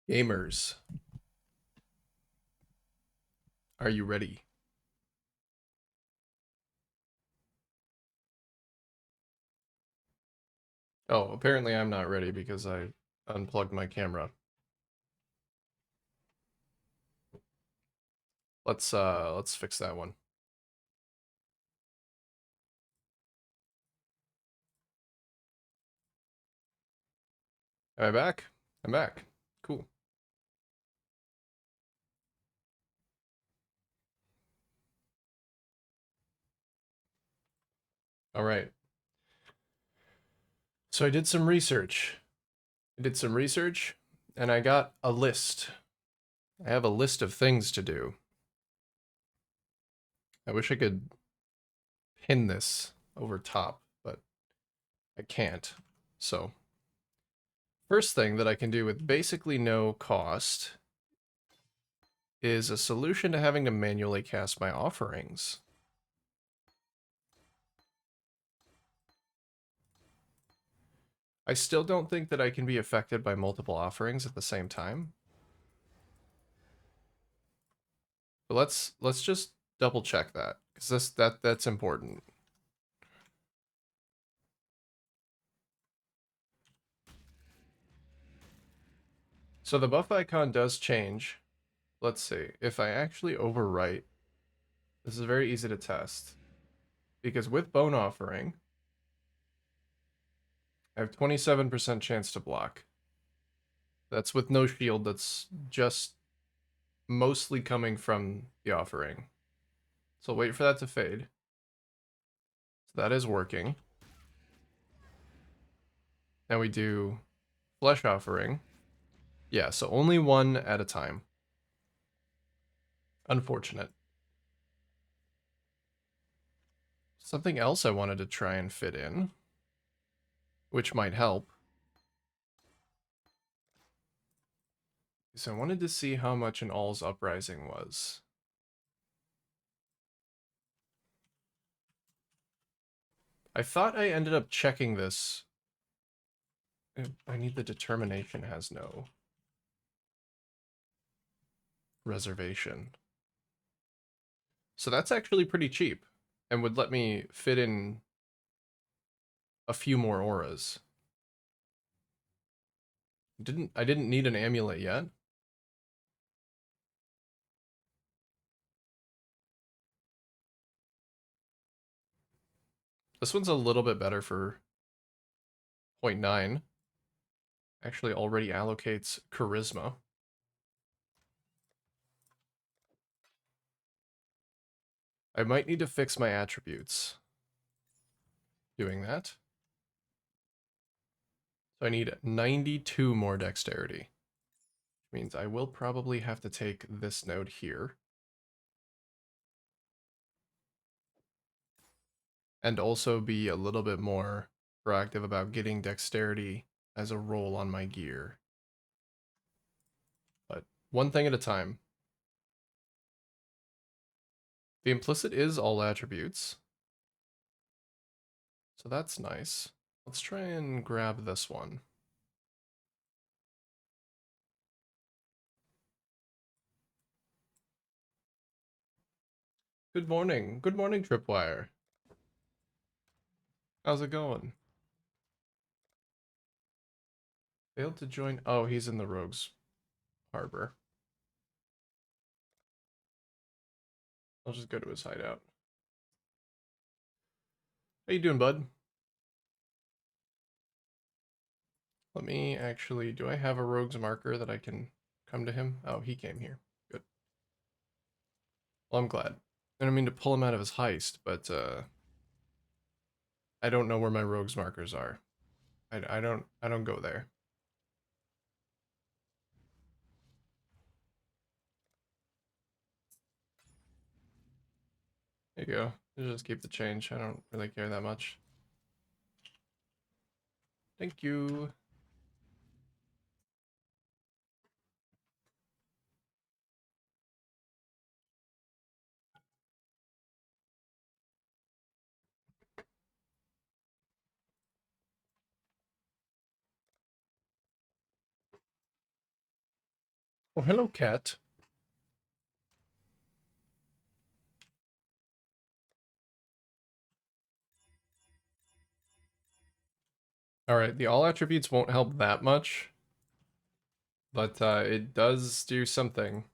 Gamers, are you ready? Oh, apparently I'm not ready because I unplugged my camera. Let's fix that one. Am I back? I'm back. Cool. All right. So I did some research. And I got a list. I have a list of things to do. I wish I could pin this over top, but I can't. So, first thing that I can do with basically no cost is a solution to having to manually cast my offerings. I still don't think that I can be affected by multiple offerings at the same time. But let's just double check that because that's important. So the buff icon does change. Let's see. If I actually overwrite, this is very easy to test. Because with Bone Offering, I have 27% chance to block. That's with no shield, that's just mostly coming from the offering. So wait for that to fade. So that is working. Now we do Flesh Offering. Yeah, so only one at a time. Unfortunate. Something else I wanted to try and fit in, which might help, is I wanted to see how much an All's Uprising was. I thought I ended up checking this. I need the determination has no reservation. So that's actually pretty cheap and would let me fit in a few more auras. I didn't need an amulet yet. This one's a little bit better for 0.9. Actually already allocates charisma. I might need to fix my attributes doing that. So I need 92 more dexterity. Which means I will probably have to take this node here. And also be a little bit more proactive about getting dexterity as a roll on my gear. But one thing at a time. The implicit is all attributes. So that's nice. Let's try and grab this one. Good morning. Good morning, Tripwire. How's it going? Failed to join. Oh, he's in the Rogue's Harbor. I'll just go to his hideout. How you doing, bud? Let me actually, do I have a Rogue's Marker that I can come to him? Oh, he came here. Good. Well, I'm glad. I don't mean to pull him out of his heist, but I don't know where my Rogue's Markers are. I don't go there. There you go. You just keep the change. I don't really care that much. Thank you. Oh, hello, cat. All right, the all attributes won't help that much, but it does do something.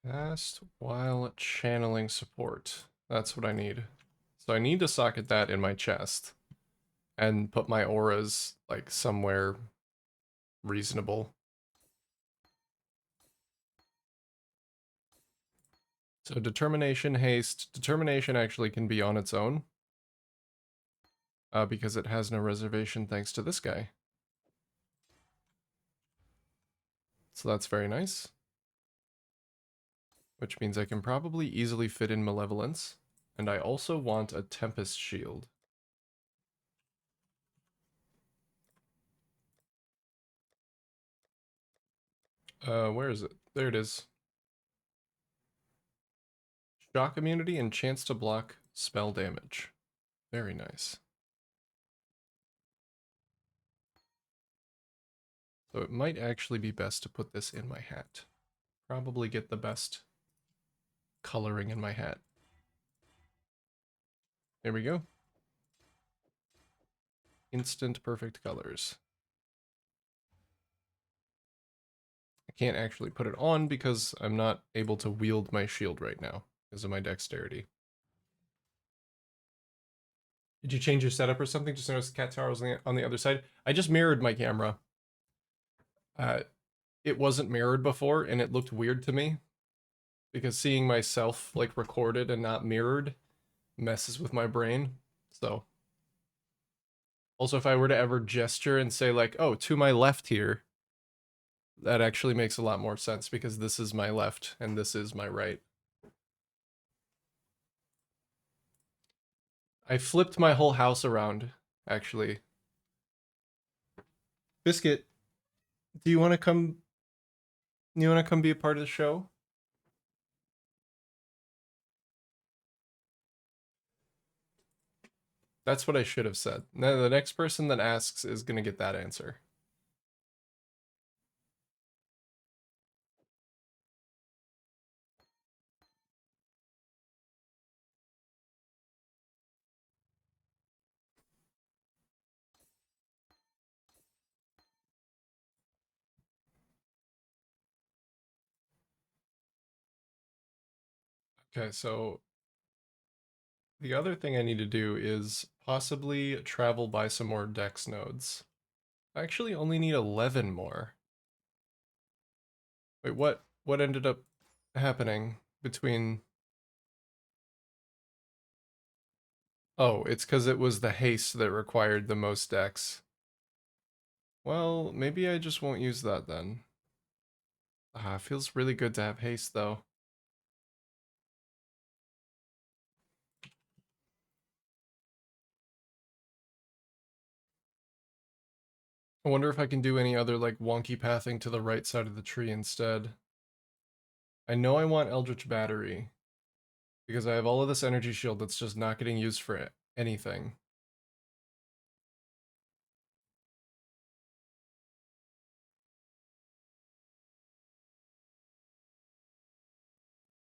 Cast while channeling support. That's what I need. So I need to socket that in my chest and put my auras like somewhere reasonable. So determination, haste. Determination actually can be on its own because it has no reservation thanks to this guy. So that's very nice. Which means I can probably easily fit in Malevolence. And I also want a Tempest Shield. Where is it? There it is. Shock immunity and chance to block spell damage. Very nice. So it might actually be best to put this in my hat. Probably get the best coloring in my hat. There we go. Instant perfect colors. I can't actually put it on because I'm not able to wield my shield right now because of my dexterity. Did you change your setup or something? Just notice the cat tower was on the other side. I just mirrored my camera. Uh, it wasn't mirrored before and it looked weird to me because seeing myself like recorded and not mirrored messes with my brain. So also if I were to ever gesture and say like, oh, to my left here, that actually makes a lot more sense because this is my left and this is my right. I flipped my whole house around, actually. Biscuit, do you want to come? You want to come be a part of the show? That's what I should have said. Now the next person that asks is gonna get that answer. Okay, so the other thing I need to do is possibly travel by some more dex nodes. I actually only need 11 more. Wait, what ended up happening between... Oh, it's because it was the haste that required the most dex. Well, maybe I just won't use that then. Ah, it feels really good to have haste though. I wonder if I can do any other like wonky pathing to the right side of the tree instead. I know I want Eldritch Battery because I have all of this energy shield that's just not getting used for anything.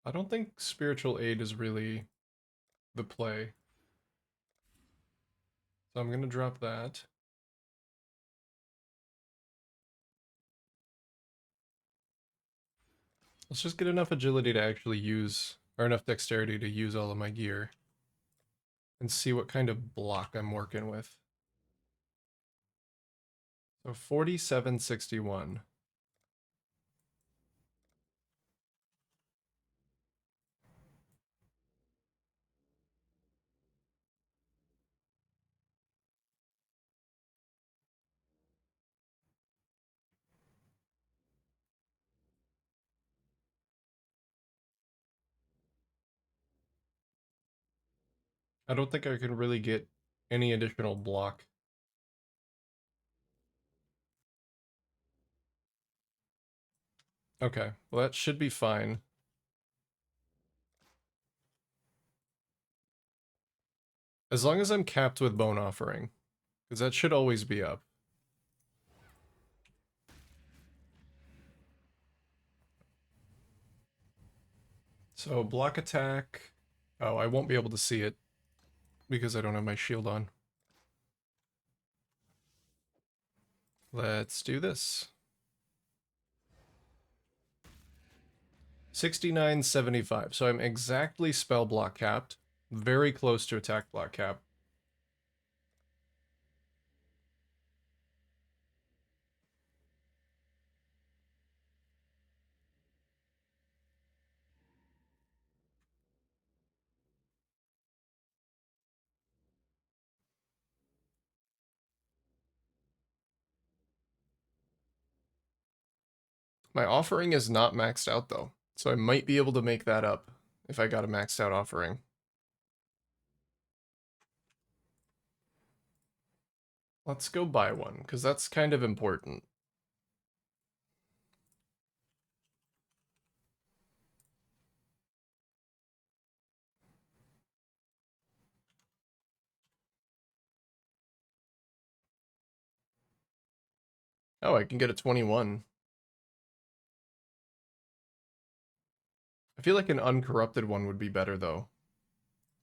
I don't think Spiritual Aid is really the play. So I'm gonna drop that. Let's just get enough agility to actually use, or enough dexterity to use all of my gear. And see what kind of block I'm working with. So 4761. I don't think I can really get any additional block. Okay, well that should be fine. As long as I'm capped with Bone Offering, because that should always be up. So block attack. Oh, I won't be able to see it because I don't have my shield on. Let's do this. 6975. So I'm exactly spell block capped. Very close to attack block cap. My offering is not maxed out though, so I might be able to make that up if I got a maxed out offering. Let's go buy one, because that's kind of important. Oh, I can get a 21. I feel like an uncorrupted one would be better though,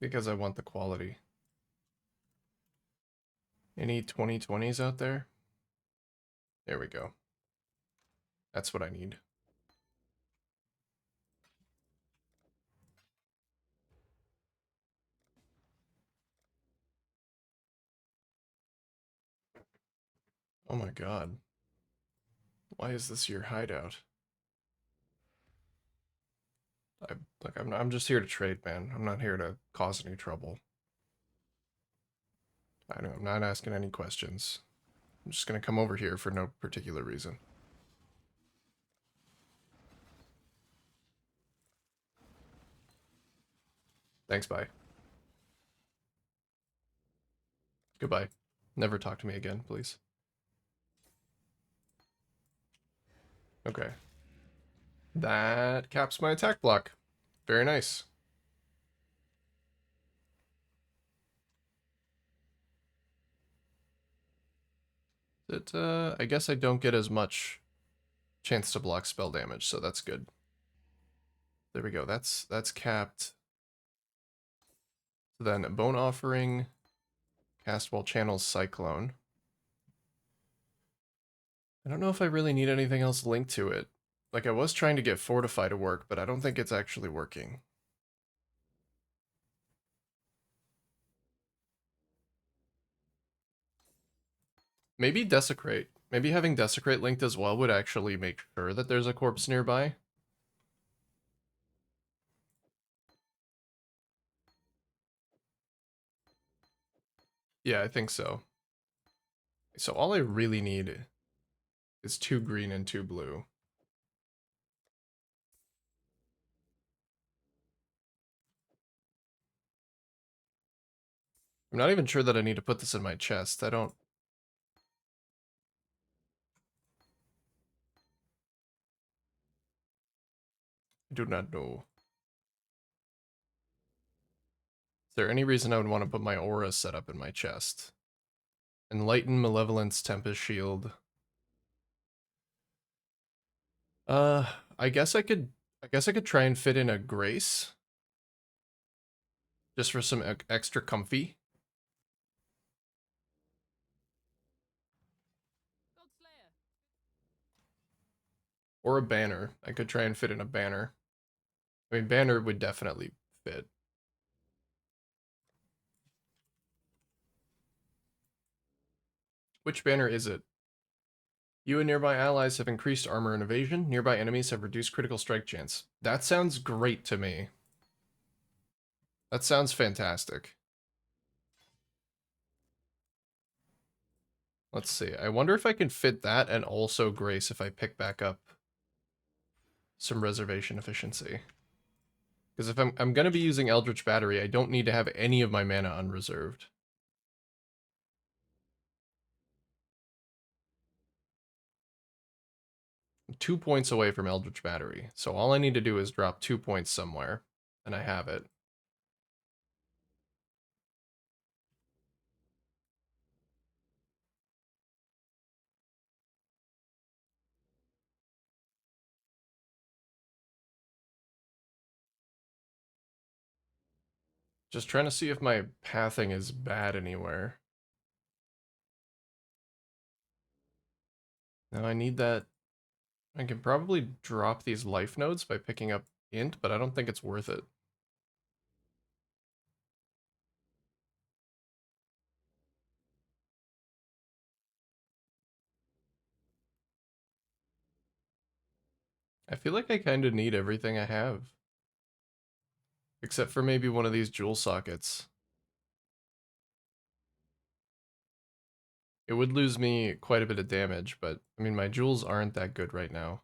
because I want the quality. Any 2020s out there? There we go. That's what I need. Oh my god. Why is this your hideout? I'm just here to trade, man. I'm not here to cause any trouble. I know, I'm not asking any questions. I'm just gonna come over here for no particular reason. Thanks, bye. Goodbye. Never talk to me again, please. Okay. That caps my attack block. Very nice. I guess I don't get as much chance to block spell damage, so that's good. There we go. That's capped. So then Bone Offering, cast while channels Cyclone. I don't know if I really need anything else linked to it. Like, I was trying to get Fortify to work, but I don't think it's actually working. Maybe Desecrate. Maybe having Desecrate linked as well would actually make sure that there's a corpse nearby. Yeah, I think so. So all I really need is 2 green and 2 blue. I'm not even sure that I need to put this in my chest. I do not know. Is there any reason I would want to put my aura set up in my chest? Enlighten, Malevolence, Tempest Shield. Uh, I guess I could try and fit in a Grace. Just for some extra comfy. Or a banner. I could try and fit in a banner. I mean, banner would definitely fit. Which banner is it? You and nearby allies have increased armor and evasion. Nearby enemies have reduced critical strike chance. That sounds great to me. That sounds fantastic. Let's see. I wonder if I can fit that and also Grace if I pick back up some reservation efficiency. Because if I'm going to be using Eldritch Battery, I don't need to have any of my mana unreserved. 2 points away from Eldritch Battery. So all I need to do is drop 2 points somewhere, and I have it. Just trying to see if my pathing is bad anywhere. Now I need that. I can probably drop these life nodes by picking up int, but I don't think it's worth it. I feel like I kind of need everything I have. Except for maybe one of these jewel sockets. It would lose me quite a bit of damage, but I mean, my jewels aren't that good right now.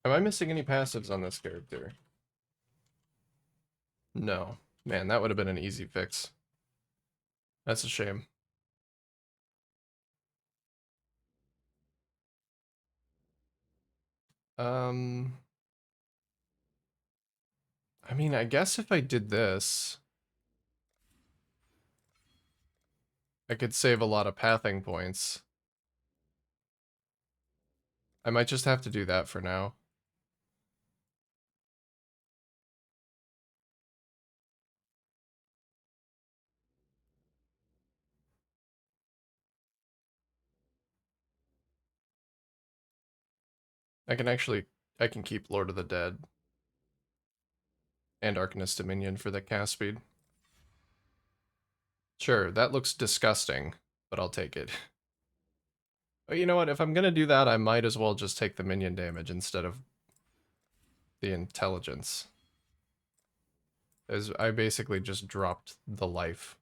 Am I missing any passives on this character? No. Man, that would have been an easy fix. That's a shame. Um, I mean, I guess if I did this, I could save a lot of pathing points. I might just have to do that for now. I can keep Lord of the Dead and Arcanist Dominion for the cast speed. Sure, that looks disgusting, but I'll take it. But you know what, if I'm gonna do that, I might as well just take the minion damage instead of the intelligence. As I basically just dropped the life.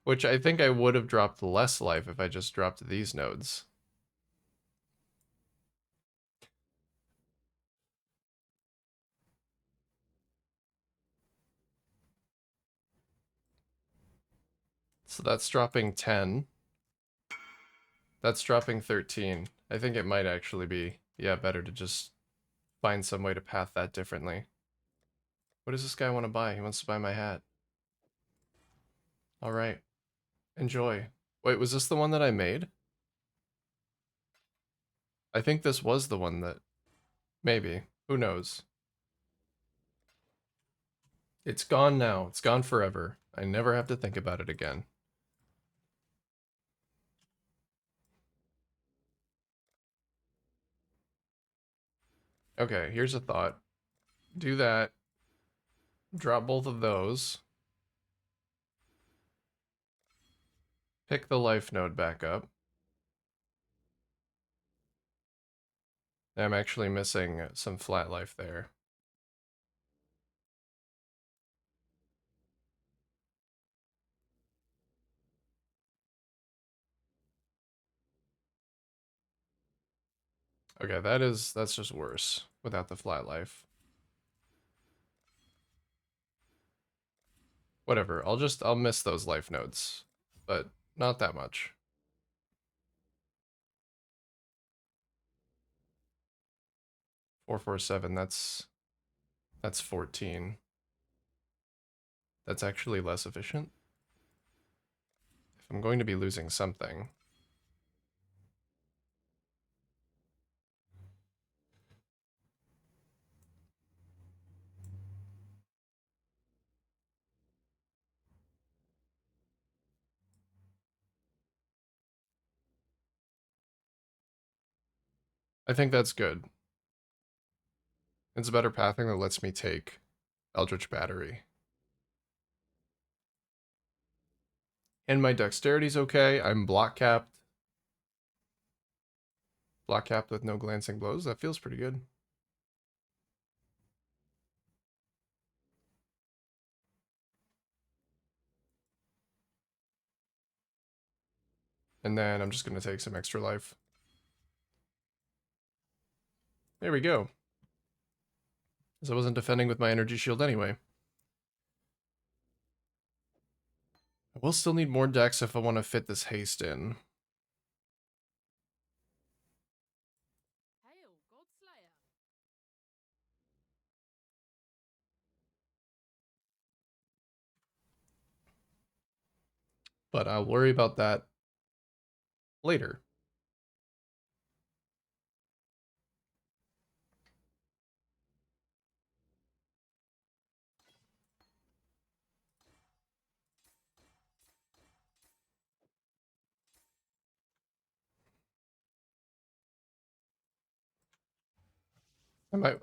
Which I think I would have dropped less life if I just dropped these nodes. So that's dropping 10. That's dropping 13. I think it might actually be, yeah, better to just find some way to path that differently. What does this guy want to buy? He wants to buy my hat. All right. Enjoy. Wait, was this the one that I made? I think this was the one that... Maybe. Who knows? It's gone now. It's gone forever. I never have to think about it again. Okay, here's a thought. Do that. Drop both of those. Pick the life node back up. I'm actually missing some flat life there. Okay, that's just worse without the flat life. Whatever, I'll miss those life nodes, but not that much. 447, that's 14. That's actually less efficient. If I'm going to be losing something. I think that's good. It's a better pathing that lets me take Eldritch Battery. And my dexterity's okay. I'm block capped. Block capped with no glancing blows. That feels pretty good. And then I'm just going to take some extra life. There we go. Because I wasn't defending with my energy shield anyway. I will still need more decks if I want to fit this haste in. Hail, Godslayer. But I'll worry about that later.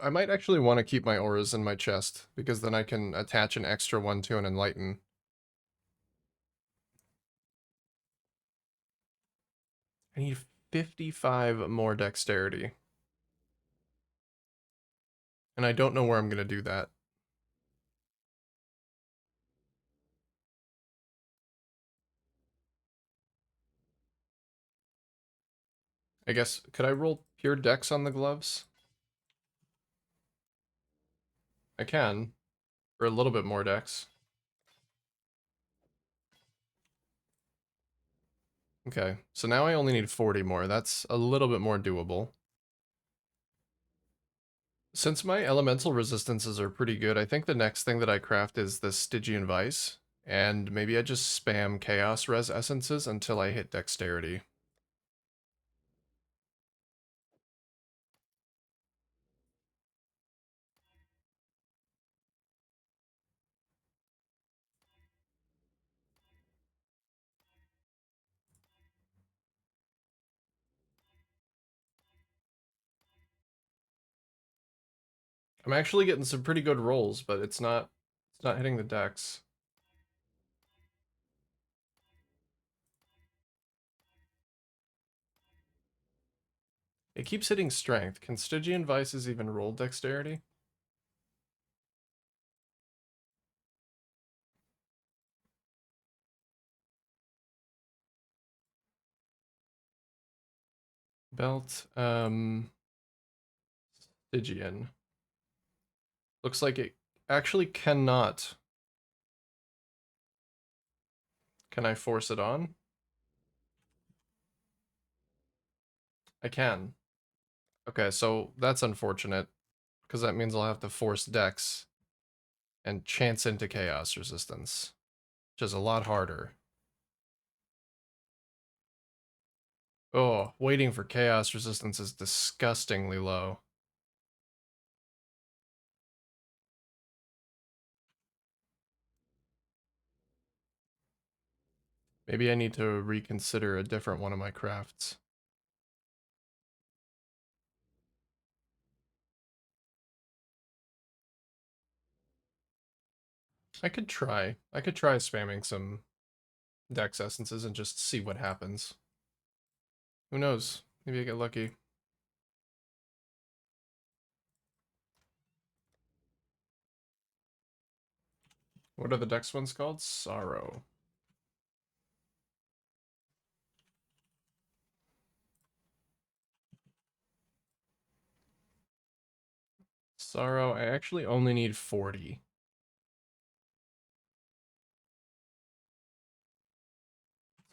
I might actually want to keep my auras in my chest, because then I can attach an extra one to an enlighten. I need 55 more dexterity. And I don't know where I'm going to do that. I guess, could I roll pure dex on the gloves? I can, for a little bit more dex. Okay, so now I only need 40 more. That's a little bit more doable. Since my elemental resistances are pretty good, I think the next thing that I craft is the Stygian Vice, and maybe I just spam Chaos Res Essences until I hit Dexterity. I'm actually getting some pretty good rolls, but it's not hitting the dex. It keeps hitting strength. Can Stygian Vices even roll Dexterity? Belt, Stygian. Looks like it actually cannot. Can I force it on? I can. Okay, so that's unfortunate, because that means I'll have to force Dex and chance into Chaos Resistance, which is a lot harder. Oh, waiting for Chaos Resistance is disgustingly low. Maybe I need to reconsider a different one of my crafts. I could try. I could try spamming some Dex Essences and just see what happens. Who knows? Maybe I get lucky. What are the Dex ones called? Sorrow. Sorrow, I actually only need 40.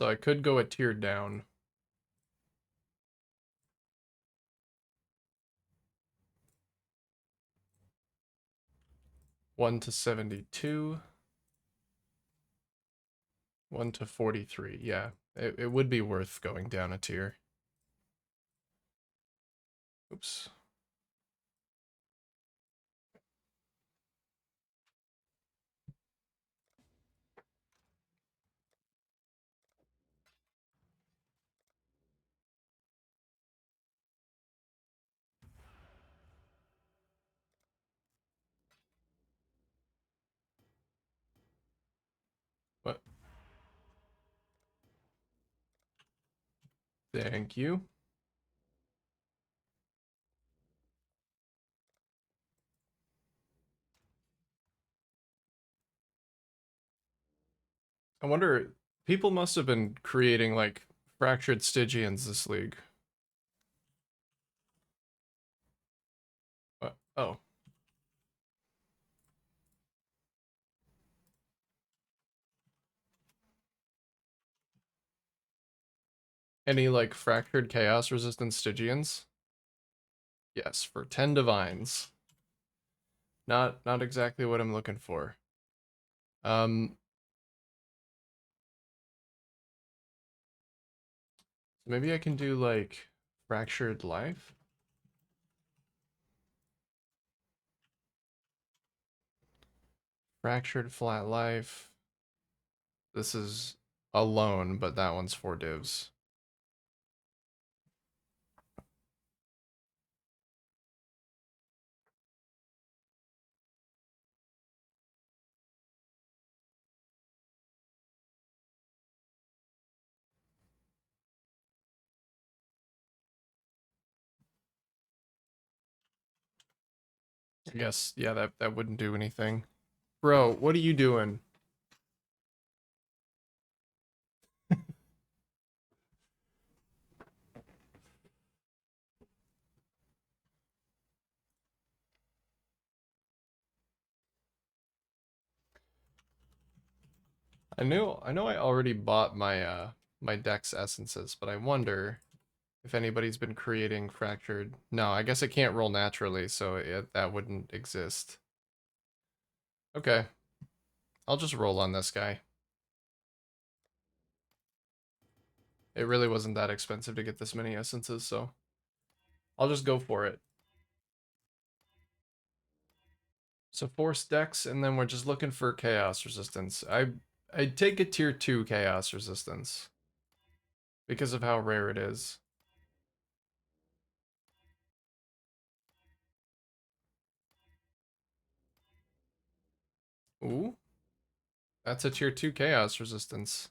So I could go a tier down. 1 to 72. 1 to 43. Yeah, it would be worth going down a tier. Oops. What? Thank you. I wonder, people must have been creating like fractured Stygians this league. What? Oh. Any like fractured chaos resistant Stygians? Yes, for 10 divines. Not exactly what I'm looking for. Um Maybe I can do like fractured life. Fractured flat life. This is alone, but that one's 4 divs. I guess, yeah, that wouldn't do anything. Bro, what are you doing? I know I already bought my my Dex essences, but I wonder if anybody's been creating fractured. No, I guess it can't roll naturally, so that wouldn't exist. Okay, I'll just roll on this guy. It really wasn't that expensive to get this many essences, so I'll just go for it. So force Dex, and then we're just looking for chaos resistance. I'd take a tier 2 chaos resistance because of how rare it is. Ooh, that's a tier 2 chaos resistance.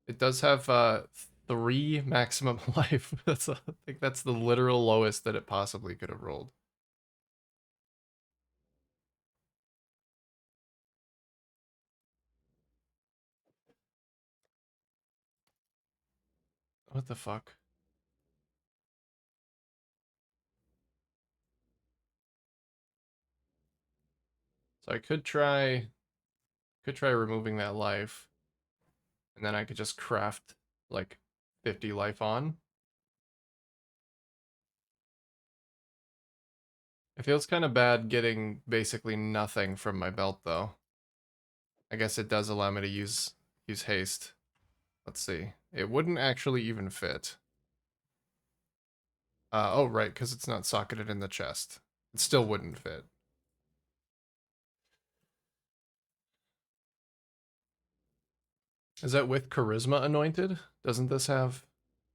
It does have 3 maximum life. I think that's the literal lowest that it possibly could have rolled. What the fuck? So I could try removing that life, and then I could just craft like 50 life on. It feels kind of bad getting basically nothing from my belt though. I guess it does allow me to use haste. Let's see. It wouldn't actually even fit. Oh right, because it's not socketed in the chest. It still wouldn't fit. Is that with Charisma Anointed? Doesn't this have...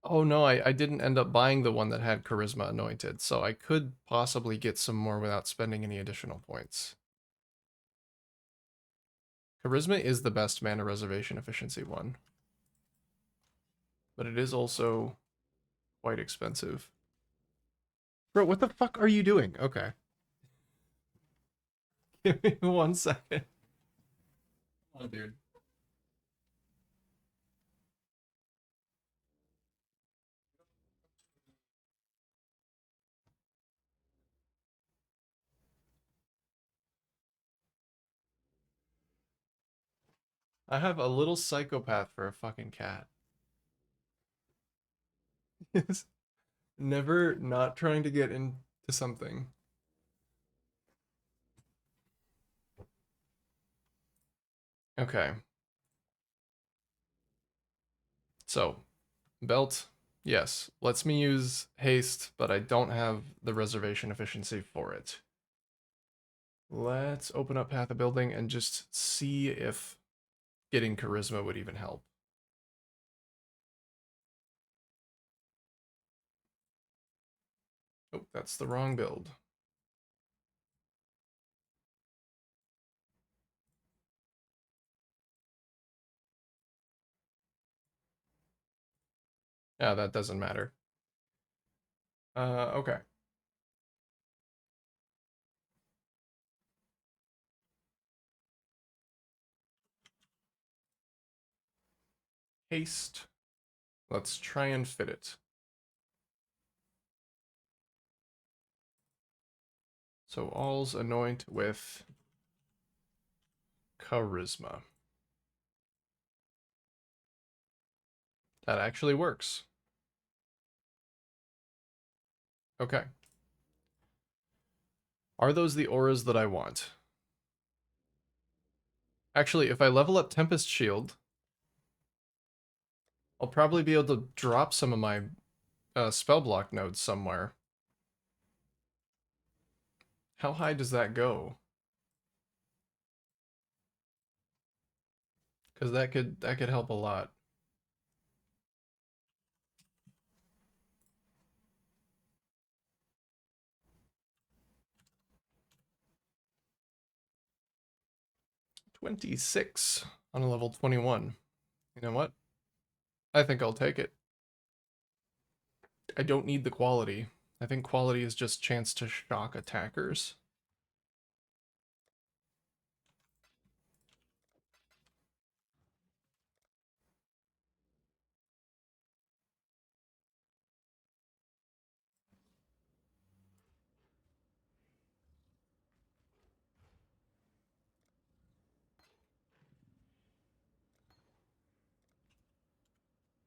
Oh no, I didn't end up buying the one that had Charisma Anointed, so I could possibly get some more without spending any additional points. Charisma is the best mana reservation efficiency one, but it is also quite expensive. Bro, what the fuck are you doing? Okay. Give me 1 second. Oh, dude. I have a little psychopath for a fucking cat. Yes. Never not trying to get into something. Okay. So, belt, yes. Lets me use haste, but I don't have the reservation efficiency for it. Let's open up Path of Building and just see if getting charisma would even help. Oh, that's the wrong build. Yeah, that doesn't matter. Okay. Haste. Let's try and fit it. So all's anoint with charisma. That actually works. Okay. Are those the auras that I want? Actually, if I level up Tempest Shield, I'll probably be able to drop some of my spell block nodes somewhere. How high does that go? Because that could help a lot. $26 on a level 21. You know what? I think I'll take it. I don't need the quality. I think quality is just chance to shock attackers.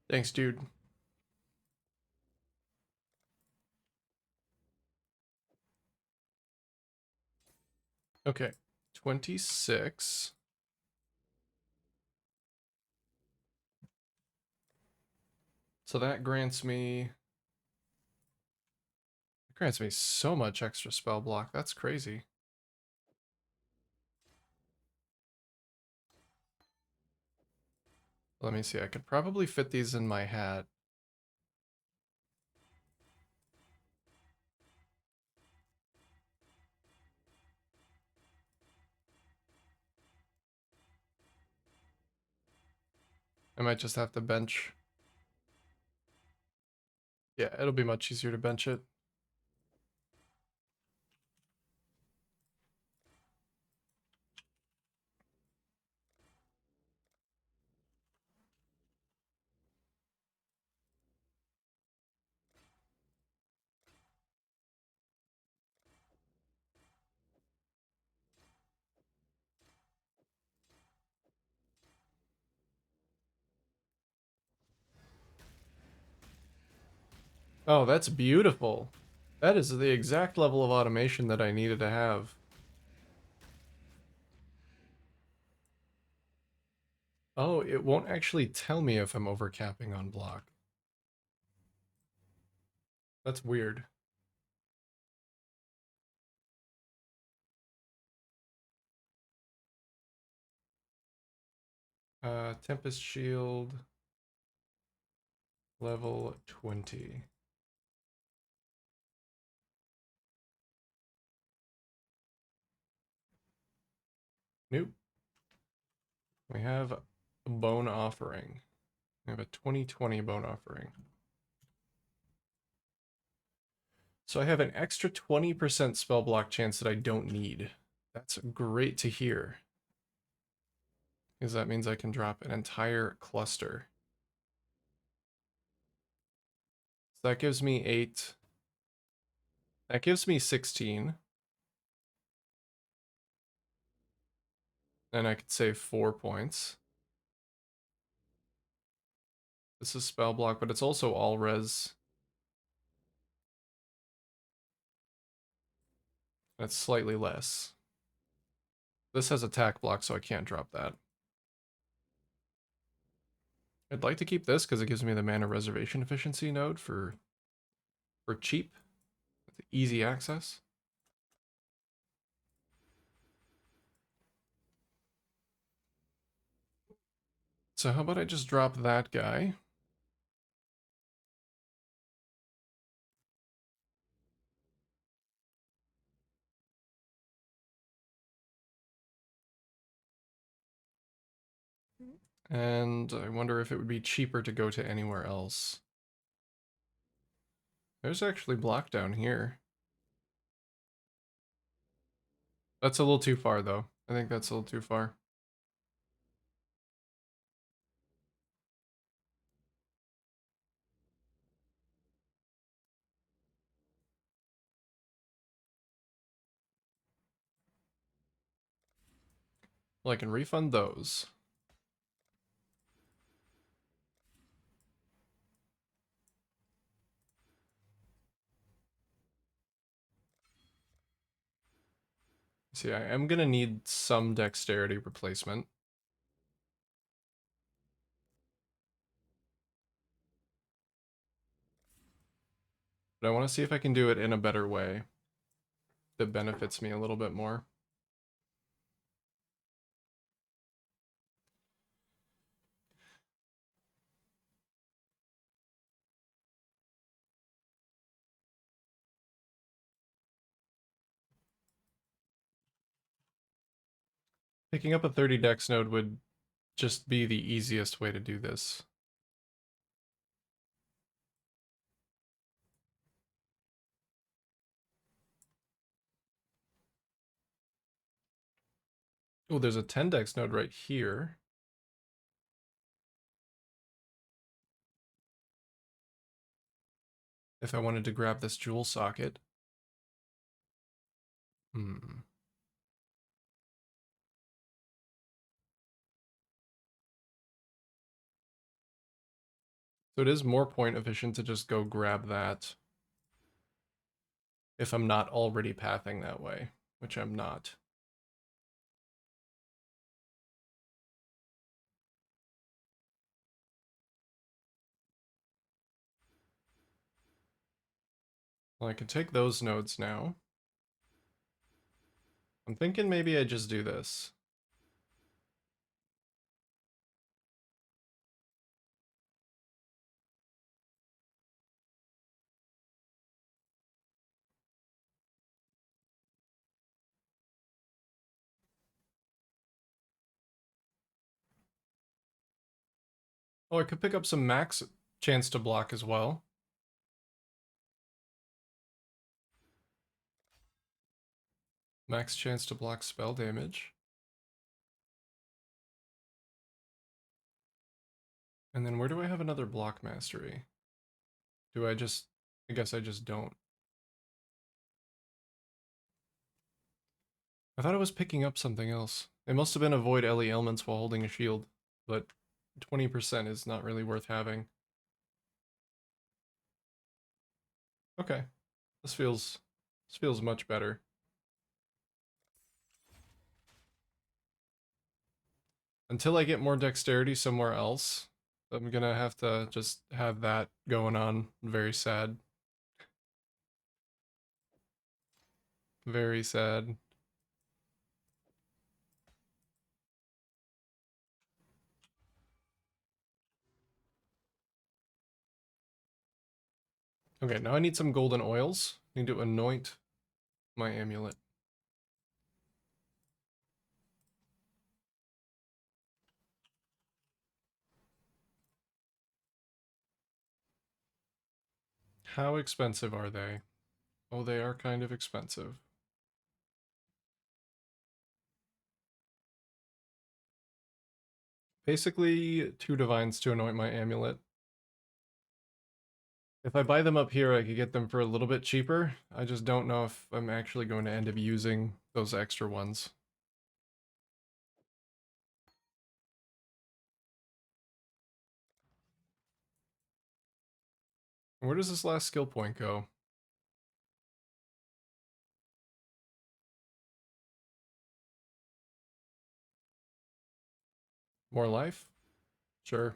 Thanks, dude. Okay, 26. So that grants me so much extra spell block. That's crazy. Let me see. I could probably fit these in my hat. I might just have to bench. Yeah, it'll be much easier to bench it. Oh, that's beautiful. That is the exact level of automation that I needed to have. Oh, it won't actually tell me if I'm overcapping on block. That's weird. Tempest Shield, level 20. Nope. We have a bone offering. We have a 2020 bone offering. So I have an extra 20% spell block chance that I don't need. That's great to hear. Because that means I can drop an entire cluster. So that gives me 8. That gives me 16. And I could save 4 points. This is spell block, but it's also all res. That's slightly less. This has attack block, so I can't drop that. I'd like to keep this because it gives me the mana reservation efficiency node for cheap, with easy access. So how about I just drop that guy? And I wonder if it would be cheaper to go to anywhere else. There's actually block down here. That's a little too far, though. I think that's a little too far. Well, I can refund those. See, I am gonna need some dexterity replacement. But I want to see if I can do it in a better way that benefits me a little bit more. Picking up a 30 dex node would just be the easiest way to do this. Oh, there's a 10 dex node right here. If I wanted to grab this jewel socket. Hmm. So it is more point efficient to just go grab that if I'm not already pathing that way, which I'm not. Well, I can take those nodes now. I'm thinking maybe I just do this. Oh, I could pick up some max chance to block as well. Max chance to block spell damage. And then where do I have another block mastery? Do I just... I guess I just don't. I thought I was picking up something else. It must have been avoid Ellie ailments while holding a shield, but 20% is not really worth having. Okay. This feels much better. Until I get more dexterity somewhere else, I'm gonna have to just have that going on. Very sad. Very sad. Okay, now I need some golden oils. I need to anoint my amulet. How expensive are they? Oh, they are kind of expensive. Basically, 2 divines to anoint my amulet. If I buy them up here, I could get them for a little bit cheaper. I just don't know if I'm actually going to end up using those extra ones. Where does this last skill point go? More life? Sure.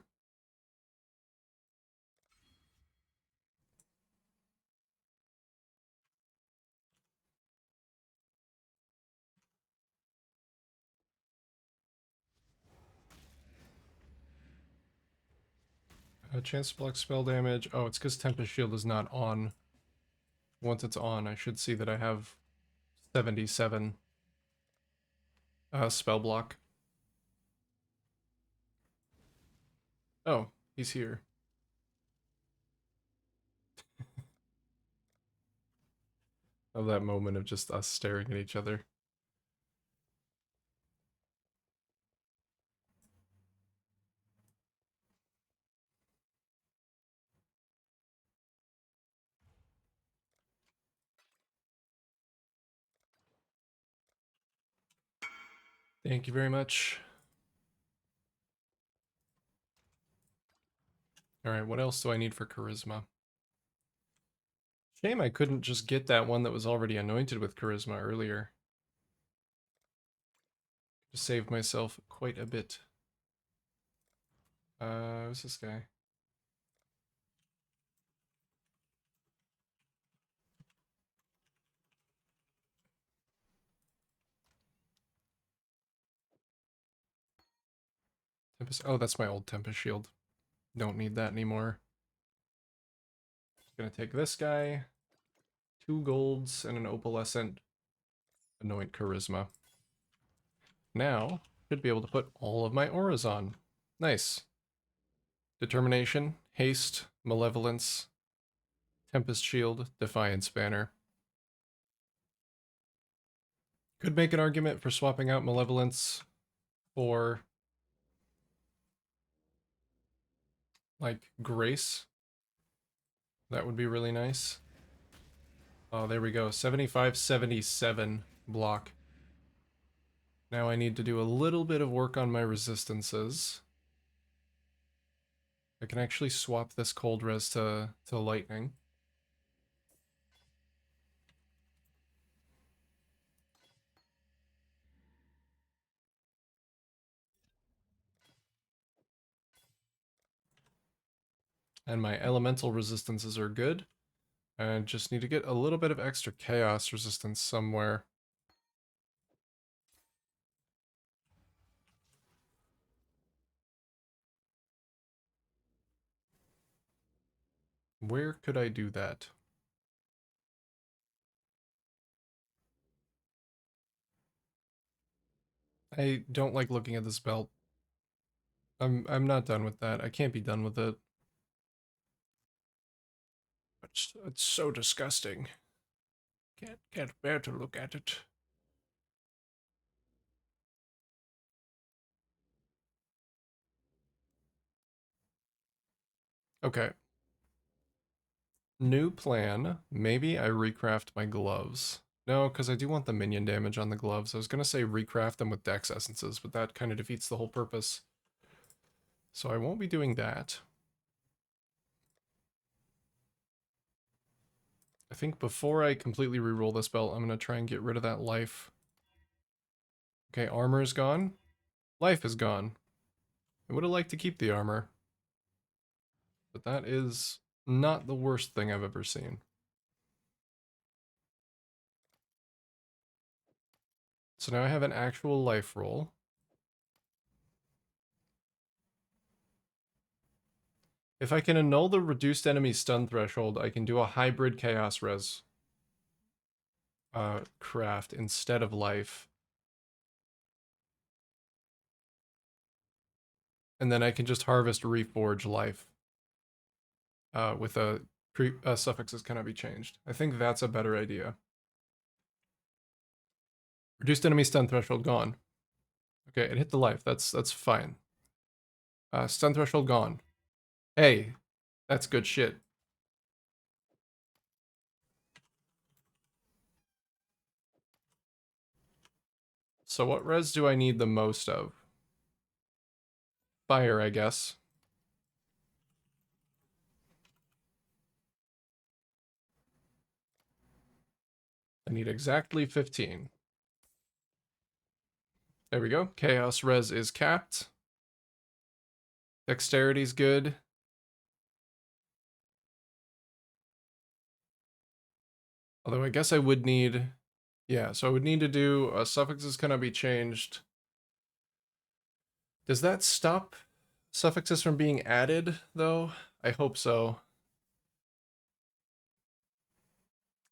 A chance to block spell damage. Oh, it's because Tempest Shield is not on. Once it's on, I should see that I have 77 spell block. Oh, he's here. Of that moment of just us staring at each other. Thank you very much. Alright, what else do I need for charisma? Shame I couldn't just get that one that was already anointed with charisma earlier. To save myself quite a bit. Who's this guy? Tempest. Oh, that's my old Tempest shield. Don't need that anymore. Gonna take this guy. 2 golds and an opalescent anoint charisma. Now, should be able to put all of my auras on. Nice. Determination, haste, malevolence, tempest shield, defiance banner. Could make an argument for swapping out malevolence for like grace. That would be really nice. Oh, there we go. 75-77 block. Now I need to do a little bit of work on my resistances. I can actually swap this cold res to lightning. And my elemental resistances are good. I just need to get a little bit of extra chaos resistance somewhere. Where could I do that? I don't like looking at this belt. I'm not done with that. I can't be done with it. It's so disgusting. Can't bear to look at it. Okay. New plan. Maybe I recraft my gloves. No, because I do want the minion damage on the gloves. I was going to say recraft them with dex essences, but that kind of defeats the whole purpose. So I won't be doing that. I think before I completely reroll this belt, I'm going to try and get rid of that life. Okay, armor is gone. Life is gone. I would have liked to keep the armor. But that is not the worst thing I've ever seen. So now I have an actual life roll. If I can annul the reduced enemy stun threshold, I can do a hybrid chaos res craft instead of life. And then I can just harvest reforge life with a suffixes cannot be changed. I think that's a better idea. Reduced enemy stun threshold gone. Okay, it hit the life. That's fine. Stun threshold gone. Hey, that's good shit. So what res do I need the most of? Fire, I guess. I need exactly 15. There we go. Chaos res is capped. Dexterity's good. Although I guess I would need... Yeah, so I would need to do... suffixes cannot be changed. Does that stop suffixes from being added, though? I hope so.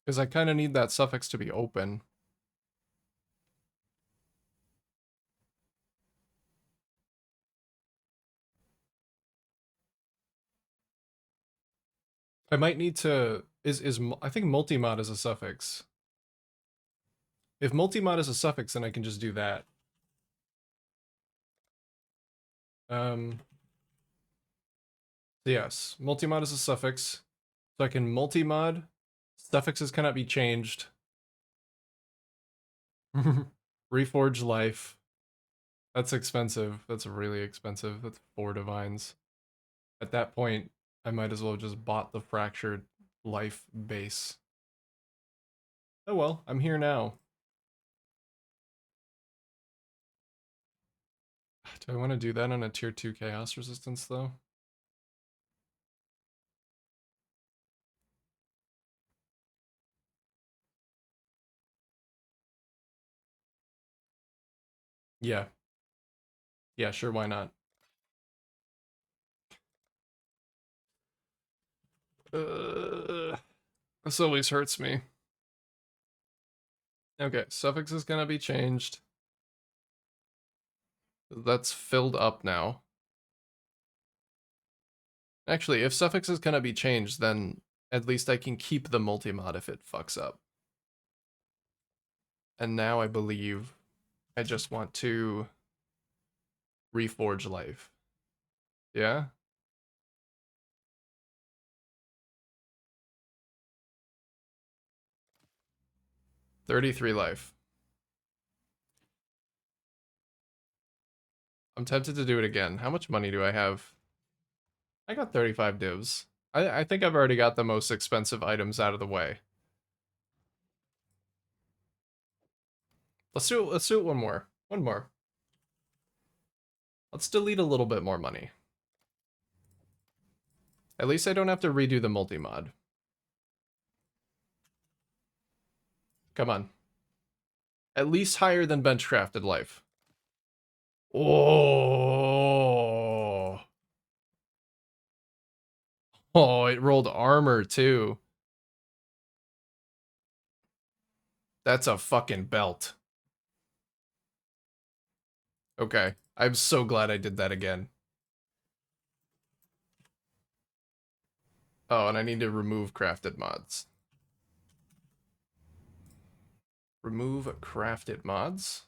Because I kind of need that suffix to be open. I might need to... I think multimod is a suffix. If multimod is a suffix, then I can just do that. Yes, multimod is a suffix. So I can multimod. Suffixes cannot be changed. Reforge life. That's expensive. That's really expensive. That's 4 divines. At that point, I might as well have just bought the fractured life base. Oh well, I'm here now. Do I want to do that on a tier 2 chaos resistance though? Yeah. Yeah, sure, why not? This always hurts me. Okay, suffix is gonna be changed. That's filled up now. Actually, if suffix is gonna be changed, then at least I can keep the multi-mod if it fucks up. And now I believe I just want to reforge life. Yeah? 33 life. I'm tempted to do it again. How much money do I have? I got 35 divs. I think I've already got the most expensive items out of the way. Let's do it one more. One more. Let's delete a little bit more money. At least I don't have to redo the multi-mod. Come on. At least higher than benchcrafted life. Oh. Oh, it rolled armor too. That's a fucking belt. Okay. I'm so glad I did that again. Oh, and I need to remove crafted mods. Remove crafted mods.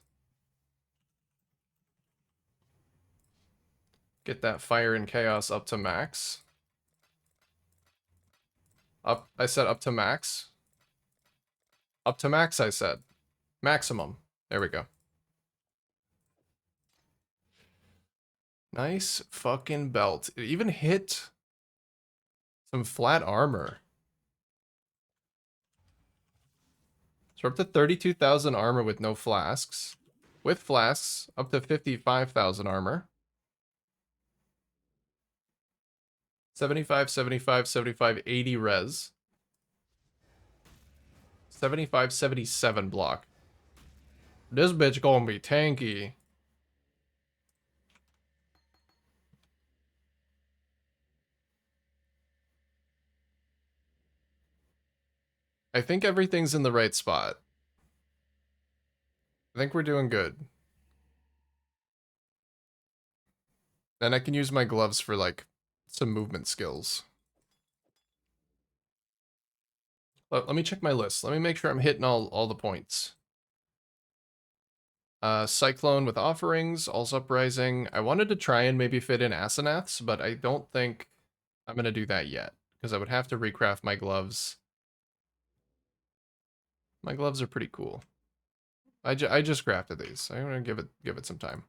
Get that fire and chaos up to max. Up, I said up to max. Up to max, I said. Maximum. There we go. Nice fucking belt. It even hit some flat armor. So we're up to 32,000 armor with no flasks. With flasks, up to 55,000 armor. 75, 75, 75, 80 res. 75, 77 block. This bitch gonna be tanky. I think everything's in the right spot. I think we're doing good. Then I can use my gloves for, like, some movement skills. Let me check my list. Let me make sure I'm hitting all the points. Cyclone with offerings, All's Uprising. I wanted to try and maybe fit in Asenaths, but I don't think I'm going to do that yet, because I would have to recraft my gloves. My gloves are pretty cool. I just crafted these. I'm going to give it some time.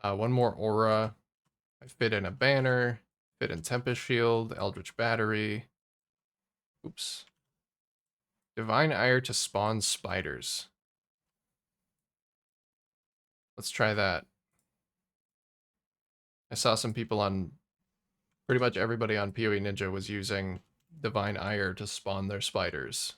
One more aura. I fit in a banner, fit in Tempest Shield, Eldritch Battery. Oops. Divine Ire to spawn spiders. Let's try that. I saw some people on, pretty much everybody on PoE Ninja was using Divine Ire to spawn their spiders.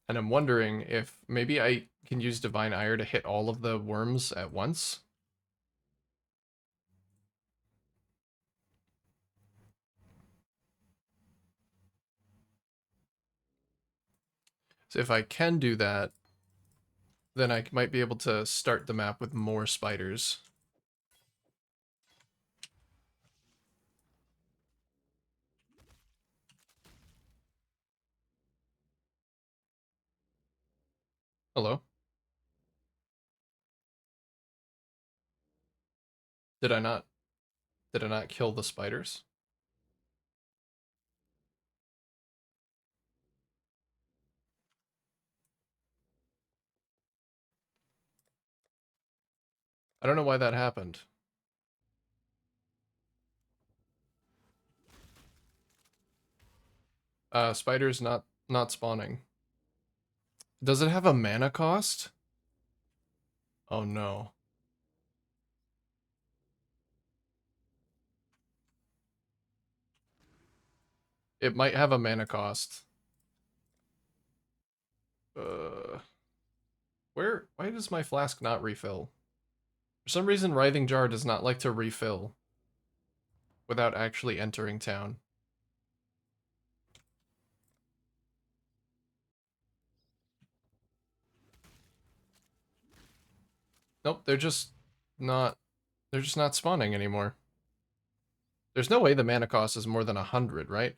And I'm wondering if maybe I can use Divine Ire to hit all of the worms at once. So if I can do that, then I might be able to start the map with more spiders. Hello? Did I not kill the spiders? I don't know why that happened. Spiders not spawning. Does it have a mana cost? Oh no. It might have a mana cost. Why does my flask not refill? For some reason, Writhing Jar does not like to refill without actually entering town. Nope, they're just not spawning anymore. There's no way the mana cost is more than 100, right?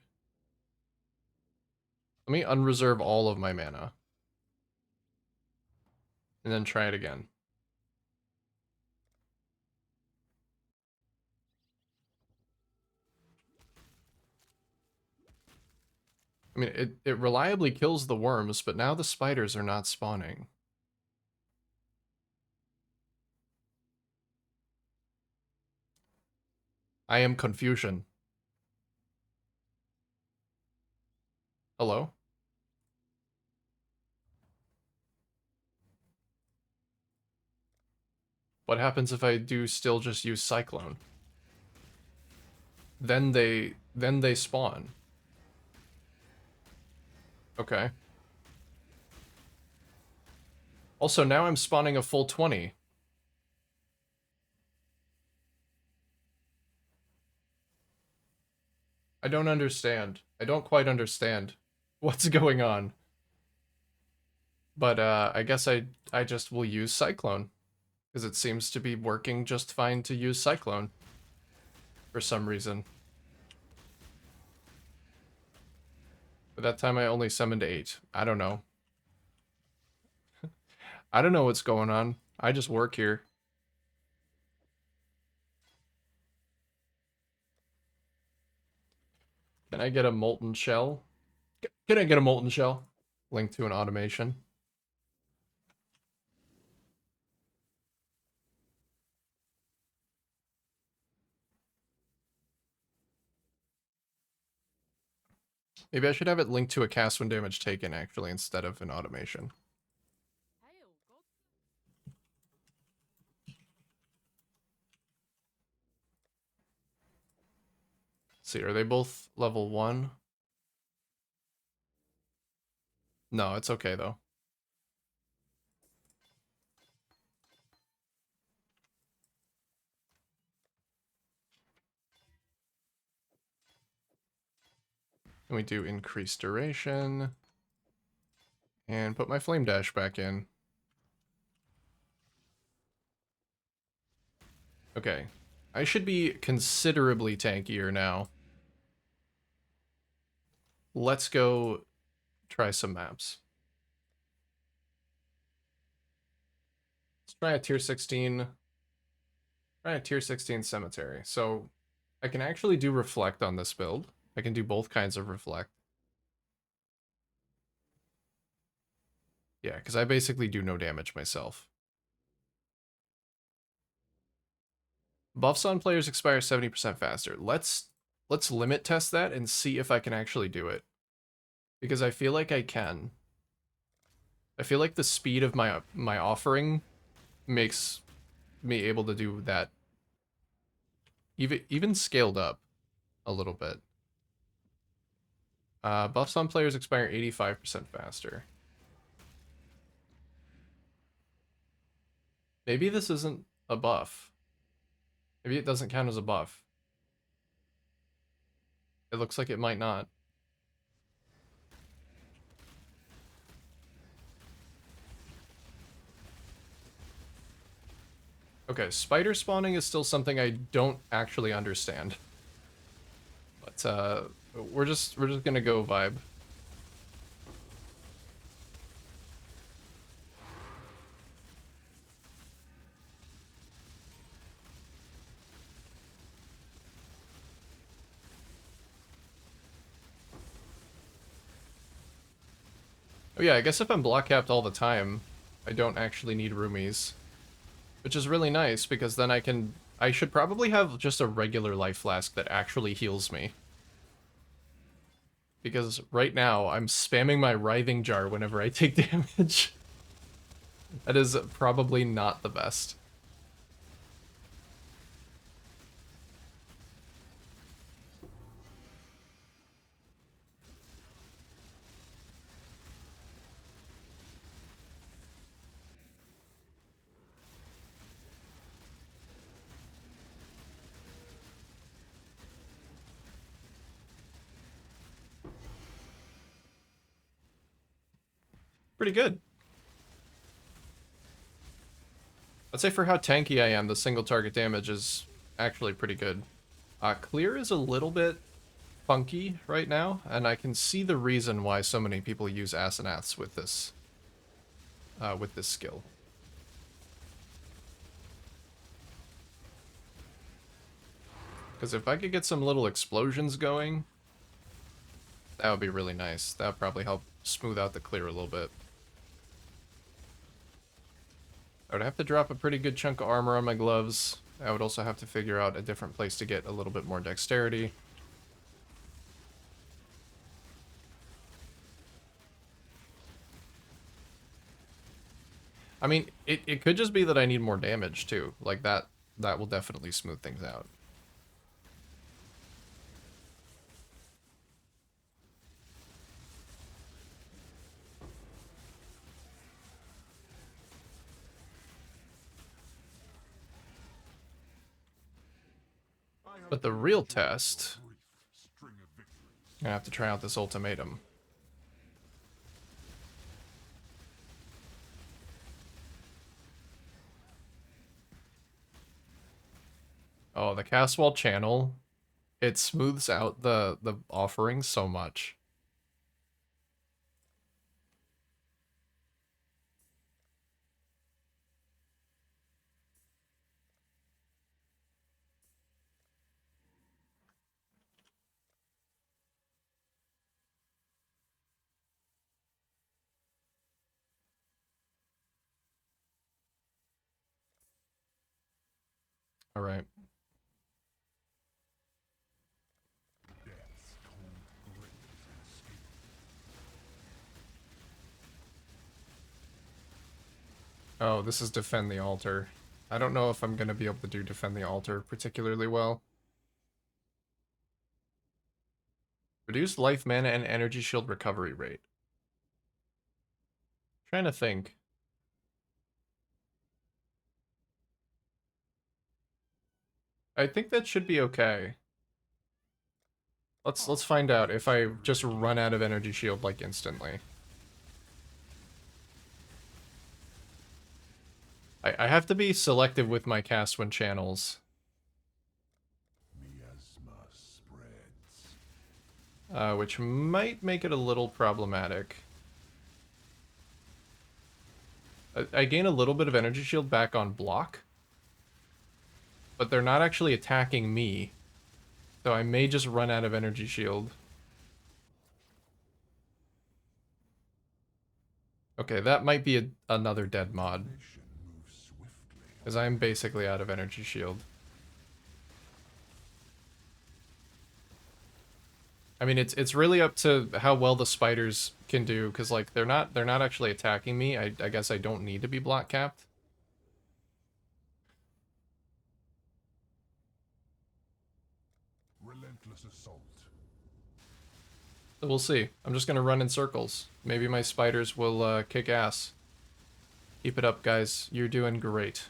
Let me unreserve all of my mana. And then try it again. I mean, it reliably kills the worms, but now the spiders are not spawning. I am confusion. Hello? What happens if I do still just use Cyclone? Then they spawn. Okay. Also, now I'm spawning a full 20. I don't understand. I don't quite understand what's going on. But I guess I just will use Cyclone. Because it seems to be working just fine to use Cyclone. For some reason. But that time I only summoned 8. I don't know. I don't know what's going on. I just work here. Can I get a molten shell? Can I get a molten shell? Link to an automation. Maybe I should have it linked to a cast when damage taken, actually, instead of an automation. Let's see, are they both level 1? No, it's okay, though. And we do increase duration. And put my flame dash back in. Okay. I should be considerably tankier now. Let's go try some maps. Let's try a tier 16. Try a tier 16 cemetery. So I can actually do reflect on this build. I can do both kinds of reflect. Yeah, because I basically do no damage myself. Buffs on players expire 70% faster. Let's limit test that and see if I can actually do it. Because I feel like I can. I feel like the speed of my offering makes me able to do that. Even scaled up a little bit. Buffs on players expire 85% faster. Maybe this isn't a buff. Maybe it doesn't count as a buff. It looks like it might not. Okay, spider spawning is still something I don't actually understand. But we're just gonna go vibe. Oh yeah, I guess if I'm block capped all the time, I don't actually need roomies. Which is really nice, because then I should probably have just a regular life flask that actually heals me. because right now I'm spamming my Writhing Jar whenever I take damage. That is probably not the best. Pretty good. I'd say for how tanky I am, the single target damage is actually pretty good. Clear is a little bit funky right now, and I can see the reason why so many people use Asenaths with this skill. Because if I could get some little explosions going, that would be really nice. That would probably help smooth out the clear a little bit. I would have to drop a pretty good chunk of armor on my gloves. I would also have to figure out a different place to get a little bit more dexterity. I mean, it could just be that I need more damage too. Like that will definitely smooth things out. But the real test, I have to try out this ultimatum. Oh, the Castwall channel, it smooths out the offerings so much. All right. Oh, this is Defend the Altar. I don't know if I'm going to be able to do Defend the Altar particularly well. Reduce life, mana, and energy shield recovery rate. Trying to think. I think that should be okay. Let's find out if I just run out of energy shield like instantly. I have to be selective with my cast when channels. Which might make it a little problematic. I gain a little bit of energy shield back on block, but they're not actually attacking me, so I may just run out of energy shield. Okay, that might be another dead mod, because I'm basically out of energy shield. I mean, it's really up to how well the spiders can do, because like they're not actually attacking me. I guess I don't need to be block capped. Relentless assault. So we'll see. I'm just gonna run in circles. Maybe my spiders will kick ass. Keep it up, guys. You're doing great.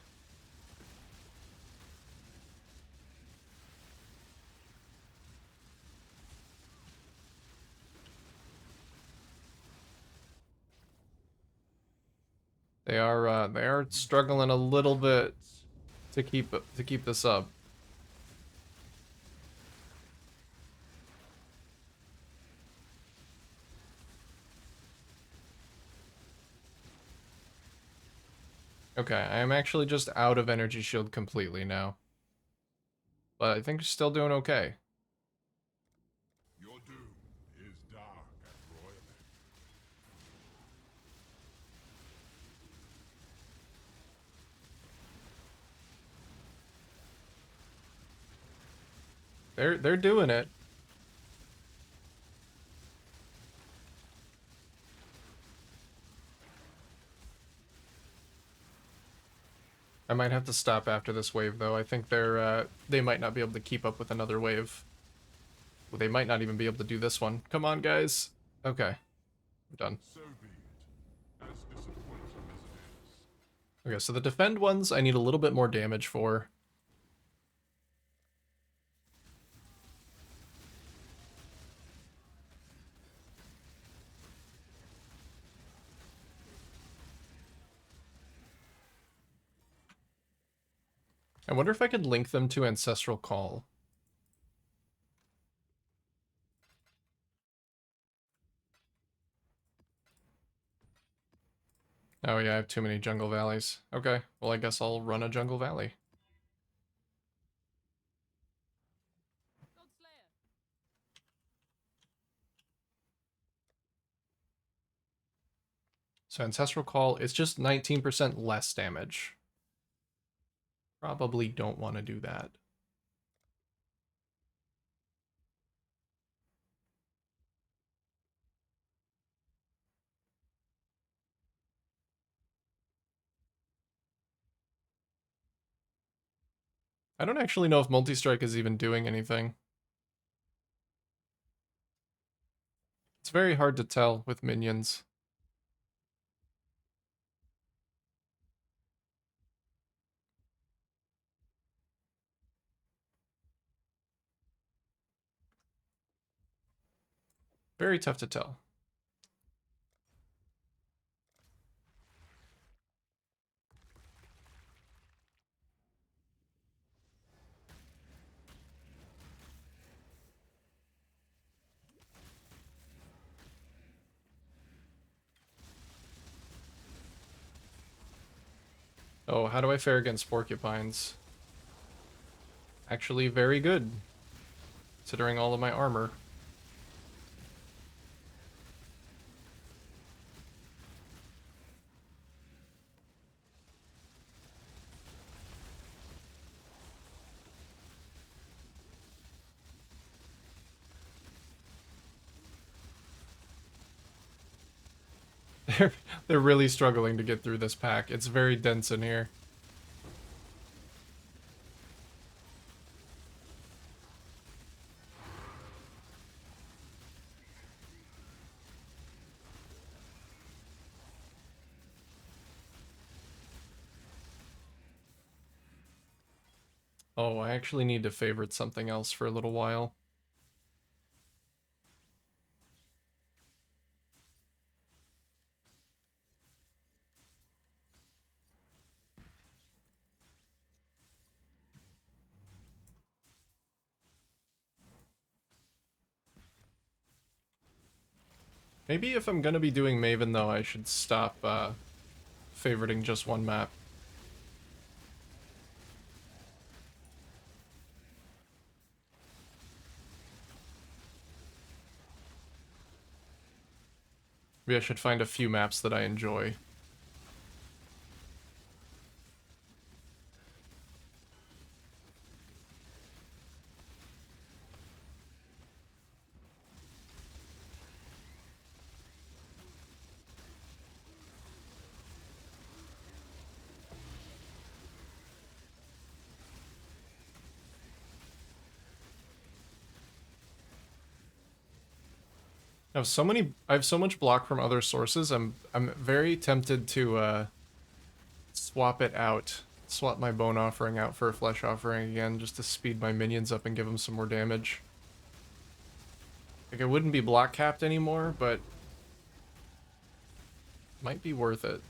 They are struggling a little bit to keep this up. Okay, I am actually just out of energy shield completely now. But I think you're still doing okay. Your doom is dark and royal. They're doing it. I might have to stop after this wave, though. I think they might not be able to keep up with another wave. Well, they might not even be able to do this one. Come on, guys. Okay, I'm done. So be it. As disappointing as it is. Okay, so the defend ones I need a little bit more damage for. I wonder if I could link them to Ancestral Call. Oh yeah, I have too many Jungle Valleys. Okay, well I guess I'll run a Jungle Valley. So Ancestral Call, it's just 19% less damage. Probably don't want to do that. I don't actually know if Multi-Strike is even doing anything. It's very hard to tell with minions. Very tough to tell. Oh, how do I fare against porcupines? Actually very good, considering all of my armor. They're really struggling to get through this pack. It's very dense in here. Oh, I actually need to favorite something else for a little while. Maybe if I'm gonna be doing Maven, though, I should stop favoriting just one map. Maybe I should find a few maps that I enjoy. I have so much block from other sources. I'm very tempted to swap it out. Swap my Bone Offering out for a Flesh Offering again, just to speed my minions up and give them some more damage. Like, it wouldn't be block capped anymore, but might be worth it.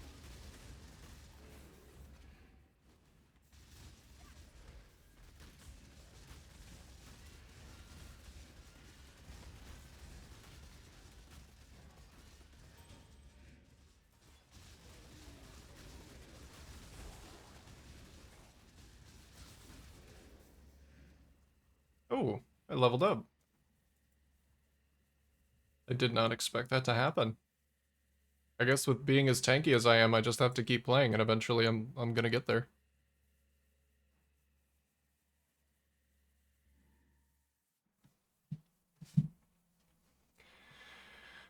Oh, I leveled up. I did not expect that to happen. I guess with being as tanky as I am, I just have to keep playing, and eventually I'm gonna get there.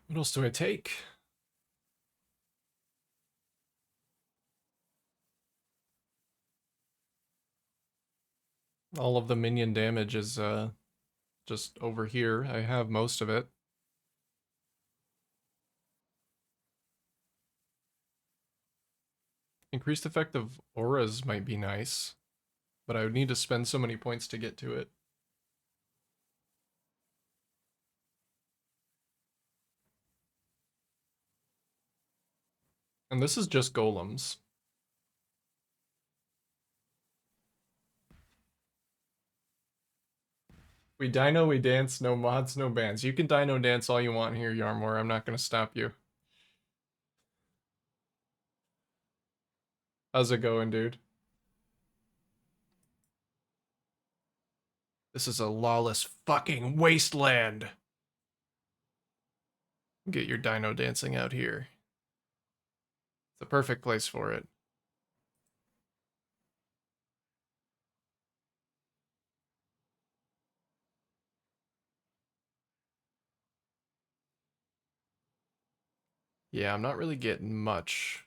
What else do I take? All of the minion damage is just over here. I have most of it. Increased effect of auras might be nice, but I would need to spend so many points to get to it. And this is just golems. We dino, we dance, no mods, no bans. You can dino dance all you want here, Yarmor. I'm not gonna stop you. How's it going, dude? This is a lawless fucking wasteland. Get your dino dancing out here. It's the perfect place for it. Yeah, I'm not really getting much.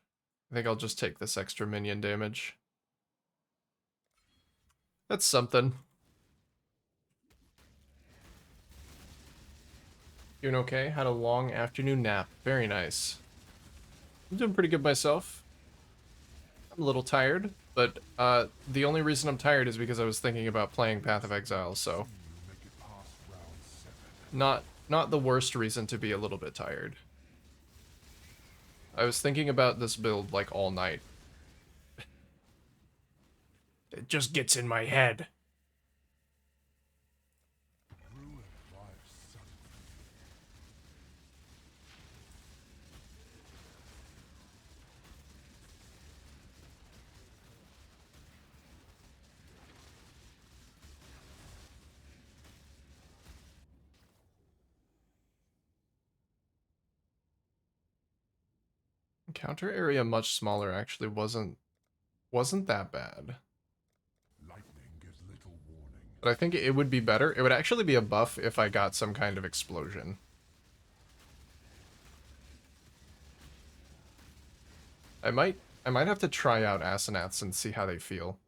I think I'll just take this extra minion damage. That's something. Doing okay? Had a long afternoon nap. Very nice. I'm doing pretty good myself. I'm a little tired, but the only reason I'm tired is because I was thinking about playing Path of Exile, so Make it past round 7. not the worst reason to be a little bit tired. I was thinking about this build like all night. It just gets in my head. Ruin life suddenly. Counter area much smaller actually wasn't that bad. Lightning gives little warning. But I think it would be better. It would actually be a buff if I got some kind of explosion. I might have to try out Asenaths and see how they feel.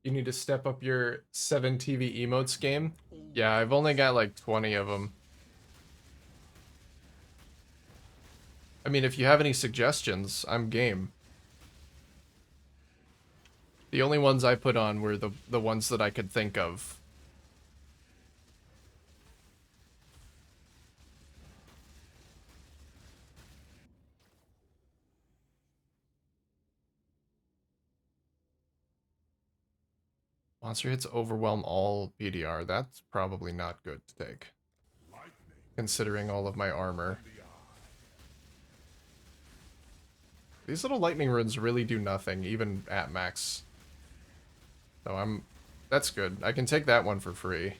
You need to step up your 7 TV emotes game? Yeah, I've only got like 20 of them. I mean, if you have any suggestions, I'm game. The only ones I put on were the ones that I could think of. Monster hits overwhelm all PDR. That's probably not good to take, Lightning considering all of my armor. in the eye. These little lightning runes really do nothing, even at max. So that's good. I can take that one for free.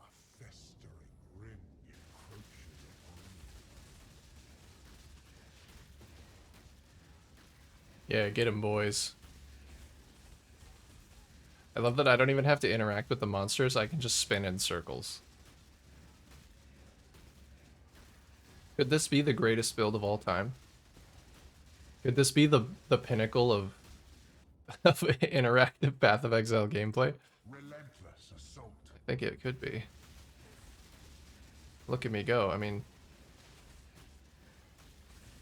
A festering ring encroaches upon you. Yeah, get him, boys. I love that I don't even have to interact with the monsters. I can just spin in circles. Could this be the greatest build of all time? Could this be the pinnacle of interactive Path of Exile gameplay? Relentless assault. I think it could be. Look at me go. I mean,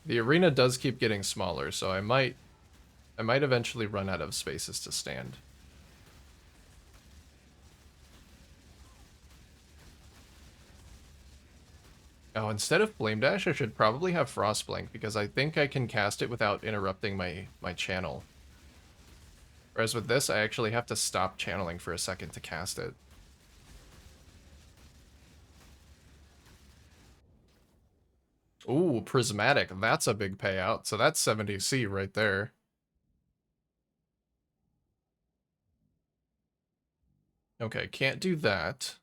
the arena does keep getting smaller, so I might eventually run out of spaces to stand. Oh, instead of Flame Dash, I should probably have Frostblink, because I think I can cast it without interrupting my channel. Whereas with this, I actually have to stop channeling for a second to cast it. Ooh, Prismatic. That's a big payout. So that's 70C right there. Okay, can't do that.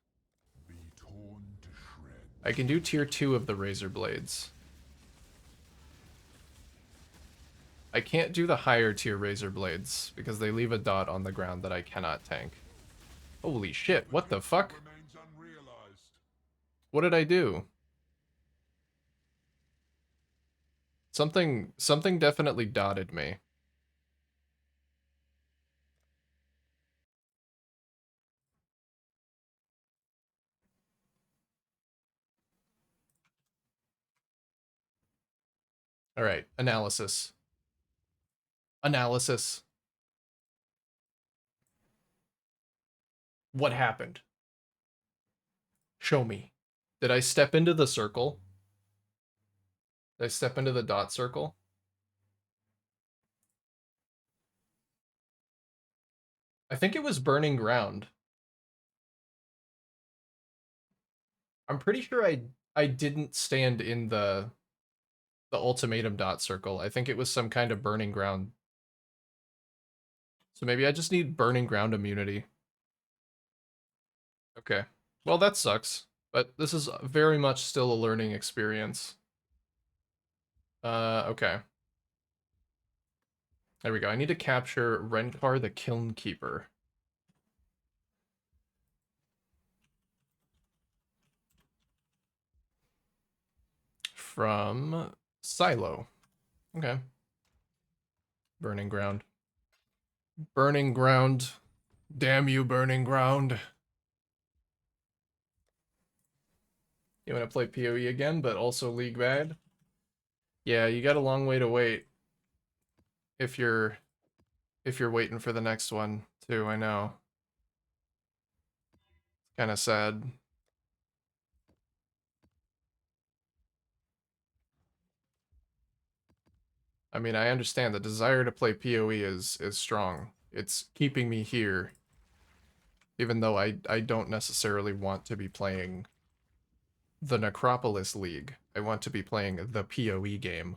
Be torn to shreds. I can do tier 2 of the Razor Blades. I can't do the higher tier Razor Blades because they leave a dot on the ground that I cannot tank. Holy shit, what the fuck? Remains unrealized. What did I do? Something definitely dotted me. All right, analysis. Analysis. What happened? Show me. Did I step into the circle? Did I step into the dot circle? I think it was burning ground. I'm pretty sure I didn't stand in the ultimatum dot circle. I think it was some kind of burning ground. So maybe I just need burning ground immunity. Okay. Well, that sucks, but this is very much still a learning experience. Okay. There we go. I need to capture Renkar the Kiln Keeper. From Silo. Okay. Burning ground. Burning ground. Damn you, burning ground. You want to play PoE again, but also League bad? Yeah, you got a long way to wait. If you're waiting for the next one, too, I know. Kind of sad. I mean, I understand the desire to play PoE is strong. It's keeping me here. Even though I don't necessarily want to be playing the Necropolis League. I want to be playing the PoE game.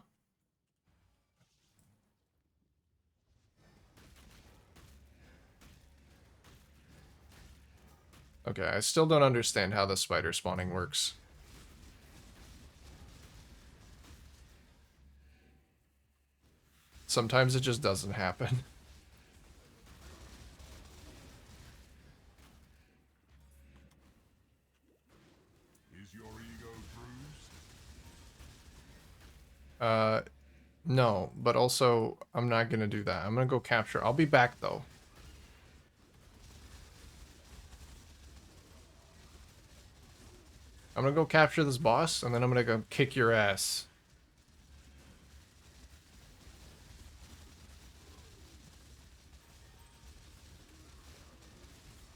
Okay, I still don't understand how the spider spawning works. Sometimes it just doesn't happen. Is your ego bruised? No, but also, I'm not gonna do that. I'm gonna go capture. I'll be back, though. I'm gonna go capture this boss, and then I'm gonna go kick your ass.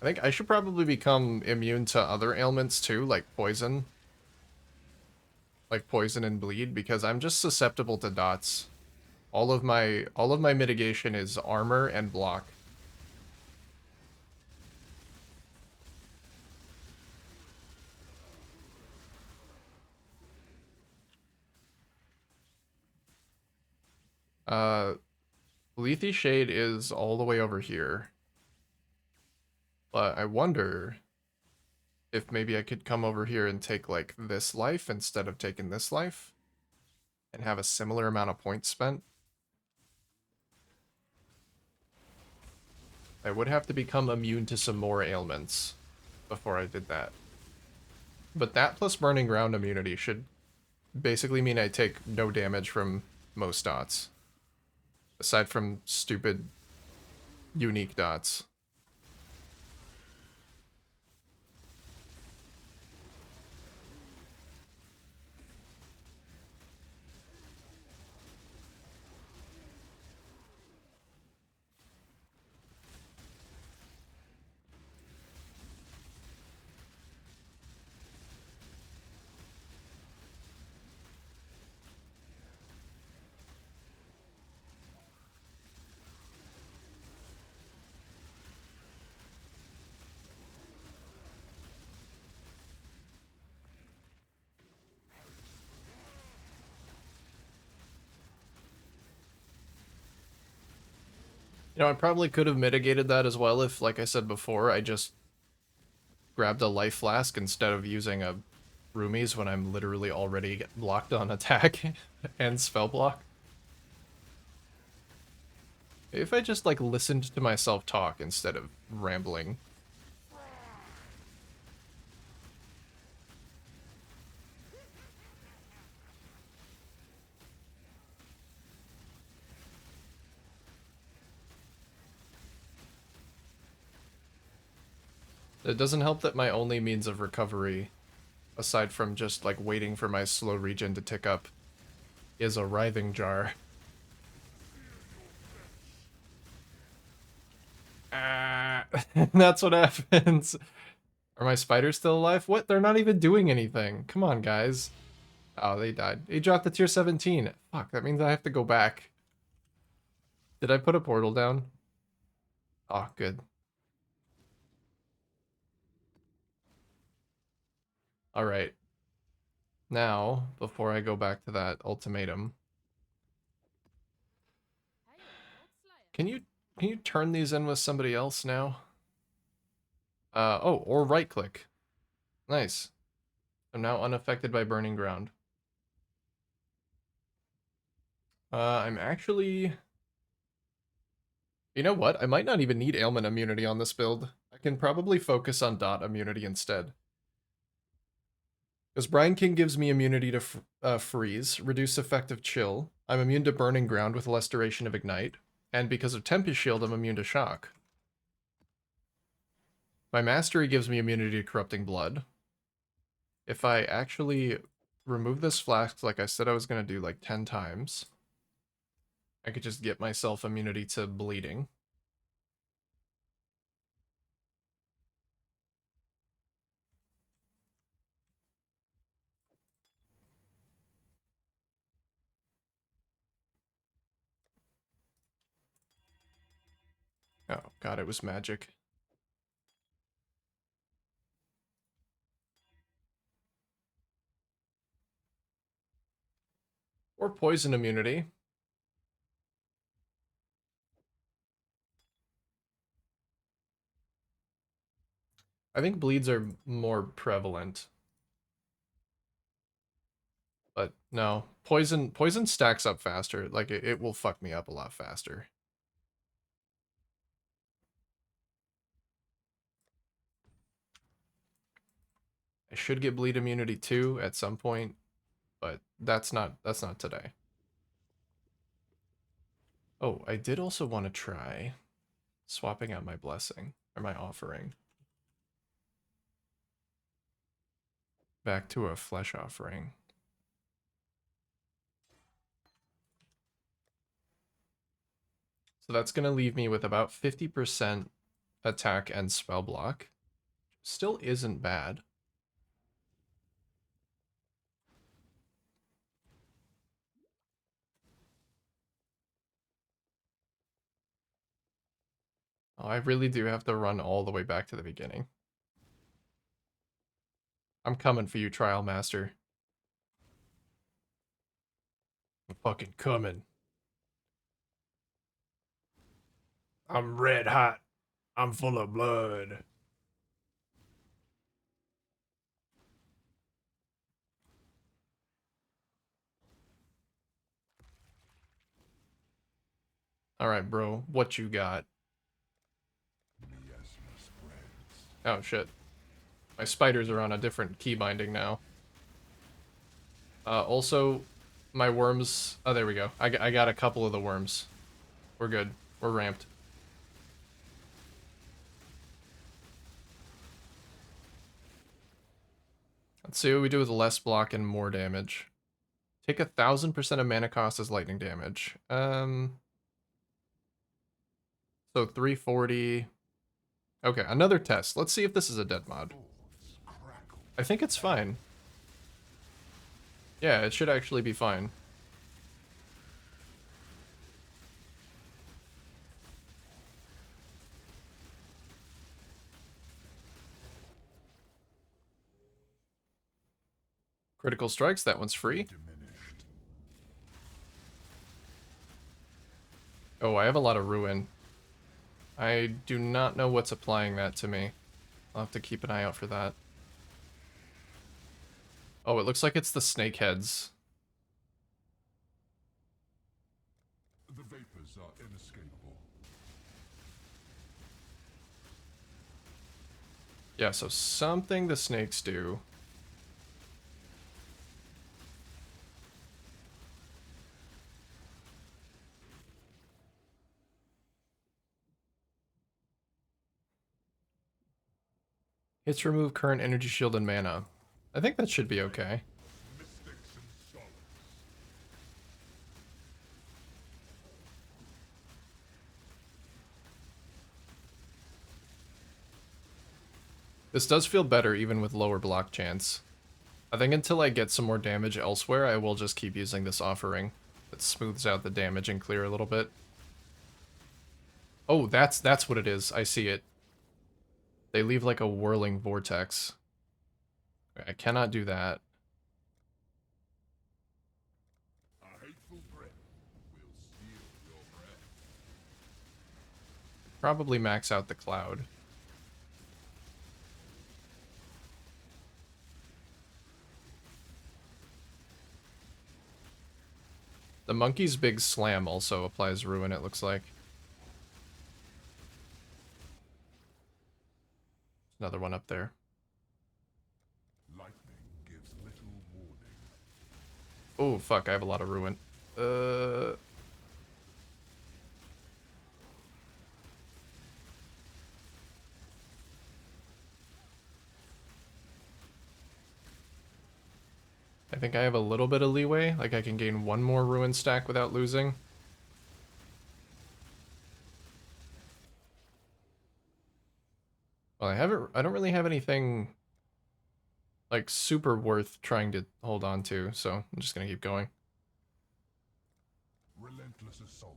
I think I should probably become immune to other ailments, too, like poison. Like poison and bleed, because I'm just susceptible to dots. All of my mitigation is armor and block. Uh, Lethe Shade is all the way over here. But I wonder if maybe I could come over here and take, like, this life instead of taking this life. And have a similar amount of points spent. I would have to become immune to some more ailments before I did that. But that plus Burning Ground immunity should basically mean I take no damage from most dots. Aside from stupid unique dots. You know, I probably could have mitigated that as well if, like I said before, I just grabbed a life flask instead of using a roomies when I'm literally already blocked on attack and spell block. If I just like listened to myself talk instead of rambling. It doesn't help that my only means of recovery, aside from just like waiting for my slow regen to tick up, is a writhing jar. Ah, that's what happens. Are my spiders still alive? What? They're not even doing anything. Come on, guys. Oh, they died. He dropped to tier 17. Fuck, that means I have to go back. Did I put a portal down? Oh, good. Alright. Now, before I go back to that ultimatum, can you turn these in with somebody else now? Oh, or right click. Nice. I'm now unaffected by burning ground. I'm actually... You know what? I might not even need ailment immunity on this build. I can probably focus on dot immunity instead. Because Brine King gives me immunity to freeze, reduce effective chill. I'm immune to burning ground with less duration of ignite. And because of Tempest Shield, I'm immune to shock. My mastery gives me immunity to corrupting blood. If I actually remove this flask like I said I was going to do like 10 times, I could just get myself immunity to bleeding. Oh god, it was magic. Or poison immunity. I think bleeds are more prevalent. But no, poison stacks up faster. Like it will fuck me up a lot faster. I should get bleed immunity too at some point, but that's not today. Oh, I did also want to try swapping out my blessing or my offering back to a flesh offering. So that's going to leave me with about 50% attack and spell block. Still isn't bad. Oh, I really do have to run all the way back to the beginning. I'm coming for you, Trial Master. I'm fucking coming. I'm red hot. I'm full of blood. Alright, bro. What you got? Oh, shit. My spiders are on a different key binding now. Also, my worms... Oh, there we go. I got a couple of the worms. We're good. We're ramped. Let's see what we do with less block and more damage. Take 1000% of mana cost as lightning damage. So 340. Okay, another test. Let's see if this is a dead mod. I think it's fine. Yeah, it should actually be fine. Critical strikes, that one's free. Oh, I have a lot of ruin. I do not know what's applying that to me. I'll have to keep an eye out for that. Oh, it looks like it's the snake heads. The vapors are inescapable. Yeah, so something the snakes do. Hits remove current energy shield and mana. I think that should be okay. Mystics and scholars. This does feel better even with lower block chance. I think until I get some more damage elsewhere, I will just keep using this offering. That smooths out the damage and clear a little bit. Oh, that's what it is. I see it. They leave like a whirling vortex. I cannot do that. A hateful breath will seal your breath. Probably max out the cloud. The monkey's big slam also applies ruin, it looks like. Another one up there. Lightning gives little warning. Oh, fuck, I have a lot of ruin. I think I have a little bit of leeway. Like, I can gain one more ruin stack without losing. Well, I don't really have anything, like, super worth trying to hold on to, so I'm just gonna keep going. Relentless assault.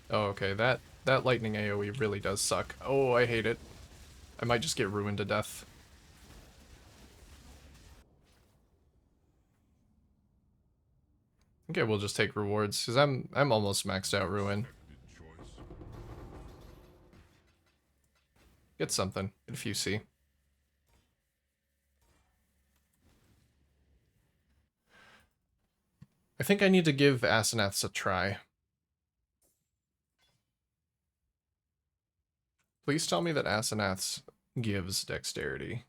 Oh, okay, that lightning AoE really does suck. Oh, I hate it. I might just get ruined to death. Okay, we'll just take rewards, because I'm almost maxed out ruin. Expected choice. Get something, get a few C. I think I need to give Asenaths a try. Please tell me that Asenaths gives dexterity.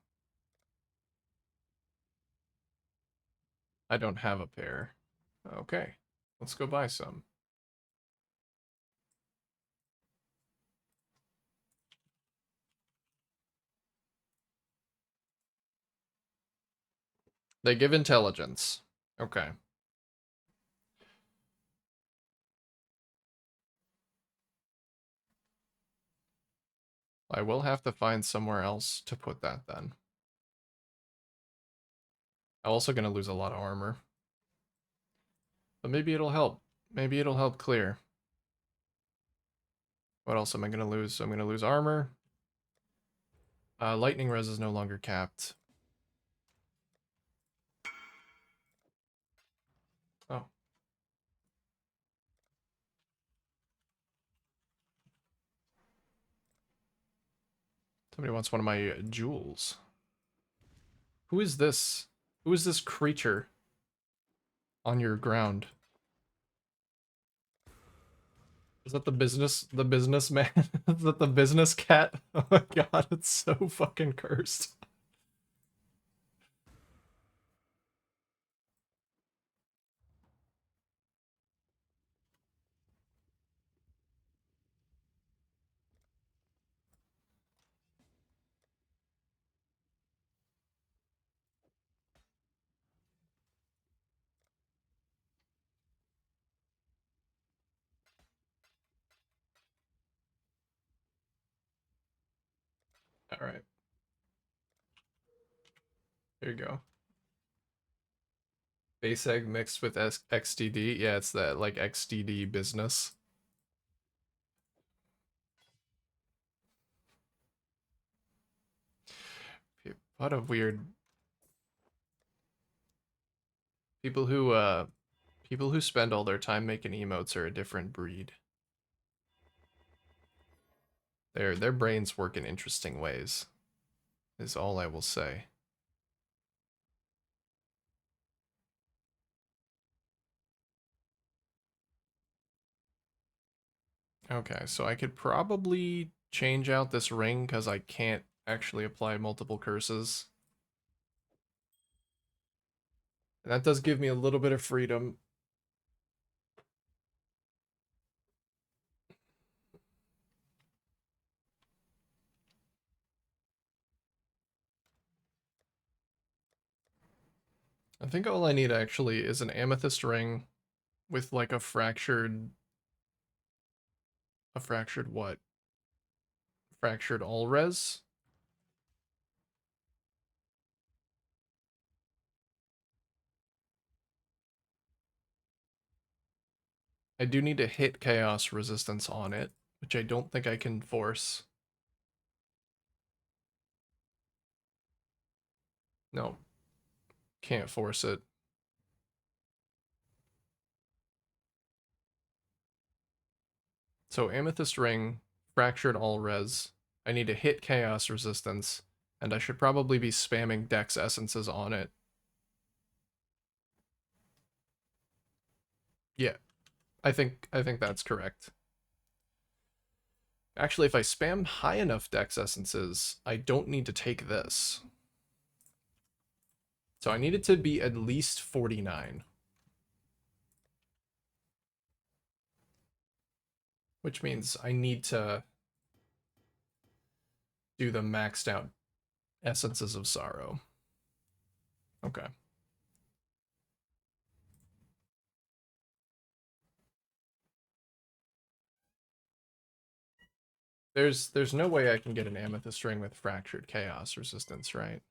I don't have a pair. Okay, let's go buy some. They give intelligence. Okay. I will have to find somewhere else to put that then. I'm also going to lose a lot of armor. But maybe it'll help. Maybe it'll help clear. What else am I going to lose? I'm going to lose armor. Lightning res is no longer capped. Oh. Somebody wants one of my jewels. Who is this? Who is this creature on your ground? Is that the businessman? Is that the business cat? Oh my god, it's so fucking cursed. Alright. Here you go. Base egg mixed with XDD. Yeah, it's that like XDD business. What a weird people who spend all their time making emotes are a different breed. Their brains work in interesting ways. is all I will say. Okay, so I could probably change out this ring because I can't actually apply multiple curses. And that does give me a little bit of freedom. I think all I need actually is an amethyst ring with like a fractured what? Fractured all res? I do need to hit chaos resistance on it, which I don't think I can force. No, can't force it. So amethyst ring, fractured all res. I need to hit chaos resistance, and I should probably be spamming dex essences on it. Yeah, I think that's correct. Actually, if I spam high enough dex essences, I don't need to take this. So I need it to be at least 49. Which means I need to do the maxed out Essences of Sorrow. Okay. There's no way I can get an amethyst ring with fractured chaos resistance, right?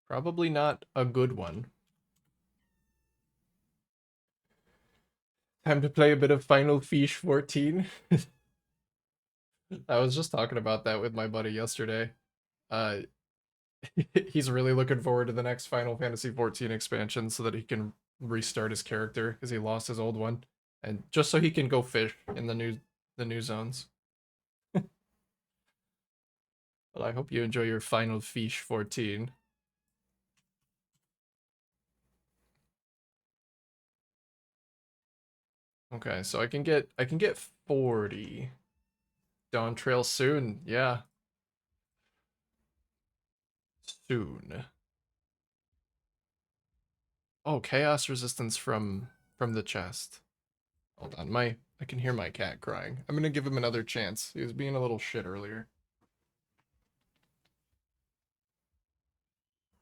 Probably not a good one. Time to play a bit of Final Fish 14. I was just talking about that with my buddy yesterday. Uh, he's really looking forward to the next Final Fantasy 14 expansion so that he can restart his character because he lost his old one, and just so he can go fish in the new zones. Well, I hope you enjoy your Final Fish 14. Okay, so I can get 40. Dawn Trail soon. Yeah. Soon. Oh, chaos resistance from the chest. Hold on, I can hear my cat crying. I'm gonna give him another chance. He was being a little shit earlier.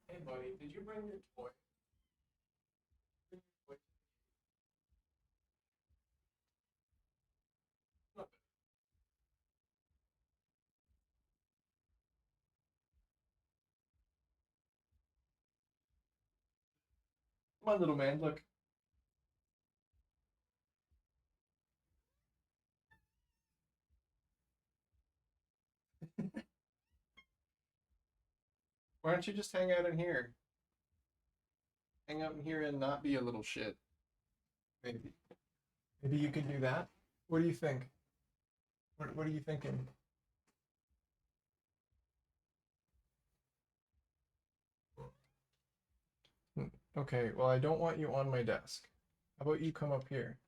Hey buddy, did you bring your toy? Come on, little man, look. Why don't you just hang out in here? Hang out in here and not be a little shit. Maybe. Maybe you could do that? What do you think? What are you thinking? Okay, well, I don't want you on my desk. How about you come up here?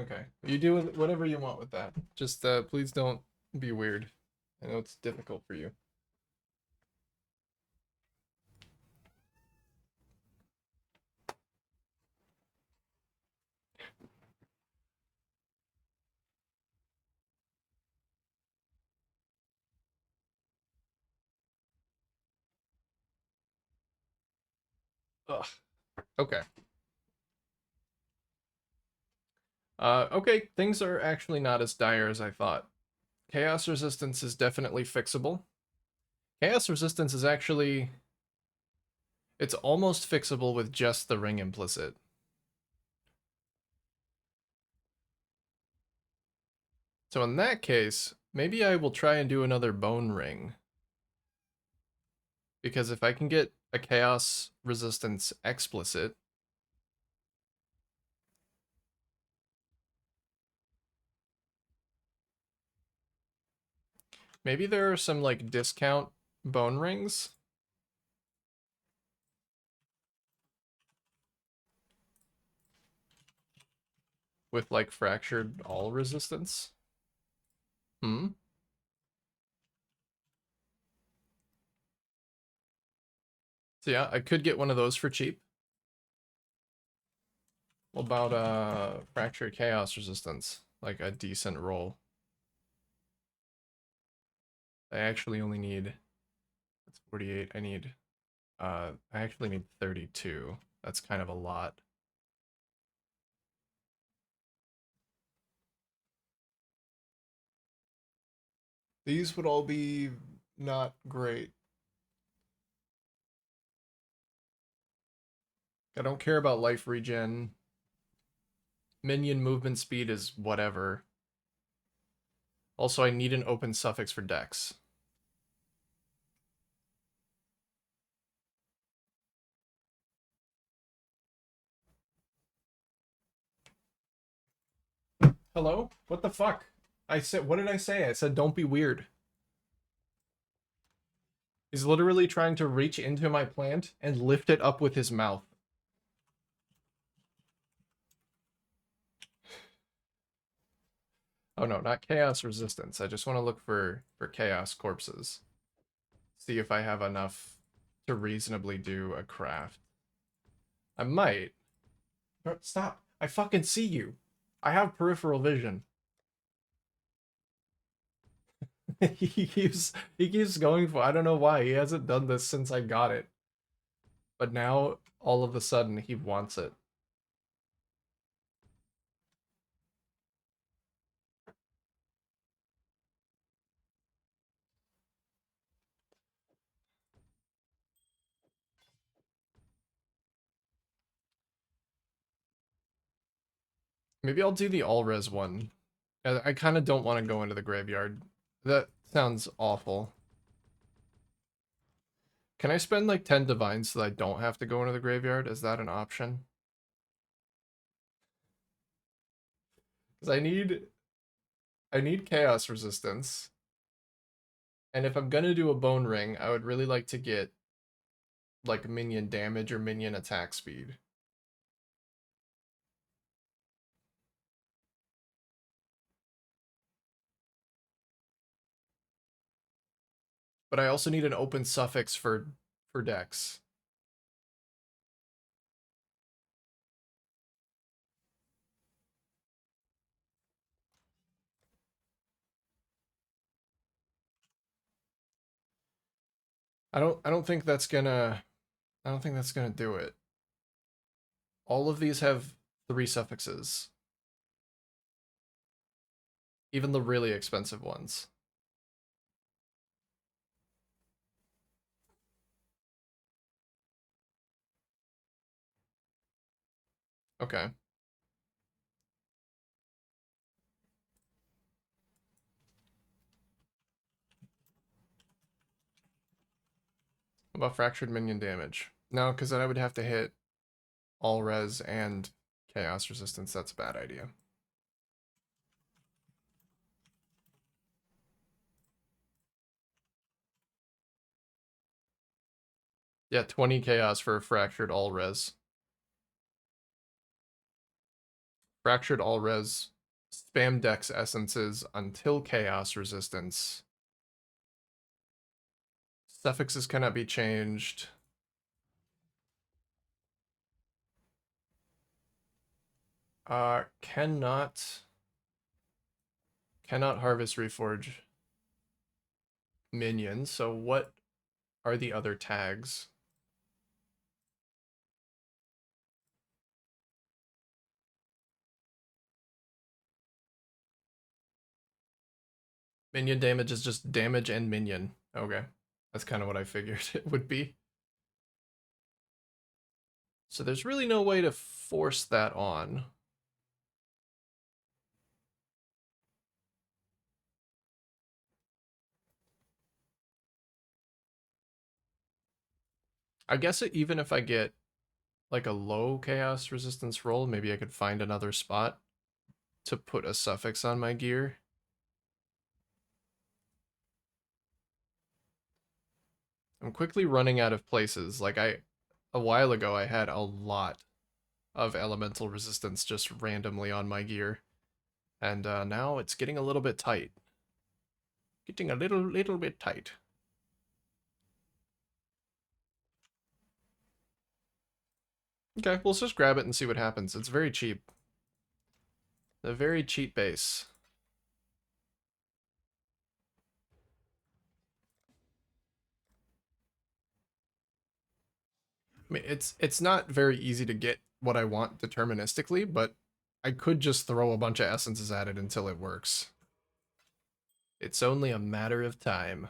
Okay. You do whatever you want with that. Just please don't be weird. I know it's difficult for you. Ugh. Okay. Okay, things are actually not as dire as I thought. Chaos resistance is definitely fixable. Chaos resistance is actually It's almost fixable with just the ring implicit. So in that case, maybe I will try and do another bone ring. Because if I can get a chaos resistance explicit, maybe there are some like discount bone rings. With like fractured all resistance. Hmm. So yeah, I could get one of those for cheap. What about fractured chaos resistance? Like a decent roll. I actually only need, that's 48. I actually need 32. That's kind of a lot. These would all be not great. I don't care about life regen. Minion movement speed is whatever. Also, I need an open suffix for dex. Hello? What the fuck? I said, what did I say? I said, don't be weird. He's literally trying to reach into my plant and lift it up with his mouth. Oh no, not chaos resistance. I just want to look for chaos corpses. See if I have enough to reasonably do a craft. I might. Bro, stop. I fucking see you. I have peripheral vision. he keeps going for, I don't know why. He hasn't done this since I got it. But now all of a sudden he wants it. Maybe I'll do the all res one. I kind of don't want to go into the graveyard. That sounds awful. Can I spend like 10 divines so that I don't have to go into the graveyard? Is that an option? Because I need chaos resistance. And if I'm gonna do a bone ring, I would really like to get like minion damage or minion attack speed. But I also need an open suffix for dex. I don't think that's gonna do it. All of these have 3 suffixes. Even the really expensive ones. Okay. What about fractured minion damage? No, because then I would have to hit all res and chaos resistance. That's a bad idea. Yeah, 20 chaos for a fractured all res. Fractured all res, spam dex essences until chaos resistance. Suffixes cannot be changed. Cannot harvest reforge minions. So what are the other tags? Minion damage is just damage and minion. Okay. That's kind of what I figured it would be. So there's really no way to force that on. I guess even if I get like a low chaos resistance roll, maybe I could find another spot to put a suffix on my gear. I'm quickly running out of places. Like a while ago I had a lot of elemental resistance just randomly on my gear. And now it's getting a little bit tight. Getting a little bit tight. Okay, well, let's just grab it and see what happens. It's very cheap. A very cheap base. I mean, it's not very easy to get what I want deterministically, but I could just throw a bunch of essences at it until it works. It's only a matter of time.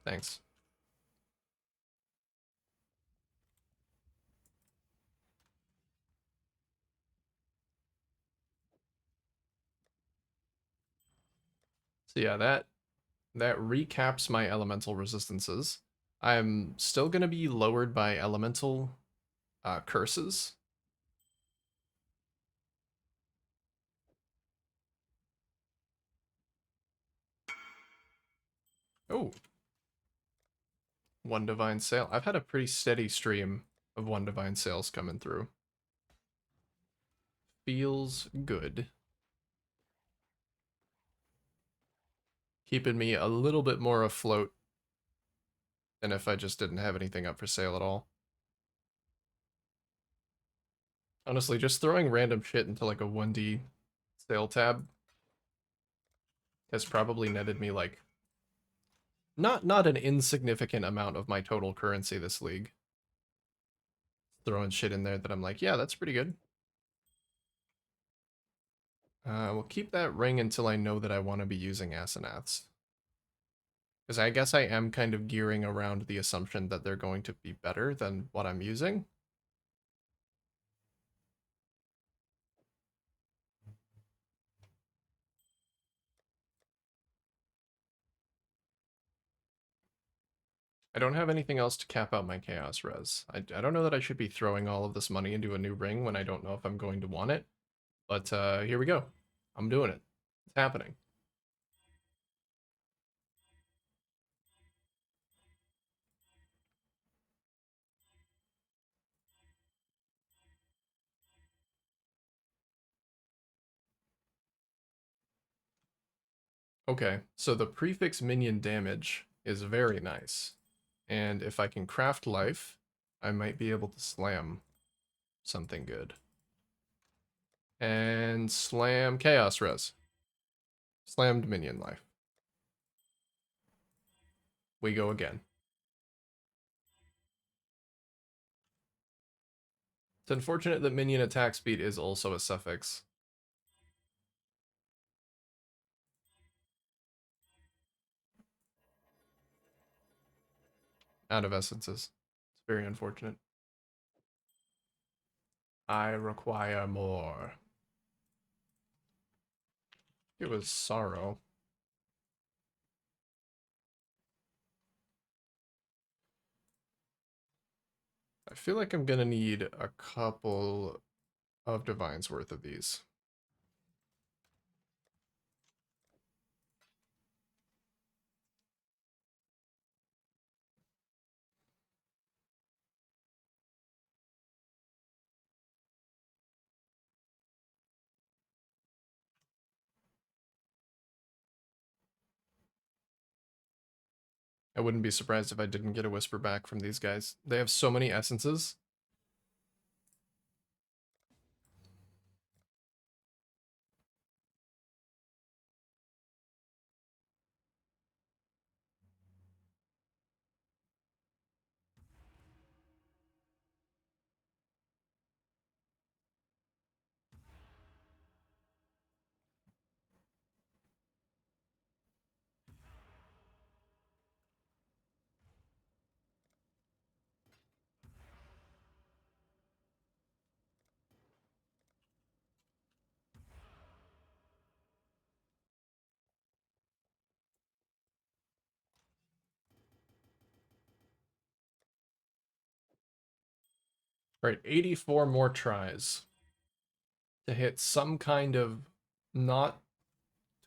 Thanks. So yeah, that recaps my elemental resistances. I'm still gonna be lowered by elemental curses. Oh, one divine sale. I've had a pretty steady stream of one divine sales coming through. Feels good. Keeping me a little bit more afloat than if I just didn't have anything up for sale at all. Honestly, just throwing random shit into like a 1D sale tab has probably netted me like not an insignificant amount of my total currency this league. Throwing shit in there that I'm like, yeah, that's pretty good. We'll keep that ring until I know that I want to be using Asenaths. Because I guess I am kind of gearing around the assumption that they're going to be better than what I'm using. I don't have anything else to cap out my Chaos Res. I don't know that I should be throwing all of this money into a new ring when I don't know if I'm going to want it. But here we go. I'm doing it. It's happening. Okay, so the prefix minion damage is very nice. And if I can craft life, I might be able to slam something good. And slam Chaos Res. Slammed minion life. We go again. It's unfortunate that minion attack speed is also a suffix. Out of essences. It's very unfortunate. I require more. It was sorrow. I feel like I'm gonna need a couple of divines worth of these. I wouldn't be surprised if I didn't get a whisper back from these guys. They have so many essences. Right, 84 more tries to hit some kind of not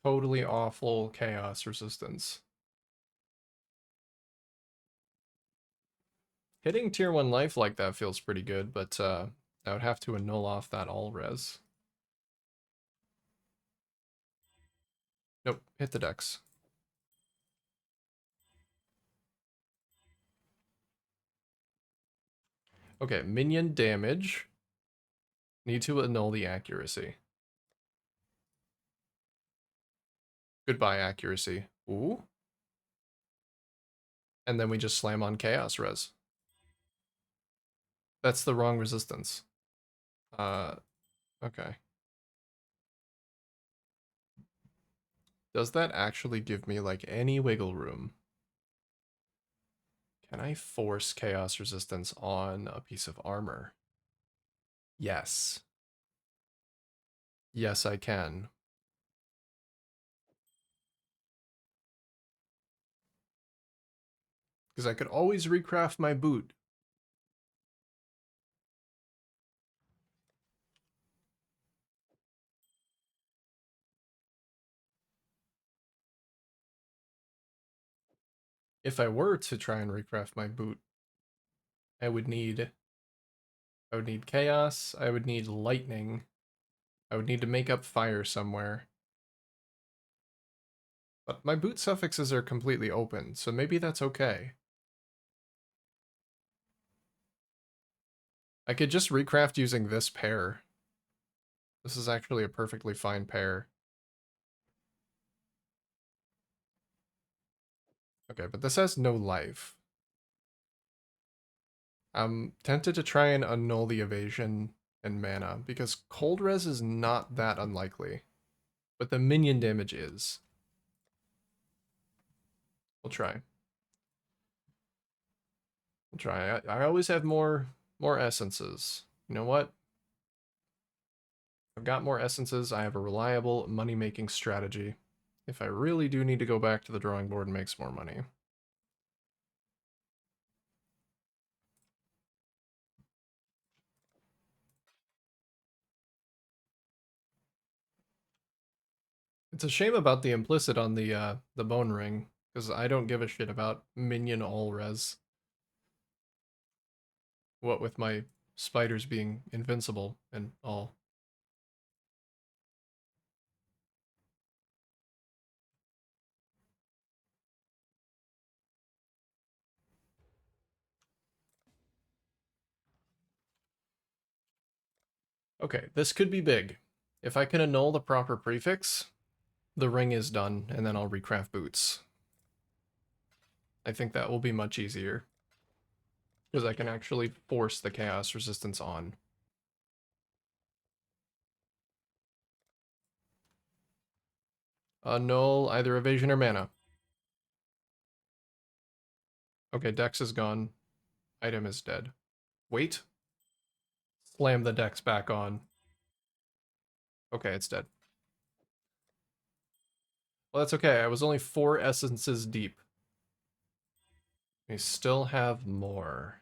totally awful chaos resistance. Hitting tier 1 life like that feels pretty good, but I would have to annul off that all res. Nope, hit the dex. Okay, minion damage. Need to annul the accuracy. Goodbye, accuracy. Ooh. And then we just slam on chaos res. That's the wrong resistance. Okay. Does that actually give me, like, any wiggle room? Can I force chaos resistance on a piece of armor? Yes. Yes, I can. Because I could always recraft my boot. If I were to try and recraft my boot, I would need chaos, I would need lightning, I would need to make up fire somewhere. But my boot suffixes are completely open, so maybe that's okay. I could just recraft using this pair. This is actually a perfectly fine pair. Okay, but this has no life. I'm tempted to try and annul the evasion and mana, because cold res is not that unlikely. But the minion damage is. We'll try. We'll try. I always have more essences. You know what? I've got more essences. I have a reliable money-making strategy. If I really do need to go back to the drawing board and make some more money. It's a shame about the implicit on the bone ring, because I don't give a shit about minion all res. What with my spiders being invincible and all. Okay, this could be big. If I can annul the proper prefix, the ring is done, and then I'll recraft boots. I think that will be much easier. Because I can actually force the chaos resistance on. Annul either evasion or mana. Okay, dex is gone. Item is dead. Wait. Slam the dex back on. Okay, it's dead. Well, that's okay. I was only 4 essences deep. We still have more.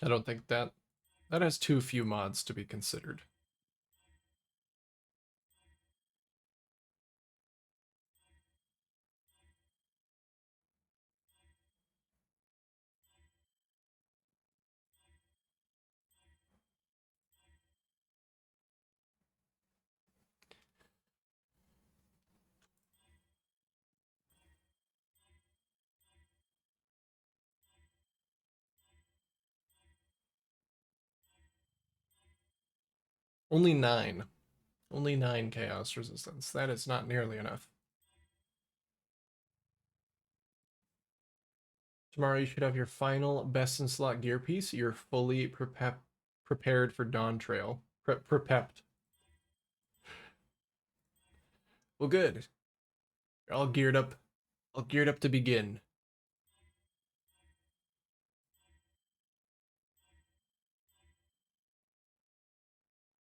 I don't think that has too few mods to be considered. Only 9. Only 9 chaos resistance. That is not nearly enough. Tomorrow you should have your final best in slot gear piece. You're fully prepared for Dawntrail. Prepped. Well, good. You're all geared up All geared up to begin.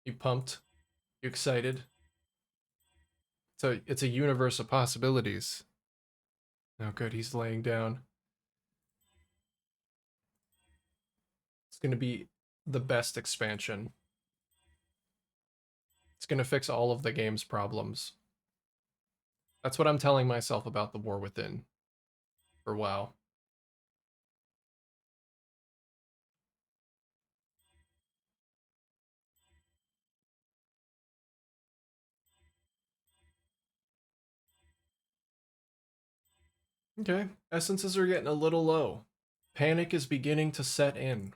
You pumped? You excited? So it's a universe of possibilities. Oh, good. He's laying down. It's gonna be the best expansion. It's gonna fix all of the game's problems. That's what I'm telling myself about the War Within for WoW. Okay, essences are getting a little low. Panic is beginning to set in.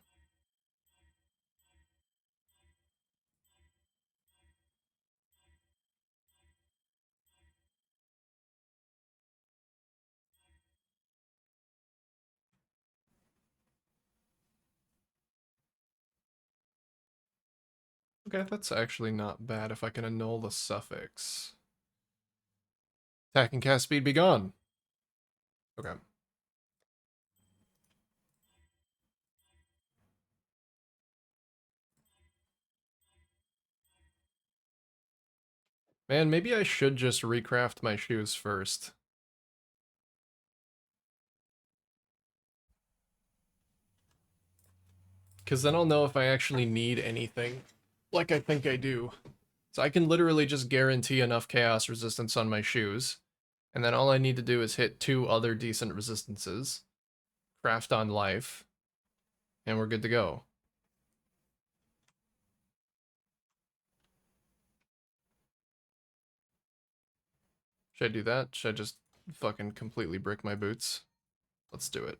Okay, that's actually not bad if I can annul the suffix. Attack and cast speed be gone. Okay. Man, maybe I should just recraft my shoes first. Because then I'll know if I actually need anything. Like I think I do. So I can literally just guarantee enough chaos resistance on my shoes. And then all I need to do is hit 2 other decent resistances. Craft on life. And we're good to go. Should I do that? Should I just fucking completely brick my boots? Let's do it.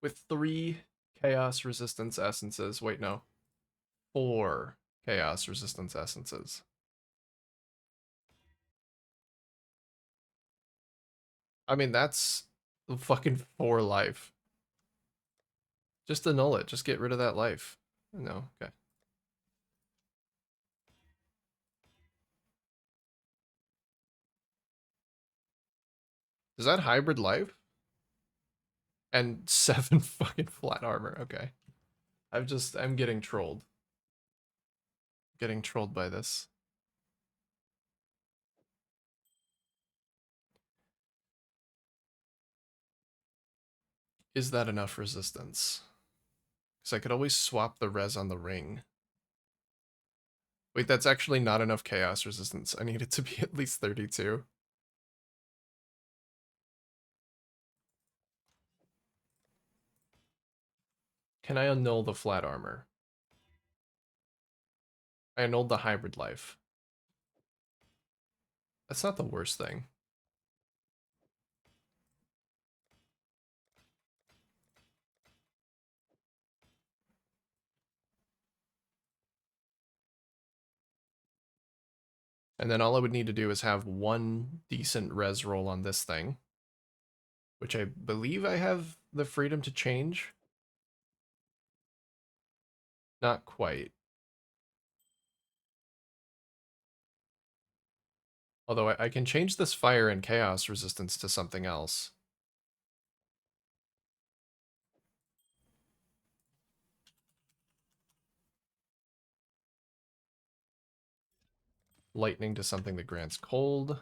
With 3 chaos resistance essences. Wait, no. 4 chaos resistance essences. I mean, that's fucking 4 life. Just annul it. Just get rid of that life. No, okay. Is that hybrid life? And 7 fucking flat armor. Okay. I'm getting trolled. Getting trolled by this. Is that enough resistance? Because I could always swap the res on the ring. Wait, that's actually not enough chaos resistance. I need it to be at least 32. Can I annul the flat armor? I annulled the hybrid life. That's not the worst thing. And then all I would need to do is have 1 decent res roll on this thing. Which I believe I have the freedom to change. Not quite. Although I can change this fire and chaos resistance to something else. Lightning to something that grants cold.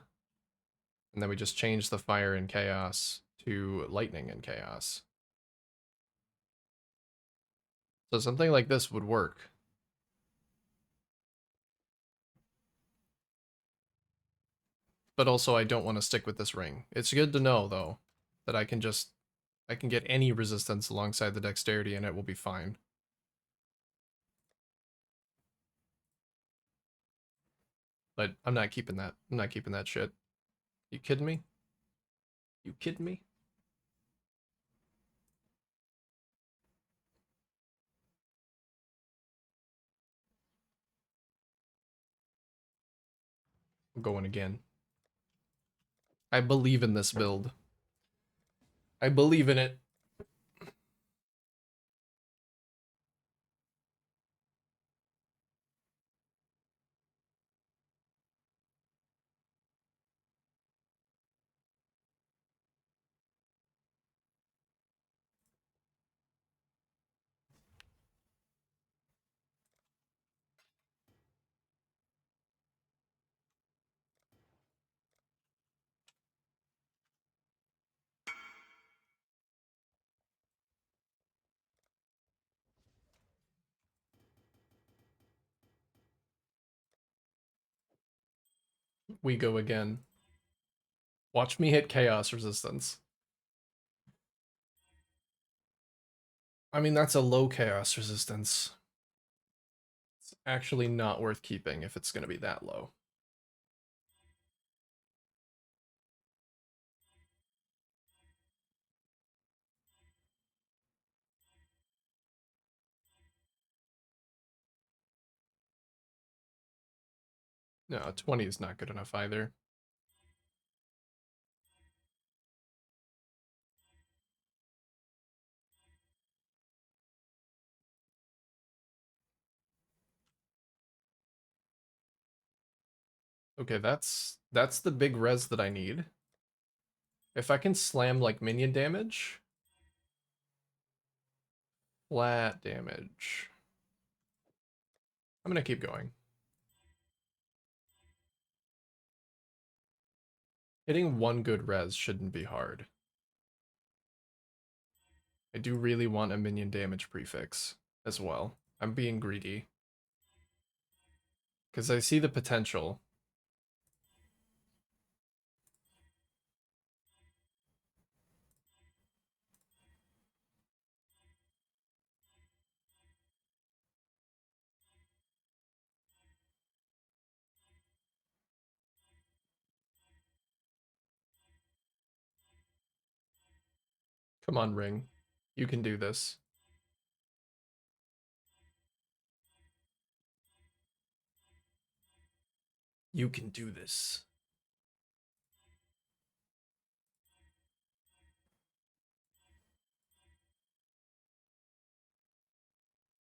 And then we just change the fire and chaos to lightning and chaos. So something like this would work. But also I don't want to stick with this ring. It's good to know though that I can get any resistance alongside the dexterity and it will be fine. But I'm not keeping that. I'm not keeping that shit. You kidding me? You kidding me? I'm going again. I believe in this build. I believe in it. we go again. Watch me hit chaos resistance. I mean, that's a low chaos resistance. It's actually not worth keeping if it's going to be that low. No, 20 is not good enough either. Okay, that's the big res that I need. If I can slam like minion damage, flat damage. I'm gonna keep going. Hitting one good res shouldn't be hard. I do really want a minion damage prefix as well. I'm being greedy. Because I see the potential. Come on, Ring. You can do this. You can do this.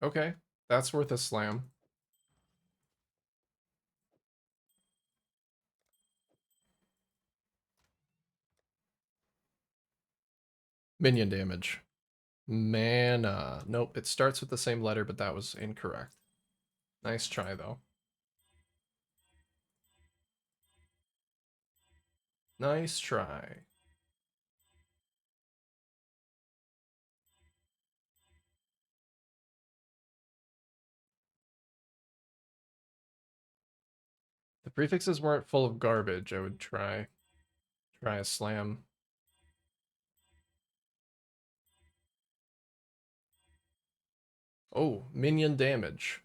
Okay, that's worth a slam. Minion damage. Mana. Nope, it starts with the same letter, but that was incorrect. Nice try, though. Nice try. The prefixes weren't full of garbage, I would try a slam. Oh, minion damage.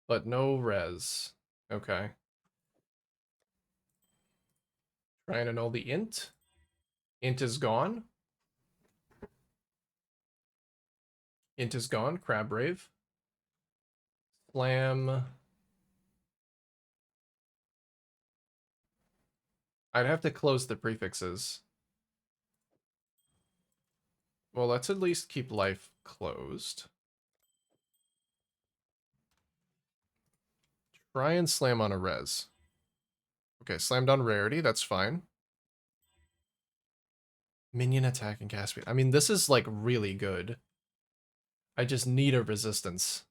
But no res. Okay. Try and annul the int. Int is gone. Int is gone. Crab Rave. Slam. I'd have to close the prefixes. Well, let's at least keep life closed. Try and slam on a res. Okay, slammed on rarity, that's fine. Minion attack and cast speed. I mean, this is like really good. I just need a resistance.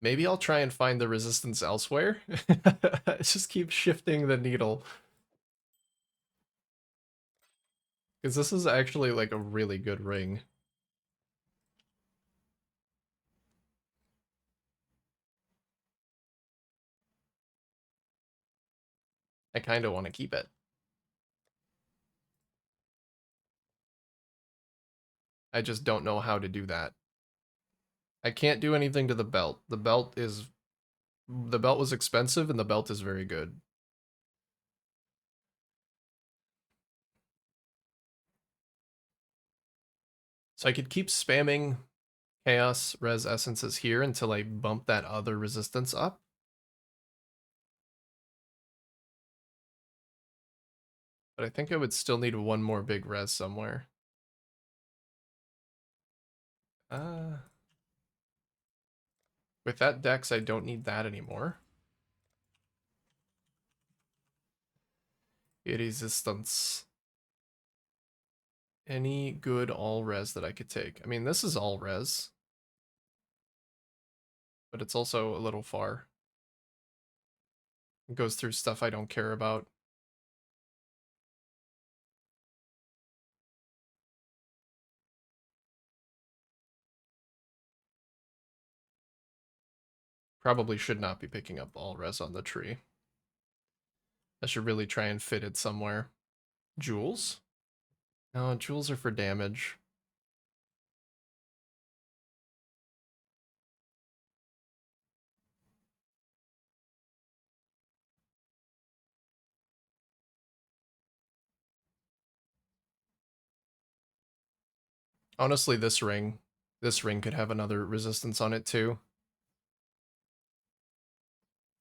Maybe I'll try and find the resistance elsewhere. Just keep shifting the needle. Because this is actually like a really good ring. I kind of want to keep it. I just don't know how to do that. I can't do anything to the belt. The belt was expensive and the belt is very good. So I could keep spamming Chaos Res Essences here until I bump that other resistance up. But I think I would still need one more big res somewhere. With that dex, I don't need that anymore. Resistance. Any good all res that I could take? I mean, this is all res. But it's also a little far. It goes through stuff I don't care about. Probably should not be picking up all res on the tree. I should really try and fit it somewhere. Jewels? No, jewels are for damage. Honestly, this ring could have another resistance on it too.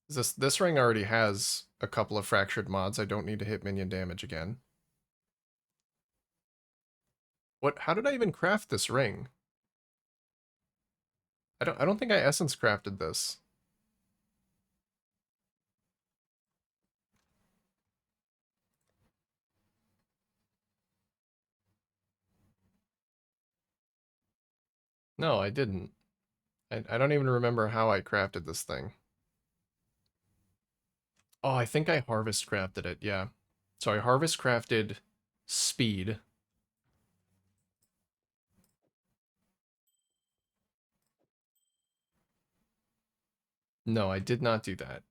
This ring already has a couple of fractured mods. I don't need to hit minion damage again. How did I even craft this ring? I don't think I essence crafted this. No, I didn't. I don't even remember how I crafted this thing. Oh, I think I harvest crafted it, yeah. So I harvest crafted speed. No, I did not do that.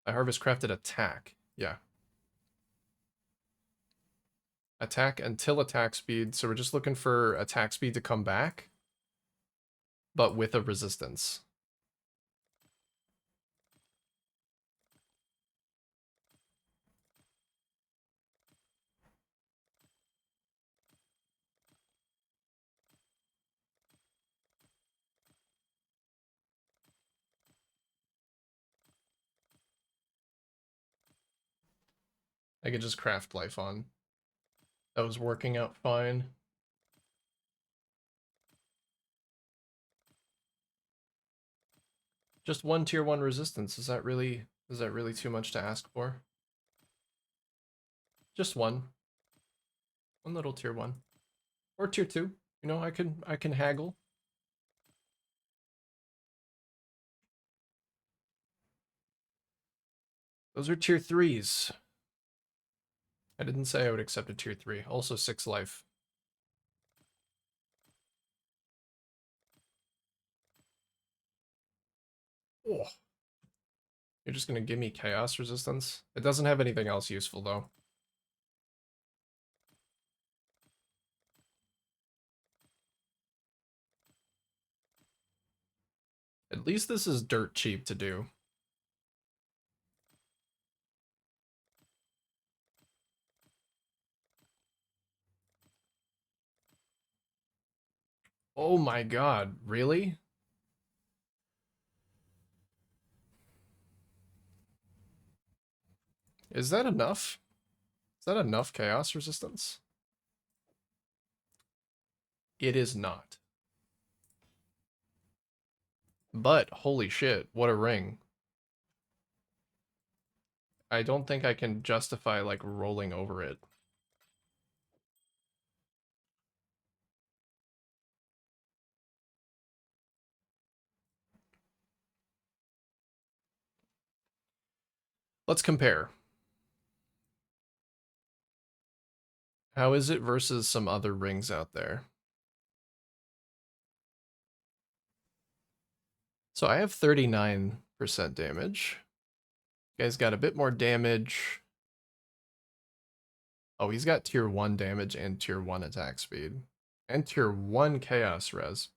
I harvest crafted attack. Yeah. Attack until attack speed. So we're just looking for attack speed to come back, but with a resistance. I could just craft life on. That was working out fine. Just one tier 1 resistance. Is that really too much to ask for? Just one. One little tier 1. Or tier 2. You know, I can haggle. Those are tier 3s. I didn't say I would accept a tier 3. Also 6 life. Oh. You're just gonna give me chaos resistance? It doesn't have anything else useful though. At least this is dirt cheap to do. Oh my god, really? Is that enough? Is that enough chaos resistance? It is not. But, holy shit, what a ring. I don't think I can justify, like, rolling over it. Let's compare. How is it versus some other rings out there? So I have 39% damage. You guys got a bit more damage. Oh, he's got tier 1 damage and tier 1 attack speed. And tier 1 chaos res.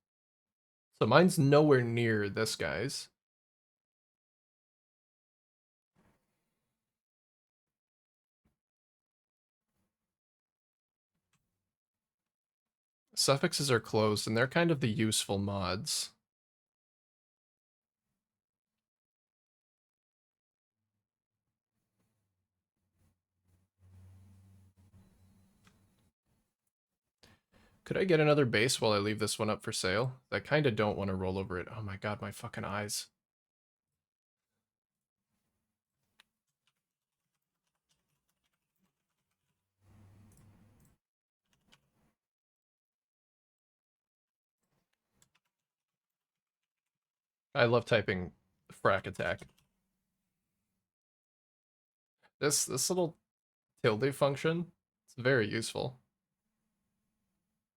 So mine's nowhere near this guy's. Suffixes are closed, and they're kind of the useful mods. Could I get another base while I leave this one up for sale? I kind of don't want to roll over it. Oh my god, my fucking eyes. I love typing frack attack. This little tilde function, it's very useful.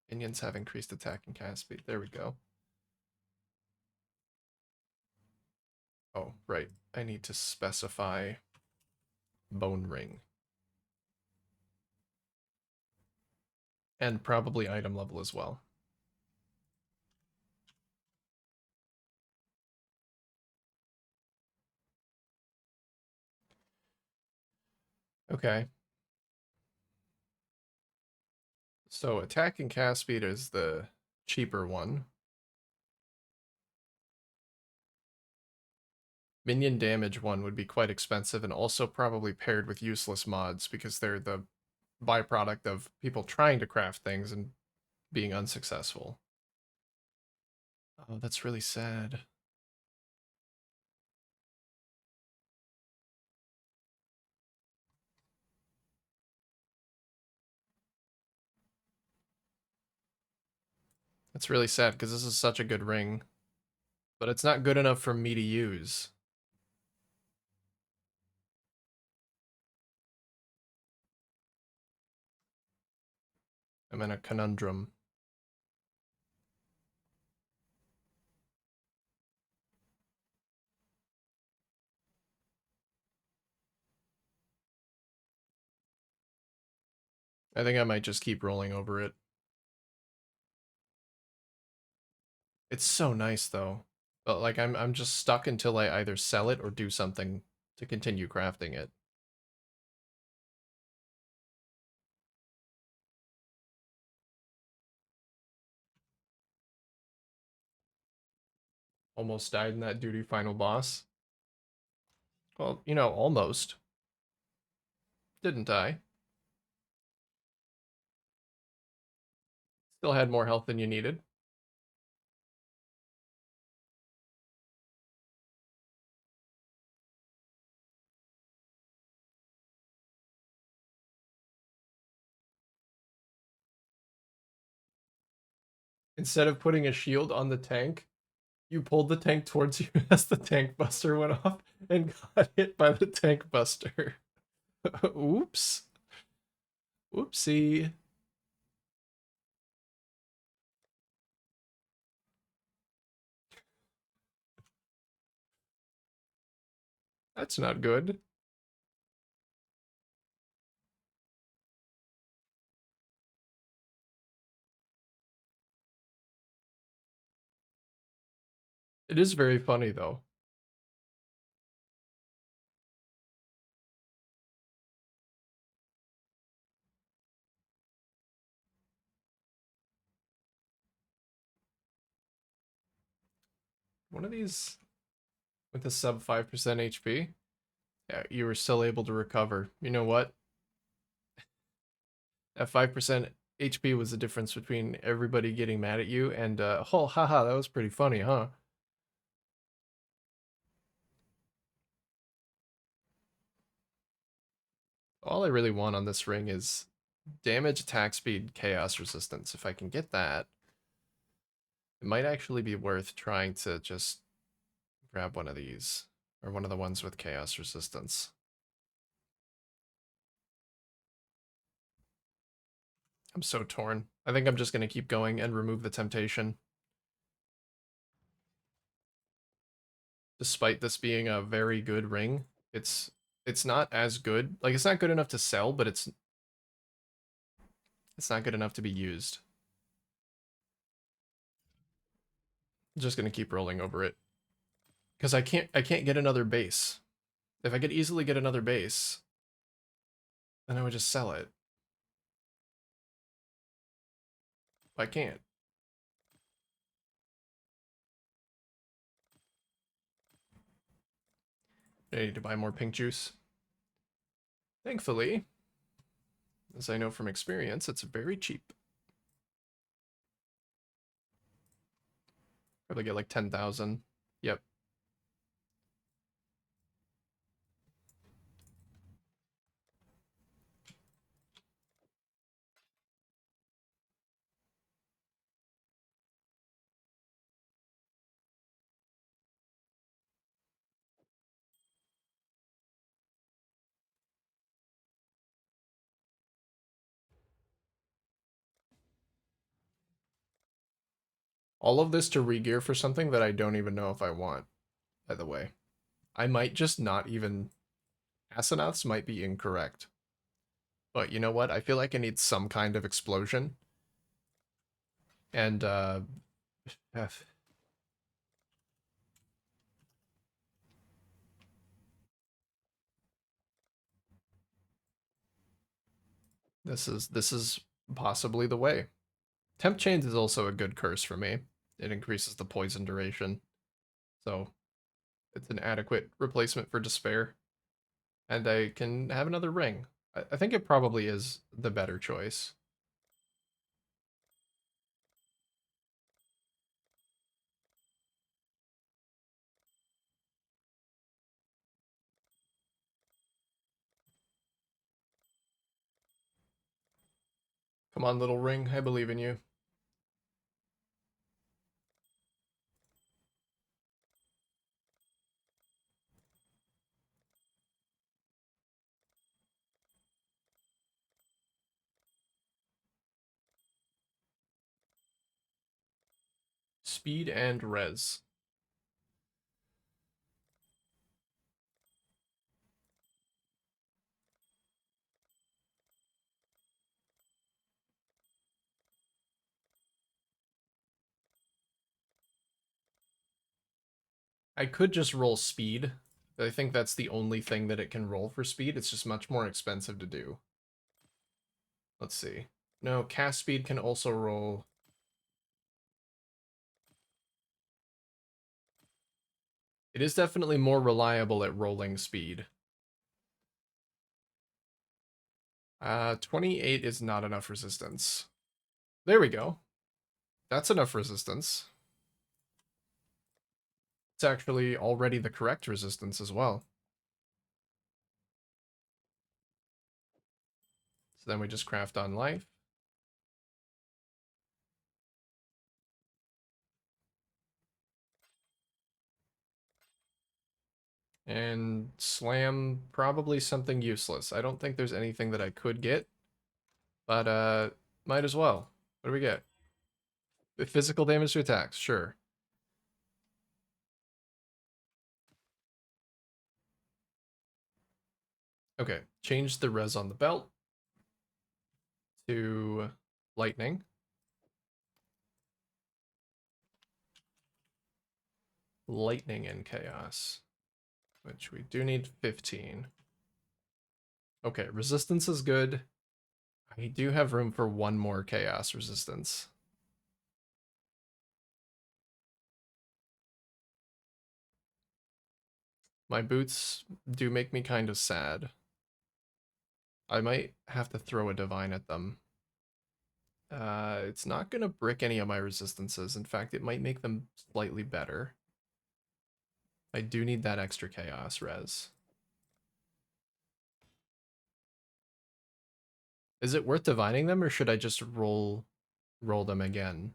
Minions have increased attack and cast speed. There we go. Oh, right. I need to specify bone ring. And probably item level as well. Okay. So attack and cast speed is the cheaper one. Minion damage one would be quite expensive and also probably paired with useless mods because they're the byproduct of people trying to craft things and being unsuccessful. Oh, that's really sad. That's really sad because this is such a good ring. But it's not good enough for me to use. I'm in a conundrum. I think I might just keep rolling over it. It's so nice though. But like I'm just stuck until I either sell it or do something to continue crafting it. Almost died in that duty final boss. Well, you know, almost. Didn't die. Still had more health than you needed. Instead of putting a shield on the tank, you pulled the tank towards you as the tank buster went off and got hit by the tank buster. Oops. Whoopsie. That's not good. It is very funny though. One of these with a sub 5% HP. Yeah, you were still able to recover. You know what? That 5% HP was the difference between everybody getting mad at you and oh haha, that was pretty funny, huh? All I really want on this ring is damage, attack speed, chaos resistance. If I can get that, it might actually be worth trying to just grab one of these or one of the ones with chaos resistance. I'm so torn. I think I'm just going to keep going and remove the temptation. Despite this being a very good ring, it's not as good. Like it's not good enough to sell, but it's not good enough to be used. I'm just going to keep rolling over it because I can't get another base. If I could easily get another base, then I would just sell it. I can't. I need to buy more pink juice. Thankfully, as I know from experience, it's very cheap. Probably get like 10,000. Yep. All of this to regear for something that I don't even know if I want, by the way. I might just not even... Asenath's might be incorrect. But you know what? I feel like I need some kind of explosion. And, F. This is possibly the way. Temp Chains is also a good curse for me. It increases the poison duration. So it's an adequate replacement for Despair. And I can have another ring. I think it probably is the better choice. Come on, little ring. I believe in you. Speed and res. I could just roll speed. I think that's the only thing that it can roll for speed. It's just much more expensive to do. Let's see. No, cast speed can also roll. It is definitely more reliable at rolling speed. 28 is not enough resistance. There we go. That's enough resistance. It's actually already the correct resistance as well. So then we just craft on life. And slam probably something useless. I don't think there's anything that I could get, but might as well. What do we get? Physical damage to attacks, sure. Okay, change the res on the belt to lightning. Lightning and chaos, which we do need 15. Okay, resistance is good. I do have room for one more chaos resistance. My boots do make me kind of sad. I might have to throw a divine at them. It's not gonna brick any of my resistances. In fact, it might make them slightly better. I do need that extra chaos res. Is it worth divining them, or should I just roll them again?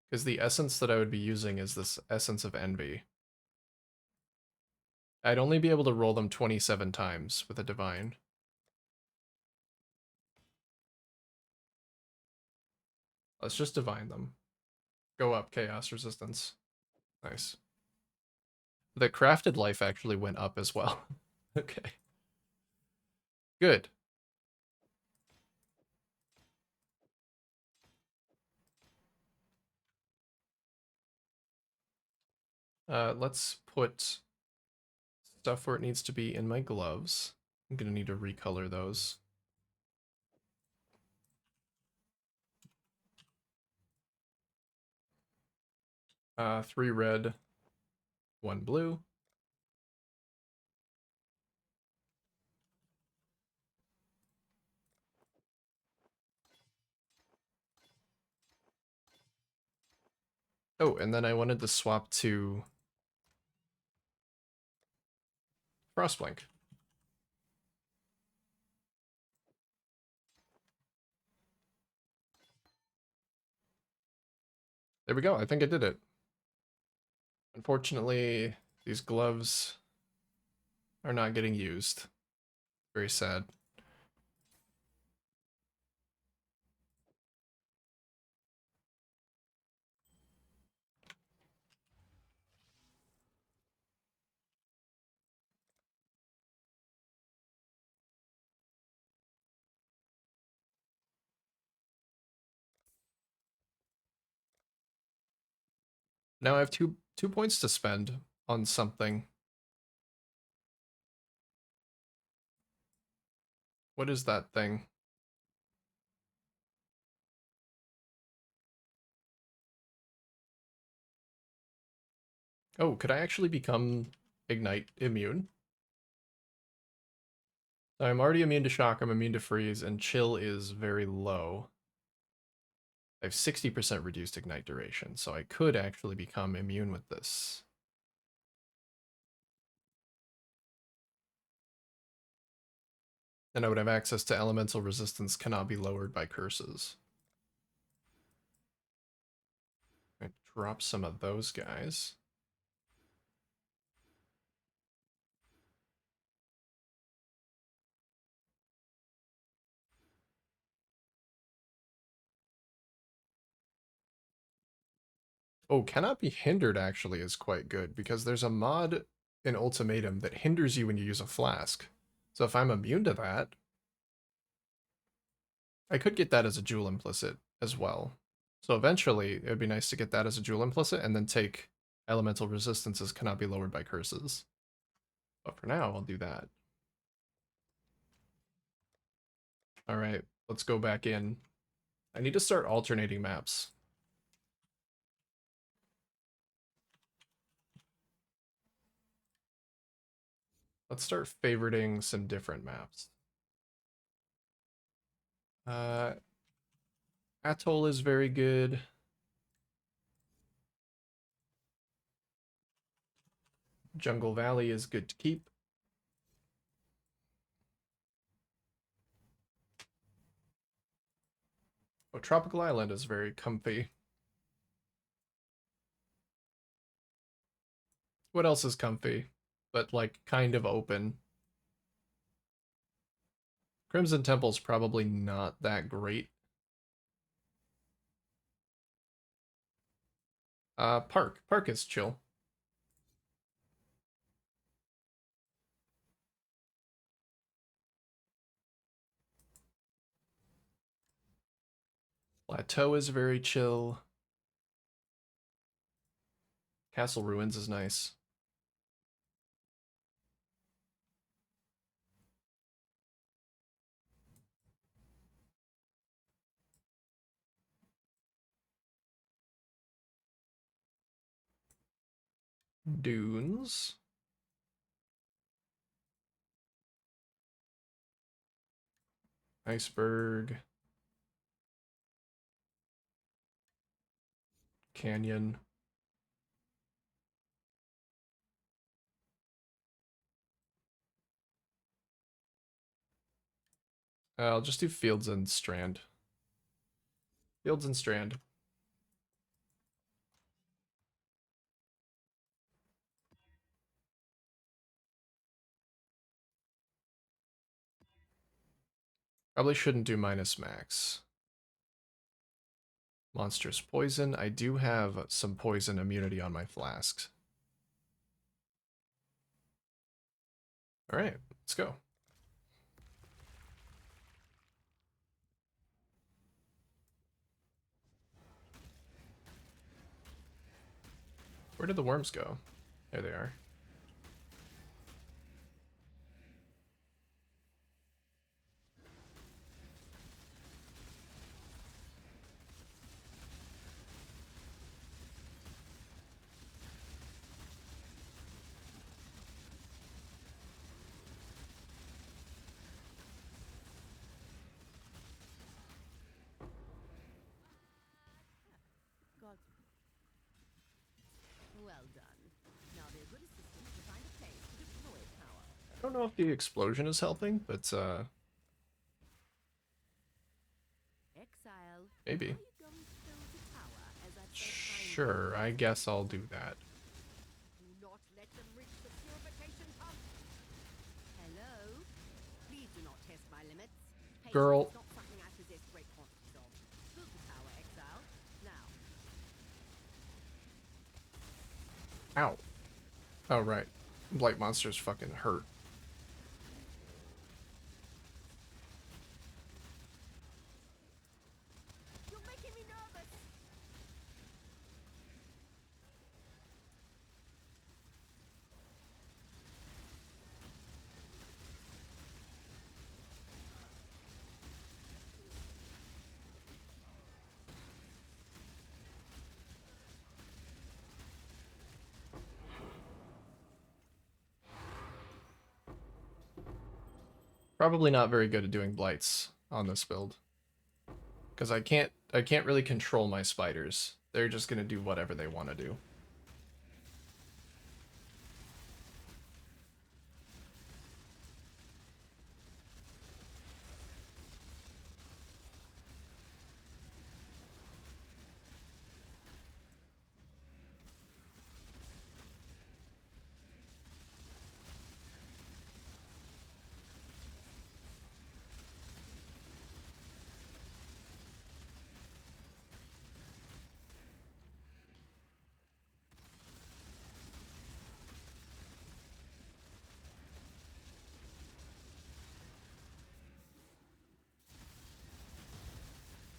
Because the essence that I would be using is this Essence of Envy. I'd only be able to roll them 27 times with a divine. Let's just divine them. Go up chaos resistance. Nice. The crafted life actually went up as well. Okay. Good. Let's put stuff where it needs to be in my gloves. I'm gonna need to recolor those. Three red, one blue. Oh, and then I wanted to swap to Frostblink. There we go. I think I did it. Unfortunately, these gloves are not getting used. Very sad. Now I have two points to spend on something. What is that thing? Oh, could I actually become Ignite immune? I'm already immune to shock, I'm immune to freeze, and chill is very low. I have 60% reduced ignite duration, so I could actually become immune with this. And I would have access to elemental resistance cannot be lowered by curses. I drop some of those guys. Oh, cannot be hindered actually is quite good because there's a mod in Ultimatum that hinders you when you use a flask. So if I'm immune to that, I could get that as a jewel implicit as well. So eventually it would be nice to get that as a jewel implicit and then take elemental resistances cannot be lowered by curses. But for now, I'll do that. All right, let's go back in. I need to start alternating maps. Let's start favoriting some different maps. Uh, Atoll is very good. Jungle Valley is good to keep. Oh, Tropical Island is very comfy. What else is comfy? But like kind of open. Crimson Temple's probably not that great. Park. Park is chill. Plateau is very chill. Castle Ruins is nice. Dunes. Iceberg. Canyon. I'll just do Fields and Strand. Fields and Strand. Probably shouldn't do minus max. Monstrous Poison. I do have some poison immunity on my flasks. Alright, let's go. Where did the worms go? There they are. Well done. Now be a good assistant to find a place to deploy power. I don't know if the explosion is helping, but Exile. maybe. Are you going to build the tower as I've said kindly? Sure, I guess I'll do that. Do not let them reach the purification pump. Hello? Please do not test my limits. Patience Girl. is not something I possess great quantities of. Build the tower, Exile. Now. Ow. Oh, right. Blight Monster's fucking hurt. You're making me nervous. Probably not very good at doing blights on this build. Because I can't really control my spiders. They're just gonna do whatever they want to do.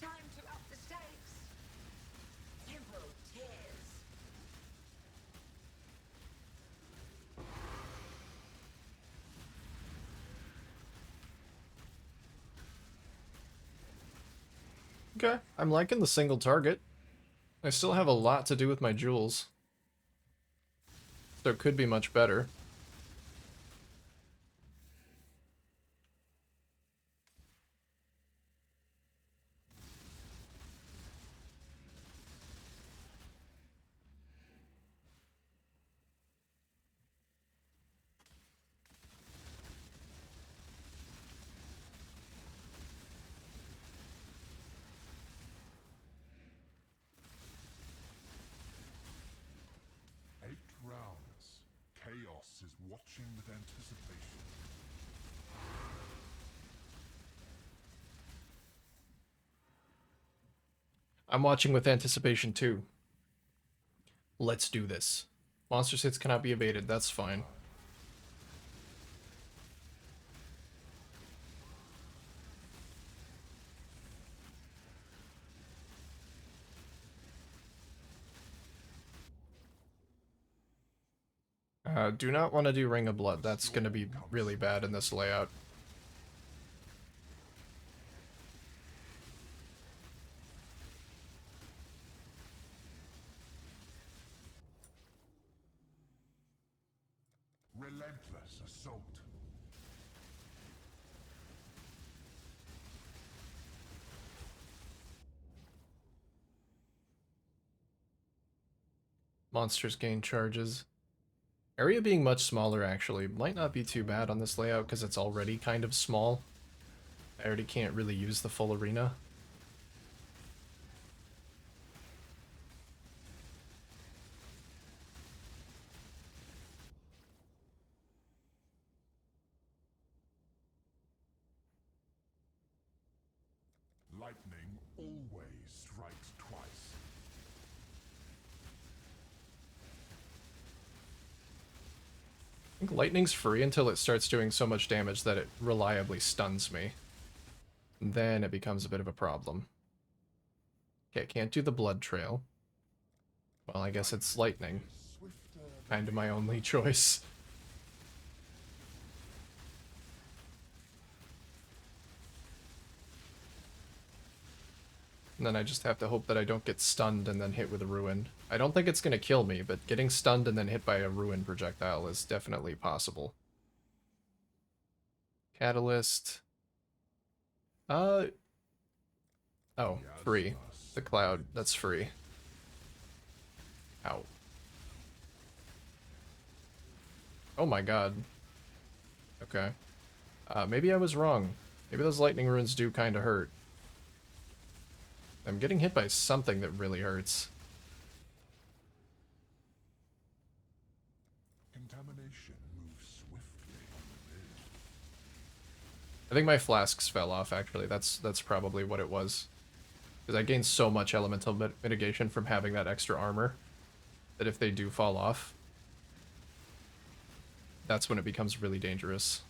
Time to up the stakes. Tempo tears. Okay, I'm liking the single target. I still have a lot to do with my jewels. So it could be much better. Eight rounds. Chaos is watching with anticipation. I'm watching with anticipation too. Let's do this. Monster hits cannot be evaded, that's fine. Do not want to do Ring of Blood. That's going to be really bad in this layout. Relentless assault. Monsters gain charges. Area being much smaller actually might not be too bad on this layout because it's already kind of small. I already can't really use the full arena. Lightning always strikes twice. I think lightning's free until it starts doing so much damage that it reliably stuns me. Then it becomes a bit of a problem. Okay, can't do the blood trail. Well, I guess it's lightning. Swifter. Kind of my only choice. And then I just have to hope that I don't get stunned and then hit with a ruin. I don't think it's going to kill me, but getting stunned and then hit by a ruin projectile is definitely possible. Catalyst. Oh, free. The cloud, that's free. Ow. Oh my god. Okay. Maybe I was wrong. Maybe those lightning runes do kind of hurt. I'm getting hit by something that really hurts. Contamination moves swiftly on the lid. I think my flasks fell off, actually. That's probably what it was. Because I gained so much elemental mitigation from having that extra armor that if they do fall off, that's when it becomes really dangerous.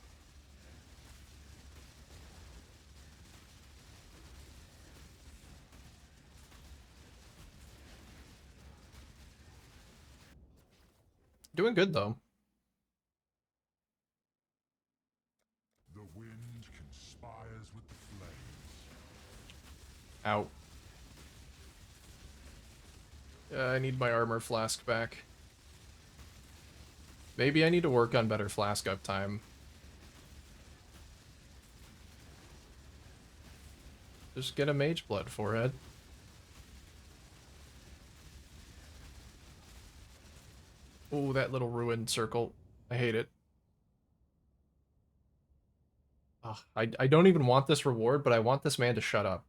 Doing good, though. The wind conspires with the flames. Ow. I need my armor flask back. Maybe I need to work on better flask uptime. Just get a Mage Blood forehead. Oh, that little ruined circle. I hate it. Ugh, I don't even want this reward, but I want this man to shut up.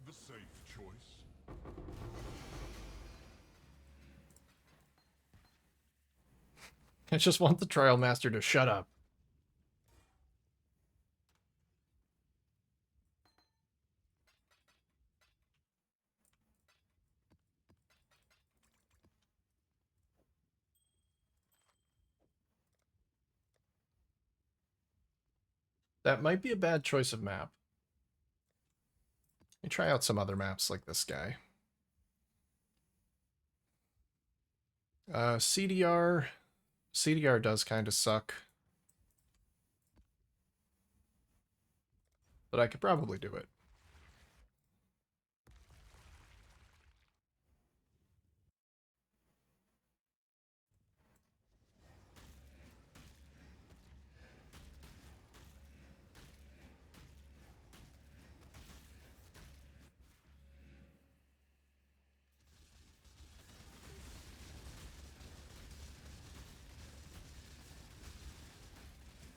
The safe choice. I just want the Trial Master to shut up. That might be a bad choice of map. Let me try out some other maps like this guy. CDR. CDR does kind of suck. But I could probably do it.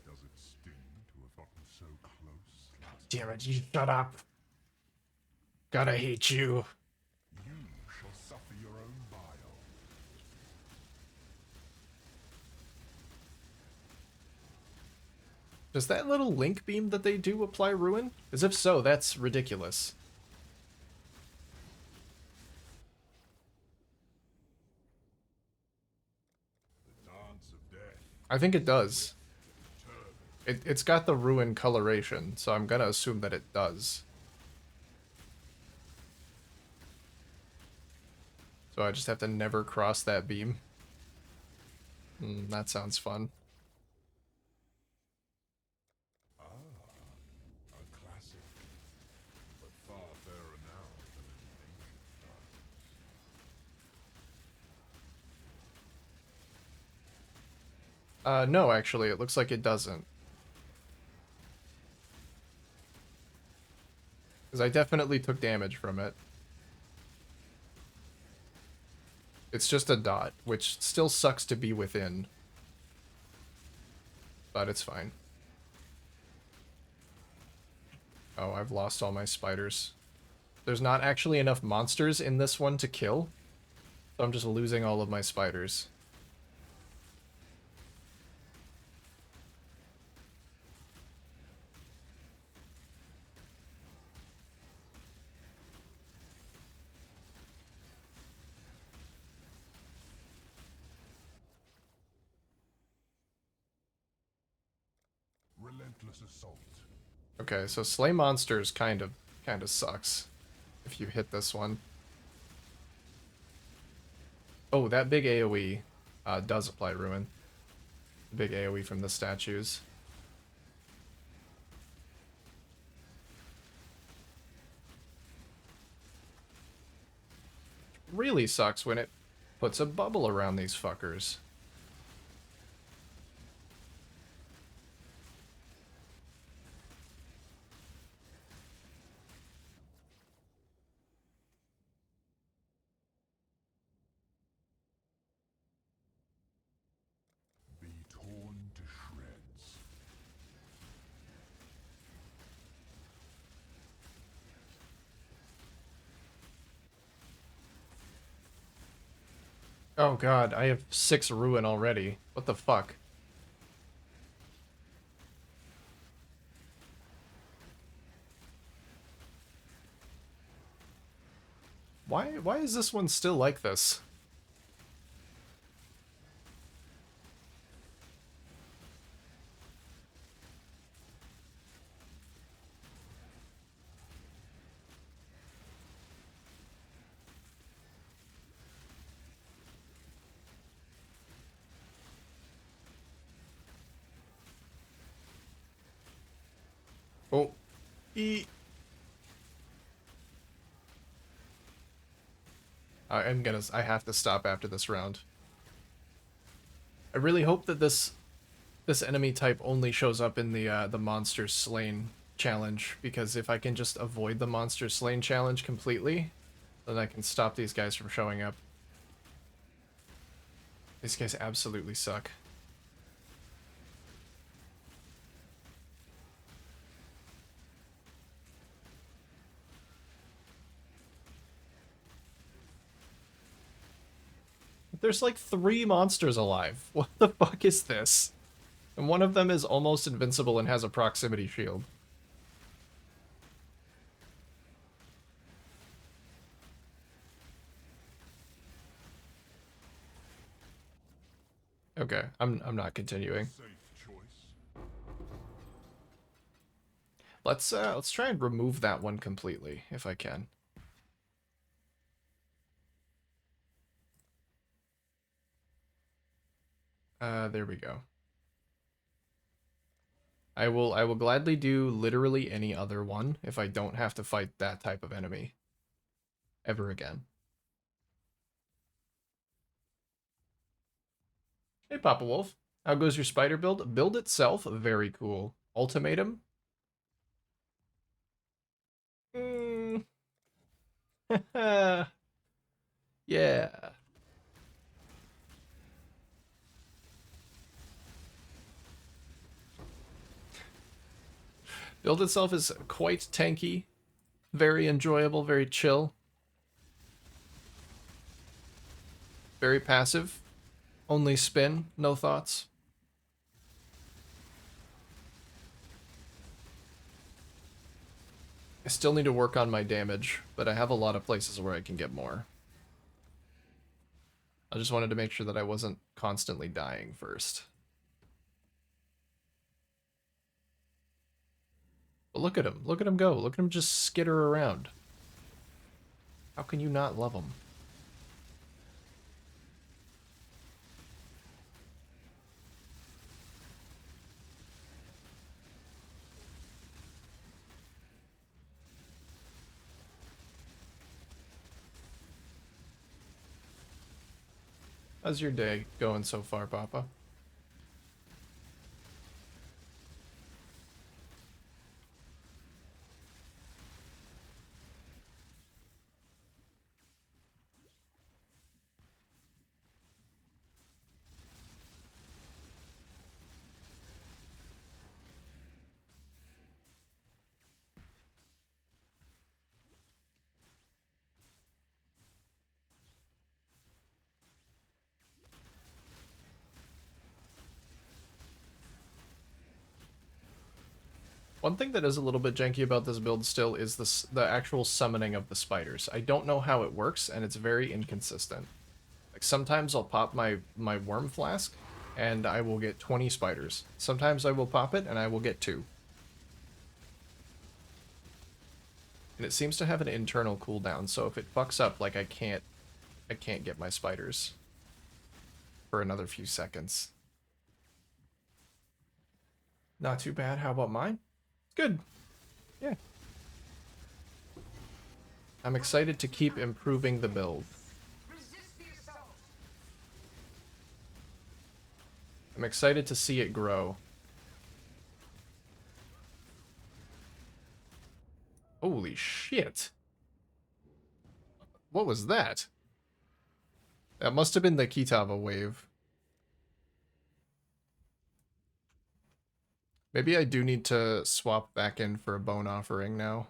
Does it sting to have gotten so close? Damn it, you shut up. Gotta hate you. You shall suffer your own bile. Does that little link beam that they do apply ruin? As if so, that's ridiculous. The dance of death. I think it does. It's got the ruin coloration, so I'm gonna assume that it does. So I just have to never cross that beam. That sounds fun. Ah, a classic. But far fairer now than in ancient times. No, actually, it looks like it doesn't. Because I definitely took damage from it. It's just a dot, which still sucks to be within. But it's fine. Oh, I've lost all my spiders. There's not actually enough monsters in this one to kill, so I'm just losing all of my spiders. Relentless assault. Okay, so slay monsters kind of sucks if you hit this one. Oh, that big AoE does apply ruin. Big AoE from the statues. Really sucks when it puts a bubble around these fuckers. Be torn to shreds. Oh god, I have 6 ruin already. What the fuck? Why is this one still like this? Oh. E. I have to stop after this round. I really hope that this this enemy type only shows up in the monsters slain challenge, because if I can just avoid the monsters slain challenge completely, then I can stop these guys from showing up. These guys absolutely suck. There's like 3 monsters alive. What the fuck is this? And one of them is almost invincible and has a proximity shield. Okay, I'm not continuing. Safe choice. Let's try and remove that one completely, if I can. There we go. I will gladly do literally any other one if I don't have to fight that type of enemy ever again. Hey, Papa Wolf. How goes your spider build? Build itself, very cool. Ultimatum? Mm. Yeah. Build itself is quite tanky, very enjoyable, very chill, very passive, only spin, no thoughts. I still need to work on my damage, but I have a lot of places where I can get more. I just wanted to make sure that I wasn't constantly dying first. But look at him. Look at him go. Look at him just skitter around. How can you not love him? How's your day going so far, Papa? One thing that is a little bit janky about this build still is the actual summoning of the spiders. I don't know how it works, and it's very inconsistent. Like sometimes I'll pop my worm flask, and I will get 20 spiders. Sometimes I will pop it, and I will get 2. And it seems to have an internal cooldown, so if it fucks up, like I can't get my spiders for another few seconds. Not too bad. How about mine? Good. Yeah. I'm excited to keep improving the build. I'm excited to see it grow. Holy shit. What was that? That must have been the Kitava wave. Maybe I do need to swap back in for a bone offering now.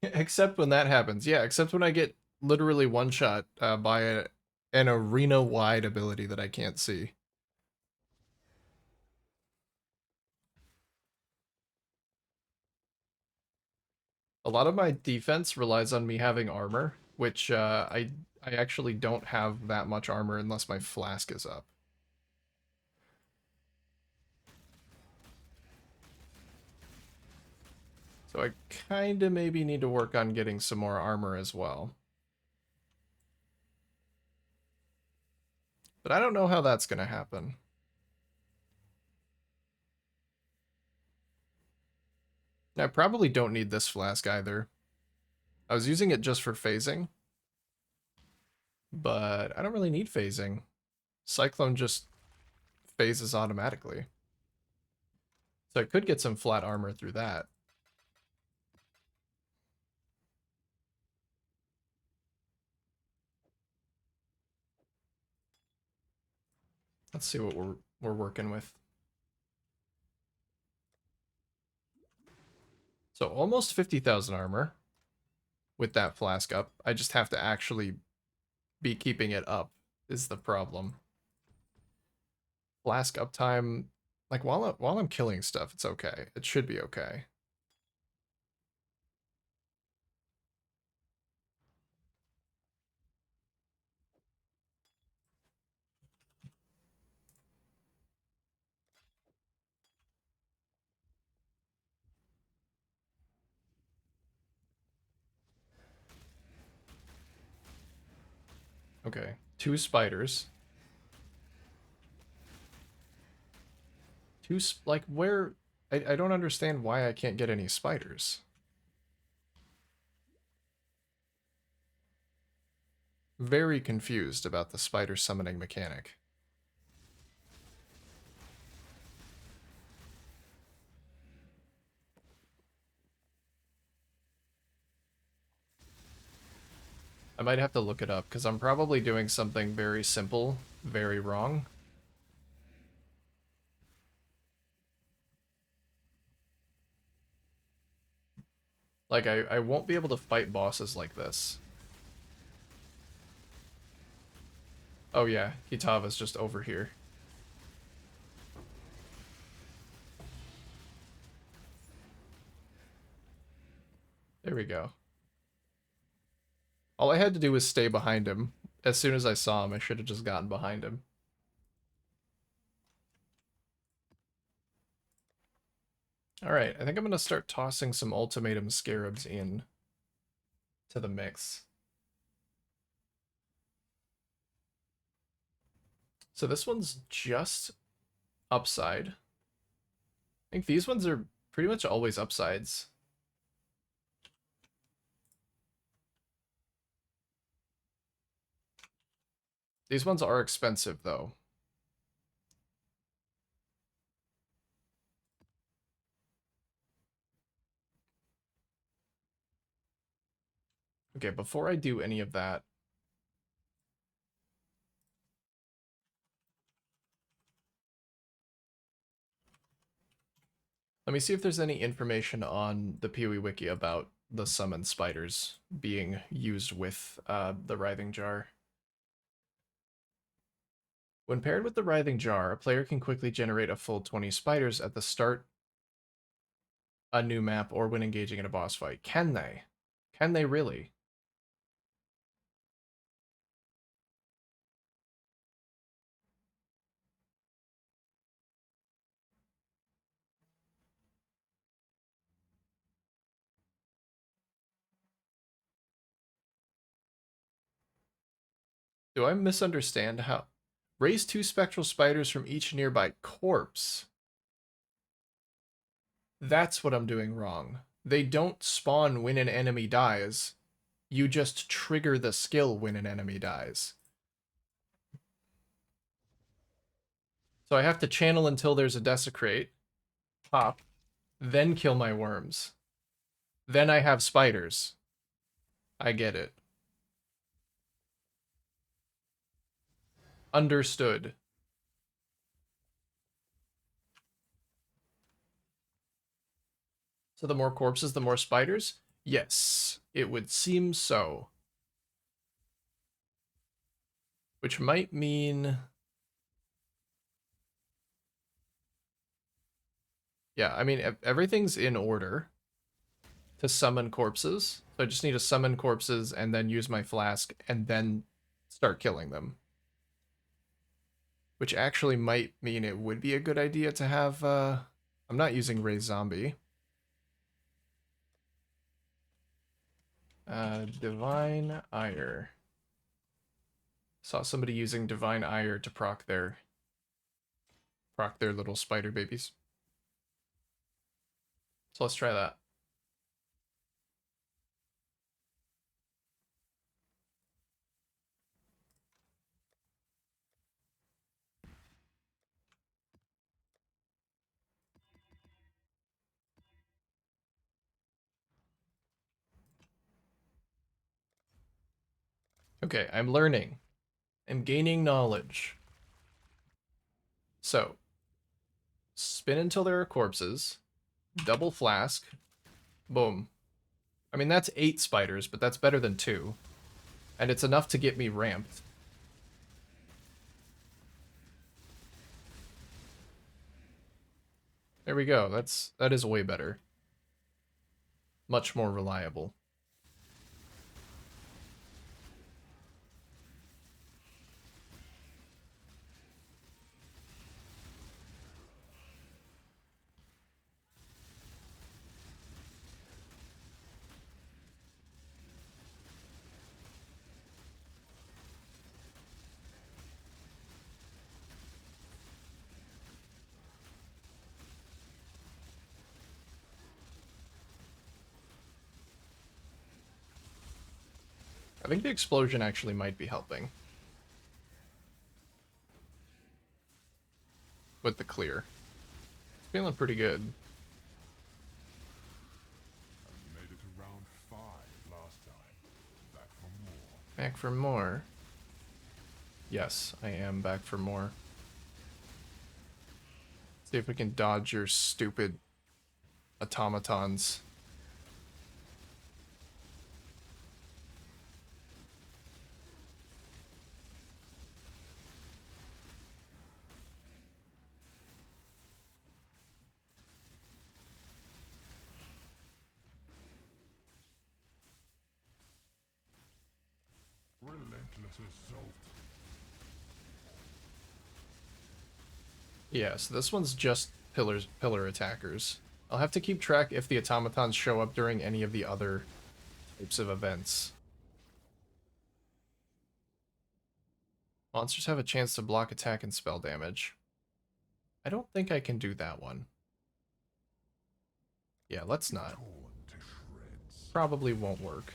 Except when that happens. Yeah, except when I get literally one-shot by an arena-wide ability that I can't see. A lot of my defense relies on me having armor, which I actually don't have that much armor unless my flask is up. So I kind of maybe need to work on getting some more armor as well. But I don't know how that's going to happen. I probably don't need this flask either. I was using it just for phasing, but I don't really need phasing. Cyclone just phases automatically. So I could get some flat armor through that. Let's see what we're working with. So almost 50,000 armor with that flask up. I just have to actually be keeping it up is the problem. Flask uptime, like while I'm killing stuff, it's okay. It should be okay. Okay, 2 spiders. Like where I don't understand why I can't get any spiders. Very confused about the spider summoning mechanic. I might have to look it up because I'm probably doing something very simple, very wrong. Like I won't be able to fight bosses like this. Oh yeah, Kitava's just over here. There we go. All I had to do was stay behind him. As soon as I saw him, I should have just gotten behind him. Alright, I think I'm going to start tossing some ultimatum scarabs in to the mix. So this one's just upside. I think these ones are pretty much always upsides. These ones are expensive, though. Okay, before I do any of that, let me see if there's any information on the PoE wiki about the summon spiders being used with the Writhing Jar. When paired with the Writhing Jar, a player can quickly generate a full 20 spiders at the start a new map or when engaging in a boss fight. Can they? Can they really? Do I misunderstand how? Raise 2 spectral spiders from each nearby corpse. That's what I'm doing wrong. They don't spawn when an enemy dies. You just trigger the skill when an enemy dies. So I have to channel until there's a desecrate, pop, then kill my worms. Then I have spiders. I get it. Understood. So the more corpses, the more spiders? Yes, it would seem so. Which might mean... Yeah, I mean, everything's in order to summon corpses. So I just need to summon corpses and then use my flask and then start killing them. Which actually might mean it would be a good idea to have, I'm not using Raise Zombie. Divine Ire. Saw somebody using Divine Ire to proc their little spider babies. So let's try that. Okay, I'm learning. I'm gaining knowledge. So, spin until there are corpses. Double flask. Boom. I mean, that's 8 spiders, but that's better than 2. And it's enough to get me ramped. There we go. That is way better. Much more reliable. I think the explosion actually might be helping. With the clear. Feeling pretty good. Made it to round 5 last time. Back for more. Back for more. Yes, I am back for more. See if we can dodge your stupid automatons. Relentless assault. Yeah, so this one's just pillar attackers. I'll have to keep track if the automatons show up during any of the other types of events. Monsters have a chance to block attack and spell damage. I don't think I can do that one. Yeah, let's not. Torn to shreds. Probably won't work.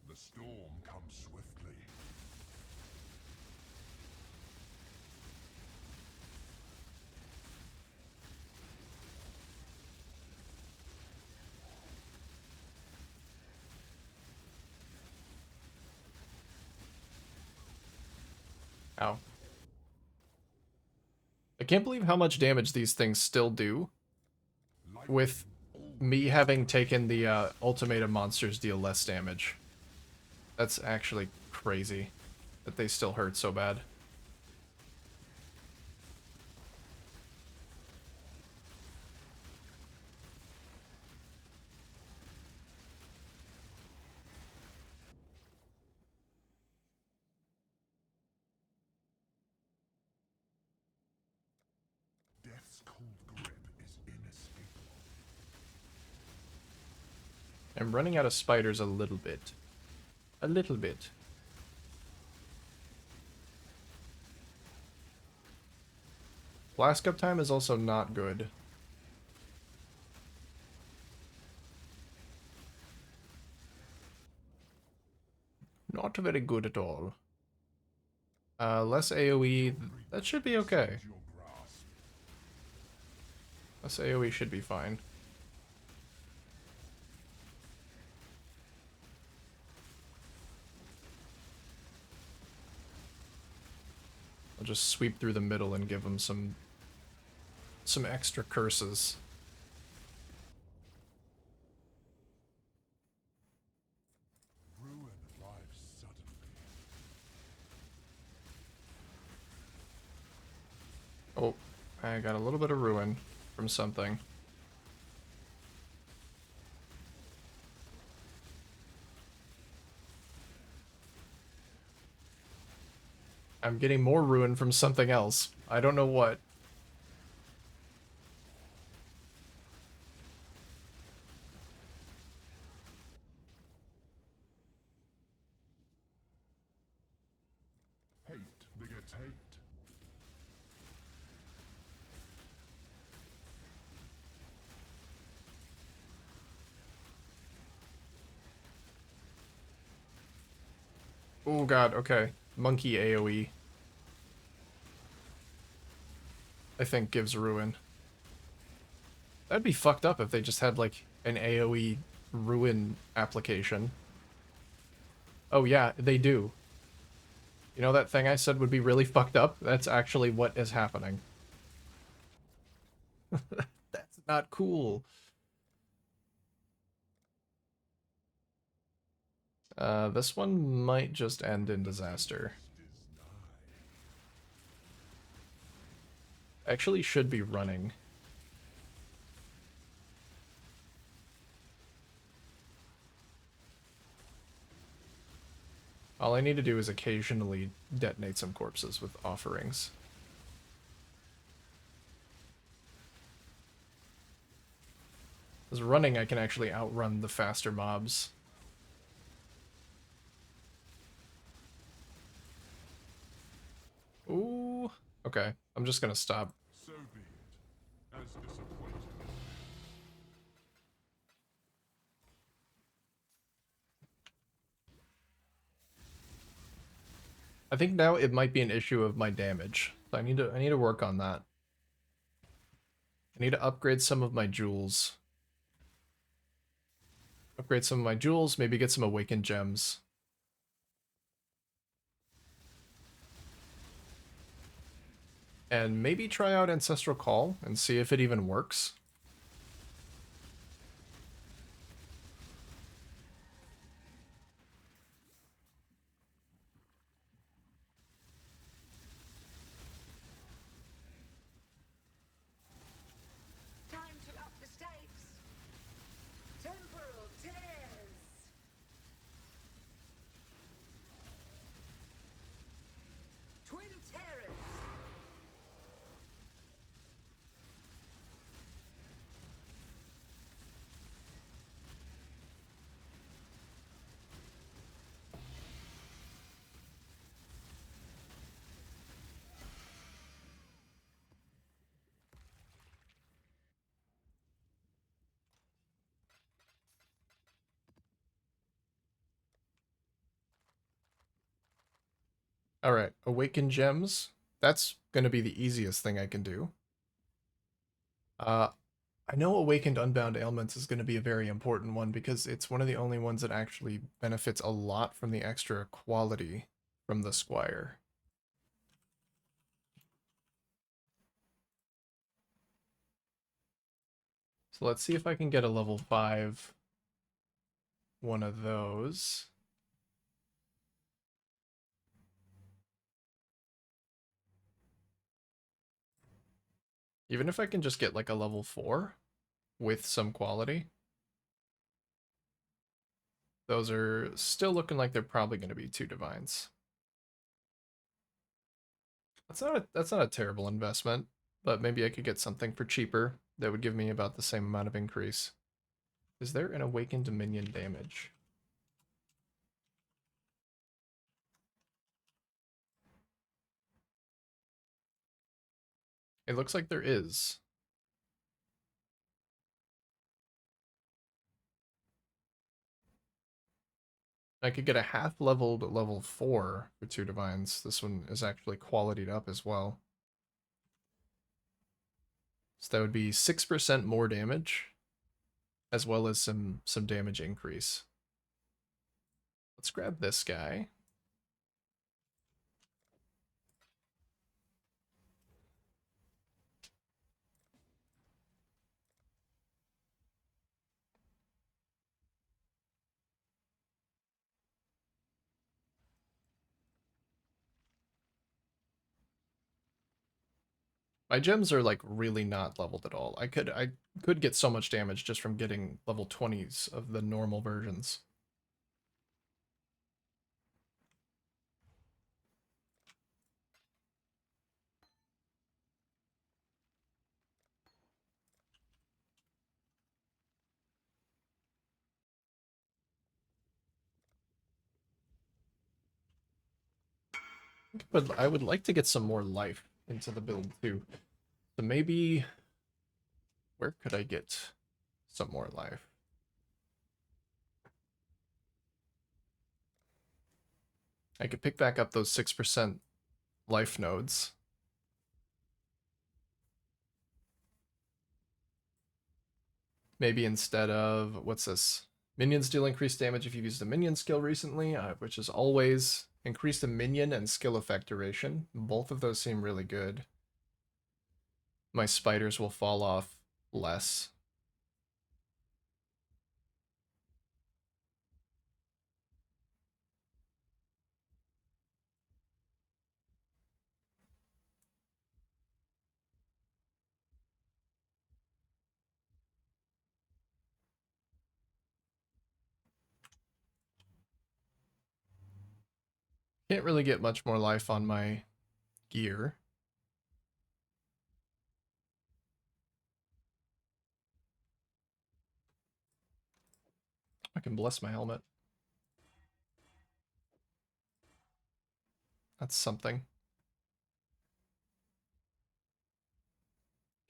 The storm comes swiftly. Ow. I can't believe how much damage these things still do with me having taken the ultimatum monsters deal less damage. That's actually crazy that they still hurt so bad. Death's cold grip is inescapable. I'm running out of spiders a little bit. A little bit. Flask up time is also not good. Not very good at all. Less AoE, that should be okay. Your grasp. Less AoE should be fine. I'll just sweep through the middle and give them some extra curses. Ruin arrives suddenly. Oh, I got a little bit of ruin from something. I'm getting more ruin from something else. I don't know what. Hate begets hate. Oh god, okay. Monkey AoE, I think, gives ruin. That'd be fucked up if they just had, like, an AoE ruin application. Oh yeah, they do. You know that thing I said would be really fucked up? That's actually what is happening. That's not cool. This one might just end in disaster. Actually should be running. All I need to do is occasionally detonate some corpses with offerings. Because running, I can actually outrun the faster mobs. Ooh. Okay, I'm just gonna stop. So be it. As disappointed as I think now it might be an issue of my damage. So I need to work on that. I need to upgrade some of my jewels. Upgrade some of my jewels, maybe get some awakened gems. And maybe try out Ancestral Call and see if it even works. Time to up the stakes. Temporal tears. Twin terrors. Alright, awakened gems. That's gonna be the easiest thing I can do. I know Awakened Unbound Ailments is going to be a very important one because it's one of the only ones that actually benefits a lot from the extra quality from the Squire. So let's see if I can get a level 5 one of those. Even if I can just get like a level 4 with some quality. Those are still looking like they're probably going to be 2 divines. That's not a terrible investment, but maybe I could get something for cheaper that would give me about the same amount of increase. Is there an Awakened Dominion damage? It looks like there is. I could get a half-leveled level 4 for 2 divines. This one is actually qualityed up as well. So that would be 6% more damage, as well as some damage increase. Let's grab this guy. My gems are like really not leveled at all. I could get so much damage just from getting level 20s of the normal versions. But I would like to get some more life into the build too. So maybe where could I get some more life? I could pick back up those 6% life nodes. Maybe instead of, what's this? Minions deal increased damage if you've used a minion skill recently, which is always increase the minion and skill effect duration. Both of those seem really good. My spiders will fall off less. Can't really get much more life on my gear. I can bless my helmet. That's something.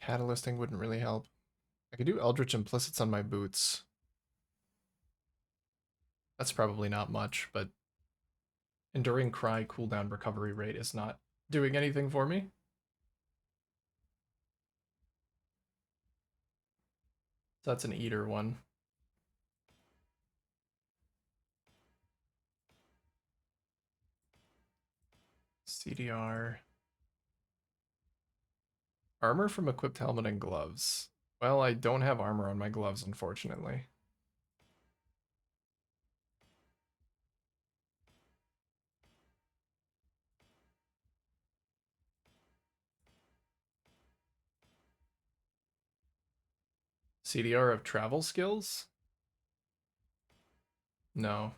Catalysting wouldn't really help. I could do Eldritch Implicits on my boots. That's probably not much, but Enduring Cry cooldown recovery rate is not doing anything for me. So that's an Eater one. CDR. Armor from equipped helmet and gloves. Well, I don't have armor on my gloves, unfortunately. CDR of travel skills? No.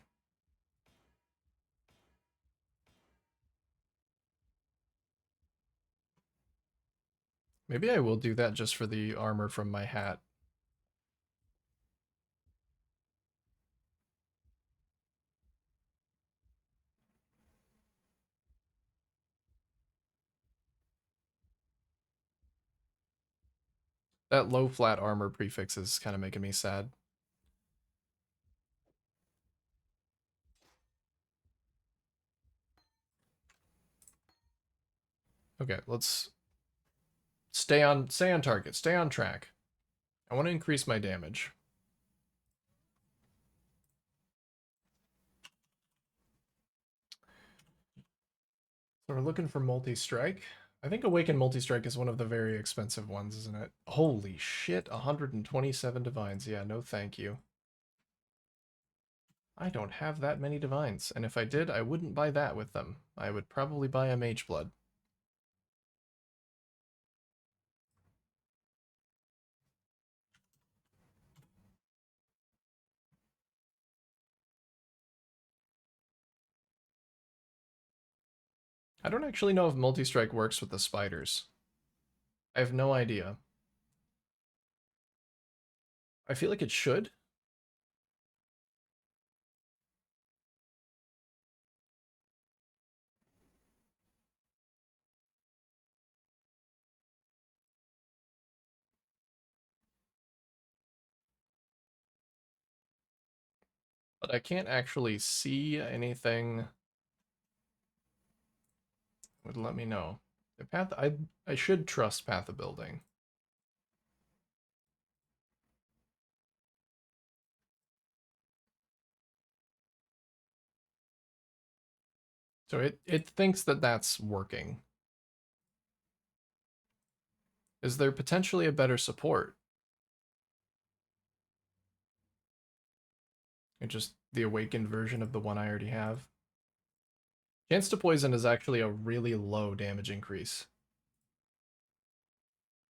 Maybe I will do that just for the armor from my hat. That low flat armor prefix is kind of making me sad. Okay, let's stay on target, stay on track. I want to increase my damage. So we're looking for multi-strike. I think Awakened Multi-Strike is one of the very expensive ones, isn't it? Holy shit, 127 divines. Yeah, no thank you. I don't have that many divines, and if I did, I wouldn't buy that with them. I would probably buy a Mage Blood. I don't actually know if multi-strike works with the spiders. I have no idea. I feel like it should. But I can't actually see anything that would let me know. The path I should trust Path of Building. So it thinks that that's working. Is there potentially a better support? Or just the awakened version of the one I already have? Chance to poison is actually a really low damage increase.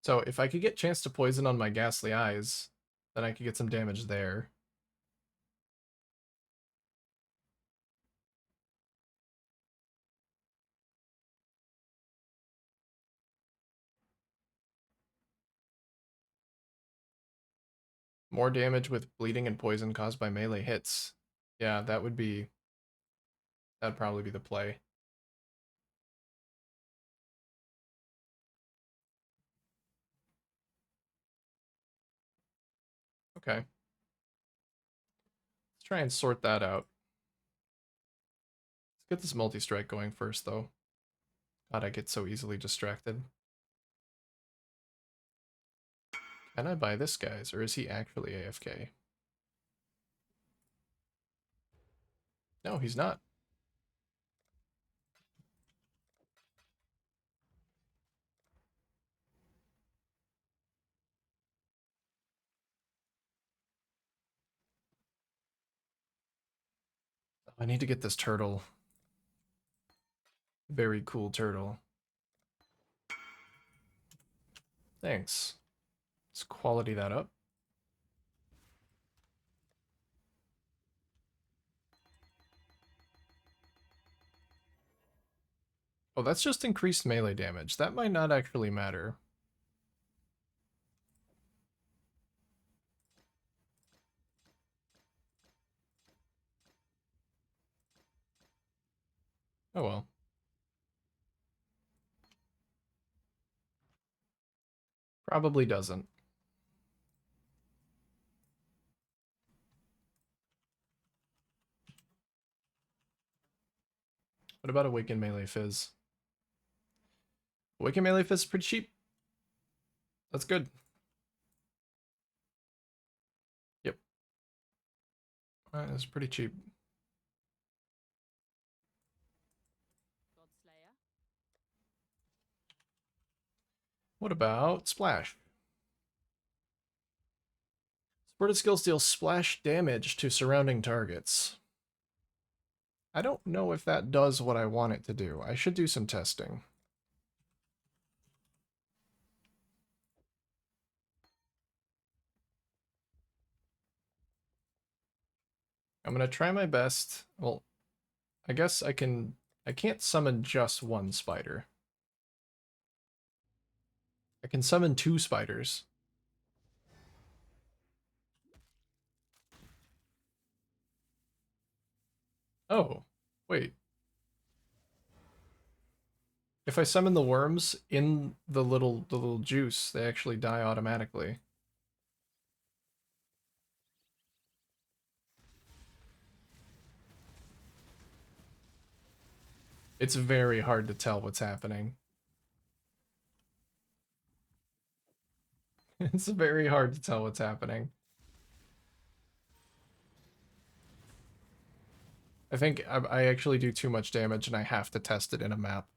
So if I could get chance to poison on my ghastly eyes, then I could get some damage there. More damage with bleeding and poison caused by melee hits. Yeah, that'd probably be the play. Okay. Let's try and sort that out. Let's get this multi-strike going first, though. God, I get so easily distracted. Can I buy this guy's, or is he actually AFK? No, he's not. I need to get this turtle. Very cool turtle. Thanks. Let's quality that up. Oh, that's just increased melee damage. That might not actually matter. Oh well. Probably doesn't. What about Awaken Melee Fizz? Awaken Melee Fizz is pretty cheap. That's good. Yep. Alright, that's pretty cheap. Godslayer. What about Splash? Supported skills deal splash damage to surrounding targets. I don't know if that does what I want it to do. I should do some testing. I'm gonna try my best. Well, I guess I can't summon just one spider. I can summon 2 spiders. Oh, wait. If I summon the worms in the little juice, they actually die automatically. It's very hard to tell what's happening. It's very hard to tell what's happening. I think I actually do too much damage and I have to test it in a map.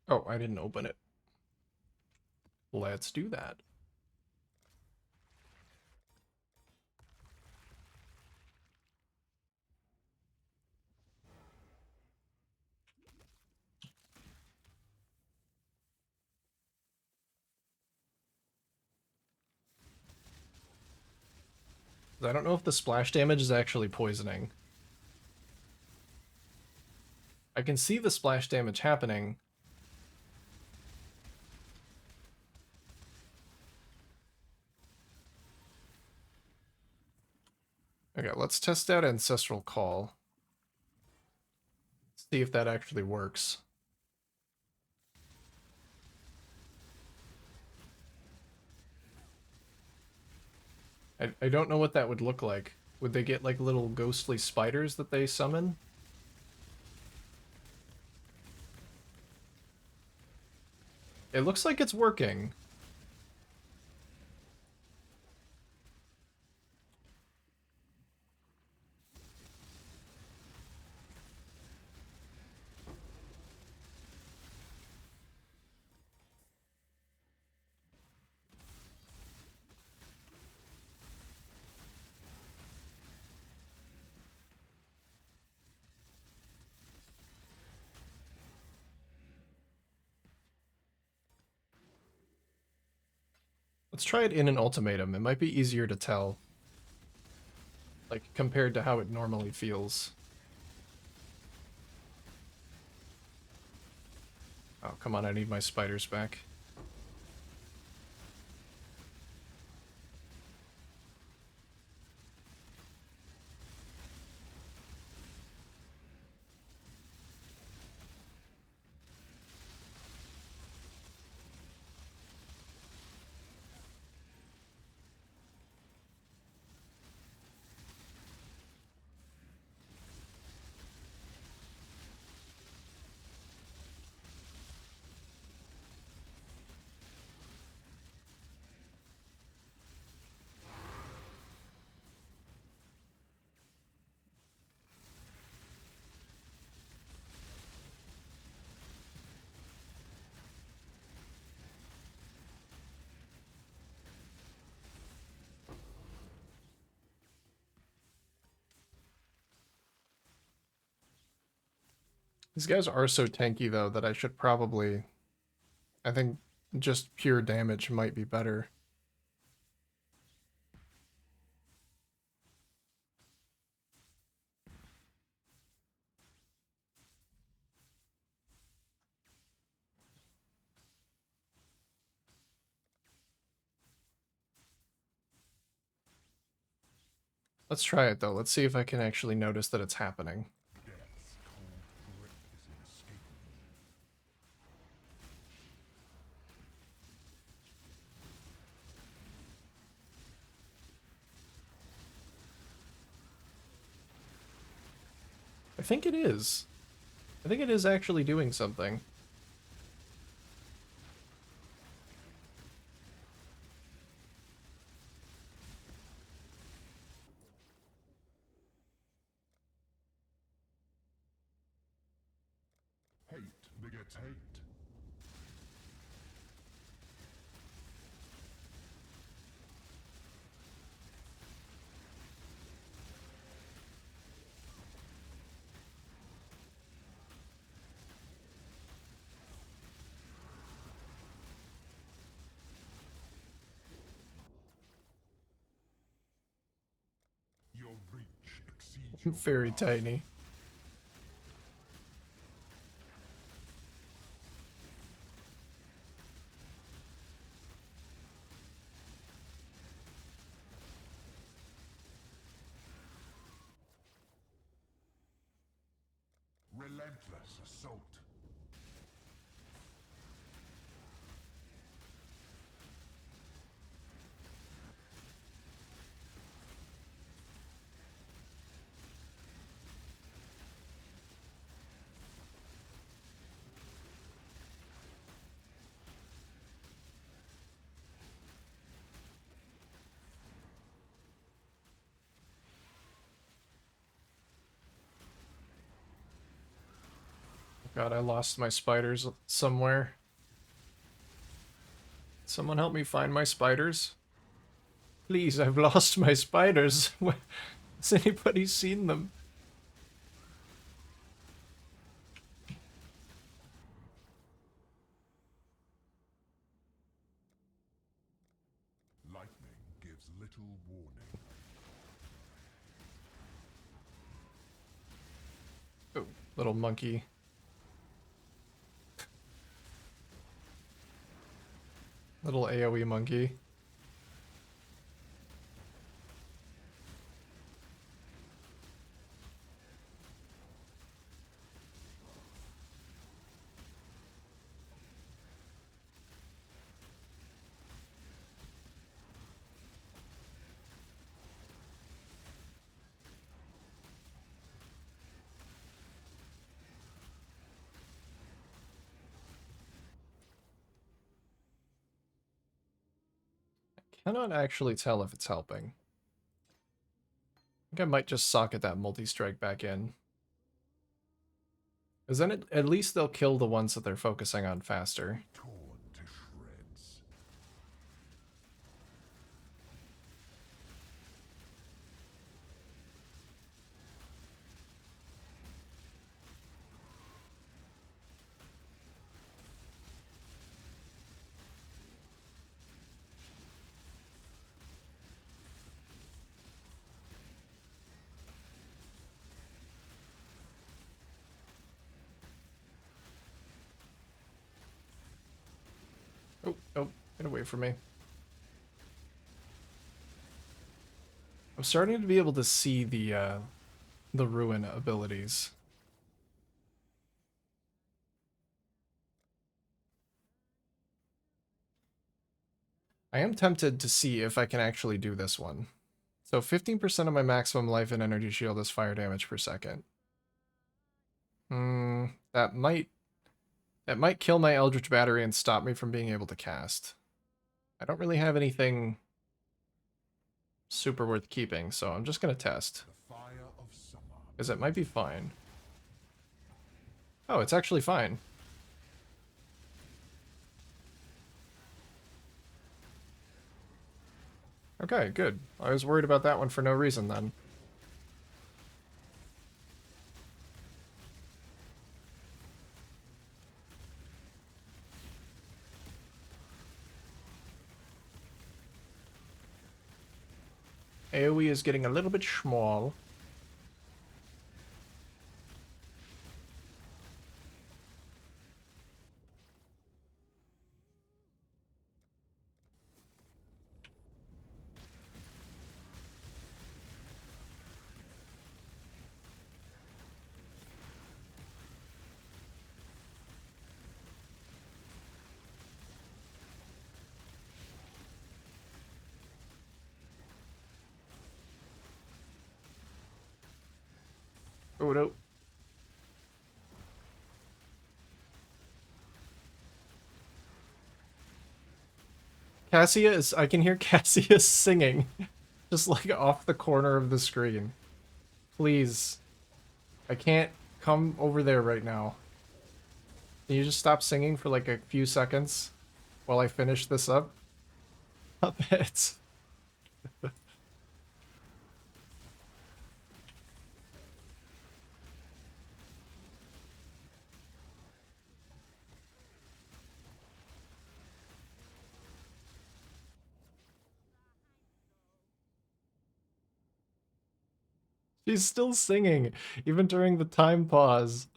Oh, I didn't open it. Let's do that. I don't know if the splash damage is actually poisoning. I can see the splash damage happening. Okay, let's test out Ancestral Call. See if that actually works. I don't know what that would look like. Would they get like little ghostly spiders that they summon? It looks like it's working. Let's try it in an ultimatum. It might be easier to tell. Like, compared to how it normally feels. Oh, come on, I need my spiders back. These guys are so tanky, though, that I should probably... I think just pure damage might be better. Let's try it, though. Let's see if I can actually notice that it's happening. Death's cold grip is inescapable. I think it is. I think it is actually doing something. Hate begets hate. Your reach exceeds your Very grasp. tiny. Relentless assault. God, I lost my spiders somewhere. Someone help me find my spiders? Please, I've lost my spiders. Has anybody seen them? Lightning gives little warning. Oh, little monkey. Little AoE monkey. Cannot actually tell if it's helping. I think I might just socket that multi-strike back in. Because then at least they'll kill the ones that they're focusing on faster. Torn to shreds. Oh, oh, get away from me. I'm starting to be able to see the ruin abilities. I am tempted to see if I can actually do this one. So 15% of my maximum life and energy shield is fire damage per second. Hmm, that might kill my Eldritch Battery and stop me from being able to cast. I don't really have anything super worth keeping, so I'm just gonna test. The fire of summer. Because it might be fine. Oh, it's actually fine. Okay, good. I was worried about that one for no reason then. AoE is getting a little bit small. Oh no. Cassia is, I can hear Cassia singing. Just like off the corner of the screen. Please. I can't come over there right now. Can you just stop singing for like a few seconds while I finish this up? Puppet. She's still singing, even during the time pause.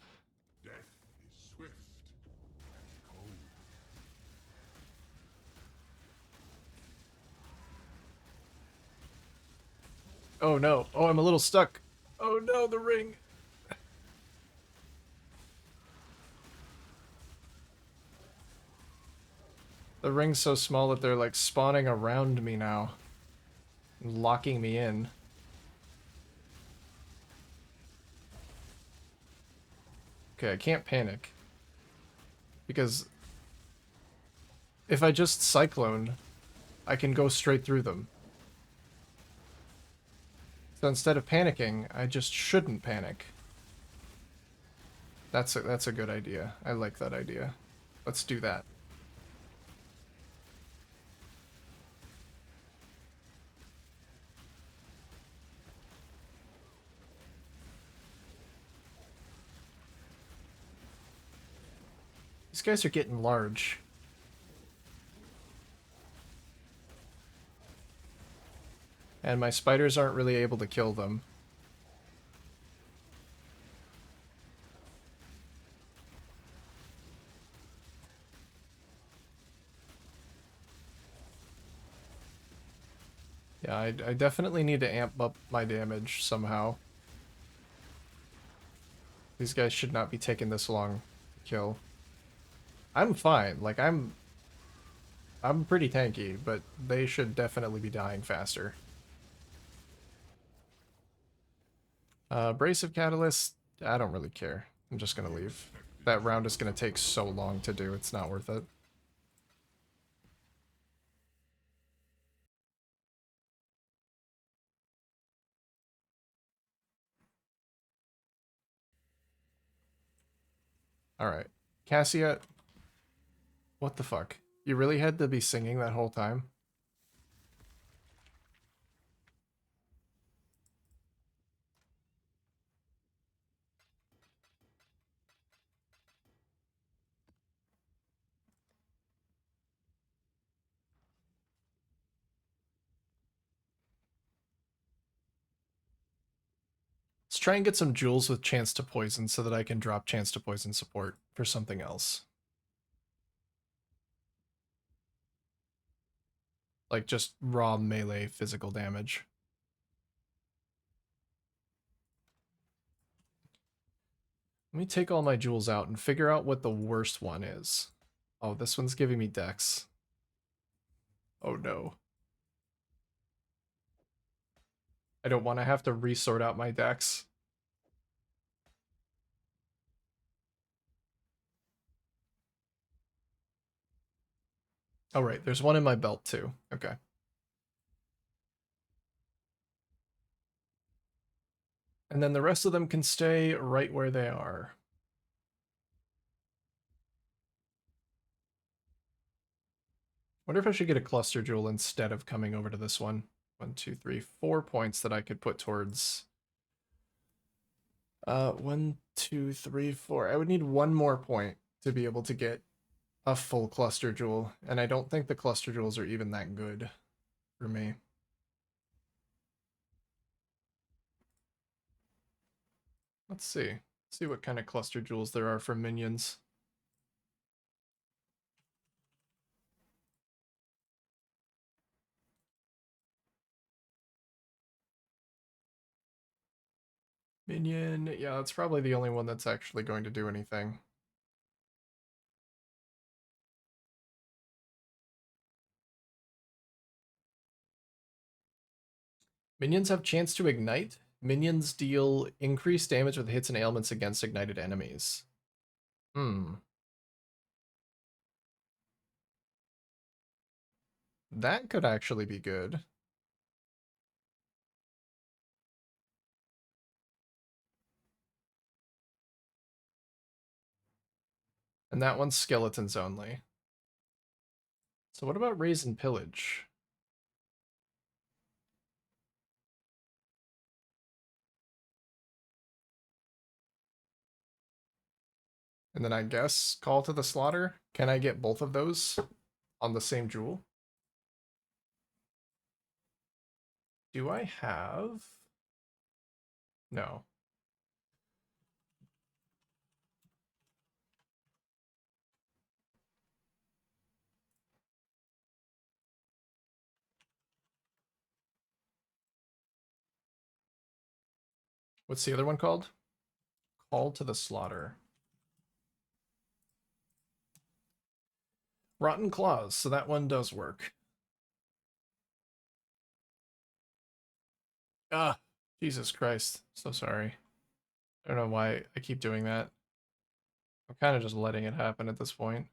Death is swift and cold. Oh no. Oh, I'm a little stuck. Oh no, the ring. The ring's so small that they're like spawning around me now. And locking me in. Okay, I can't panic. Because if I just Cyclone, I can go straight through them. So instead of panicking, I just shouldn't panic. That's a good idea. I like that idea. Let's do that. These guys are getting large. And my spiders aren't really able to kill them. Yeah, I definitely need to amp up my damage somehow. These guys should not be taking this long to kill. I'm fine. Like, I'm pretty tanky, but they should definitely be dying faster. Abrasive Catalyst, I don't really care. I'm just gonna leave. That round is gonna take so long to do, it's not worth it. Alright. Cassia, what the fuck? You really had to be singing that whole time? Let's try and get some jewels with chance to poison so that I can drop chance to poison support for something else. Like just raw melee physical damage. Let me take all my jewels out and figure out what the worst one is. Oh, this one's giving me dex. Oh no. I don't want to have to resort out my decks. Oh, right. There's one in my belt, too. Okay. And then the rest of them can stay right where they are. Wonder if I should get a cluster jewel instead of coming over to this one. 1, 2, 3, 4 points that I could put towards... 1, 2, 3, 4. I would need one more point to be able to get a full cluster jewel, and I don't think the cluster jewels are even that good for me. Let's see. See what kind of cluster jewels there are for minions. Minion, yeah, that's probably the only one that's actually going to do anything. Minions have chance to ignite. Minions deal increased damage with hits and ailments against ignited enemies. Hmm. That could actually be good. And that one's skeletons only. So what about Raise and Pillage? And then I guess Call to the Slaughter? Can I get both of those on the same jewel? Do I have... No. What's the other one called? Call to the Slaughter. Rotten Claws, so that one does work. Ah, Jesus Christ. So sorry. I don't know why I keep doing that. I'm kind of just letting it happen at this point.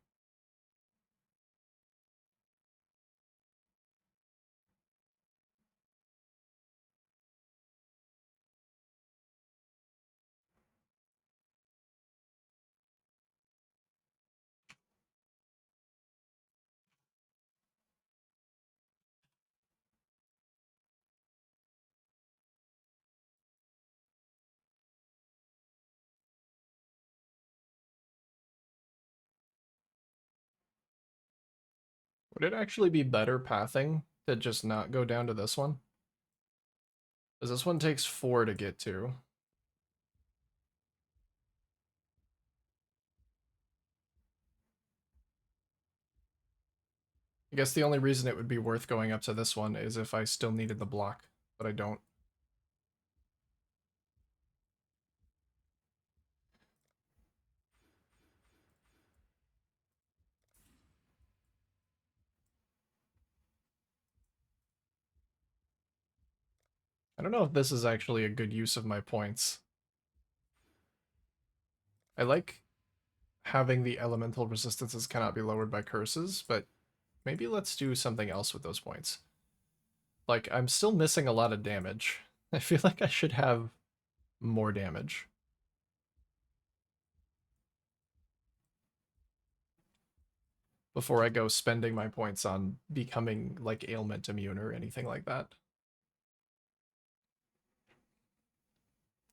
Would it actually be better pathing to just not go down to this one? Because this one takes 4 to get to. I guess the only reason it would be worth going up to this one is if I still needed the block, but I don't. I don't know if this is actually a good use of my points. I like having the elemental resistances cannot be lowered by curses, but maybe let's do something else with those points. Like, I'm still missing a lot of damage. I feel like I should have more damage. Before I go spending my points on becoming, like, ailment immune or anything like that.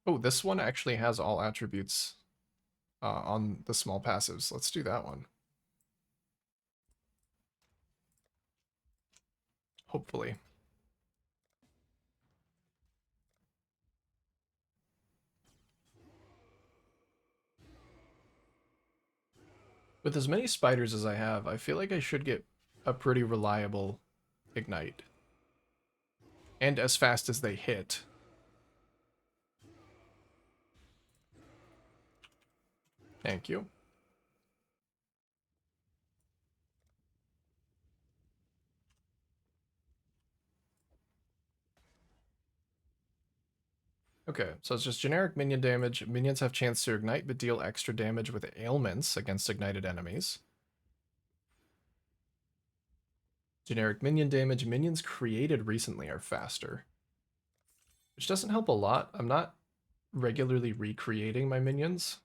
Oh, this one actually has all attributes on the small passives. Let's do that one. Hopefully. With as many spiders as I have, I feel like I should get a pretty reliable ignite. And as fast as they hit. Thank you. Okay, so it's just generic minion damage. Minions have chance to ignite but deal extra damage with ailments against ignited enemies. Generic minion damage. Minions created recently are faster. Which doesn't help a lot. I'm not regularly recreating my minions.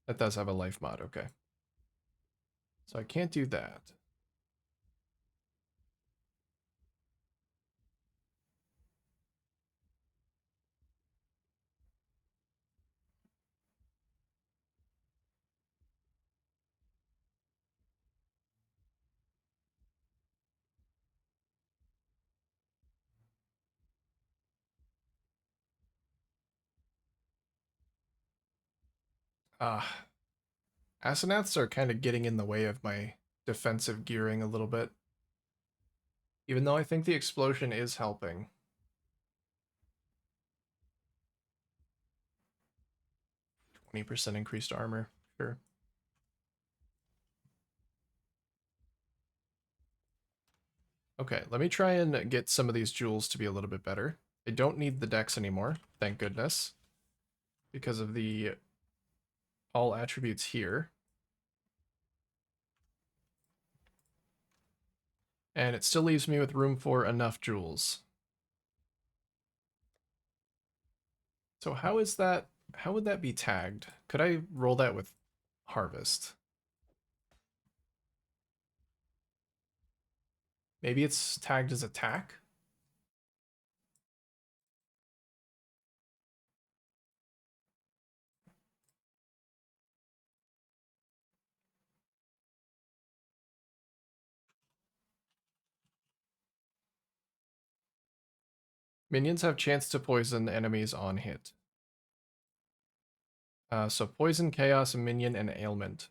That does have a life mod, okay. So I can't do that. Asenaths are kind of getting in the way of my defensive gearing a little bit. Even though I think the explosion is helping. %20 increased armor, sure. Okay, let me try and get some of these jewels to be a little bit better. I don't need the dex anymore, thank goodness. Because of the all attributes here. And it still leaves me with room for enough jewels. So how is that, how would that be tagged? Could I roll that with harvest? Maybe it's tagged as attack? Minions have chance to poison enemies on hit. So poison, chaos, minion, and ailment.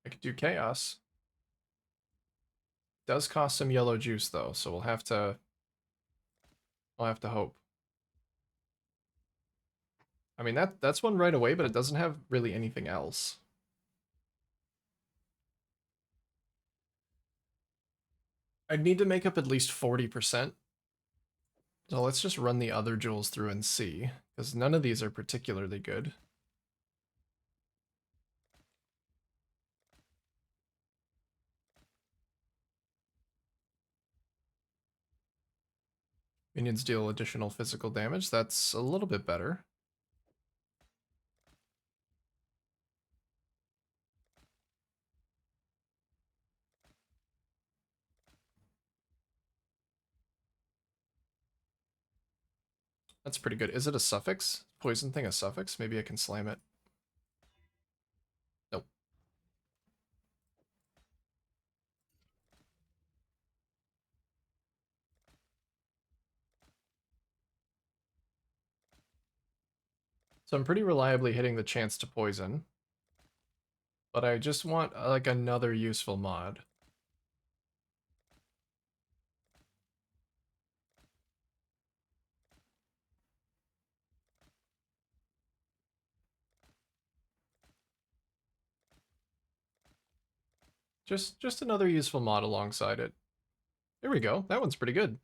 I could do chaos. Does cost some yellow juice though, so we'll have to hope. I mean that's one right away, but it doesn't have really anything else. I'd need to make up at least 40%. So let's just run the other jewels through and see, because none of these are particularly good. Minions deal additional physical damage. That's a little bit better. That's pretty good. Is it a suffix? Poison thing a suffix? Maybe I can slam it. Nope. So I'm pretty reliably hitting the chance to poison. But I just want like another useful mod. Just another useful mod alongside it. There we go. That one's pretty good.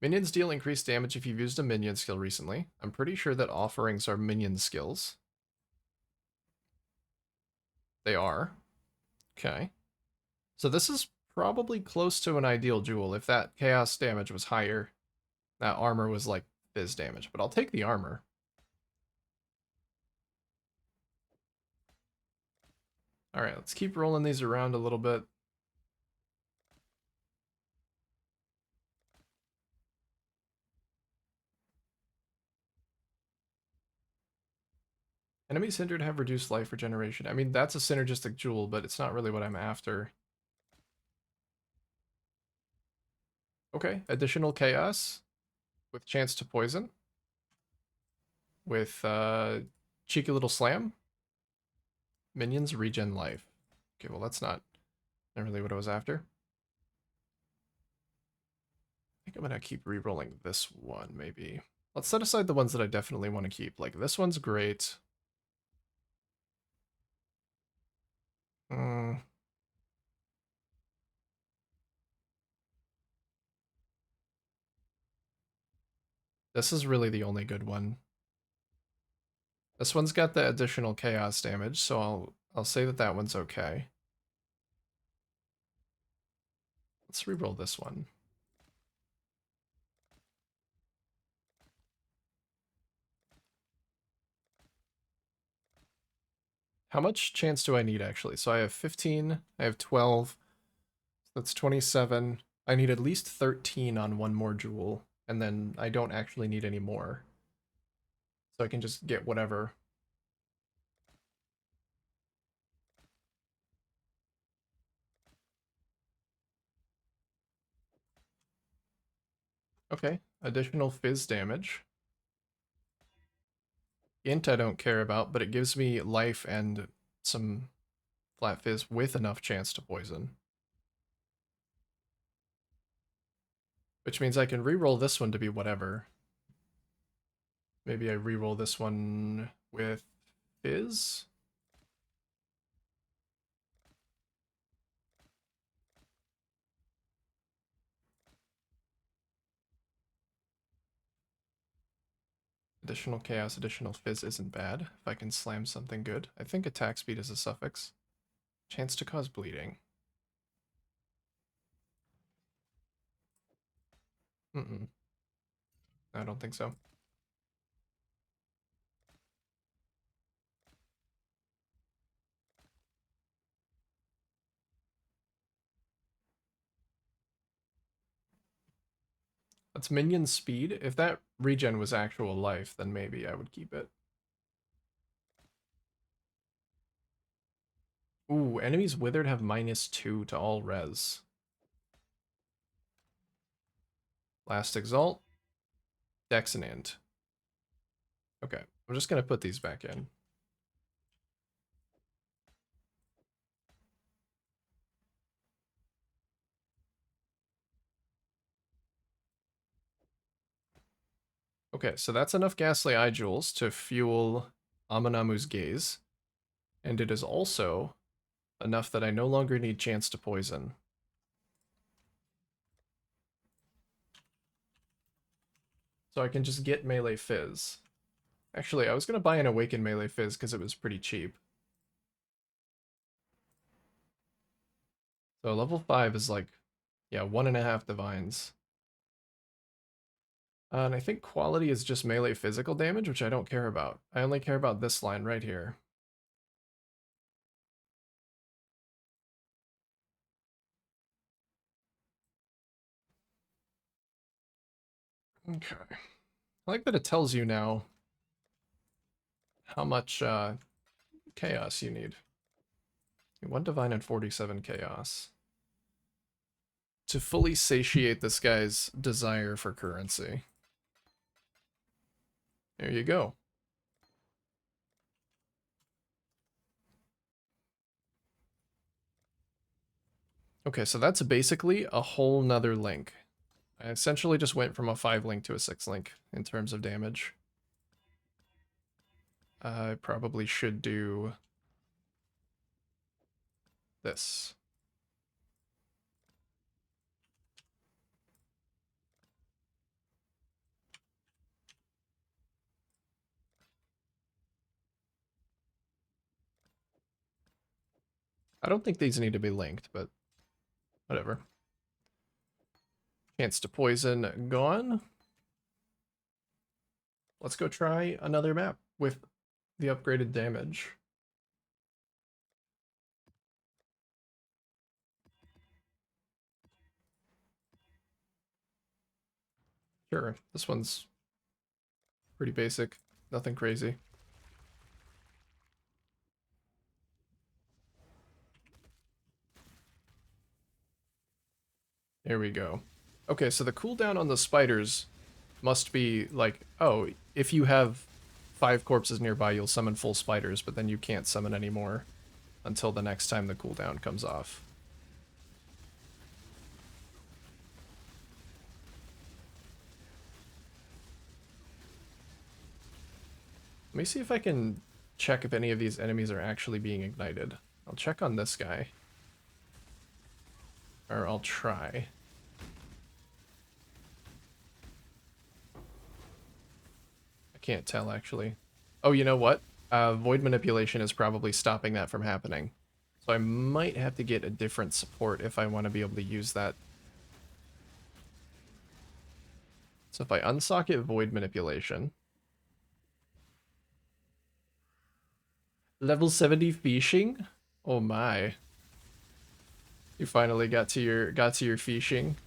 Minions deal increased damage if you've used a minion skill recently. I'm pretty sure that offerings are minion skills. They are. Okay. So this is probably close to an ideal jewel. If that chaos damage was higher, that armor was like fizz damage. But I'll take the armor. Alright, let's keep rolling these around a little bit. Enemies hindered have reduced life regeneration. I mean, that's a synergistic jewel, but it's not really what I'm after. Okay, additional chaos. with chance to poison, with cheeky little slam. Minions regen life. Okay, well that's not really what I was after. I think I'm gonna keep re-rolling this one, maybe. Let's set aside the ones that I definitely want to keep. Like, this one's great. Hmm. This is really the only good one. This one's got the additional chaos damage, so I'll say that that one's okay. Let's re-roll this one. How much chance do I need, actually? So I have 15, I have 12, that's 27. I need at least 13 on one more jewel, and then I don't actually need any more. So I can just get whatever. Okay, additional fizz damage. Int I don't care about, but it gives me life and some flat fizz with enough chance to poison. Which means I can reroll this one to be whatever. Maybe I reroll this one with fizz? Additional chaos, additional fizz isn't bad. If I can slam something good. I think attack speed is a suffix. Chance to cause bleeding. Mm-mm. I don't think so. That's minion speed. If that regen was actual life, then maybe I would keep it. Ooh, enemies withered have -2 to all res. Last exalt. Dex and int. Okay, I'm just gonna put these back in. Okay, so that's enough ghastly eye jewels to fuel Amanamu's gaze. And it is also enough that I no longer need chance to poison. So I can just get melee fizz. Actually, I was going to buy an awakened melee fizz because it was pretty cheap. So level 5 is like, yeah, 1.5 divines. And I think quality is just melee physical damage, which I don't care about. I only care about this line right here. Okay. I like that it tells you now how much chaos you need. 1 divine and 47 chaos. To fully satiate this guy's desire for currency. There you go. Okay, so that's basically a whole nother link. I essentially just went from a 5 link to a 6 link in terms of damage. I probably should do this. I don't think these need to be linked, but whatever. Chance to poison gone. Let's go try another map with the upgraded damage. Sure, this one's pretty basic, nothing crazy. There we go. Okay, so the cooldown on the spiders must be like, oh, if you have 5 corpses nearby, you'll summon full spiders, but then you can't summon any more until the next time the cooldown comes off. Let me see if I can check if any of these enemies are actually being ignited. I'll check on this guy. Or I'll try. I can't tell, actually. Oh, you know what? Void manipulation is probably stopping that from happening. So I might have to get a different support if I want to be able to use that. So if I unsocket void manipulation. Level 70 fishing? Oh my. You finally got to your fishing.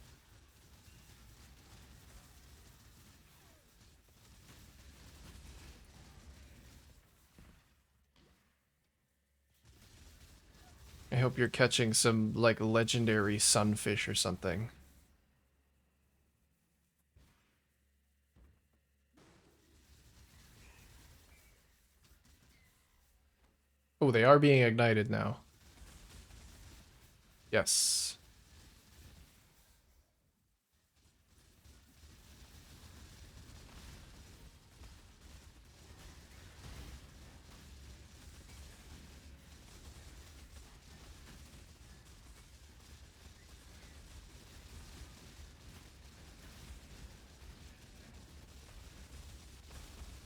I hope you're catching some like legendary sunfish or something. Oh, they are being ignited now. Yes.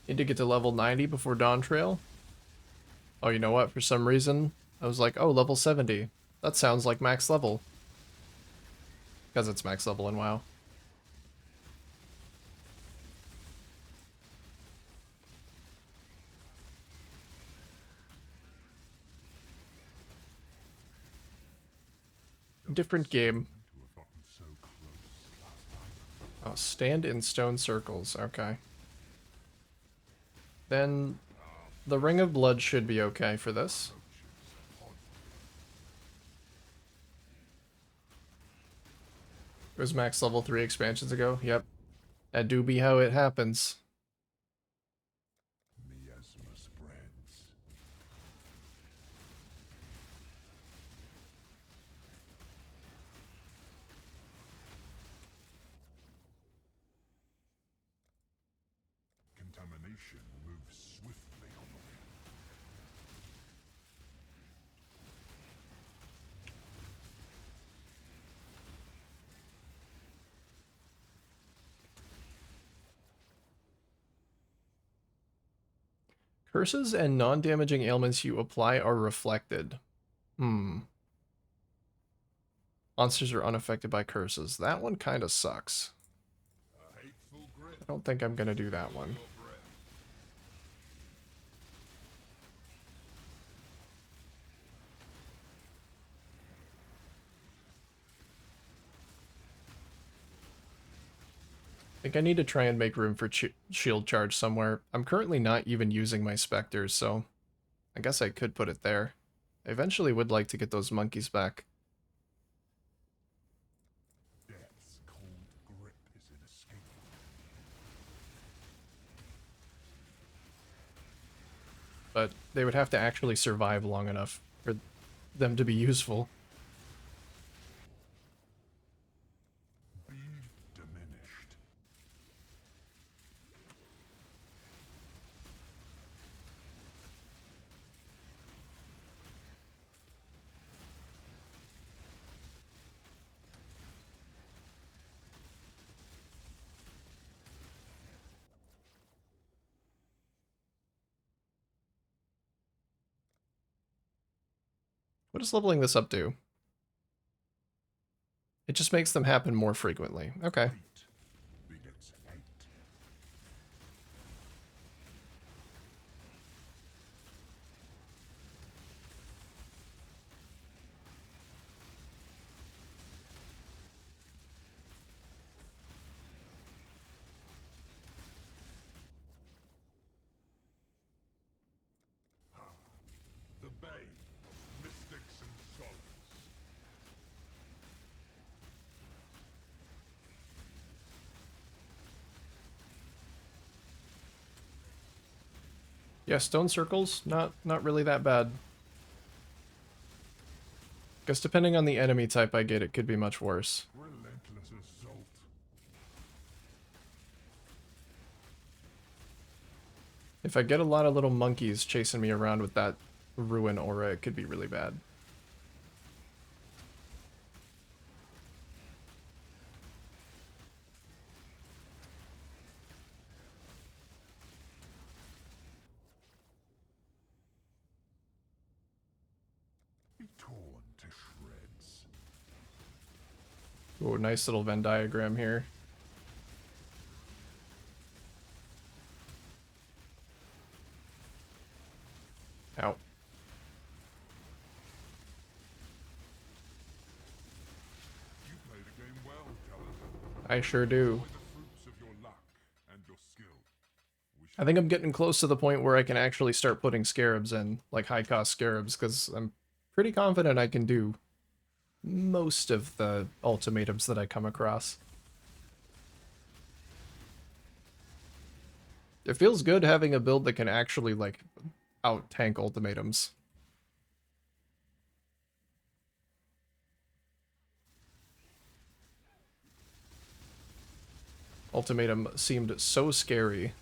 Need to get to level 90 before Dawn Trail. Oh, you know what? For some reason, I was like, oh, level 70. That sounds like max level. Because it's max level in WoW. Different game. Oh, stand in stone circles. Okay. Then the Ring of Blood should be okay for this. It was max level 3 expansions ago. Yep. That do be how it happens. Miasma spreads. Contamination moves swiftly on the wind. Curses and non-damaging ailments you apply are reflected. Monsters are unaffected by curses. That one kind of sucks. A hateful grip I don't think I'm gonna do that one. your breath. I think I need to try and make room for shield charge somewhere. I'm currently not even using my specters, so I guess I could put it there. I eventually would like to get those monkeys back. Death's cold grip is inescapable. But they would have to actually survive long enough for them to be useful. Be diminished. What does leveling this up do? It just makes them happen more frequently. Okay. Hate begets hate. The bane of mystics and scholars. Yeah, stone circles, not really that bad. Guess depending on the enemy type I get, it could be much worse. Relentless assault. If I get a lot of little monkeys chasing me around with that ruin aura, it could be really bad. Be torn to shreds. Oh, nice little Venn diagram here. Ow. You play the game well, Callum. I sure do. Enjoy the fruits of your luck and your skill. We I think I'm getting close to the point where I can actually start putting scarabs in, like high-cost scarabs, because I'm pretty confident I can do most of the ultimatums that I come across. It feels good having a build that can actually, like, out-tank ultimatums. Ultimatum seemed so scary.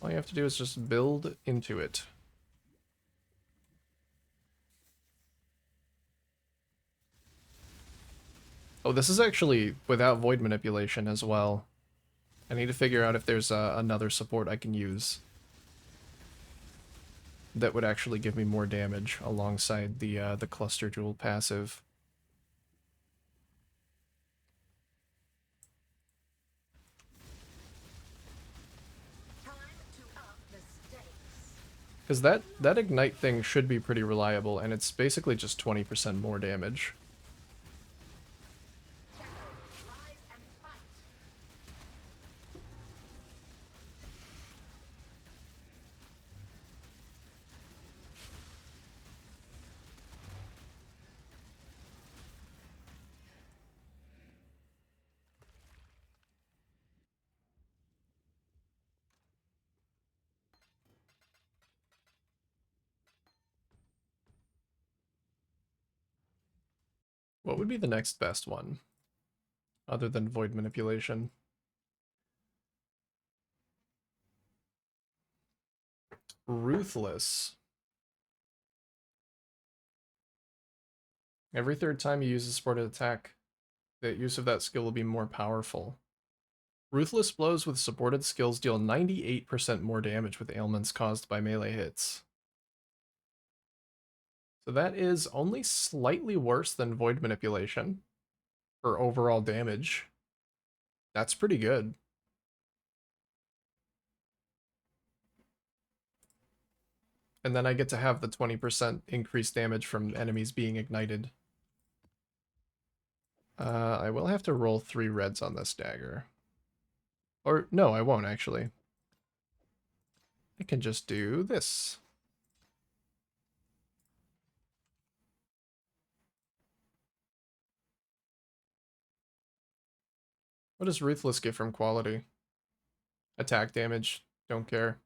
All you have to do is just build into it. Oh, this is actually without void manipulation as well. I need to figure out if there's another support I can use that would actually give me more damage alongside the cluster jewel passive. Because that ignite thing should be pretty reliable, and it's basically just 20% more damage. What would be the next best one, other than void manipulation? Ruthless. Every third time you use a supported attack, the use of that skill will be more powerful. Ruthless blows with supported skills deal 98% more damage with ailments caused by melee hits. So that is only slightly worse than void manipulation for overall damage. That's pretty good. And then I get to have the 20% increased damage from enemies being ignited. I will have to roll 3 reds on this dagger. Or, no, I won't, actually. I can just do this. What does Ruthless get from quality? Attack damage. Don't care.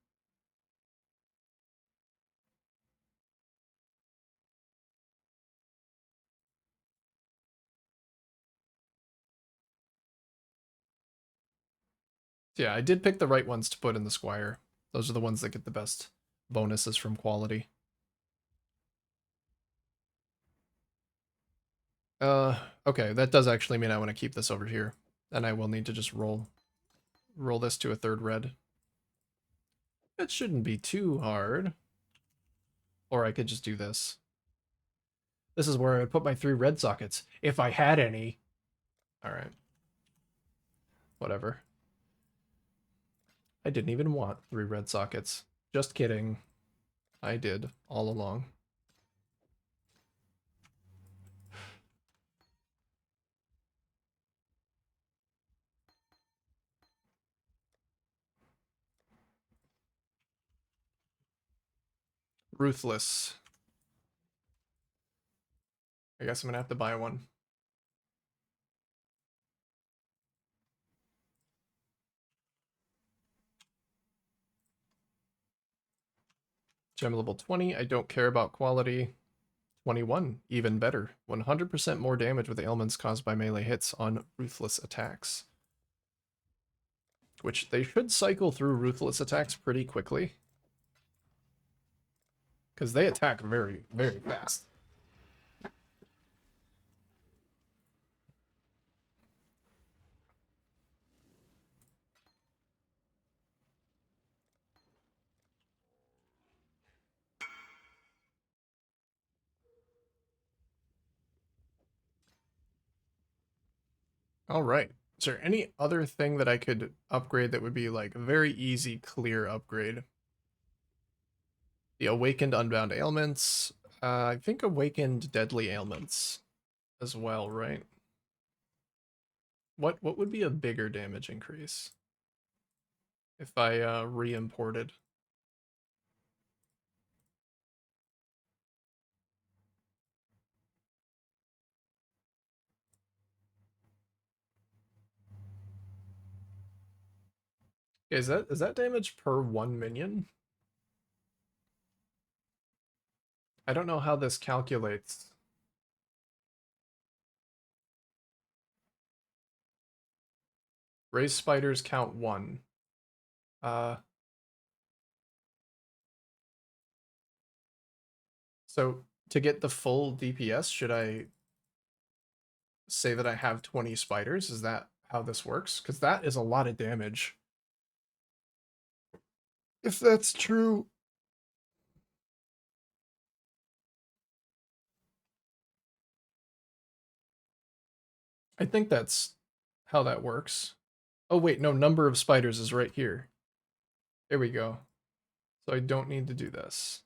Yeah, I did pick the right ones to put in the Squire. Those are the ones that get the best bonuses from quality. Okay, that does actually mean I want to keep this over here. And I will need to just roll this to a 3rd red. It shouldn't be too hard. Or I could just do this. This is where I would put my 3 red sockets, if I had any. Alright. Whatever. I didn't even want 3 red sockets. Just kidding. I did, all along. Ruthless. I guess I'm gonna have to buy one. Gem level 20, I don't care about quality. 21, even better. 100% more damage with ailments caused by melee hits on ruthless attacks. Which they should cycle through ruthless attacks pretty quickly. Because they attack very, very fast. All right. Is there any other thing that I could upgrade that would be like a very easy, clear upgrade? The Awakened Unbound Ailments. I think Awakened Deadly Ailments as well, right? What would be a bigger damage increase if I re-imported? Is that damage per one minion? I don't know how this calculates. Raise spiders count 1. So to get the full DPS, should I say that I have 20 spiders? Is that how this works? Because that is a lot of damage. If that's true. I think that's how that works. Oh wait, no, number of spiders is right here. There we go. So I don't need to do this.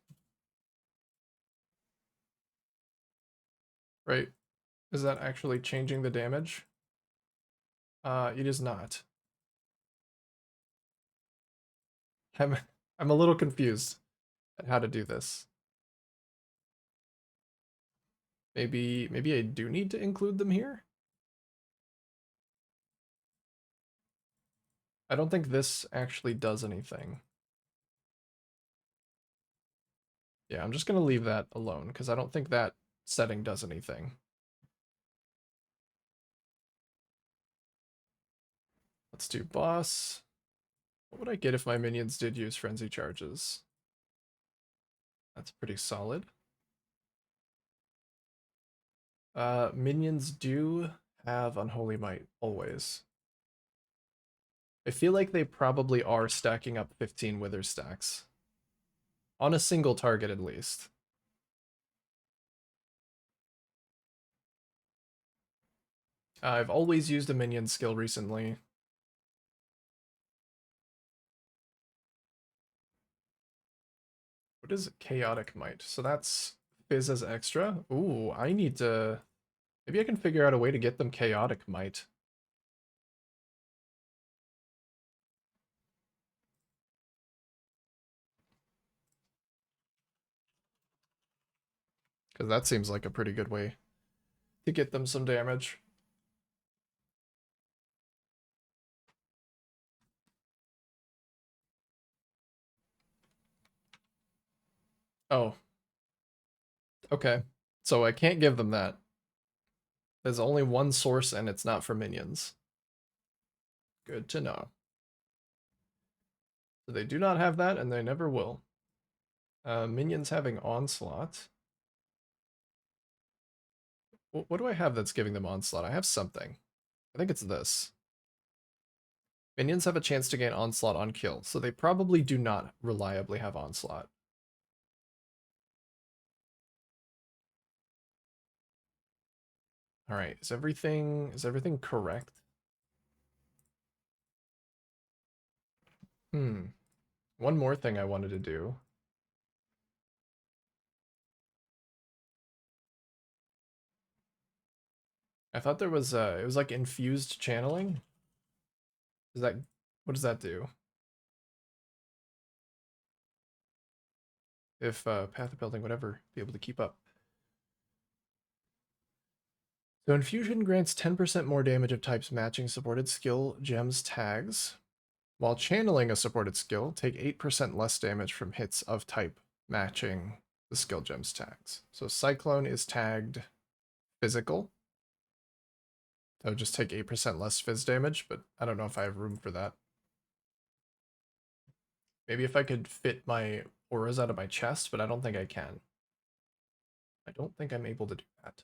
Right? Is that actually changing the damage? It is not. I'm I'm a little confused at how to do this. Maybe I do need to include them here? I don't think this actually does anything. Yeah, I'm just gonna leave that alone because I don't think that setting does anything. Let's do boss. What would I get if my minions did use frenzy charges? That's pretty solid. Minions do have Unholy Might always. I feel like they probably are stacking up 15 Wither stacks. On a single target at least. I've always used a minion skill recently. What is Chaotic Might? So that's Fizz as extra. Ooh, I need to... Maybe I can figure out a way to get them Chaotic Might. Because that seems like a pretty good way to get them some damage. Oh. Okay. So I can't give them that. There's only one source and it's not for minions. Good to know. So they do not have that and they never will. Minions having Onslaught. What do I have that's giving them Onslaught? I have something. I think it's this. Minions have a chance to gain Onslaught on kill, so they probably do not reliably have Onslaught. All right, is everything correct? One more thing I wanted to do. I thought there was it was like infused channeling. Is that what does that do? If path of building, whatever, be able to keep up. So infusion grants 10% more damage of types matching supported skill gems tags. While channeling a supported skill, take 8% less damage from hits of type matching the skill gems tags. So Cyclone is tagged physical. That would just take 8% less phys damage, but I don't know if I have room for that. Maybe if I could fit my auras out of my chest, but I don't think I can. I don't think I'm able to do that.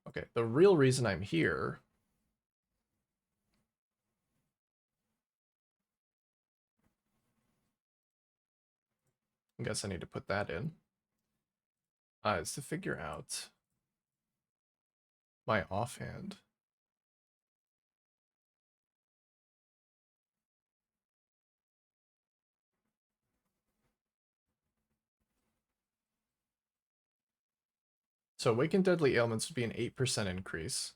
Okay, the real reason I'm here I guess I need to put that in. Is to figure out my offhand. So Awakened Deadly Ailments would be an 8% increase.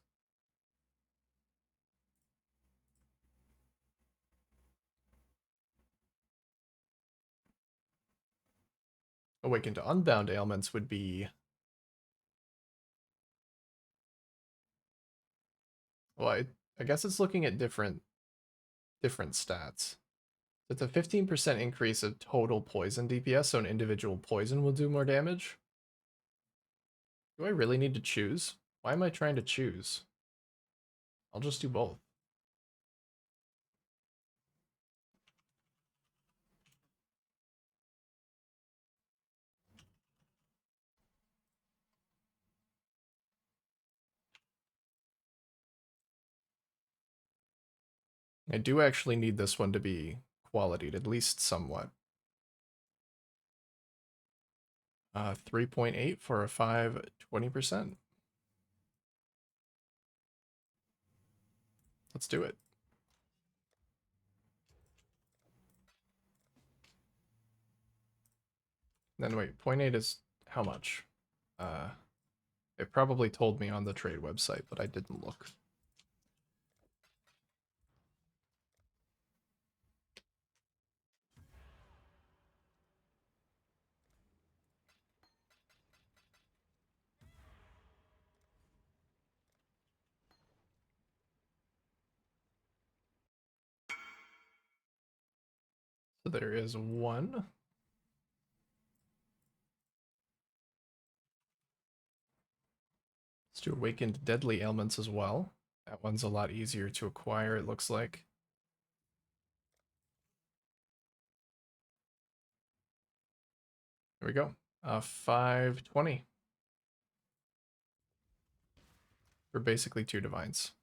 Awakened to Unbound Ailments would be... Well, I guess it's looking at different stats. It's a 15% increase of total poison DPS, so an individual poison will do more damage. Do I really need to choose? Why am I trying to choose? I'll just do both. I do actually need this one to be qualityed, at least somewhat. 3.8 for a 5, 20%. Let's do it. Then wait, 0.8 is how much? It probably told me on the trade website, but I didn't look. So there is one. Let's do Awakened Deadly Ailments as well. That one's a lot easier to acquire, it looks like. Here we go. 520. For basically 2 divines.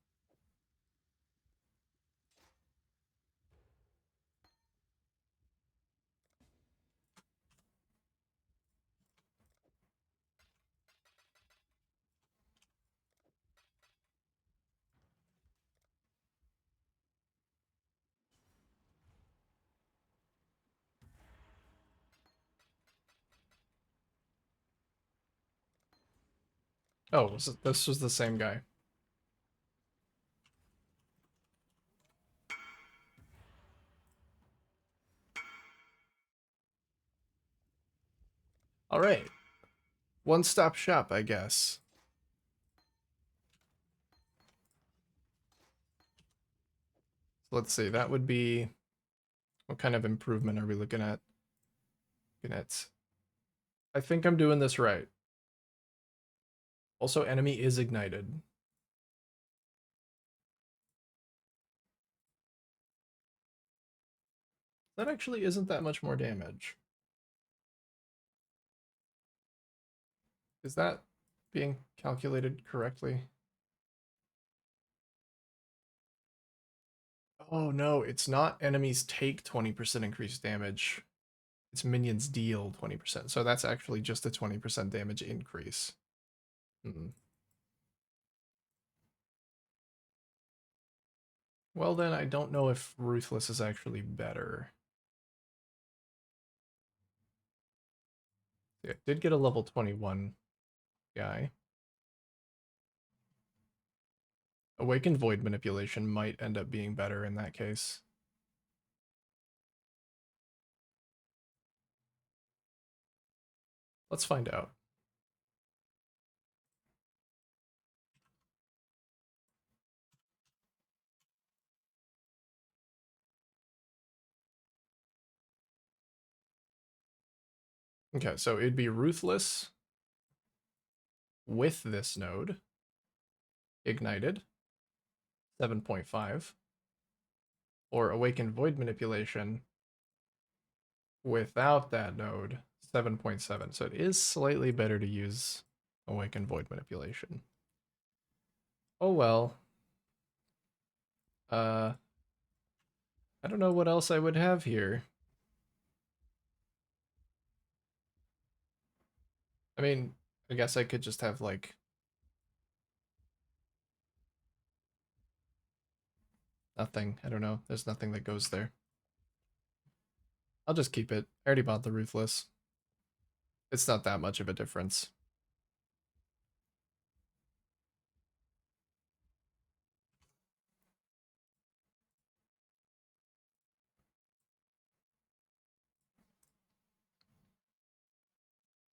Oh, this was the same guy. All right. One-stop shop, I guess. Let's see, that would be... What kind of improvement are we looking at? I think I'm doing this right. Also, enemy is ignited. That actually isn't that much more damage. Is that being calculated correctly? Oh no, it's not enemies take 20% increased damage. It's minions deal 20%. So that's actually just a 20% damage increase. Well then, I don't know if Ruthless is actually better. Yeah, it did get a level 21 guy. Awakened Void Manipulation might end up being better in that case. Let's find out. Okay, so it'd be Ruthless with this node, Ignited, 7.5, or Awakened Void Manipulation without that node, 7.7. So it is slightly better to use Awakened Void Manipulation. Oh well. I don't know what else I would have here. I mean, I guess I could just have like nothing. I don't know. There's nothing that goes there. I'll just keep it. I already bought the Ruthless. It's not that much of a difference.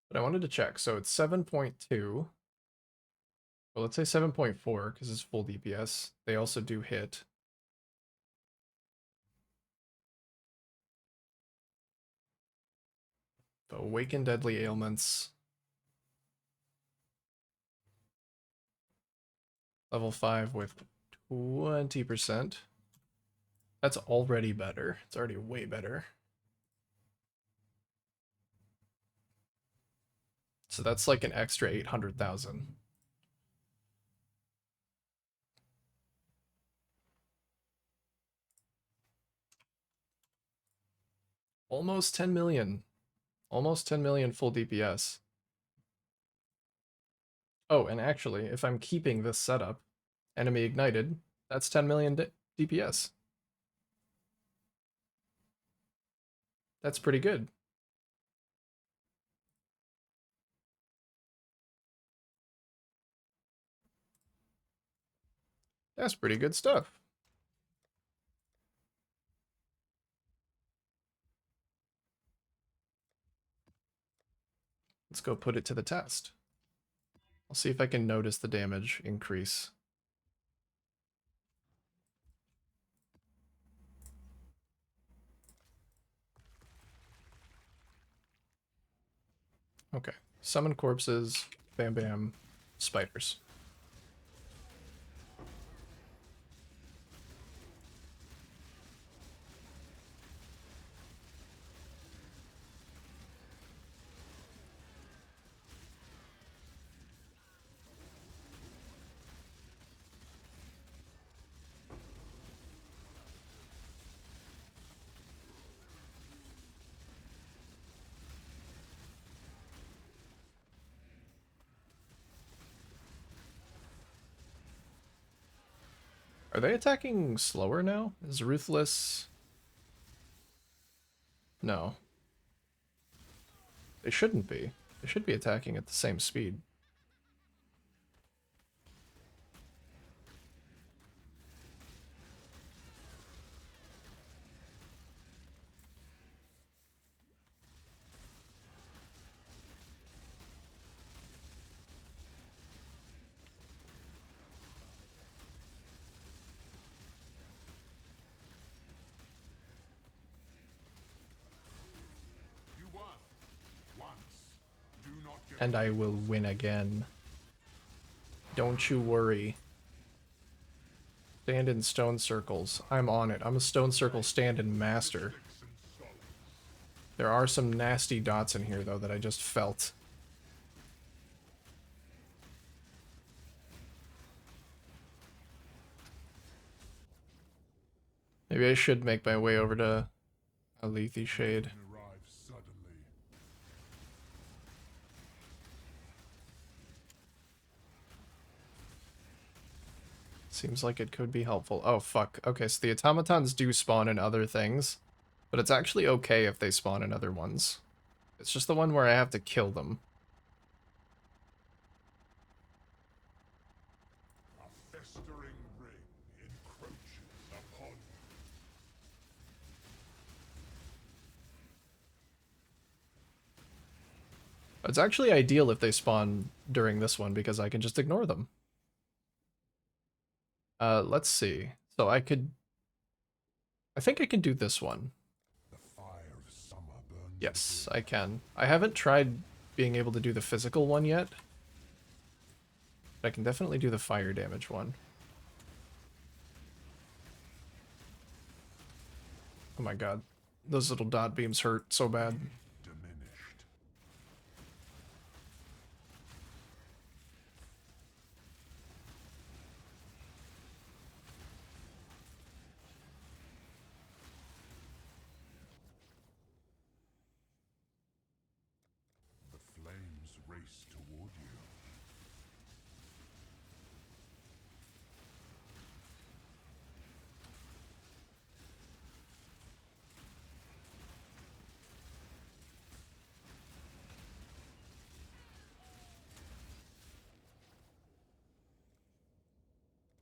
But I wanted to check. So it's 7.2. Well, let's say 7.4 because it's full DPS. They also do hit. The Awaken Deadly Ailments. Level 5 with 20%. That's already better. It's already way better. So that's like an extra 800,000. Almost 10 million. Almost 10 million full DPS. Oh, and actually, if I'm keeping this setup, enemy ignited, that's 10 million DPS. That's pretty good. That's pretty good stuff. Let's go put it to the test. I'll see if I can notice the damage increase. Okay. Summon corpses, bam bam, spiders. Are they attacking slower now? Is Ruthless... No. They shouldn't be. They should be attacking at the same speed. You won. Once. Do not give And I will win again. Don't you worry. Stand in stone circles. I'm on it. I'm a stone circle stand-in master. sticks and stones. There are some nasty dots in here, though, that I just felt. Maybe I should make my way over to Alethi Shade. Arrive suddenly. Seems like it could be helpful. Oh, fuck. Okay, so the automatons do spawn in other things, but it's actually okay if they spawn in other ones. It's just the one where I have to kill them. A festering ring encroaches upon you. It's actually ideal if they spawn during this one because I can just ignore them. Let's see. So I think I can do this one. The fire of summer burns Yes, I can. I haven't tried being able to do the physical one yet. But I can definitely do the fire damage one. Oh my god. Those little dot beams hurt so bad. Diminished. The flames race toward you.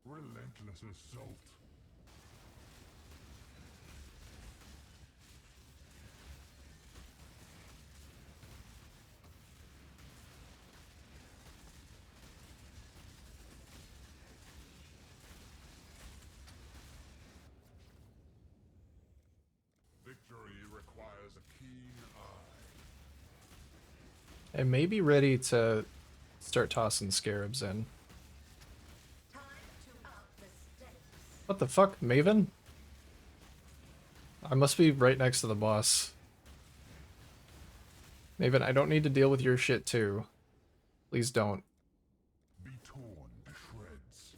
Relentless assault. Victory requires a keen eye. I may be ready to start tossing scarabs in. What the fuck, Maven? I must be right next to the boss. Maven, I don't need to deal with your shit too. Please don't. Be torn to shreds.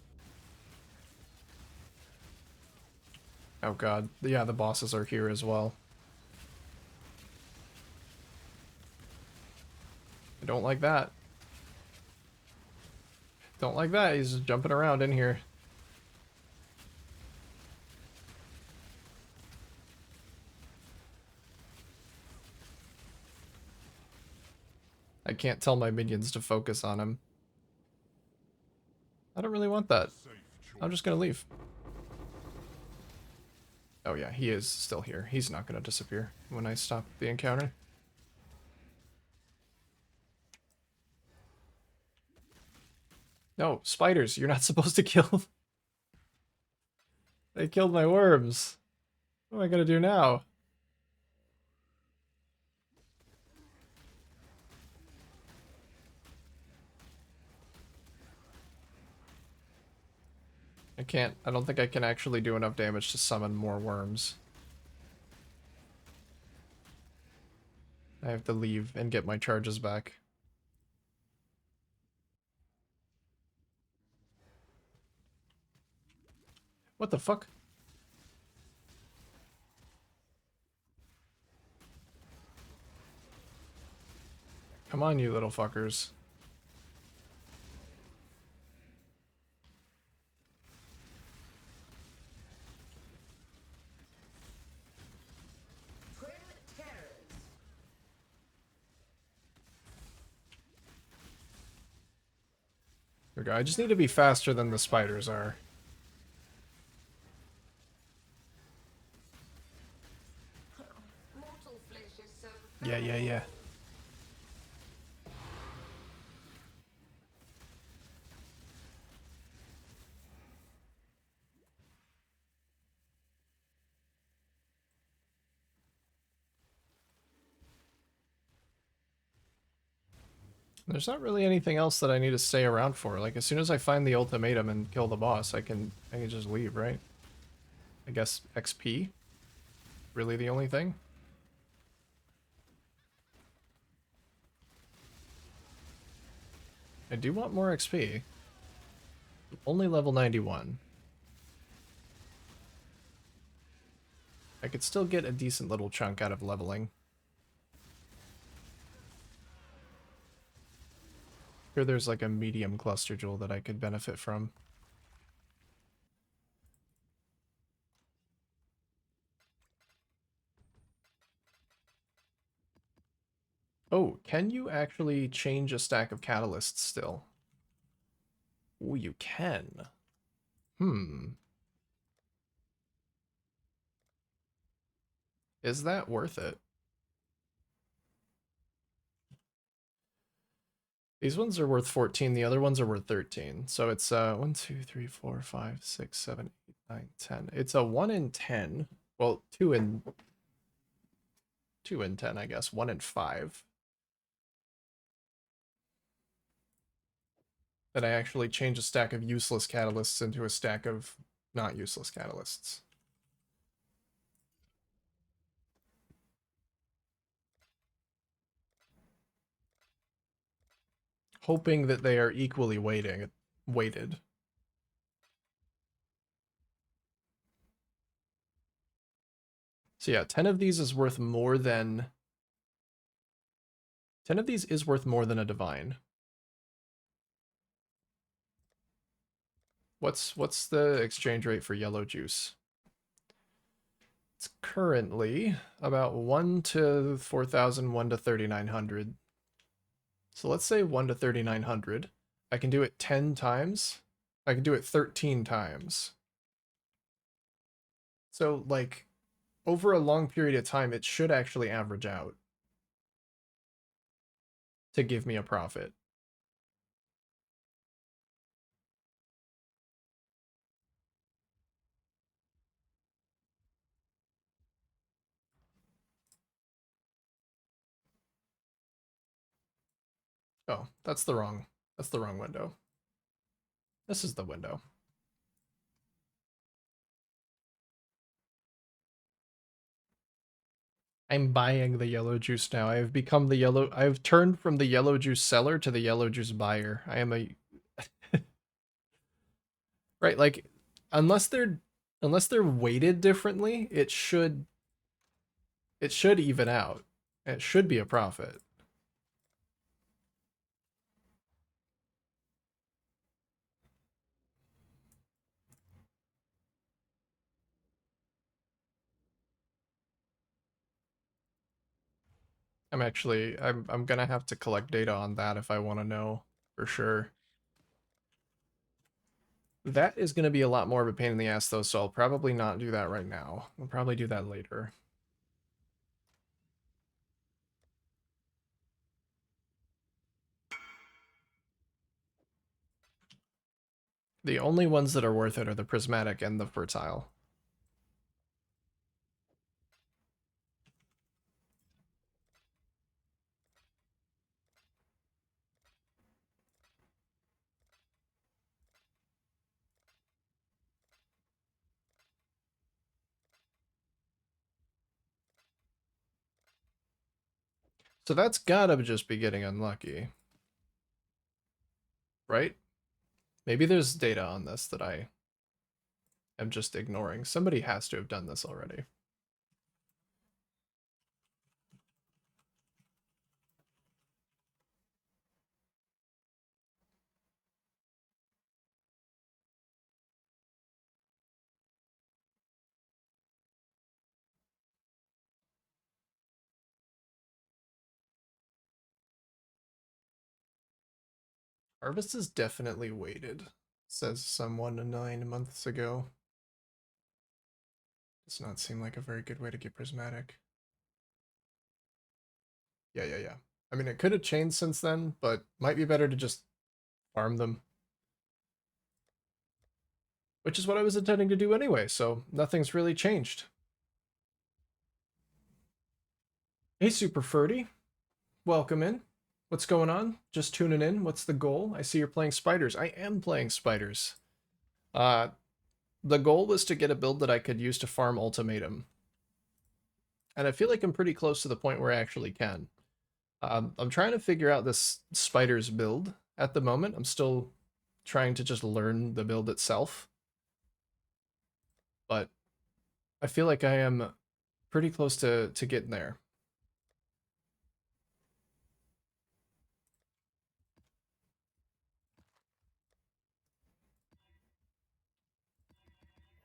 Oh god. Yeah, the bosses are here as well. I don't like that. Don't like that. He's just jumping around in here. I can't tell my minions to focus on him. I don't really want that. Safe choice. I'm just gonna leave. Oh yeah, he is still here. He's not gonna disappear when I stop the encounter. No, spiders, you're not supposed to kill. They killed my worms. What am I gonna do now? I don't think I can actually do enough damage to summon more worms. I have to leave and get my charges back. What the fuck? Come on, you little fuckers. There we go. I just need to be faster than the spiders are. Mortal flesh is so Yeah. There's not really anything else that I need to stay around for. Like, as soon as I find the ultimatum and kill the boss, I can just leave, right? I guess XP? Really the only thing? I do want more XP. Only level 91. I could still get a decent little chunk out of leveling. Here there's like a medium cluster jewel that I could benefit from. Oh, can you actually change a stack of catalysts still? Oh, you can. Is that worth it? These ones are worth 14, the other ones are worth 13. So it's 1, 2, 3, 4, 5, 6, 7, 8, 9, 10. It's a 1 in 10. Well, 2 in 2 in 10, I guess. 1 in 5. That I actually change a stack of useless catalysts into a stack of not useless catalysts. Hoping that they are equally weighted. So yeah, 10 of these is worth more than 10 of these is worth more than a divine. What's the exchange rate for yellow juice? It's currently about 1 to 4,000, 1 to 3,900. So let's say 1 to 3,900. I can do it 10 times. I can do it 13 times. So like over a long period of time, it should actually average out to give me a profit. Oh, that's the wrong window. This is the window. I'm buying the yellow juice now. I've turned from the yellow juice seller to the yellow juice buyer. I am a right, like unless they're weighted differently, it should even out. It should be a profit. I'm gonna have to collect data on that if I want to know for sure. That is gonna be a lot more of a pain in the ass though, so I'll probably not do that right now. I'll probably do that later. The only ones that are worth it are the prismatic and the fertile. So that's gotta just be getting unlucky. Right? Maybe there's data on this that I am just ignoring. Somebody has to have done this already. Harvest is definitely weighted, says someone 9 months ago. Does not seem like a very good way to get prismatic. Yeah. I mean, it could have changed since then, but might be better to just farm them. Which is what I was intending to do anyway, so nothing's really changed. Hey, Super Ferdy. Welcome in. What's going on? Just tuning in. What's the goal? I see you're playing spiders. I am playing spiders. The goal was to get a build that I could use to farm ultimatum. And I feel like I'm pretty close to the point where I actually can. I'm trying to figure out this spiders build at the moment. I'm still trying to just learn the build itself. But I feel like I am pretty close to getting there.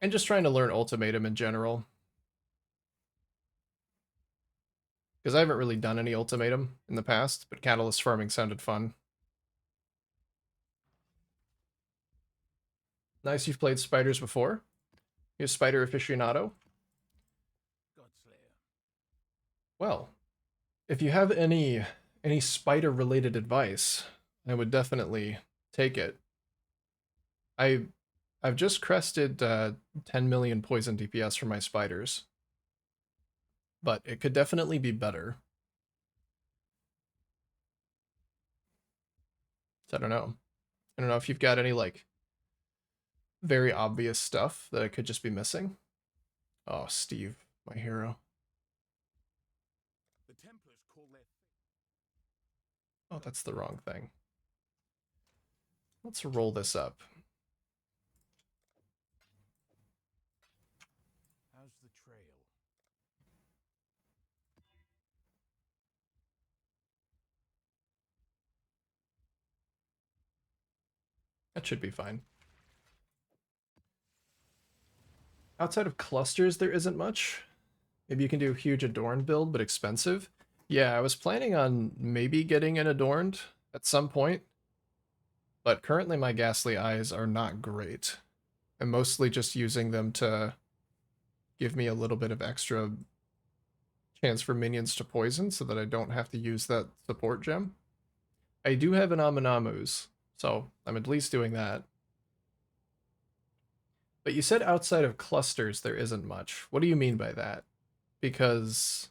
And just trying to learn ultimatum in general. Because I haven't really done any ultimatum in the past, but catalyst farming sounded fun. Nice you've played spiders before. You're a spider aficionado. Well, if you have any spider related advice, I would definitely take it. I've just crested 10 million poison DPS for my spiders. but it could definitely be better. So I don't know. I don't know if you've got any like very obvious stuff that I could just be missing. Oh, Steve, my hero. The Templars call their Oh, that's the wrong thing. Let's roll this up. How's the trail? That should be fine. Outside of clusters, there isn't much. Maybe you can do a huge adorned build, but expensive. Yeah, I was planning on maybe getting an adorned at some point, but currently my ghastly eyes are not great. I'm mostly just using them to give me a little bit of extra chance for minions to poison so that I don't have to use that support gem. I do have an Aminamu's, so I'm at least doing that. But you said outside of clusters there isn't much. What do you mean by that? Because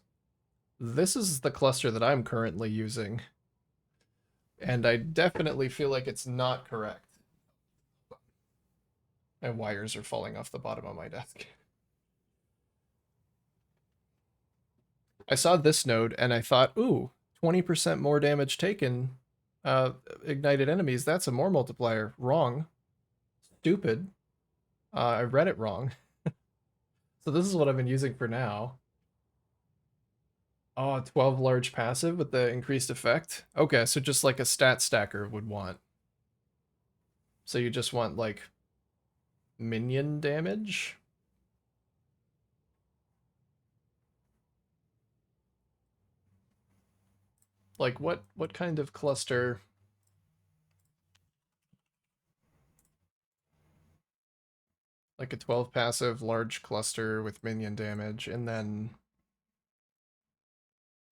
this is the cluster that I'm currently using, and I definitely feel like it's not correct. My wires are falling off the bottom of my desk. I saw this node and I thought, ooh, 20% more damage taken, ignited enemies, that's a more multiplier. Wrong. Stupid. I read it wrong. So this is what I've been using for now. Oh, 12 large passive with the increased effect. Okay, so just like a stat stacker would want. So you just want like minion damage? Like what kind of cluster? Like a 12 passive large cluster with minion damage, and then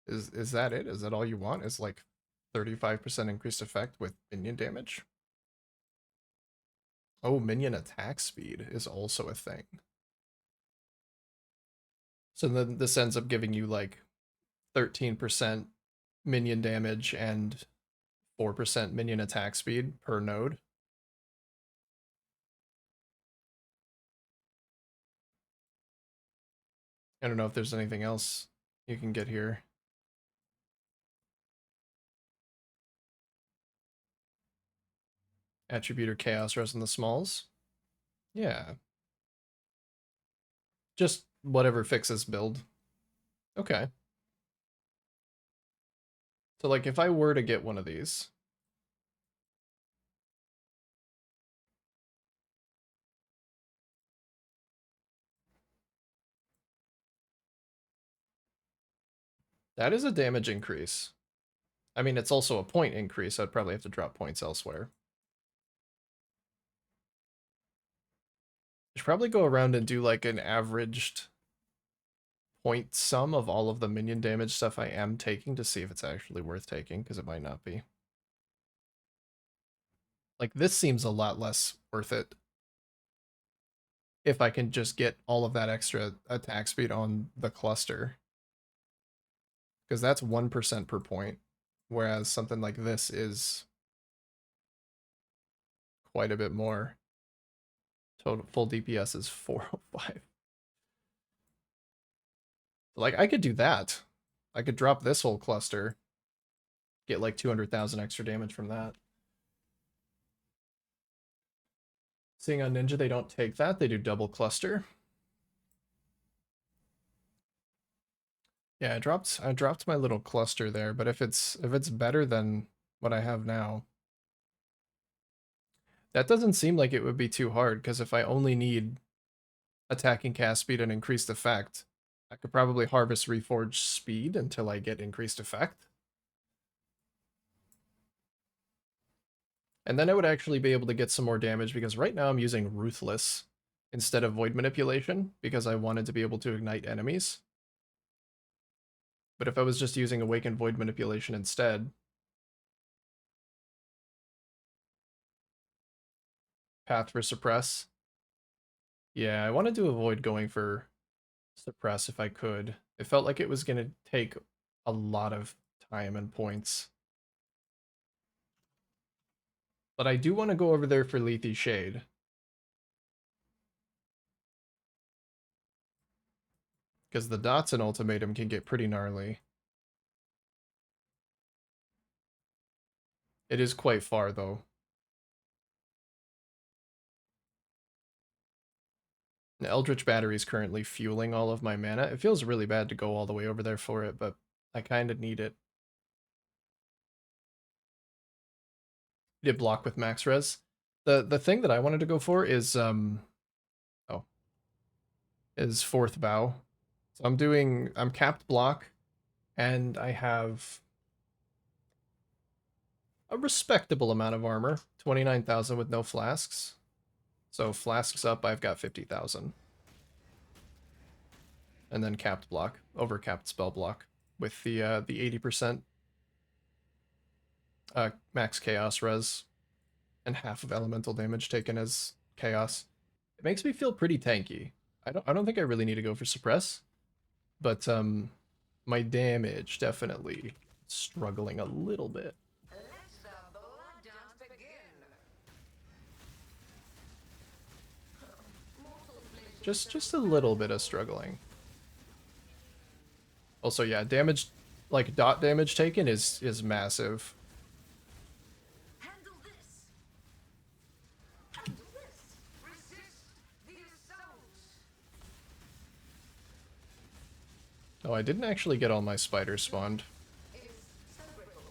is that it? Is that all you want? Is like 35% increased effect with minion damage? Oh, minion attack speed is also a thing. So then this ends up giving you like 13% minion damage and 4% minion attack speed per node. I don't know if there's anything else you can get here. Attributor Chaos Res in the smalls. Yeah. Just whatever fixes build. Okay. So like if I were to get one of these, that is a damage increase. I mean, it's also a point increase. I'd probably have to drop points elsewhere. I should probably go around and do like an averaged point sum of all of the minion damage stuff I am taking to see if it's actually worth taking, because it might not be. Like this seems a lot less worth it if I can just get all of that extra attack speed on the cluster. Because that's 1% per point, whereas something like this is quite a bit more. Total full DPS is 405. Like I could do that. I could drop this whole cluster, get like 200,000 extra damage from that. Seeing on Ninja, they don't take that. They do double cluster. Yeah, I dropped my little cluster there, but if it's better than what I have now, that doesn't seem like it would be too hard, because if I only need attacking cast speed and increased effect, I could probably harvest reforged speed until I get increased effect. And then I would actually be able to get some more damage, because right now I'm using Ruthless instead of Void Manipulation, because I wanted to be able to ignite enemies. But if I was just using Awakened Void Manipulation instead, Path for Suppress. Yeah, I wanted to avoid going for suppress if I could. It felt like it was going to take a lot of time and points. But I do want to go over there for Lethe Shade. Because the Dotson ultimatum can get pretty gnarly. It is quite far, though. The Eldritch Battery is currently fueling all of my mana. It feels really bad to go all the way over there for it, but I kind of need it. Did block with max res. The thing that I wanted to go for is is fourth bow. So I'm capped block, and I have a respectable amount of armor, 29,000 with no flasks. So flasks up, I've got 50,000. And then capped block, over capped spell block with the 80% max chaos res and half of elemental damage taken as chaos. It makes me feel pretty tanky. I don't think I really need to go for suppress, but my damage definitely struggling a little bit. Let the blood dance begin. Mortal flesh Just a little bit of struggling. Also, yeah, damage, like dot damage taken is massive. handle this. Handle this. Resist the assault. Oh, I didn't actually get all my spiders spawned. Is so brittle.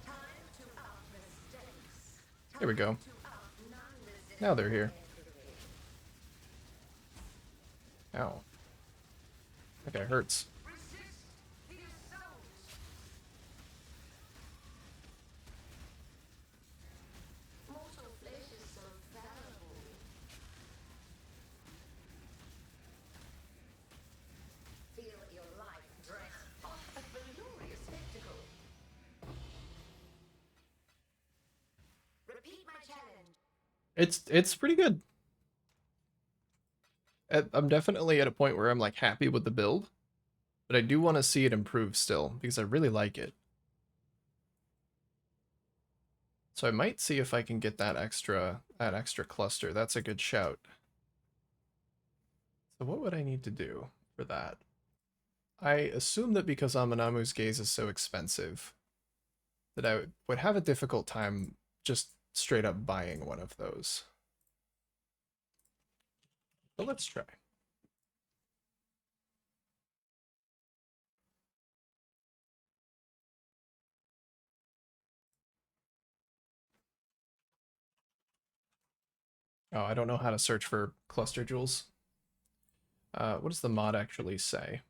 Time to up the stakes. Here we go. To up non-resistant Now they're here. Ow. That guy hurts. Resist the assault. Mortal flesh is so fallible. Feel your life dress off a glorious spectacle. Repeat my challenge. It's pretty good. I'm definitely at a point where I'm like happy with the build, but I do want to see it improve still because I really like it. So I might see if I can get that extra cluster. That's a good shout. So what would I need to do for that? I assume that because Amanamu's Gaze is so expensive that I would have a difficult time just straight up buying one of those. But let's try. Oh, I don't know how to search for cluster jewels. What does the mod actually say?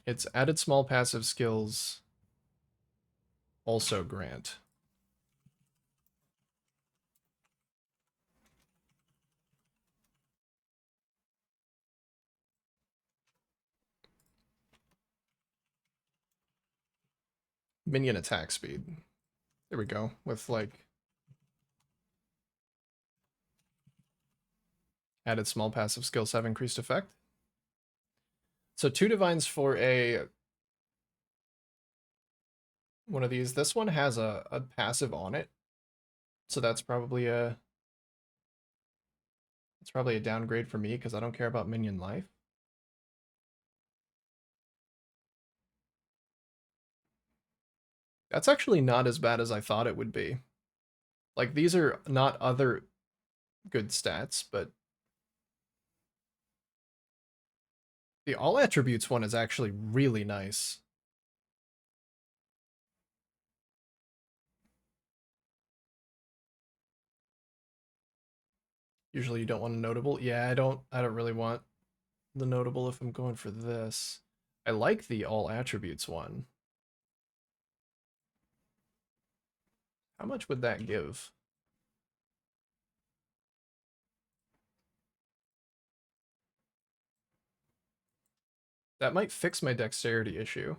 It's added small passive skills also grant. Minion attack speed. There we go. With like added small passive skills have increased effect. So 2 divines for a one of these. This one has a passive on it. So that's probably a downgrade for me because I don't care about minion life. That's actually not as bad as I thought it would be. Like, these are not other good stats, but the all attributes one is actually really nice. Usually you don't want a notable. Yeah, I don't really want the notable if I'm going for this. I like the all attributes one. How much would that give? That might fix my dexterity issue.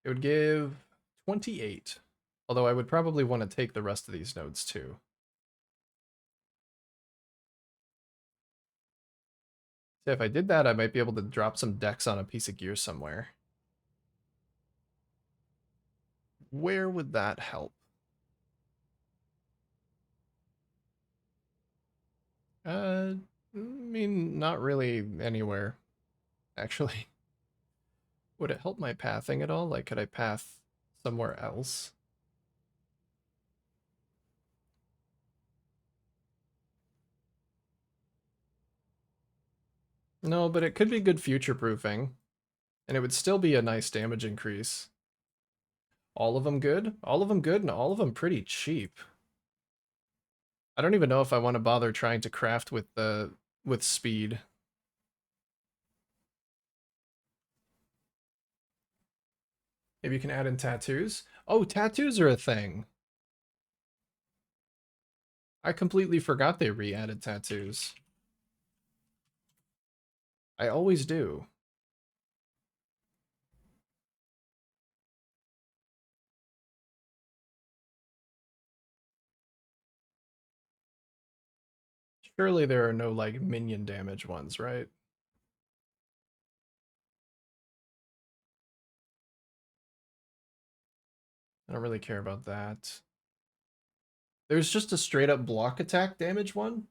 It would give 28. Although I would probably want to take the rest of these nodes too. So if I did that, I might be able to drop some decks on a piece of gear somewhere. Where would that help? I mean, not really anywhere, actually. Would it help my pathing at all? Like, could I path somewhere else? No, but it could be good future proofing. And it would still be a nice damage increase. All of them good? All of them good and all of them pretty cheap. I don't even know if I want to bother trying to craft with speed. Maybe you can add in tattoos. Oh, tattoos are a thing. I completely forgot they re-added tattoos. I always do. Surely there are no, like, minion damage ones, right? I don't really care about that. There's just a straight up block attack damage one.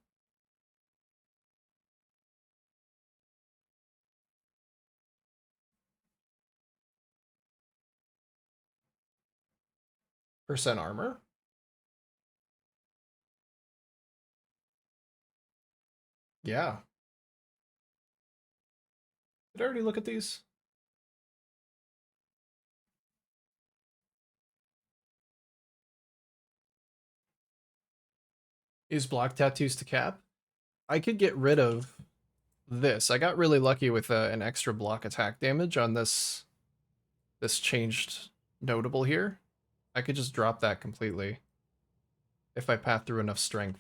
Percent armor. Yeah. Did I already look at these? Use block tattoos to cap. I could get rid of this. I got really lucky with an extra block attack damage on this changed notable here. I could just drop that completely if I path through enough strength.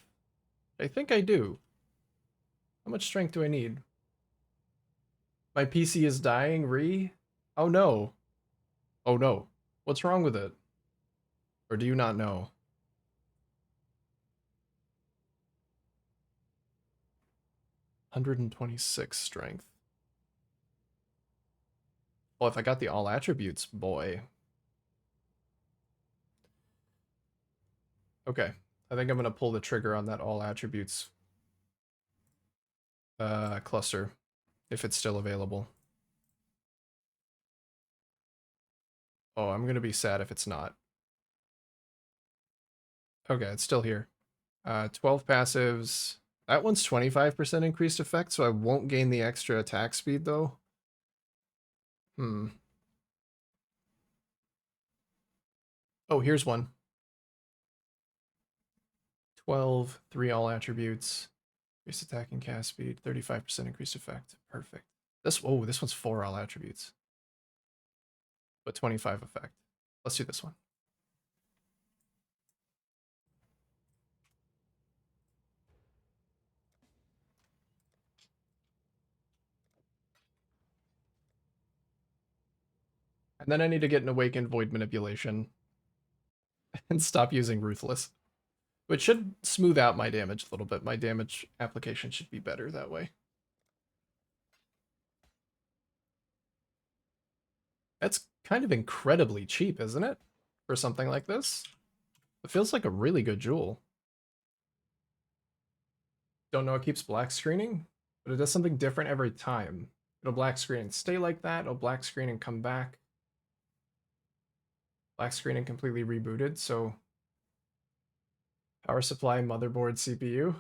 I think I do. How much strength do I need? My PC is dying, Oh no. Oh no. What's wrong with it? Or do you not know? $126 strength. Well, if I got the all attributes, boy. Okay. I think I'm gonna pull the trigger on that all attributes cluster if it's still available. Oh, I'm gonna be sad if it's not. Okay, it's still here. 12 passives. That one's 25% increased effect, so I won't gain the extra attack speed though. Hmm. Oh, here's one. 12, 3 all attributes. Increased attack and cast speed, 35% increased effect. Perfect. This one's 4 all attributes. But 25 effect. Let's do this one. And then I need to get an Awakened Void Manipulation and stop using Ruthless. Which should smooth out my damage a little bit. My damage application should be better that way. That's kind of incredibly cheap, isn't it? For something like this? It feels like a really good jewel. Don't know it keeps black screening, but it does something different every time. It'll black screen and stay like that. It'll black screen and come back. Black screen and completely rebooted, so power supply, motherboard, CPU.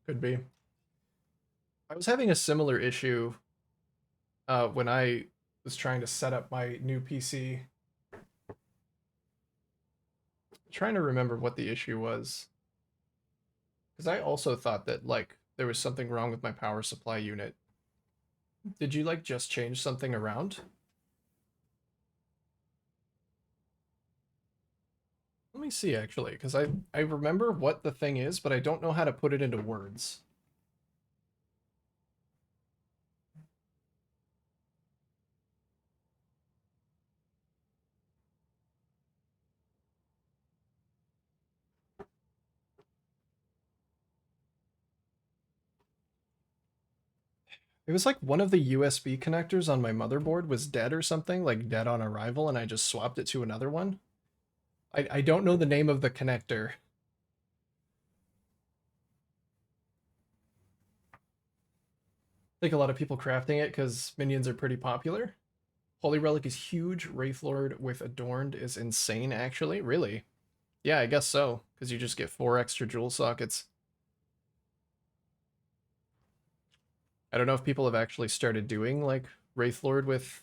Could be. I was having a similar issue when I was trying to set up my new PC. Trying to remember what the issue was. Because I also thought that, like, there was something wrong with my power supply unit. Did you, like, just change something around? Let me see, actually, because I remember what the thing is, but I don't know how to put it into words. It was like one of the USB connectors on my motherboard was dead or something, like dead on arrival, and I just swapped it to another one. I don't know the name of the connector. I think a lot of people crafting it because minions are pretty popular. Holy Relic is huge. Wraithlord with Adorned is insane, actually. Really? Yeah, I guess so, because you just get 4 extra jewel sockets. I don't know if people have actually started doing, like, Wraithlord with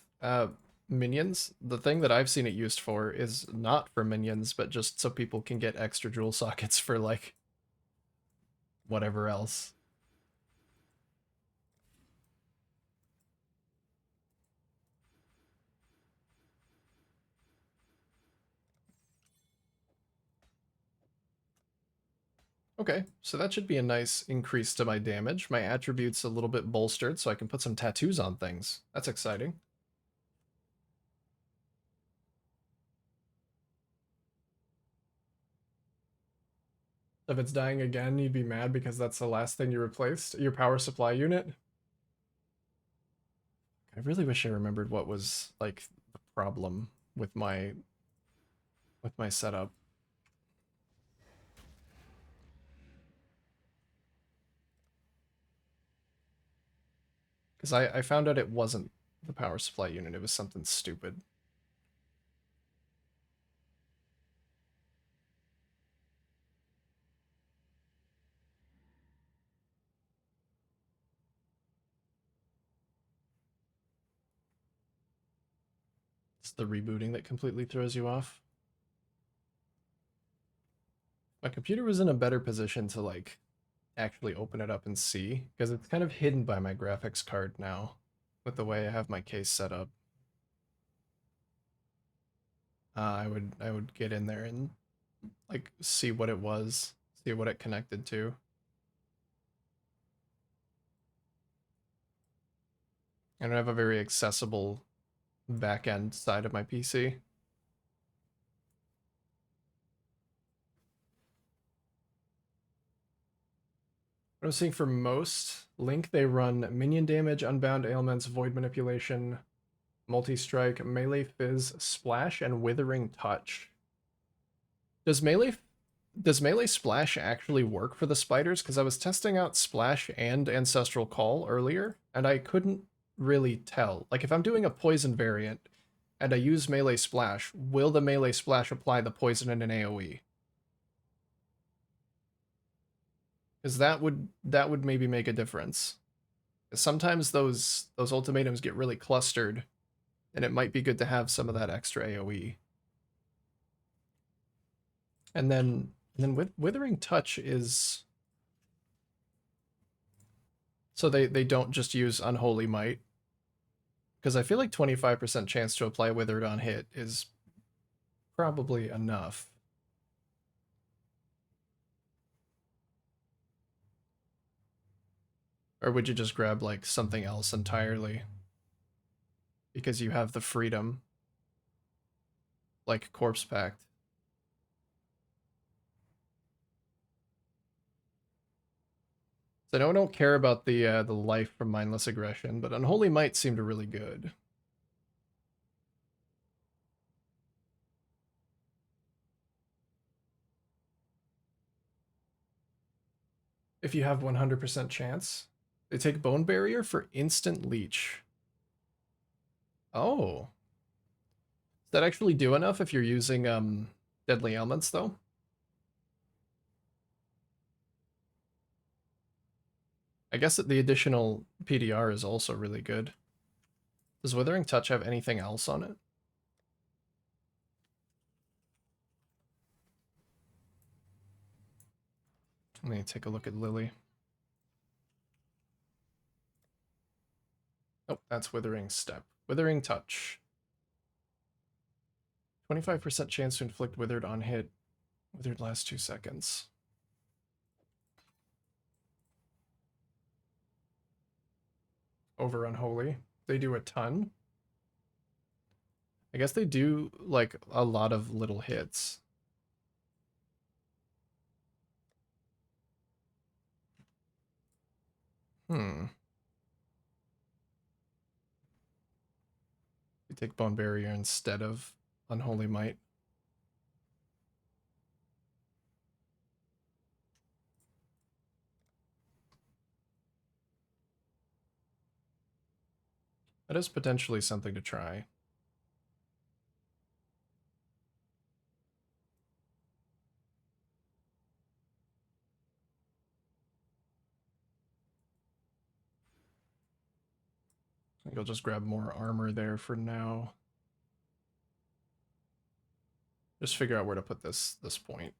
minions. The thing that I've seen it used for is not for minions, but just so people can get extra jewel sockets for, like, whatever else. Okay, so that should be a nice increase to my damage. My attribute's a little bit bolstered, so I can put some tattoos on things. That's exciting. If it's dying again, you'd be mad because that's the last thing you replaced? Your power supply unit? I really wish I remembered what was, like, the problem with my setup. Because I found out it wasn't the power supply unit, it was something stupid. It's the rebooting that completely throws you off. My computer was in a better position to, like, actually open it up and see, because it's kind of hidden by my graphics card now, with the way I have my case set up. I would get in there and, like, see what it was, see what it connected to. I don't have a very accessible back end side of my PC. What I'm seeing for most, Link, they run minion damage, unbound ailments, void manipulation, multi-strike, melee fizz, splash, and withering touch. Does melee splash actually work for the spiders? Because I was testing out splash and ancestral call earlier, and I couldn't really tell. Like, if I'm doing a poison variant and I use melee splash, will the melee splash apply the poison in an AoE? Because that would maybe make a difference. Sometimes those ultimatums get really clustered, and it might be good to have some of that extra AoE. And then with Withering Touch is, so they don't just use Unholy Might, because I feel like 25% chance to apply Withered on hit is probably enough. Or would you just grab, like, something else entirely? Because you have the freedom. Like Corpse Pact. So I know I don't care about the life from Mindless Aggression, but Unholy Might seemed really good. If you have 100% chance. They take Bone Barrier for instant leech. Oh. Does that actually do enough if you're using Deadly Ailments, though? I guess that the additional PDR is also really good. Does Withering Touch have anything else on it? Let me take a look at Lily. Oh, that's Withering Step. Withering Touch. 25% chance to inflict Withered on hit. Withered lasts 2 seconds. Over Unholy. They do a ton. I guess they do, like, a lot of little hits. Hmm. take Bone Barrier instead of Unholy Might. That is potentially something to try. I think I'll just grab more armor there for now. Just figure out where to put this point.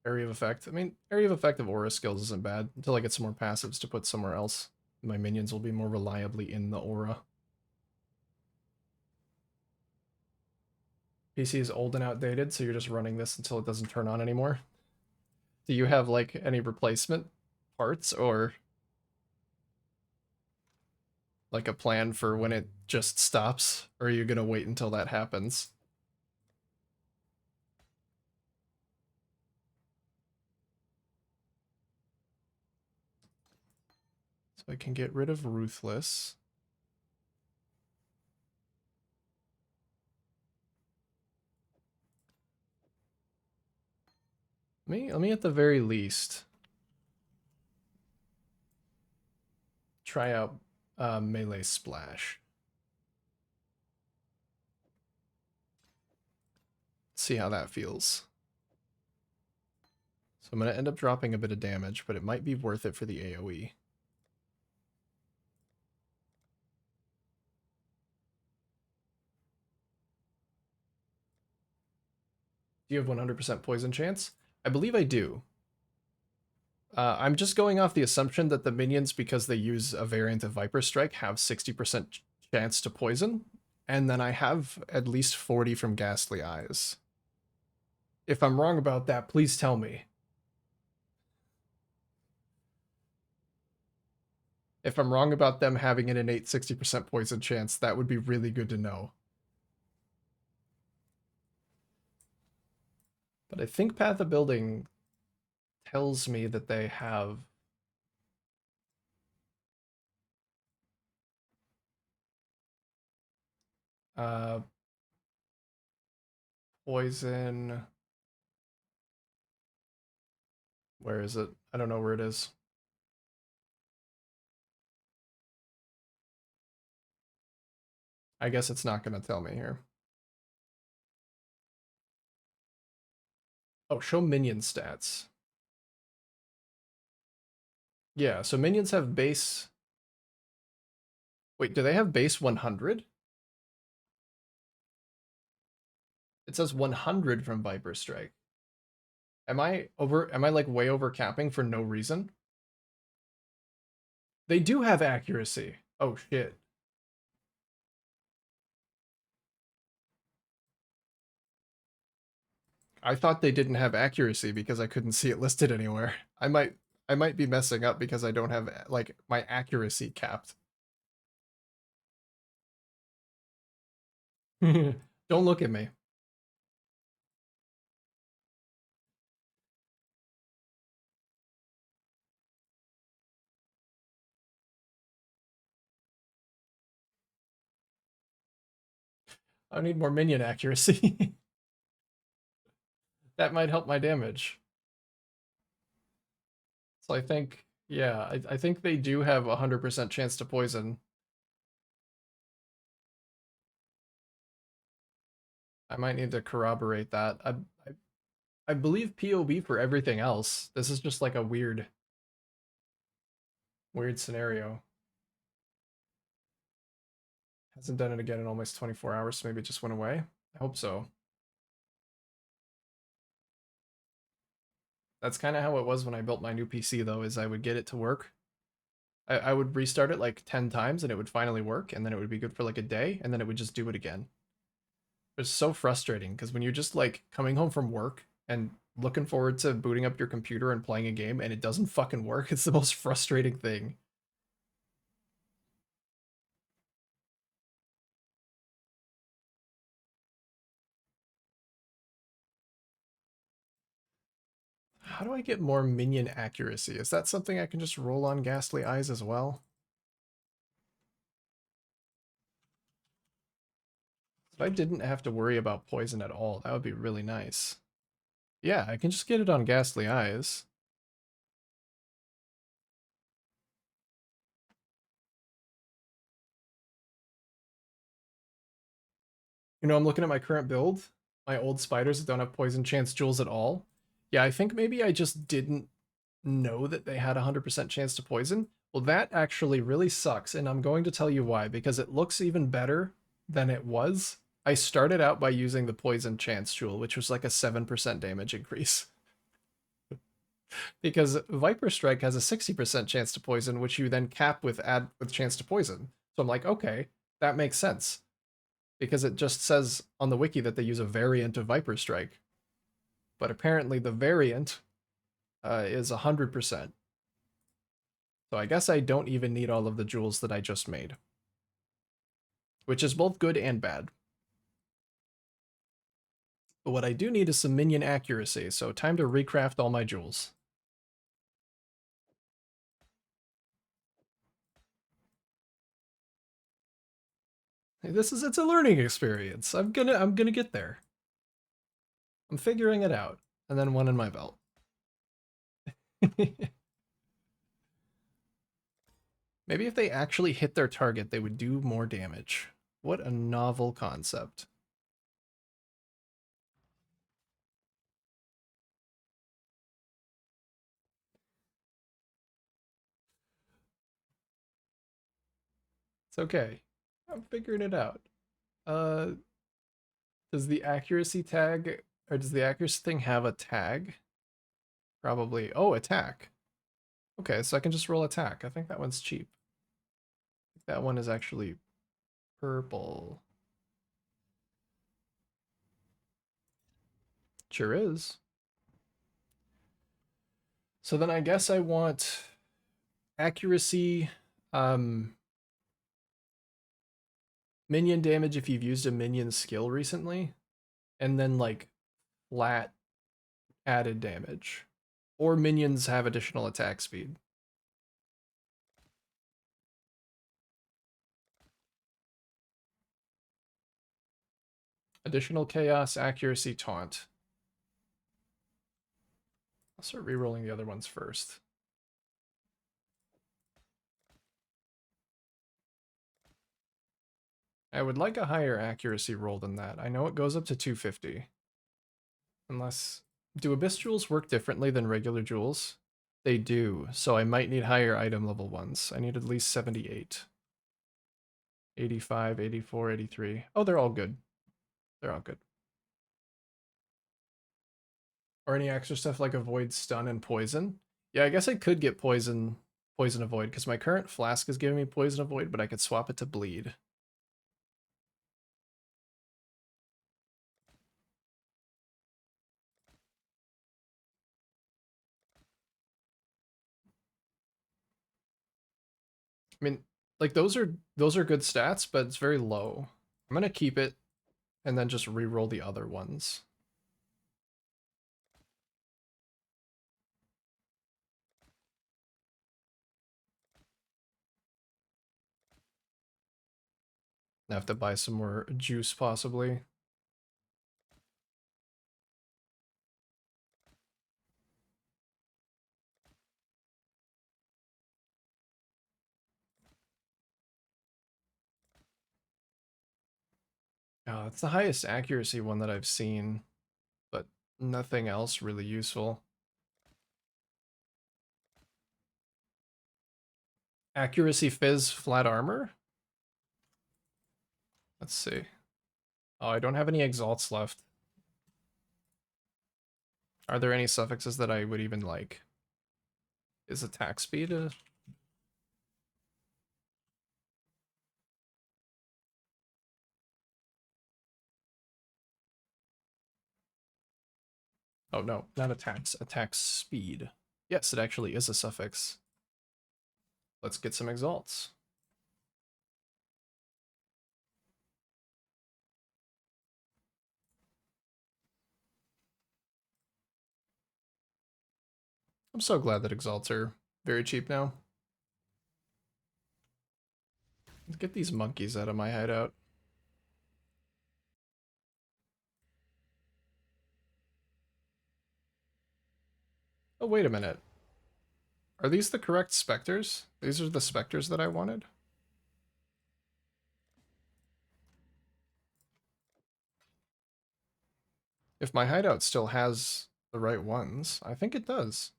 Area of effect. I mean, area of effect of aura skills isn't bad until I get some more passives to put somewhere else. My minions will be more reliably in the aura. PC is old and outdated, so you're just running this until it doesn't turn on anymore. Do you have like any replacement parts or like a plan for when it just stops? Or are you gonna wait until that happens? So I can get rid of Ruthless. Let me at the very least try out Melee Splash. See how that feels. So I'm going to end up dropping a bit of damage, but it might be worth it for the AoE. Do you have 100% poison chance? I believe I do. I'm just going off the assumption that the minions, because they use a variant of Viper Strike, have 60% chance to poison, and then I have at least 40 from Ghastly Eyes. If I'm wrong about that, please tell me. If I'm wrong about them having an innate 60% poison chance, that would be really good to know. But I think Path of Building tells me that they have poison. Where is it? I don't know where it is. I guess it's not going to tell me here. Oh, show minion stats. Yeah, so minions have base... Wait, do they have base 100? It says 100 from Viper Strike. Am I like way over capping for no reason? They do have accuracy. Oh shit. I thought they didn't have accuracy because I couldn't see it listed anywhere. I might be messing up because I don't have like my accuracy capped. Don't look at me. I need more minion accuracy. That might help my damage. So I think, yeah, I think they do have 100% chance to poison. I might need to corroborate that. I believe POB for everything else. This is just like a weird scenario. Hasn't done it again in almost 24 hours, so maybe it just went away. I hope so. That's kind of how it was when I built my new PC, though, is I would get it to work. I would restart it like 10 times and it would finally work, and then it would be good for like a day, and then it would just do it again. It's so frustrating, because when you're just like coming home from work and looking forward to booting up your computer and playing a game and it doesn't fucking work, it's the most frustrating thing. How do I get more minion accuracy? Is that something I can just roll on Ghastly Eyes as well? I didn't have to worry about poison at all, that would be really nice. Yeah, I can just get it on Ghastly Eyes. You know, I'm looking at my current build. My old spiders that don't have poison chance jewels at all. Yeah, I think maybe I just didn't know that they had a 100% chance to poison. Well, that actually really sucks, and I'm going to tell you why, because it looks even better than it was. I started out by using the poison chance jewel, which was like a 7% damage increase. Because Viper Strike has a 60% chance to poison, which you then cap with add with chance to poison. So I'm like, okay, that makes sense. Because it just says on the wiki that they use a variant of Viper Strike. But apparently the variant is 100%. So I guess I don't even need all of the jewels that I just made. Which is both good and bad. But what I do need is some minion accuracy, so time to recraft all my jewels. Hey, it's a learning experience. I'm gonna get there. I'm figuring it out. And then one in my belt. Maybe if they actually hit their target, they would do more damage. What a novel concept. It's okay. I'm figuring it out. Uh, does the accuracy tag, or does the accuracy thing have a tag? Probably. Oh, attack. Okay, so I can just roll attack. I think that one's cheap. That one is actually purple. Sure is. So then I guess I want accuracy, minion damage if you've used a minion skill recently, and then like flat added damage. Or minions have additional attack speed. Additional chaos, accuracy, taunt. I'll start rerolling the other ones first. I would like a higher accuracy roll than that. I know it goes up to 250. Unless... Do Abyss Jewels work differently than regular jewels? They do, so I might need higher item level ones. I need at least 78. 85, 84, 83. Oh, they're all good. They're all good. Or any extra stuff like avoid stun and poison. Yeah, I guess I could get poison avoid, because my current flask is giving me poison avoid, but I could swap it to bleed. I mean, like those are good stats, but it's very low. I'm gonna keep it and then just re-roll the other ones. I have to buy some more juice possibly. Oh, it's the highest accuracy one that I've seen, but nothing else really useful. Accuracy Fizz flat armor? Let's see. Oh, I don't have any exalts left. Are there any suffixes that I would even like? Is attack speed a... Oh no, not attacks. Attack speed. Yes, it actually is a suffix. Let's get some exalts. I'm so glad that exalts are very cheap now. Let's get these monkeys out of my hideout. Oh, wait a minute. Are these the correct specters? These are the specters that I wanted? If my hideout still has the right ones, I think it does.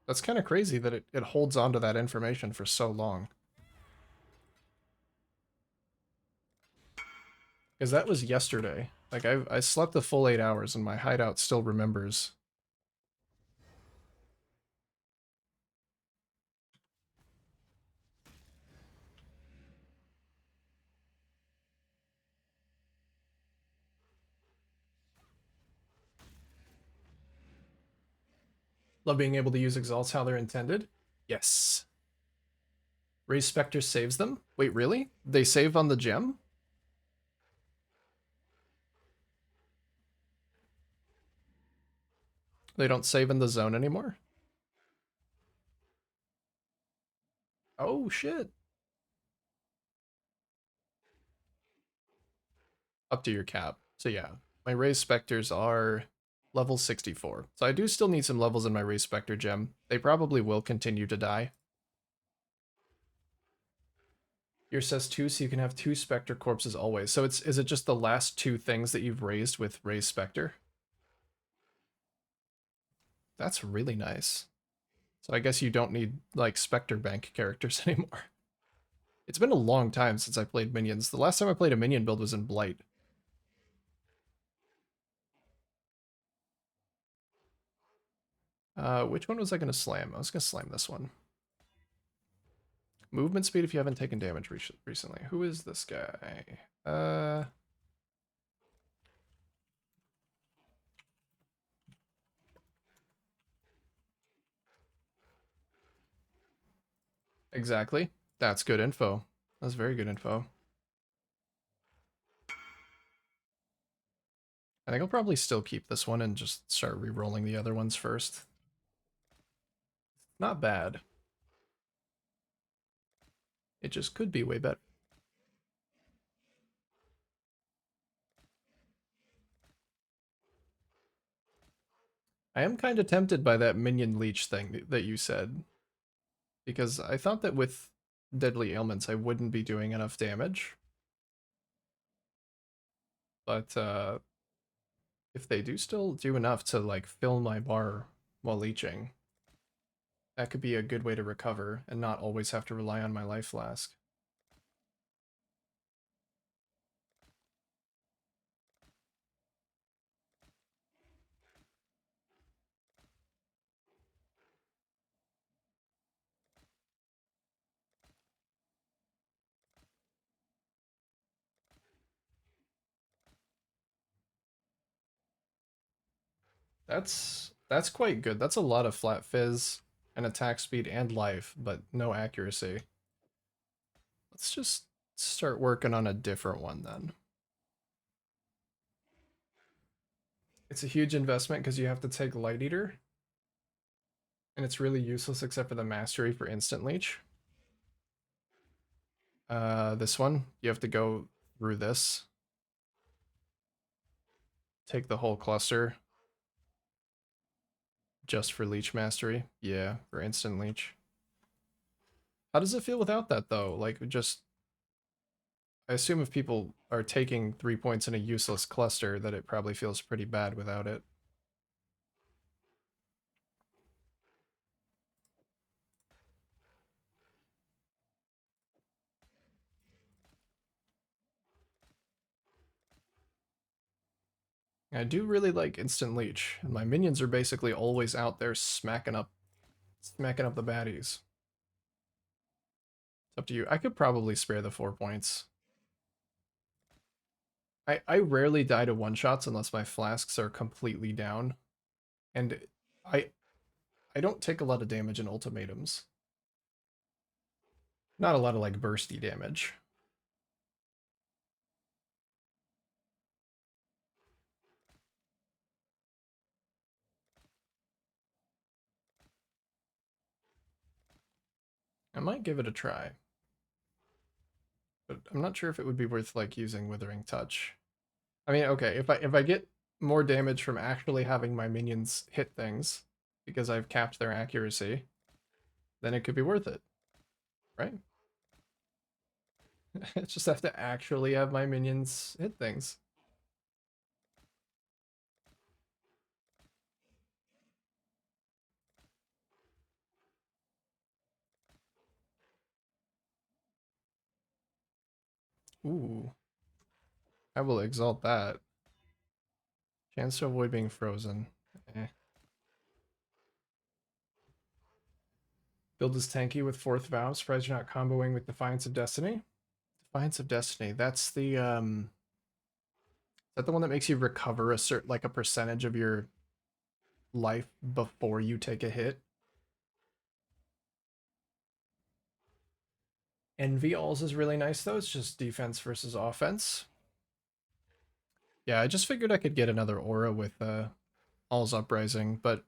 That's kind of crazy that it holds on to that information for so long. Because that was yesterday. Like, I slept the full 8 hours and my hideout still remembers. Love being able to use exalts how they're intended. Yes. Raise Spectre saves them? Wait, really? They save on the gem? They don't save in the zone anymore? Oh, shit. Up to your cap. So yeah, my Raised Spectres are level 64. So I do still need some levels in my Raised Spectre gem. They probably will continue to die. Yours says 2, so you can have 2 Spectre corpses always. So is it just the last 2 things that you've raised with Raised Spectre? That's really nice. So I guess you don't need, like, Spectre Bank characters anymore. It's been a long time since I played minions. The last time I played a minion build was in Blight. Which one was I going to slam? I was going to slam this one. Movement speed if you haven't taken damage recently. Who is this guy? Exactly. That's good info. That's very good info. I think I'll probably still keep this one and just start re-rolling the other ones first. Not bad. It just could be way better. I am kind of tempted by that minion leech thing that you said. Because I thought that with deadly ailments I wouldn't be doing enough damage. But if they do still do enough to like fill my bar while leeching, that could be a good way to recover and not always have to rely on my life flask. That's quite good. That's a lot of flat fizz and attack speed and life, but no accuracy. Let's just start working on a different one then. It's a huge investment because you have to take Light Eater. And it's really useless except for the mastery for instant leech. This one, you have to go through this. Take the whole cluster. Just for leech mastery. Yeah, for instant leech. How does it feel without that though? Like just I assume if people are taking 3 points in a useless cluster that it probably feels pretty bad without it. I do really like instant leech, and my minions are basically always out there smacking up the baddies. It's up to you. I could probably spare the 4 points. I rarely die to one-shots unless my flasks are completely down. And I I don't take a lot of damage in ultimatums. Not a lot of like bursty damage. I might give it a try. But I'm not sure if it would be worth like using Withering Touch. I mean, okay, if I get more damage from actually having my minions hit things because I've capped their accuracy, then it could be worth it, right? I just have to actually have my minions hit things. Ooh, I will exalt that. Chance to avoid being frozen. Eh. Build is tanky with Fourth Vow. Surprised you're not comboing with Defiance of Destiny. Defiance of Destiny. That's the is that the one that makes you recover a certain like a percentage of your life before you take a hit? Envy Alls is really nice though. It's just defense versus offense. Yeah, I just figured I could get another aura with All's Uprising, but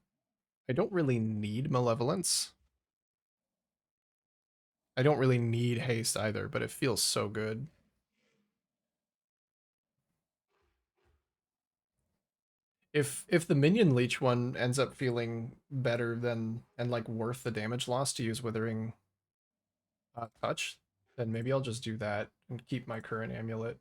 I don't really need Malevolence. I don't really need haste either, but it feels so good. If the minion leech one ends up feeling better than and like worth the damage loss to use Withering Touch, then maybe I'll just do that and keep my current amulet.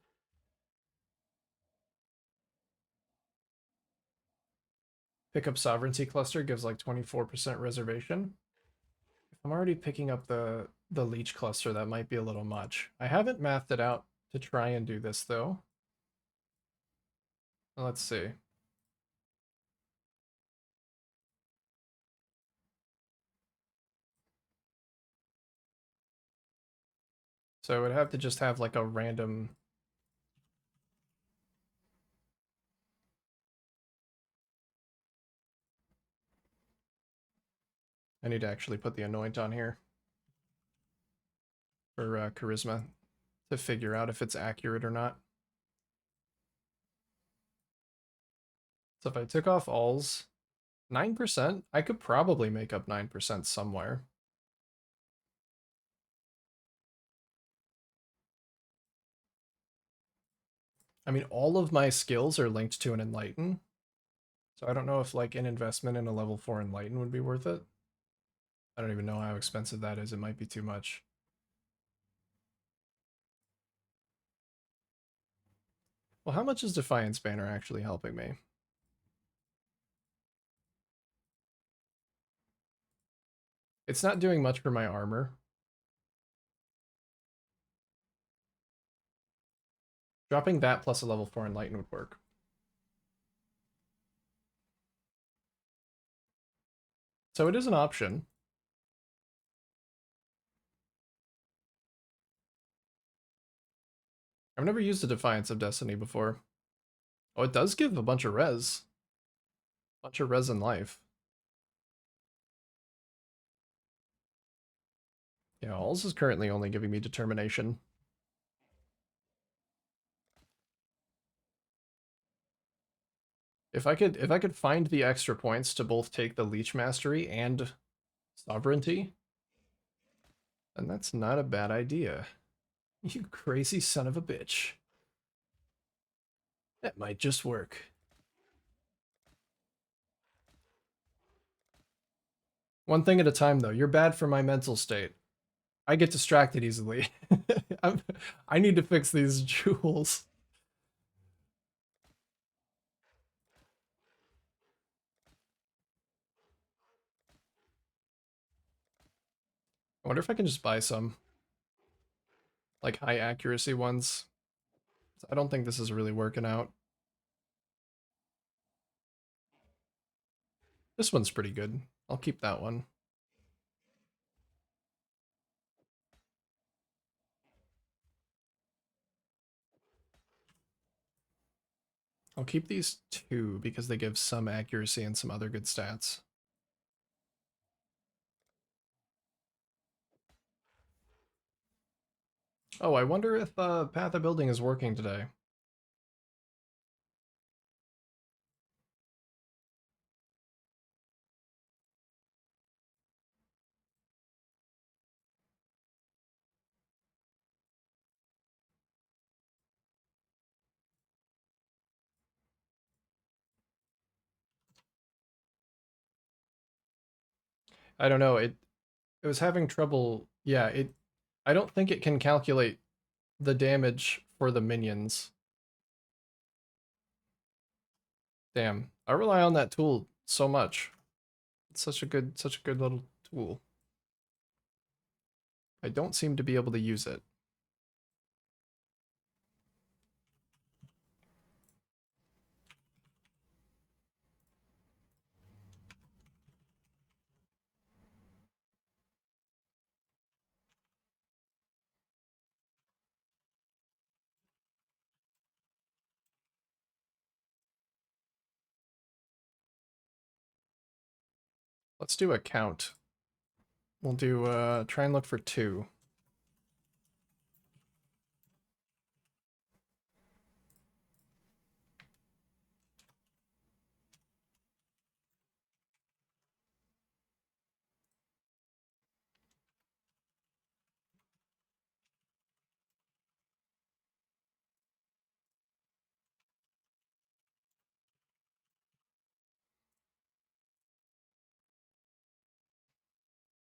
Pick up Sovereignty Cluster gives like 24% reservation. If I'm already picking up the leech cluster, that might be a little much. I haven't mathed it out to try and do this though. Let's see. So I would have to just have like a random. I need to actually put the anoint on here for charisma to figure out if it's accurate or not. So if I took off alls, 9%, I could probably make up 9% somewhere. I mean, all of my skills are linked to an Enlighten. So I don't know if like an investment in a level 4 Enlighten would be worth it. I don't even know how expensive that is. It might be too much. Well, how much is Defiance Banner actually helping me? It's not doing much for my armor. Dropping that plus a level 4 Enlighten would work. So it is an option. I've never used a Defiance of Destiny before. Oh, it does give a bunch of res. Bunch of res in life. Yeah, Alls is currently only giving me determination. If I could find the extra points to both take the Leech Mastery and Sovereignty, then that's not a bad idea. You crazy son of a bitch. That might just work. One thing at a time, though. You're bad for my mental state. I get distracted easily. I need to fix these jewels. I wonder if I can just buy some. Like high accuracy ones. I don't think this is really working out. This one's pretty good. I'll keep that one. I'll keep these two because they give some accuracy and some other good stats. Oh, I wonder if Path of Building is working today. I don't know. It was having trouble. Yeah, I don't think it can calculate the damage for the minions. Damn. I rely on that tool so much. It's such a good little tool. I don't seem to be able to use it. Let's do a count. We'll do try and look for 2.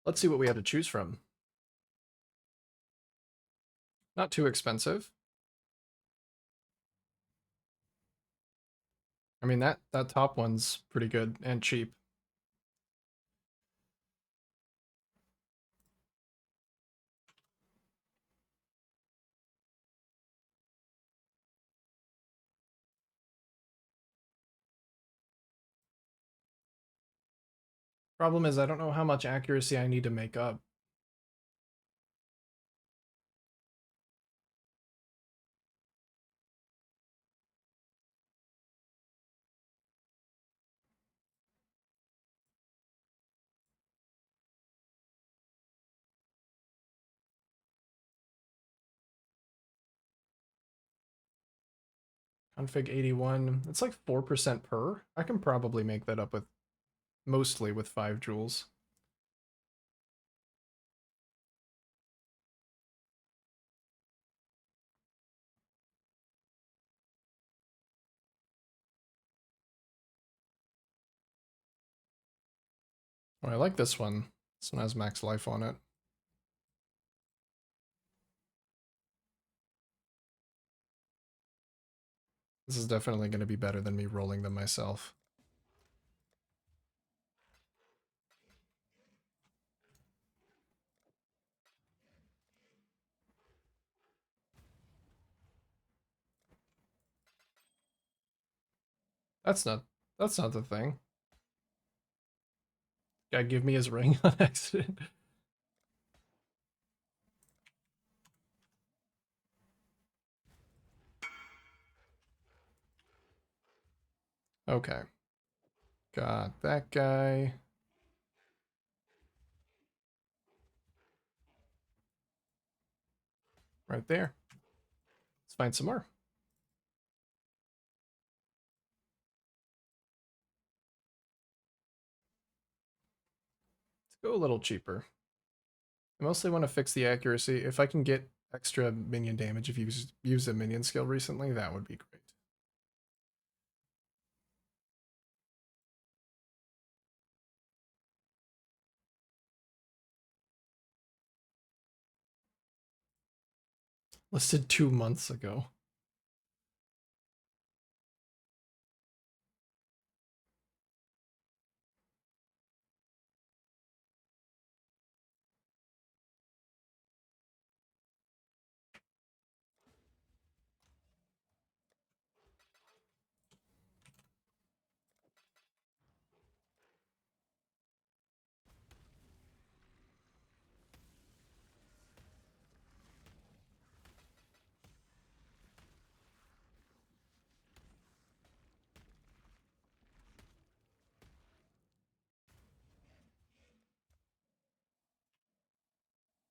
Let's see what we have to choose from. Not too expensive. I mean that top one's pretty good and cheap. Problem is I don't know how much accuracy I need to make up. Config 81. It's like 4% per. I can probably make that up with mostly with 5 joules. Oh, I like this one. This one has max life on it. This is definitely going to be better than me rolling them myself. That's not the thing. Guy give me his ring on accident. Okay. Got that guy. Right there. Let's find some more. Let's go a little cheaper. I mostly want to fix the accuracy. If I can get extra minion damage if you use a minion skill recently, that would be great. Listed 2 months ago.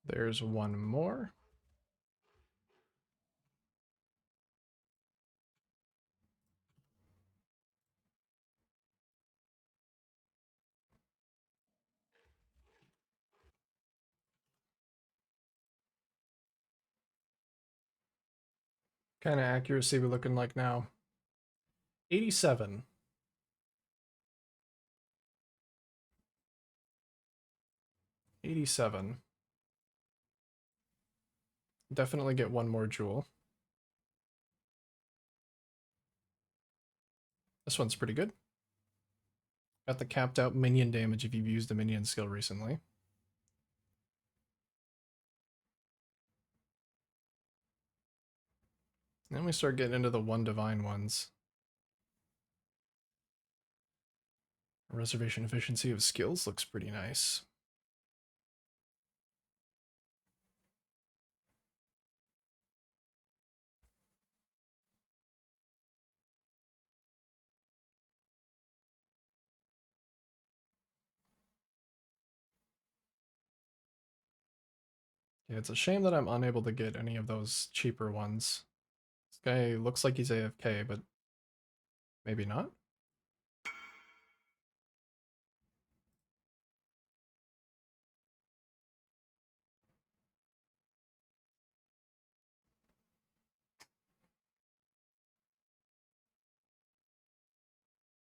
There's one more. Kind of accuracy we looking like now. 87. 87. Definitely get one more jewel. This one's pretty good. Got the capped out minion damage if you've used the minion skill recently. Then we start getting into the one divine ones. Reservation efficiency of skills looks pretty nice. Yeah, it's a shame that I'm unable to get any of those cheaper ones. This guy looks like he's AFK, but maybe not.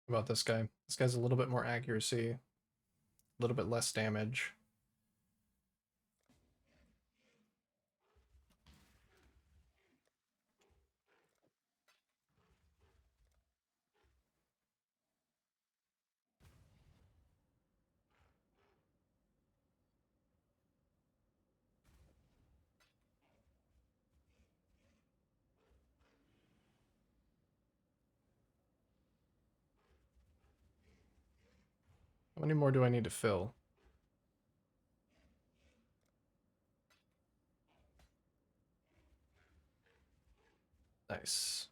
How about this guy? This guy's a little bit more accuracy, a little bit less damage. How many more do I need to fill? Nice.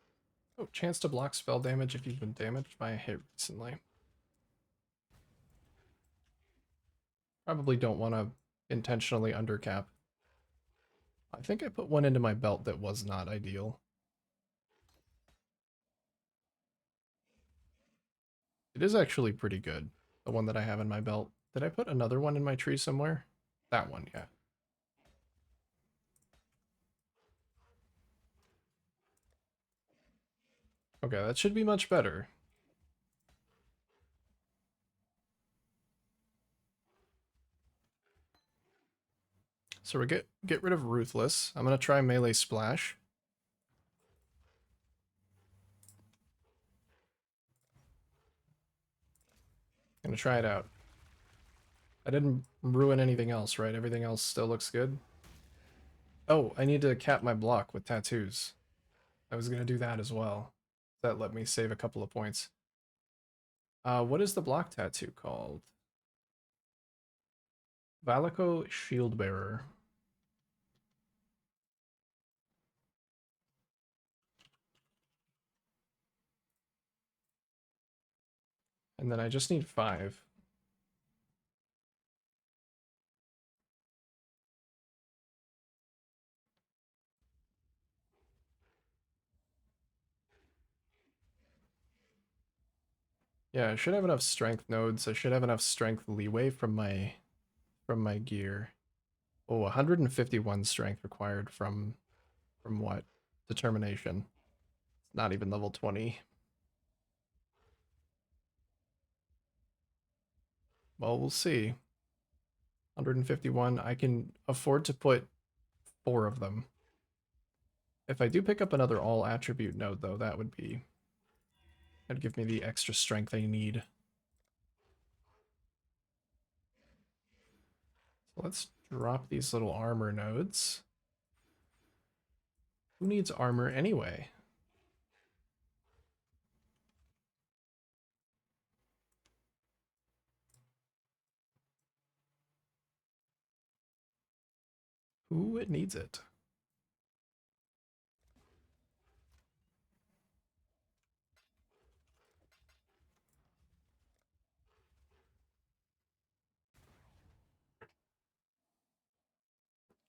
Oh, chance to block spell damage if you've been damaged by a hit recently. Probably don't want to intentionally undercap. I think I put one into my belt that was not ideal. It is actually pretty good, the one that I have in my belt. Did I put another one in my tree somewhere? That one, yeah. Okay, that should be much better. So we get rid of Ruthless. I'm gonna try Melee Splash. Gonna try it out. I didn't ruin anything else, right? Everything else still looks good. Oh, I need to cap my block with tattoos. I was gonna do that as well. That let me save a couple of points. What is the block tattoo called? Valico Shieldbearer. And then I just need 5. Yeah, I should have enough strength nodes. I should have enough strength leeway from my gear. Oh, 151 strength required from what? Determination. It's not even level 20. Well, we'll see. 151. I can afford to put 4 of them. If I do pick up another all attribute node though, that'd give me the extra strength I need. So let's drop these little armor nodes. Who needs armor anyway? Who needs it?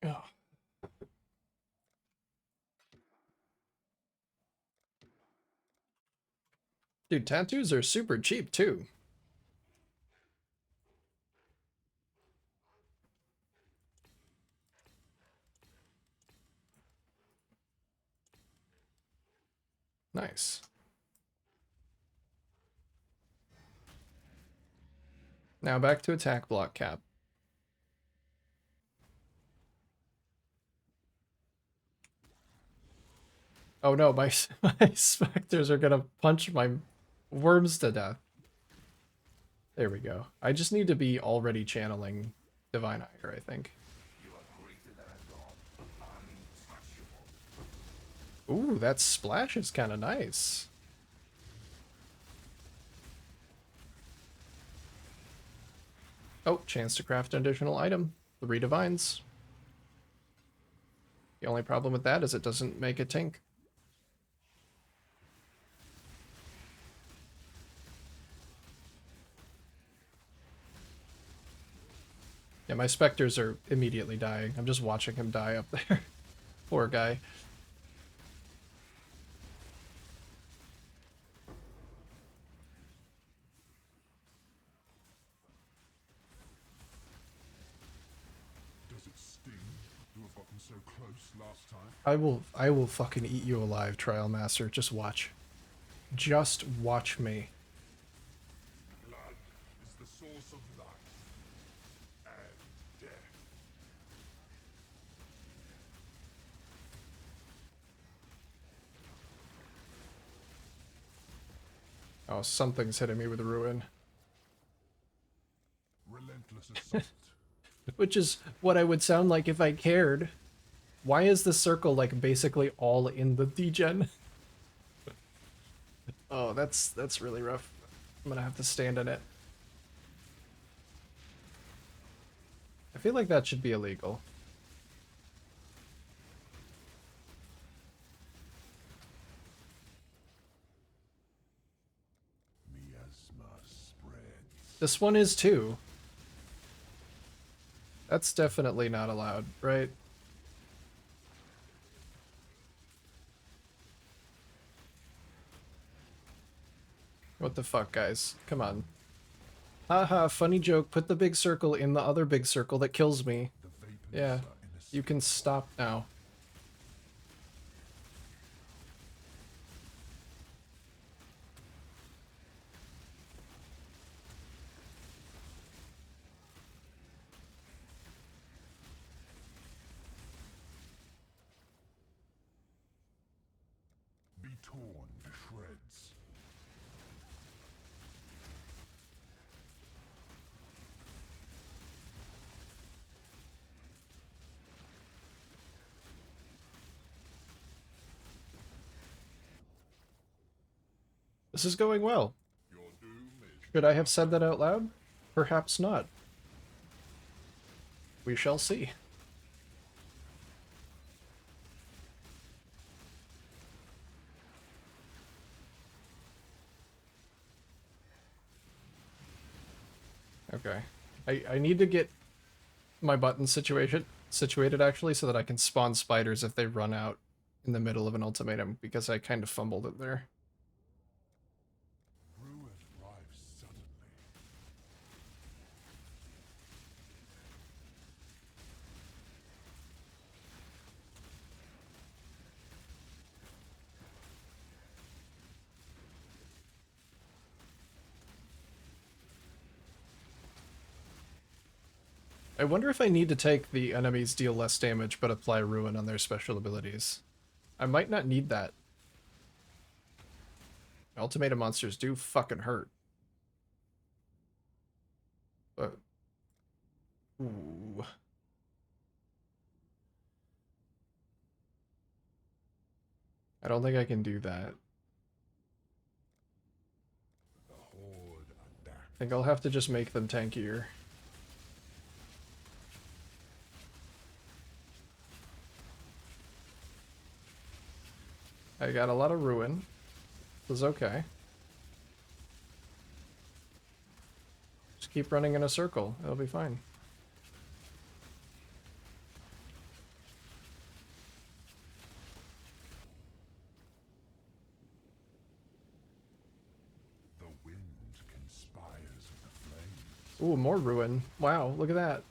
Oh. Dude, tattoos are super cheap too. Nice. Now back to attack block cap. Oh no, my my specters are gonna punch my worms to death. There we go. I just need to be already channeling Divine Ire, I think. Ooh, that splash is kind of nice. Oh, chance to craft an additional item. 3 divines. The only problem with that is it doesn't make a tink. Yeah, my specters are immediately dying. I'm just watching him die up there. Poor guy. Does it sting to have gotten so close last time? I will fucking eat you alive, Trial Master. Just watch. Just watch me. Blood is the source of life and death. Oh, something's hitting me with a ruin. Relentless assault. Which is what I would sound like if I cared. Why is the circle like basically all in the degen? Oh, that's really rough. I'm gonna have to stand in it. I feel like that should be illegal. Miasma spreads. This one is too. That's definitely not allowed, right? What the fuck, guys? Come on. Haha, funny joke. Put the big circle in the other big circle that kills me. The vapors Yeah, are in a you can stop now. be torn to shreds. This is going well. Your doom is Should I have said that out loud? Perhaps not. We shall see. Okay. I need to get my button situated actually so that I can spawn spiders if they run out in the middle of an ultimatum because I kind of fumbled it there. ruin arrives suddenly. I wonder if I need to take the enemies deal less damage but apply ruin on their special abilities. I might not need that. Ultimatum monsters do fucking hurt. But... Ooh. I don't think I can do that. The horde adapt. I think I'll have to just make them tankier. I got a lot of ruin. It was okay. Just keep running in a circle. It'll be fine. The wind conspires with the flames. Ooh, more ruin. Wow, look at that.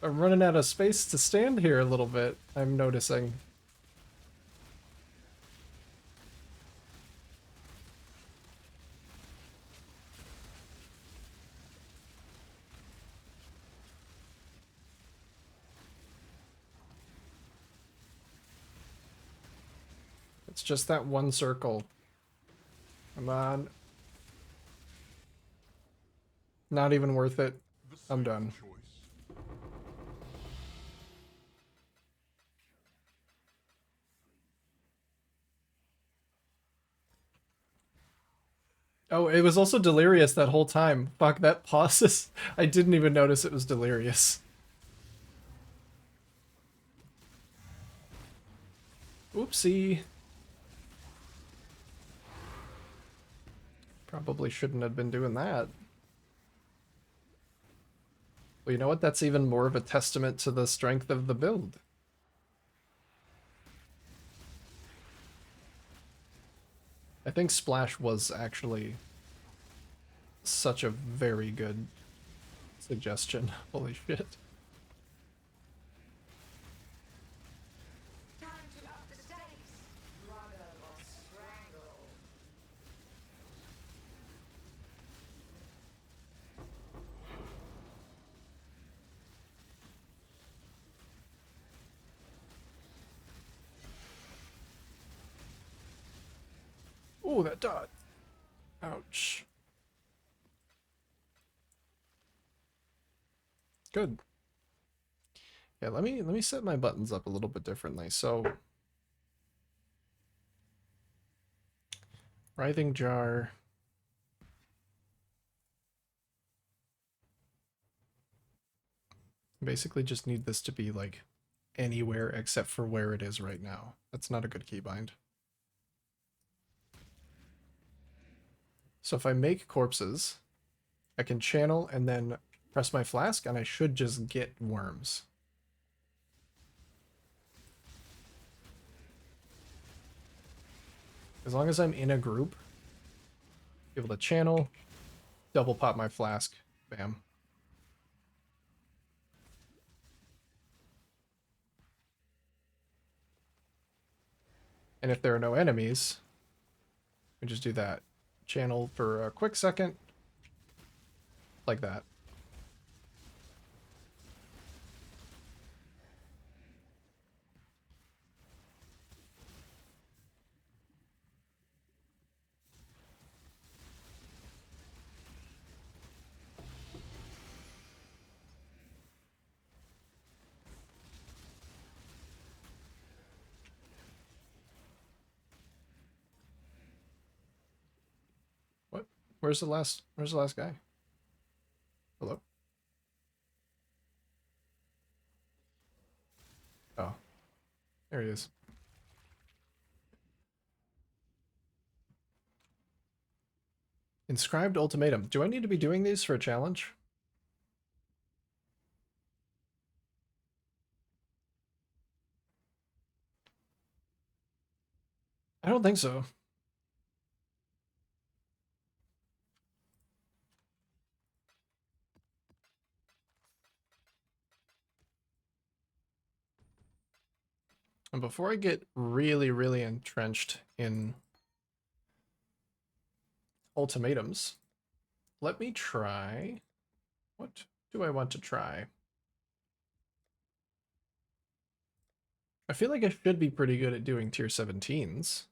I'm running out of space to stand here a little bit, I'm noticing. It's just that one circle. Come on. Not even worth it. The I'm safe done. choice. Oh, it was also delirious that whole time. Fuck, that pauses. I didn't even notice it was delirious. Oopsie. Probably shouldn't have been doing that. Well, you know what? That's even more of a testament to the strength of the build. I think Splash was actually such a very good suggestion. Holy shit. Time to up the stakes. Struggle or strangle. Ooh, that dot. Ouch. Good. Yeah, let me set my buttons up a little bit differently. So Writhing Jar. Basically just need this to be like anywhere except for where it is right now. That's not a good keybind. So if I make corpses, I can channel and then press my flask and I should just get worms. As long as I'm in a group, able to channel, double pop my flask, bam. And if there are no enemies, we just do that. Channel for a quick second, like that. What? Where's the last guy? Hello? Oh. There he is. Inscribed Ultimatum. Do I need to be doing these for a challenge? I don't think so. And before I get really, really entrenched in ultimatums, let me try. What do I want to try? I feel like I should be pretty good at doing tier 17s.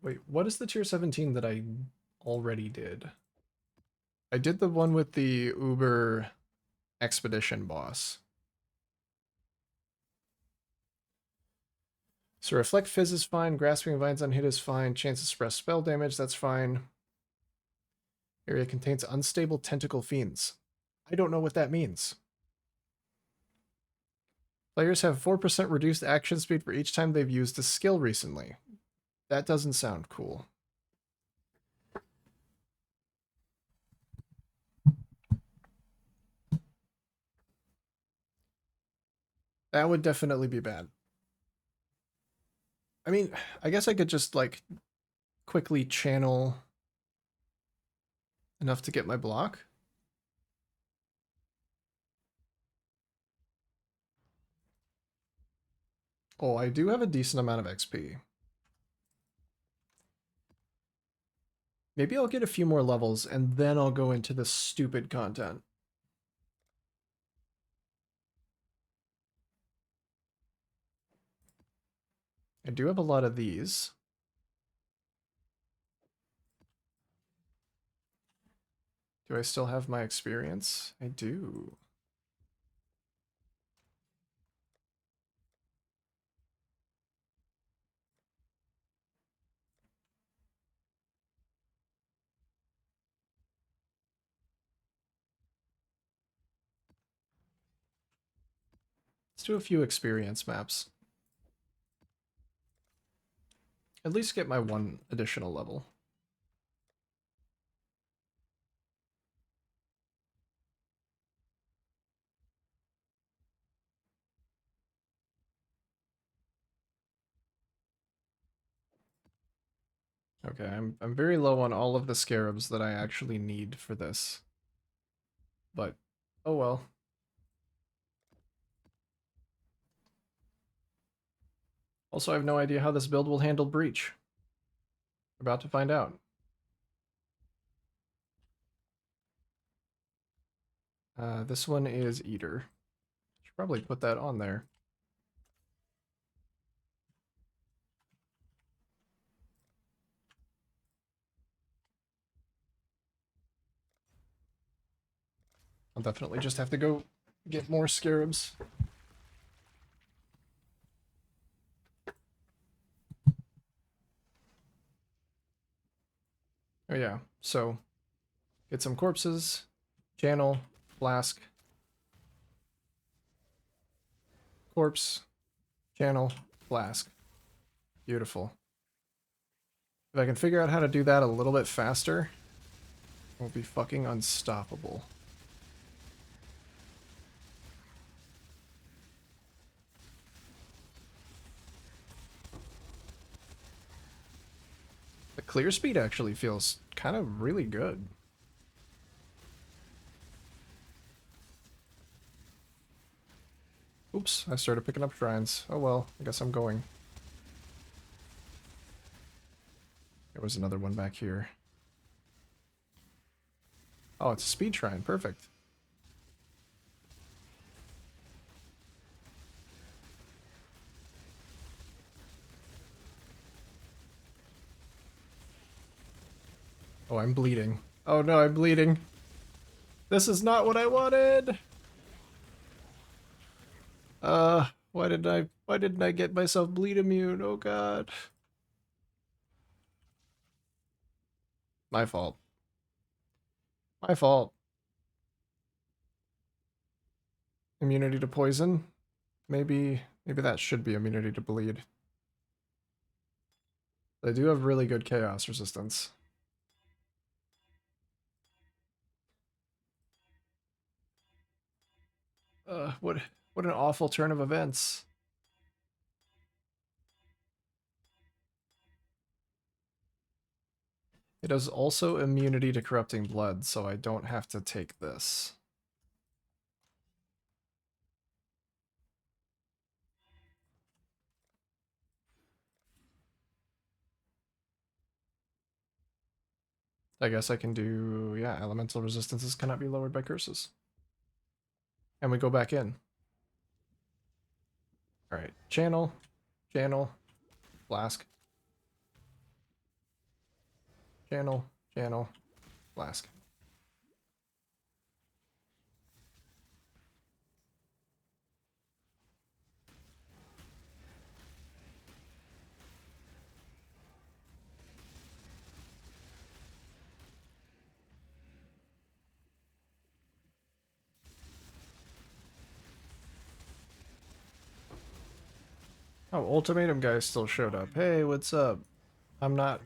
Wait, what is the tier 17 that I already did? I did the one with the Uber Expedition boss. So Reflect Fizz is fine, Grasping Vines Unhit is fine, Chance to Suppress Spell Damage, that's fine. Area contains Unstable Tentacle Fiends. I don't know what that means. Players have 4% reduced action speed for each time they've used a skill recently. That doesn't sound cool. That would definitely be bad. I mean, I guess I could just, like, quickly channel enough to get my block. Oh, I do have a decent amount of XP. Maybe I'll get a few more levels, and then I'll go into the stupid content. I do have a lot of these. Do I still have my experience? I do. Let's do a few experience maps. At least get my one additional level. Okay, I'm very low on all of the scarabs that I actually need for this. But oh well. Also, I have no idea how this build will handle breach. About to find out. This one is Eater. Should probably put that on there. I'll definitely just have to go get more scarabs. Oh yeah, so get some corpses, channel, flask, corpse, channel, flask. Beautiful. If I can figure out how to do that a little bit faster, we'll be fucking unstoppable. The clear speed actually feels kind of really good. Oops, I started picking up shrines. Oh well, I guess I'm going. There was another one back here. Oh, it's a speed shrine. Perfect. Oh, I'm bleeding. Oh no, I'm bleeding. This is not what I wanted. Why didn't I get myself bleed immune? Oh god. My fault. My fault. Immunity to poison? Maybe that should be immunity to bleed. They do have really good chaos resistance. What an awful turn of events. It has also immunity to corrupting blood, so I don't have to take this. I guess I can do, yeah, elemental resistances cannot be lowered by curses. And we go back in. Alright, channel, flask. Channel, flask. Oh, ultimatum guy still showed up. Hey, what's up? I'm not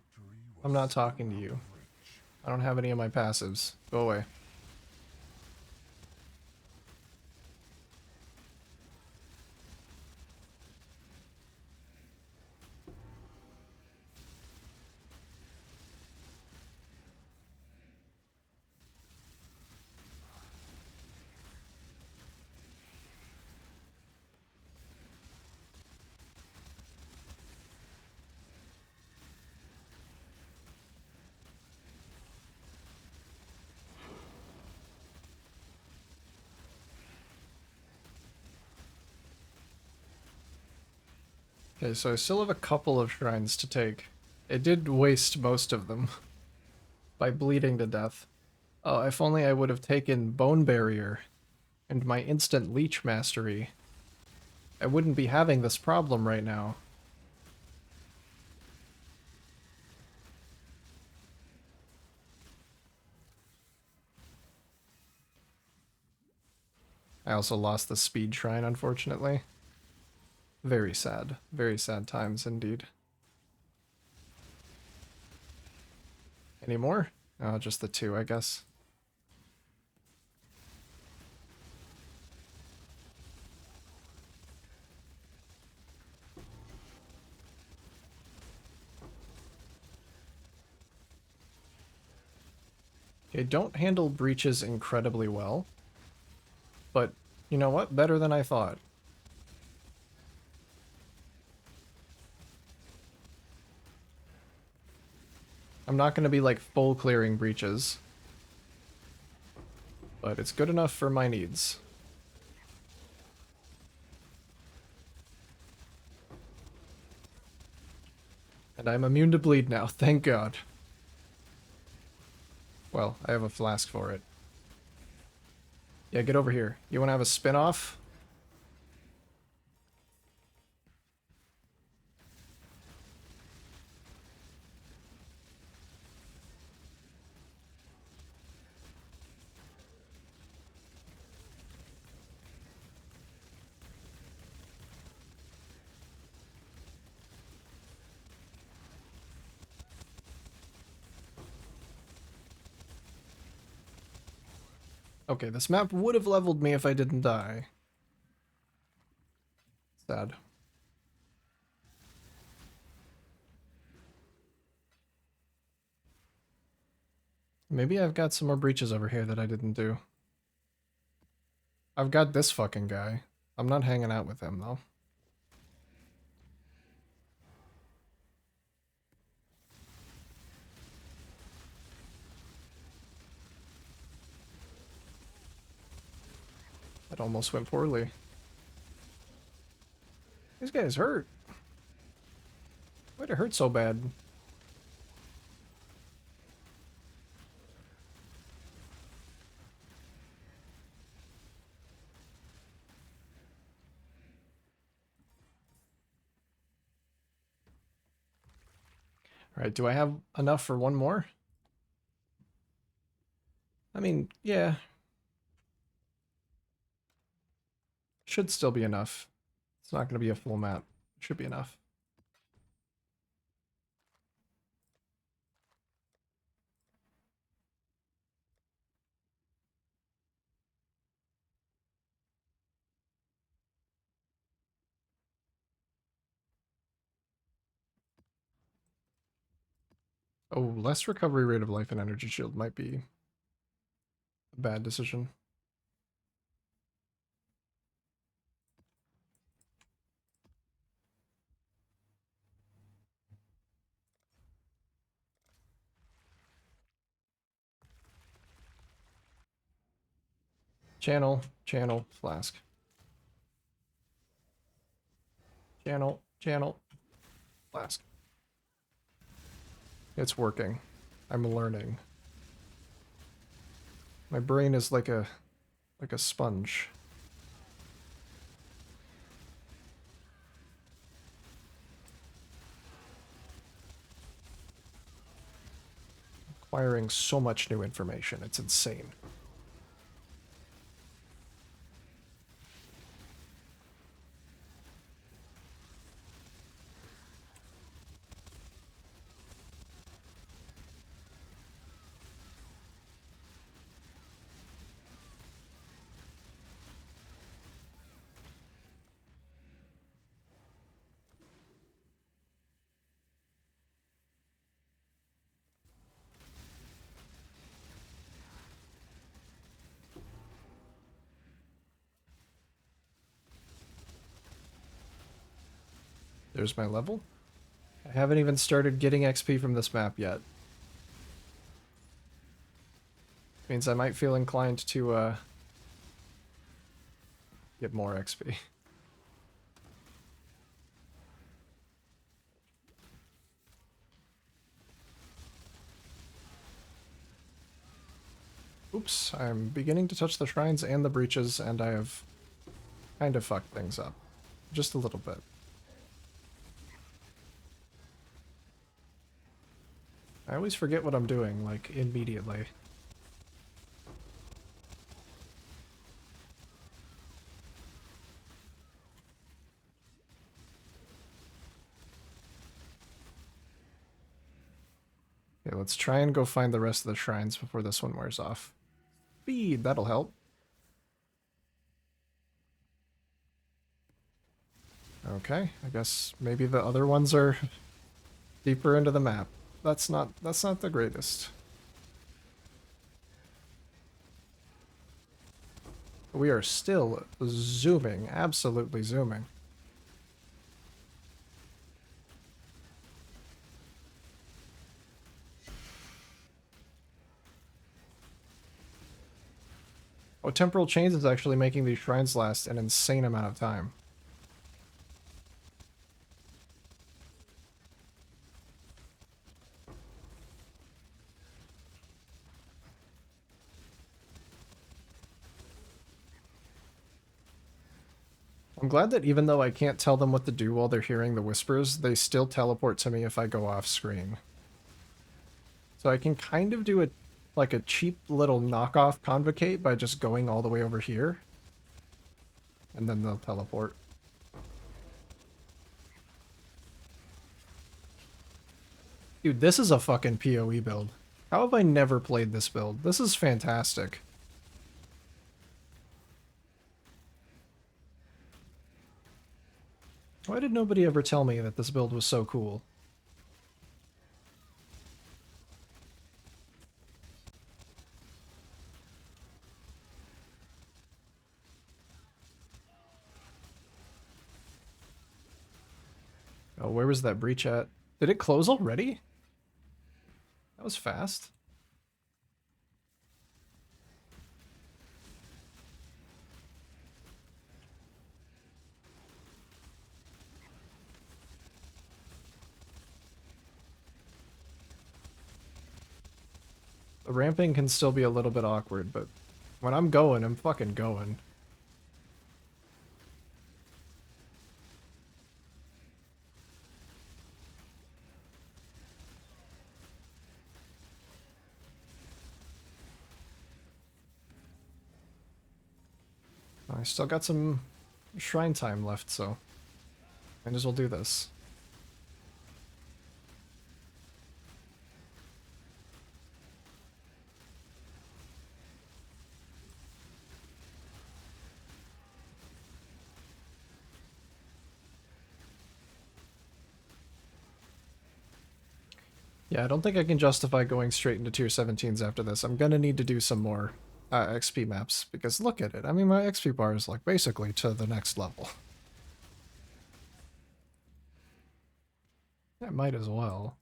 talking to you. I don't have any of my passives. Go away. Okay, so I still have a couple of shrines to take. It did waste most of them by bleeding to death. Oh, if only I would have taken Bone Barrier and my instant Leech Mastery, I wouldn't be having this problem right now. I also lost the Speed Shrine, unfortunately. Very sad. Very sad times indeed. Any more? Oh, just the two, I guess. Okay, don't handle breaches incredibly well. But, you know what? Better than I thought. I'm not going to be like full clearing breaches. But it's good enough for my needs. And I'm immune to bleed now, thank God. Well, I have a flask for it. Yeah, get over here. You want to have a spin-off? Okay, this map would have leveled me if I didn't die. Sad. Maybe I've got some more breaches over here that I didn't do. I've got this fucking guy. I'm not hanging out with him, though. That almost went poorly. These guys hurt. Why'd it hurt so bad? Alright, do I have enough for one more? I mean, yeah. Should still be enough. It's not going to be a full map. Should be enough. Oh, less recovery rate of life and energy shield might be a bad decision. Channel, channel, flask. Channel, channel, flask. It's working. I'm learning. My brain is like a sponge. Acquiring so much new information. It's insane. There's my level. I haven't even started getting XP from this map yet. Means I might feel inclined to get more XP. Oops, I'm beginning to touch the shrines and the breaches, and I have kind of fucked things up. Just a little bit. I always forget what I'm doing, like, immediately. Okay, let's try and go find the rest of the shrines before this one wears off. Speed, that'll help. Okay, I guess maybe the other ones are deeper into the map. That's not the greatest. We are still zooming, absolutely zooming. Oh, Temporal Chains is actually making these shrines last an insane amount of time. I'm glad that even though I can't tell them what to do while they're hearing the whispers, they still teleport to me if I go off screen. So I can kind of do a like a cheap little knockoff Convocate by just going all the way over here. And then they'll teleport. Dude, this is a fucking PoE build. How have I never played this build? This is fantastic. Why did nobody ever tell me that this build was so cool? Oh, where was that breach at? Did it close already? That was fast. The ramping can still be a little bit awkward, but when I'm going, I'm fucking going. I still got some shrine time left, so might as well do this. Yeah, I don't think I can justify going straight into tier 17s after this. I'm gonna need to do some more XP maps, because look at it. I mean, my XP bar is like basically to the next level. I might as well.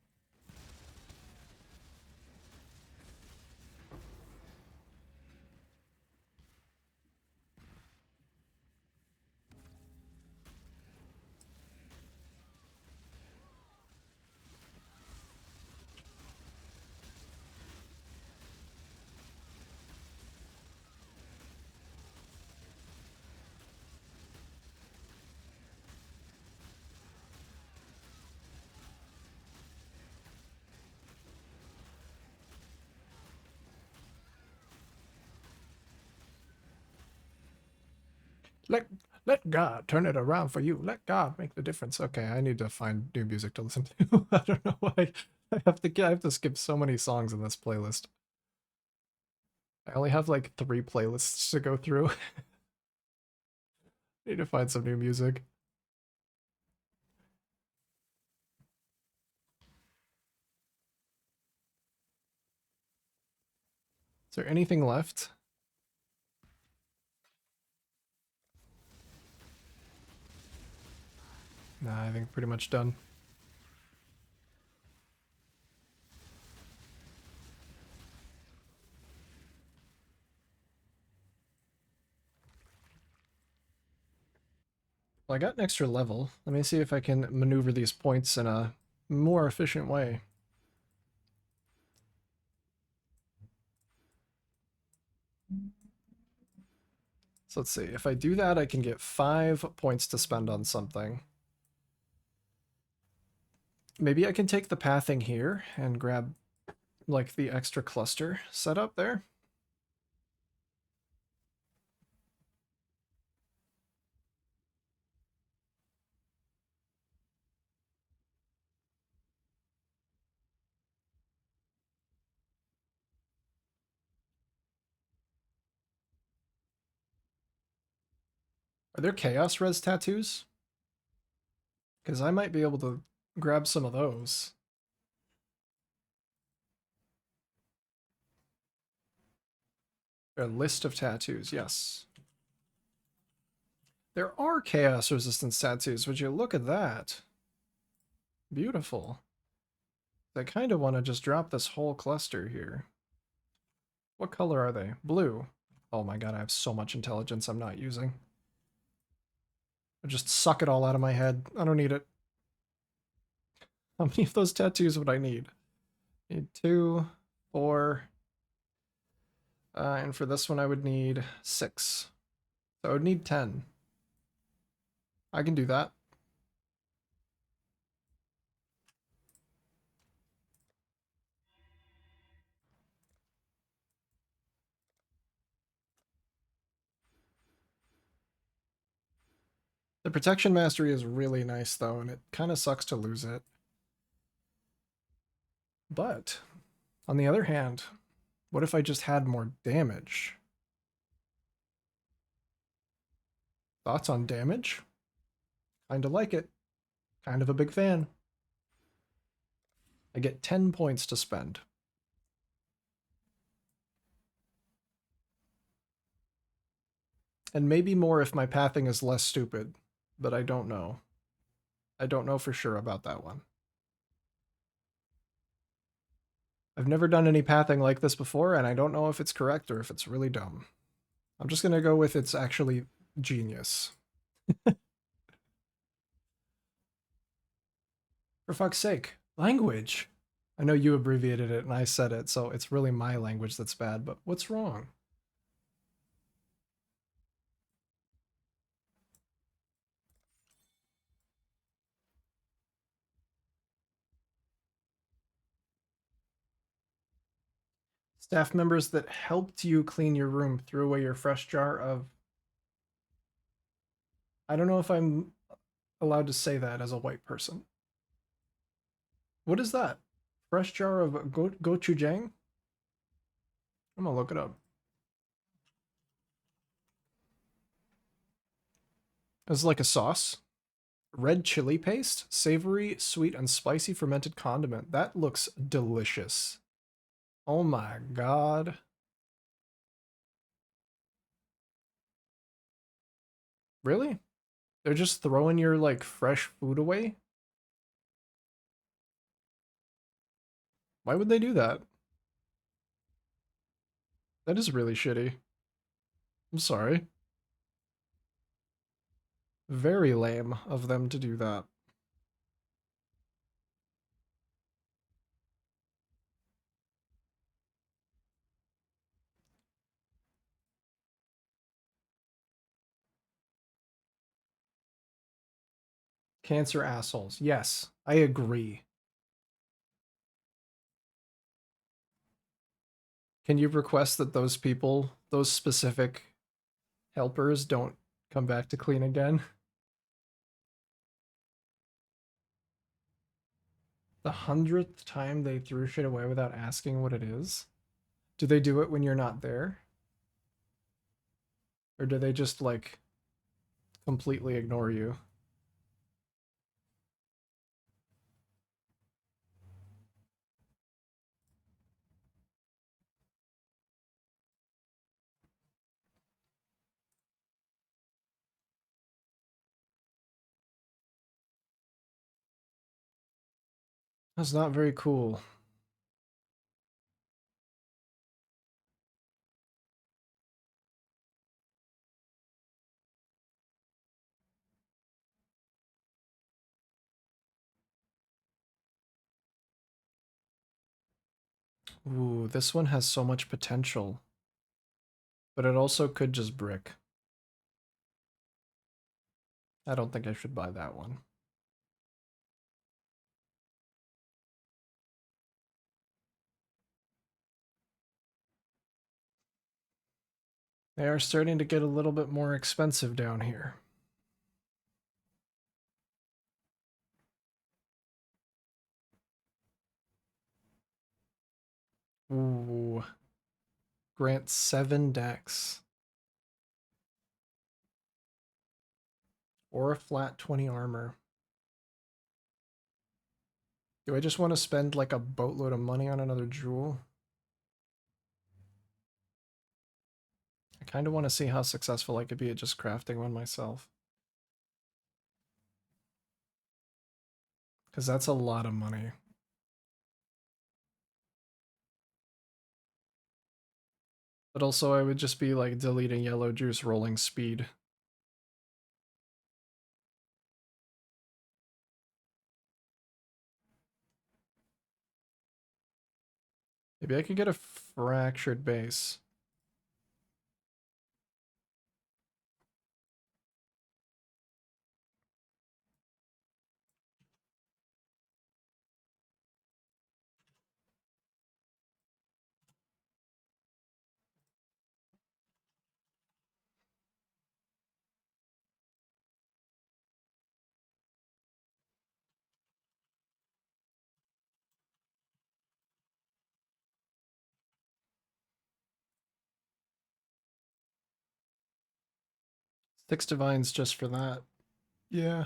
Let let God turn it around for you. Let God make the difference. Okay, I need to find new music to listen to. I don't know why I have to skip so many songs in this playlist. I only have like 3 playlists to go through. Need to find some new music. Is there anything left? Nah, I think pretty much done. Well, I got an extra level. Let me see if I can maneuver these points in a more efficient way. So let's see. If I do that, I can get 5 points to spend on something. Maybe I can take the pathing here and grab like the extra cluster set up there. Are there Chaos Res tattoos? Because I might be able to grab some of those. A list of tattoos, yes. There are Chaos Resistance tattoos. Would you look at that? Beautiful. I kind of want to just drop this whole cluster here. What color are they? Blue. Oh my god, I have so much intelligence I'm not using. I just suck it all out of my head. I don't need it. How many of those tattoos would I need? Need 2, 4. And for this one I would need 6. So I would need 10. I can do that. The protection mastery is really nice though, and it kind of sucks to lose it. But, on the other hand, what if I just had more damage? Thoughts on damage? Kinda like it. Kind of a big fan. I get 10 points to spend. And maybe more if my pathing is less stupid, but I don't know. I don't know for sure about that one. I've never done any pathing like this before, and I don't know if it's correct or if it's really dumb. I'm just gonna go with it's actually genius. For fuck's sake, language! I know you abbreviated it and I said it, so it's really my language that's bad, but what's wrong? Staff members that helped you clean your room threw away your fresh jar of... I don't know if I'm allowed to say that as a white person. What is that? Fresh jar of gochujang? I'm gonna look it up. It's like a sauce. Red chili paste, savory, sweet, and spicy fermented condiment. That looks delicious. Oh my god. Really? They're just throwing your, like, fresh food away? Why would they do that? That is really shitty. I'm sorry. Very lame of them to do that. Cancer assholes. Yes, I agree. Can you request that those people, those specific helpers, don't come back to clean again? The 100th time they threw shit away without asking what it is? Do they do it when you're not there? Or do they just, like, completely ignore you? That's not very cool. Ooh, this one has so much potential. But it also could just brick. I don't think I should buy that one. They are starting to get a little bit more expensive down here. Ooh. Grant 7 decks. Or a flat 20 armor. Do I just want to spend like a boatload of money on another jewel? I kind of want to see how successful I could be at just crafting one myself. Because that's a lot of money. But also I would just be like deleting yellow juice rolling speed. Maybe I could get a fractured base. Six divines just for that. Yeah.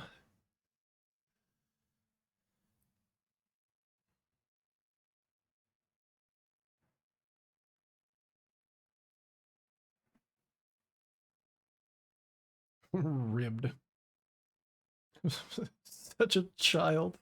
Ribbed. Such a child.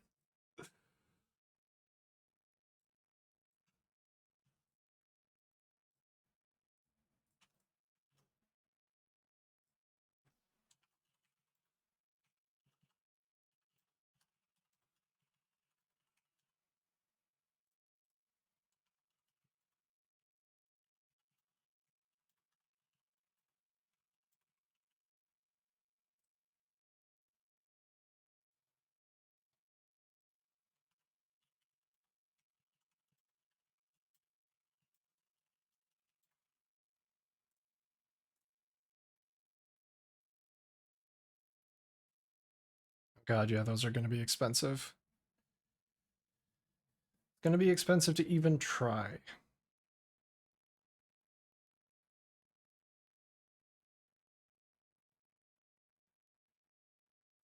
God, yeah, those are going to be expensive. Going to be expensive to even try.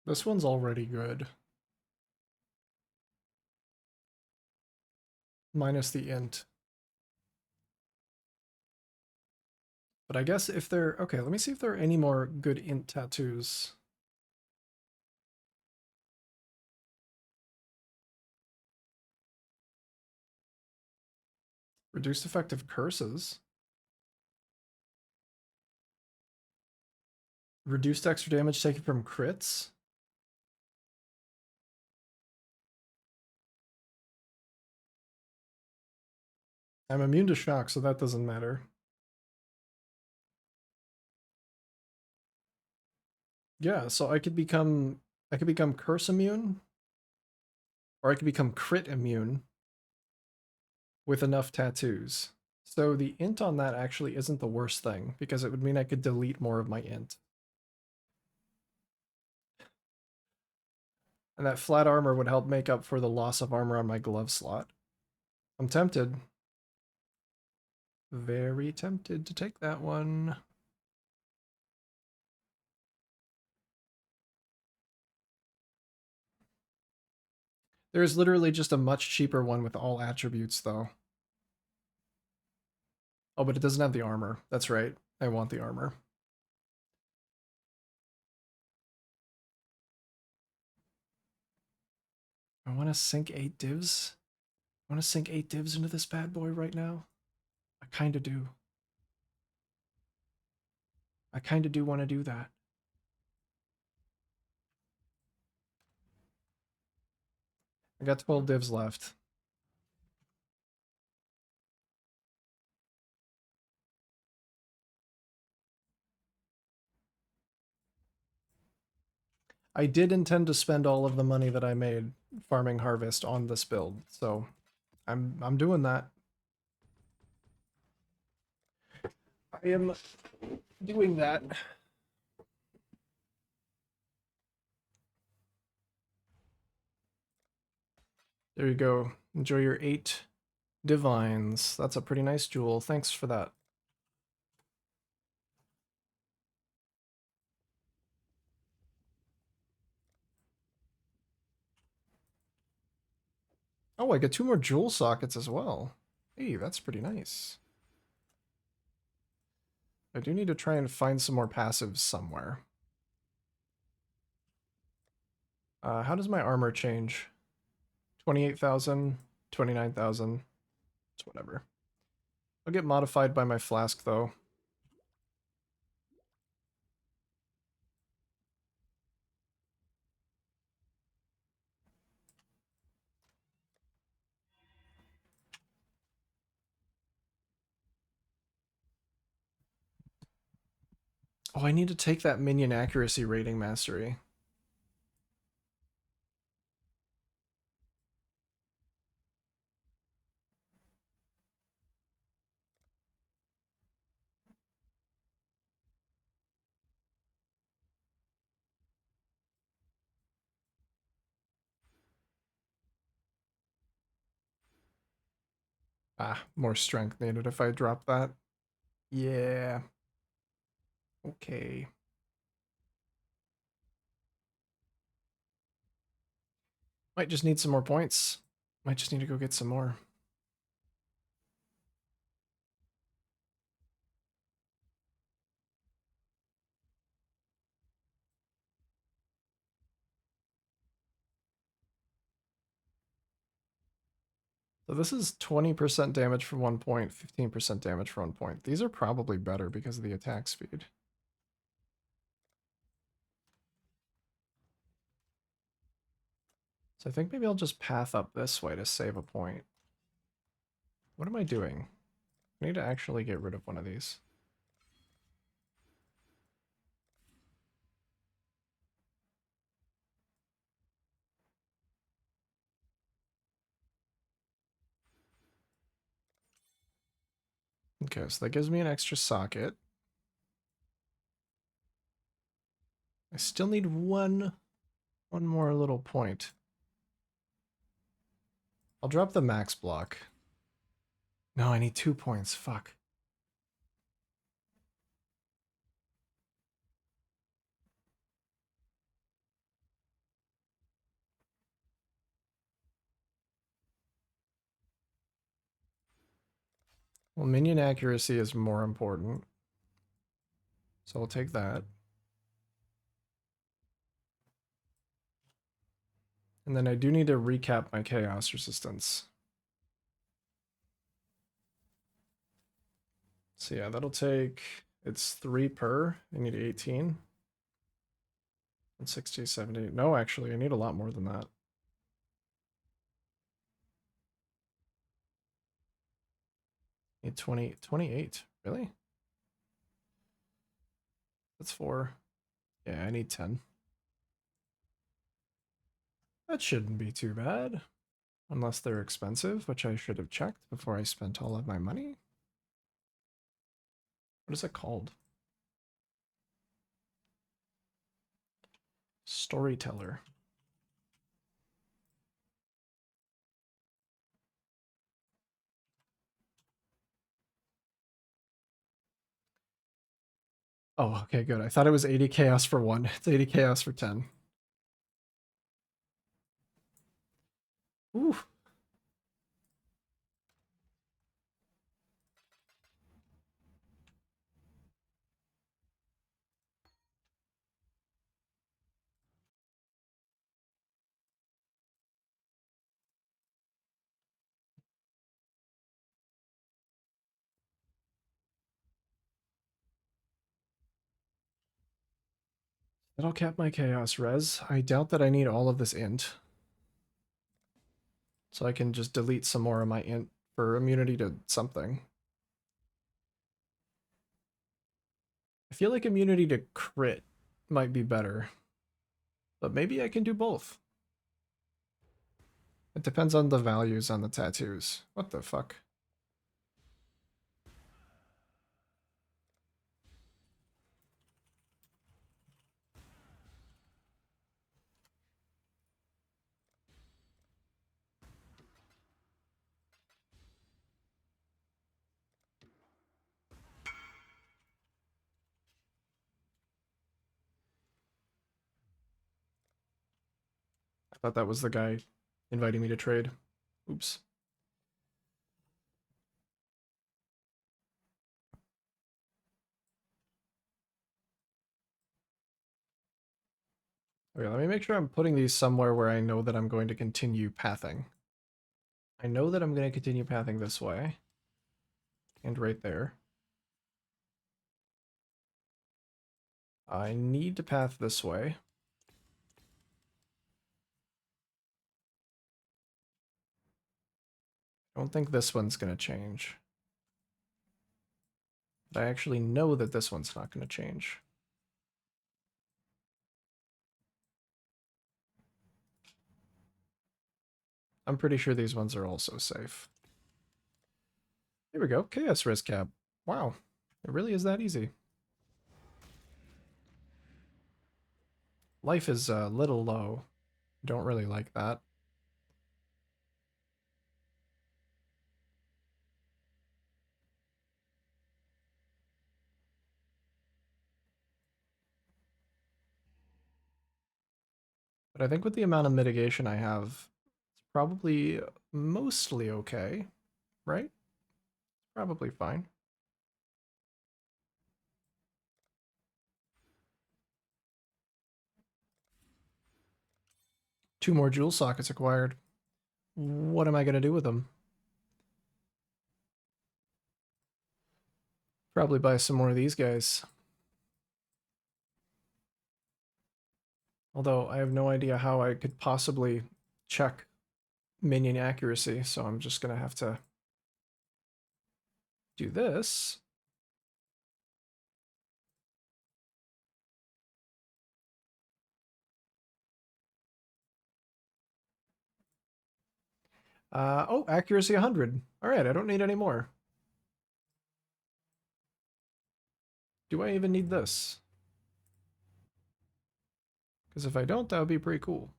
This one's already good. Minus the int. But I guess if there... Okay, let me see if there are any more good int tattoos. Reduced effective curses. Reduced extra damage taken from crits. I'm immune to shock, so that doesn't matter. Yeah, so I could become curse immune, or I could become crit immune with enough tattoos. So the int on that actually isn't the worst thing, because it would mean I could delete more of my int. And that flat armor would help make up for the loss of armor on my glove slot. I'm tempted. Very tempted to take that one. There's literally just a much cheaper one with all attributes, though. Oh, but it doesn't have the armor. That's right. I want the armor. I want to sink 8 divs. I want to sink 8 divs into this bad boy right now. I kind of do. I kind of do want to do that. I got 12 divs left. I did intend to spend all of the money that I made farming harvest on this build, so I'm doing that. I am doing that. There you go. Enjoy your 8 divines. That's a pretty nice jewel. Thanks for that. Oh, I get 2 more jewel sockets as well. Hey, that's pretty nice. I do need to try and find some more passives somewhere. How does my armor change? 28,000, 29,000. It's whatever. I'll get modified by my flask, though. Oh, I need to take that minion accuracy rating mastery. Ah, more strength needed if I drop that. Yeah. Okay. Might just need some more points. Might just need to go get some more. So this is 20% damage for 1 point, 15% damage for 1 point. These are probably better because of the attack speed. So I think maybe I'll just path up this way to save a point. What am I doing? I need to actually get rid of one of these. Okay, so that gives me an extra socket. I still need one more little point. I'll drop the max block. No, I need 2 points. Fuck. Well, minion accuracy is more important. So I'll take that. And then I do need to recap my chaos resistance. So yeah, that'll take, it's 3 per. I need 18. And 60, 70. No, actually, I need a lot more than that. I need 20, 28. Really? That's 4. Yeah, I need 10. That shouldn't be too bad. Unless they're expensive, which I should have checked before I spent all of my money. What is it called? Storyteller. Oh, okay, good. I thought it was 80 chaos for 1. It's 80 chaos for 10. Ooh. That'll cap my chaos res. I doubt that I need all of this int. So I can just delete some more of my int for immunity to something. I feel like immunity to crit might be better. But maybe I can do both. It depends on the values on the tattoos. What the fuck? I thought that was the guy inviting me to trade. Oops. Okay, let me make sure I'm putting these somewhere where I know that I'm going to continue pathing. I know that I'm going to continue pathing this way. And right there. I need to path this way. I don't think this one's going to change. But I actually know that this one's not going to change. I'm pretty sure these ones are also safe. Here we go. Chaos Risk Cap. Wow. It really is that easy. Life is a little low. Don't really like that. But I think with the amount of mitigation I have, it's probably mostly okay, right? Probably fine. Two more jewel sockets acquired. What am I going to do with them? Probably buy some more of these guys. Although I have no idea how I could possibly check minion accuracy, so I'm just going to have to do this. Oh, accuracy 100. All right, I don't need any more. Do I even need this? Because if I don't, that would be pretty cool.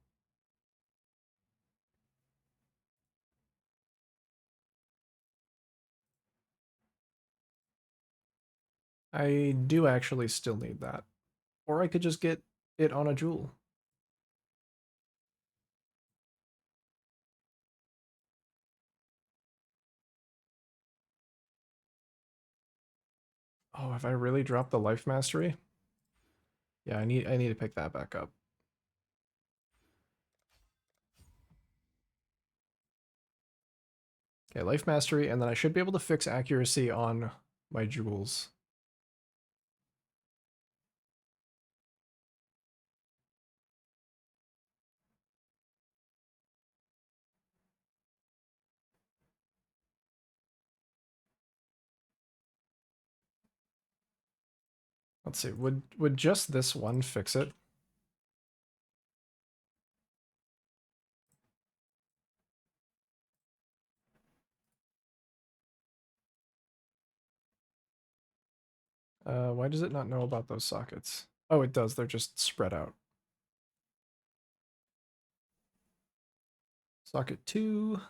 I do actually still need that. Or I could just get it on a jewel. Oh, have I really dropped the life mastery? Yeah, I need to pick that back up. Okay, life mastery, and then I should be able to fix accuracy on my jewels. Let's see, would just this one fix it? Why does it not know about those sockets? Oh, it does, they're just spread out. Socket 2.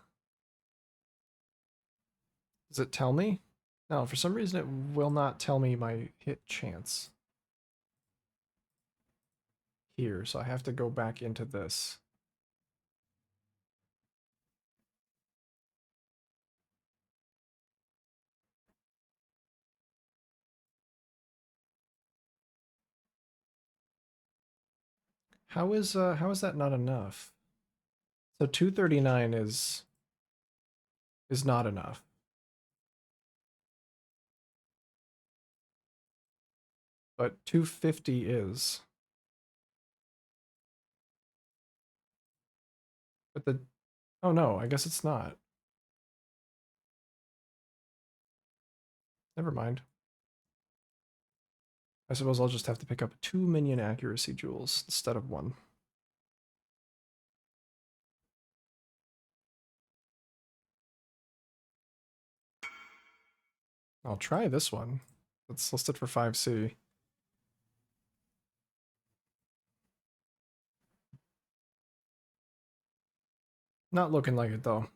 Does it tell me? No, for some reason it will not tell me my hit chance. Here, so I have to go back into this. How is that not enough? So 239 is not enough. But 250 is. But the oh no, I guess it's not. Never mind. I suppose I'll just have to pick up 2 minion accuracy jewels instead of 1. I'll try this one. It's listed for 5C. Not looking like it though.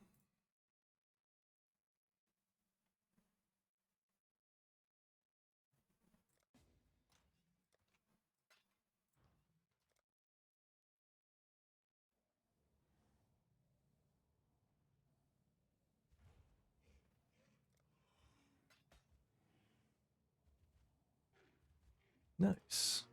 Nice.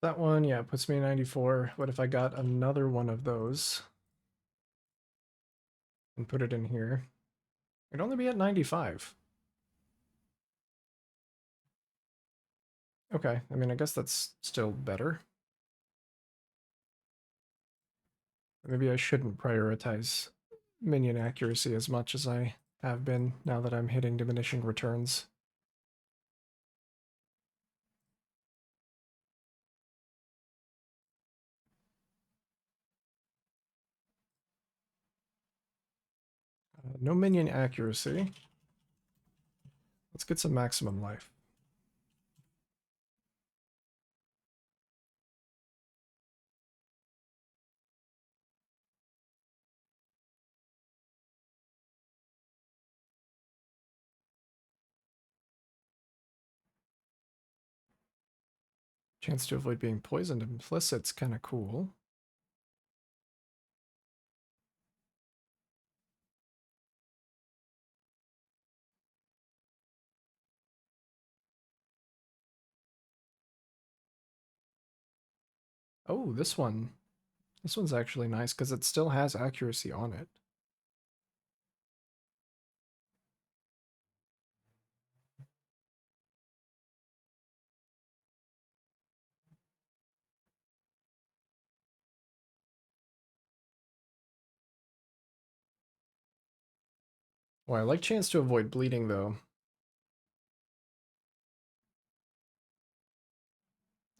That one, yeah, puts me 94. What if I got another one of those and put it in here? It'd only be at 95. Okay, I mean, I guess that's still better. Maybe I shouldn't prioritize minion accuracy as much as I have been now that I'm hitting diminishing returns. No minion accuracy. Let's get some maximum life. Chance to avoid being poisoned implicit's kind of cool. Oh, this one. This one's actually nice because it still has accuracy on it. Well, I like chance to avoid bleeding though.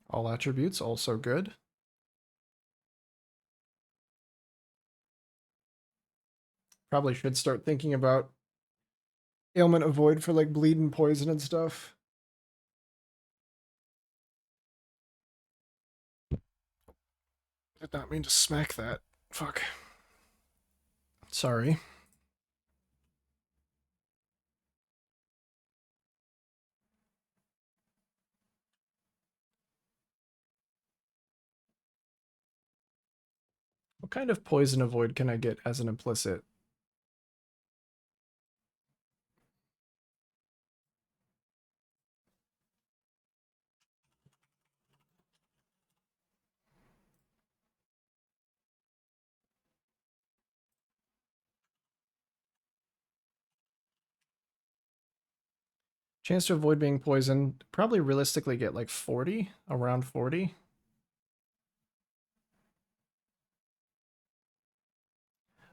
All attributes also good. Probably should start thinking about ailment avoid for like bleed and poison and stuff. Did not mean to smack that. Fuck. Sorry. What kind of poison avoid can I get as an implicit? Chance to avoid being poisoned, probably realistically get like 40, around 40.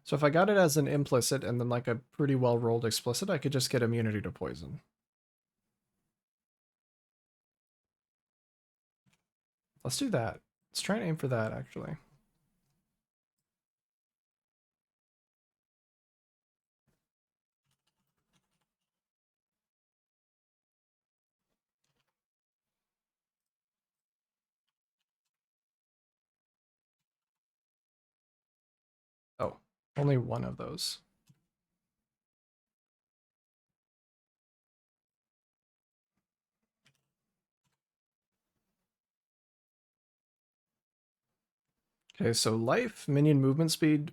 So if I got it as an implicit and then like a pretty well rolled explicit, I could just get immunity to poison. Let's do that. Let's try and aim for that actually. Oh, only one of those. Okay, so life, minion movement speed,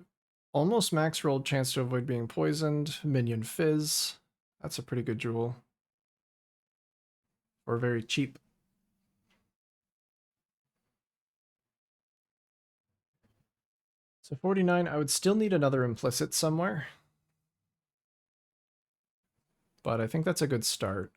almost max rolled chance to avoid being poisoned, minion fizz. That's a pretty good jewel. Or very cheap. So 49, I would still need another implicit somewhere. But I think that's a good start.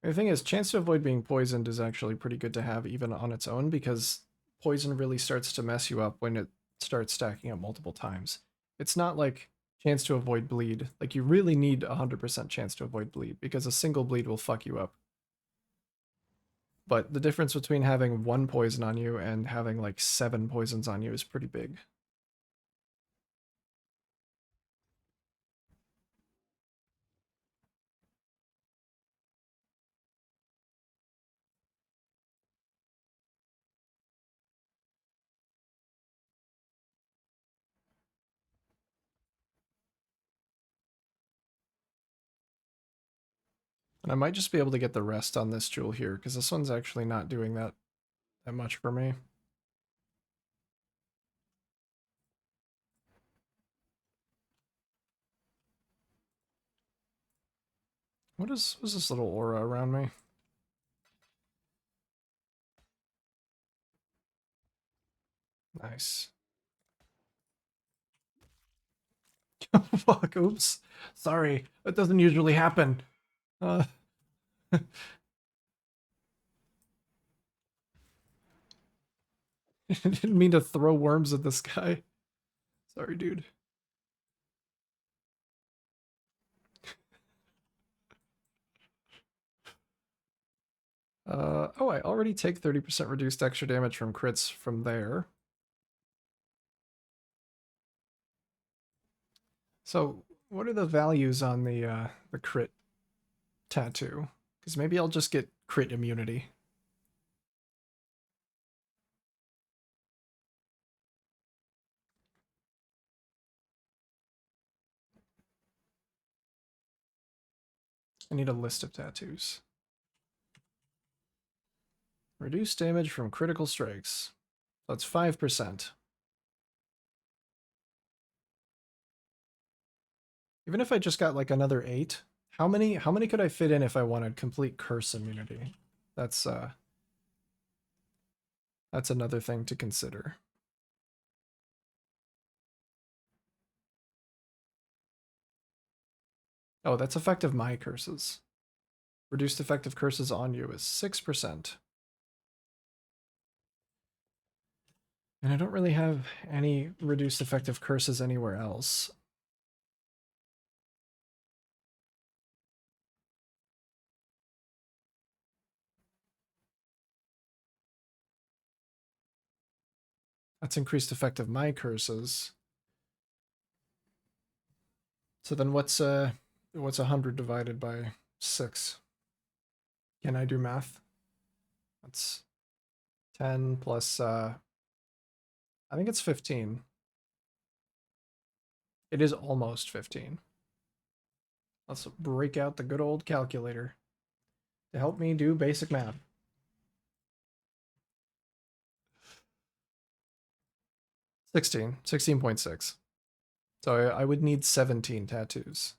The thing is, chance to avoid being poisoned is actually pretty good to have even on its own because poison really starts to mess you up when it start stacking up multiple times. It's not like chance to avoid bleed. Like, you really need 100% chance to avoid bleed, because a single bleed will fuck you up. But the difference between having 1 poison on you and having like 7 poisons on you is pretty big. And I might just be able to get the rest on this jewel here, because this one's actually not doing that much for me. What's this little aura around me? Nice. Fuck, oops. Sorry, that doesn't usually happen. Uh, I didn't mean to throw worms at this guy. Sorry, dude. Oh, I already take 30% reduced extra damage from crits from there. So, what are the values on the crit tattoo? Because maybe I'll just get crit immunity. I need a list of tattoos. Reduce damage from critical strikes. That's 5%. Even if I just got like another 8, how many could I fit in if I wanted complete curse immunity? That's another thing to consider. Oh, that's effective my curses. Reduced effective curses on you is 6%. And I don't really have any reduced effective curses anywhere else. That's increased effective my curses. So then what's 100 divided by 6? Can I do math? That's 10 plus I think it's 15. It is almost 15. Let's break out the good old calculator to help me do basic math. Sixteen point six. So I would need 17 tattoos.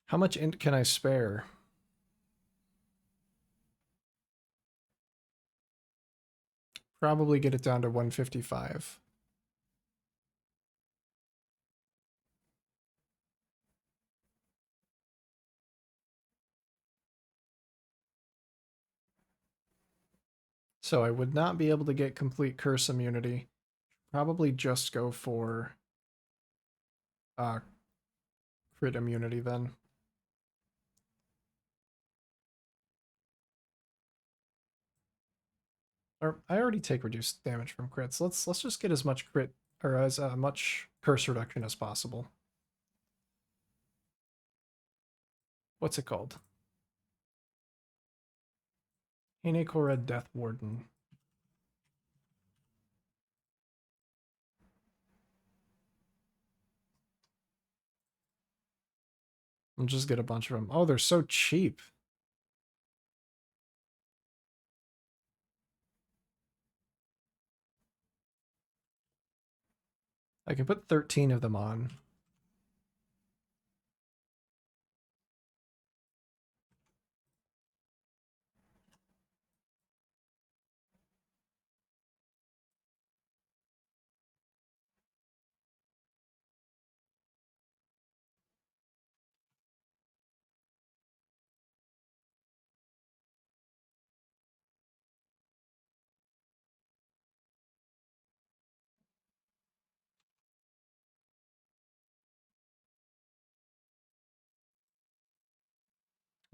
How much int can I spare? Probably get it down to 155. So I would not be able to get complete curse immunity. Probably just go for crit immunity then. Or I already take reduced damage from crits. Let's just get as much crit or as much curse reduction as possible. What's it called? Hinekora Death Warden. I'll just get a bunch of them. Oh, they're so cheap. I can put 13 of them on.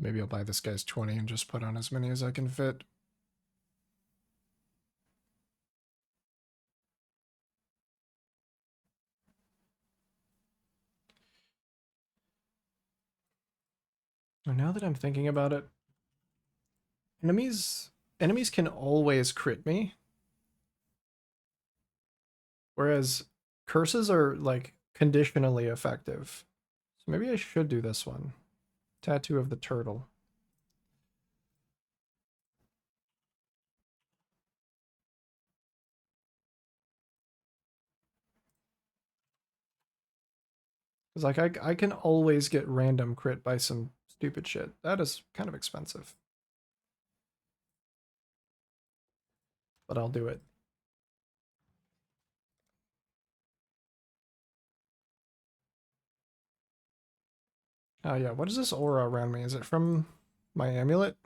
Maybe I'll buy this guy's 20 and just put on as many as I can fit. So now that I'm thinking about it, enemies can always crit me. Whereas curses are like conditionally effective. So maybe I should do this one. Tattoo of the Turtle. Because like I can always get random crit by some stupid shit. That is kind of expensive. But I'll do it. Oh yeah, what is this aura around me? Is it from my amulet?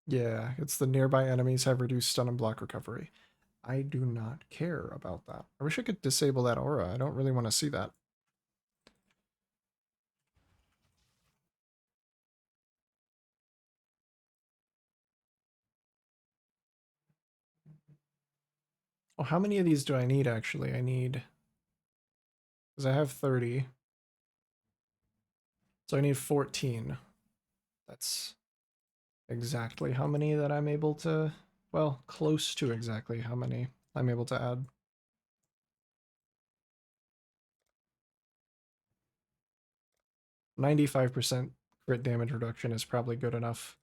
Yeah, it's the nearby enemies have reduced stun and block recovery. I do not care about that. I wish I could disable that aura. I don't really want to see that. Oh, how many of these do I need actually? I need... Because I have 30. So I need 14. That's exactly how many that I'm able to... Well, close to exactly how many I'm able to add. %95 crit damage reduction is probably good enough.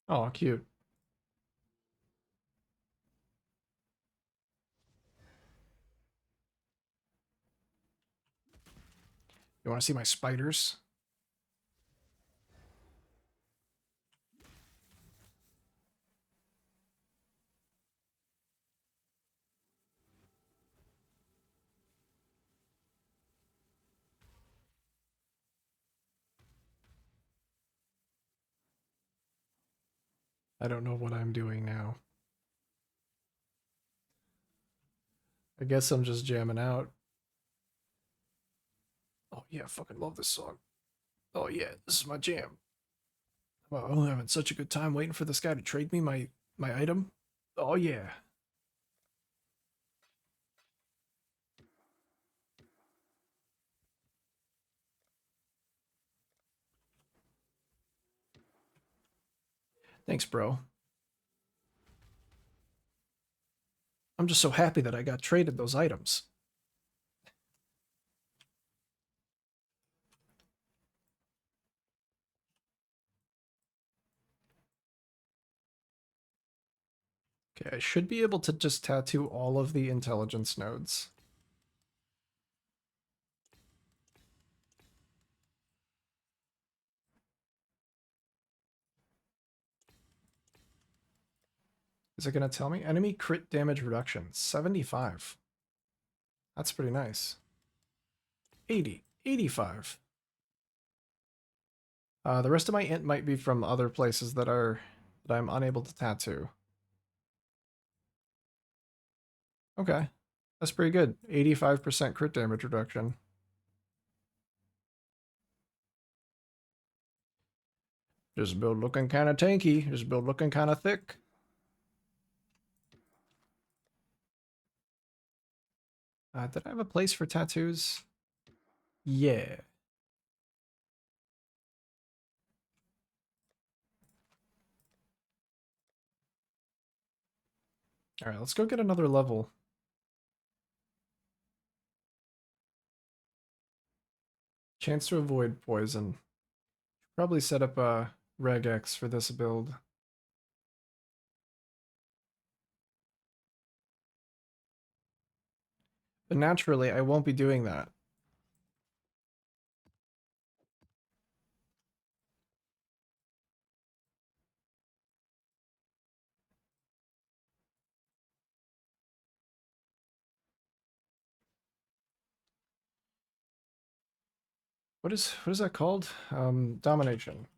Oh, cute. You want to see my spiders? I don't know what I'm doing now. I guess I'm just jamming out. Oh yeah, I fucking love this song. Oh yeah, this is my jam. Wow, I'm having such a good time waiting for this guy to trade me my item. Oh yeah. Thanks, bro. I'm just so happy that I got traded those items. Okay, I should be able to just tattoo all of the intelligence nodes. Is it going to tell me? Enemy crit damage reduction, 75. That's pretty nice. 80, 85. The rest of my int might be from other places that I'm unable to tattoo. Okay, that's pretty good. 85% crit damage reduction. Just build looking kind of tanky. Just build looking kind of thick. Did I have a place for tattoos? Yeah. All right, let's go get another level. Chance to avoid poison. Probably set up a regex for this build. But naturally, I won't be doing that. What is that called? Domination.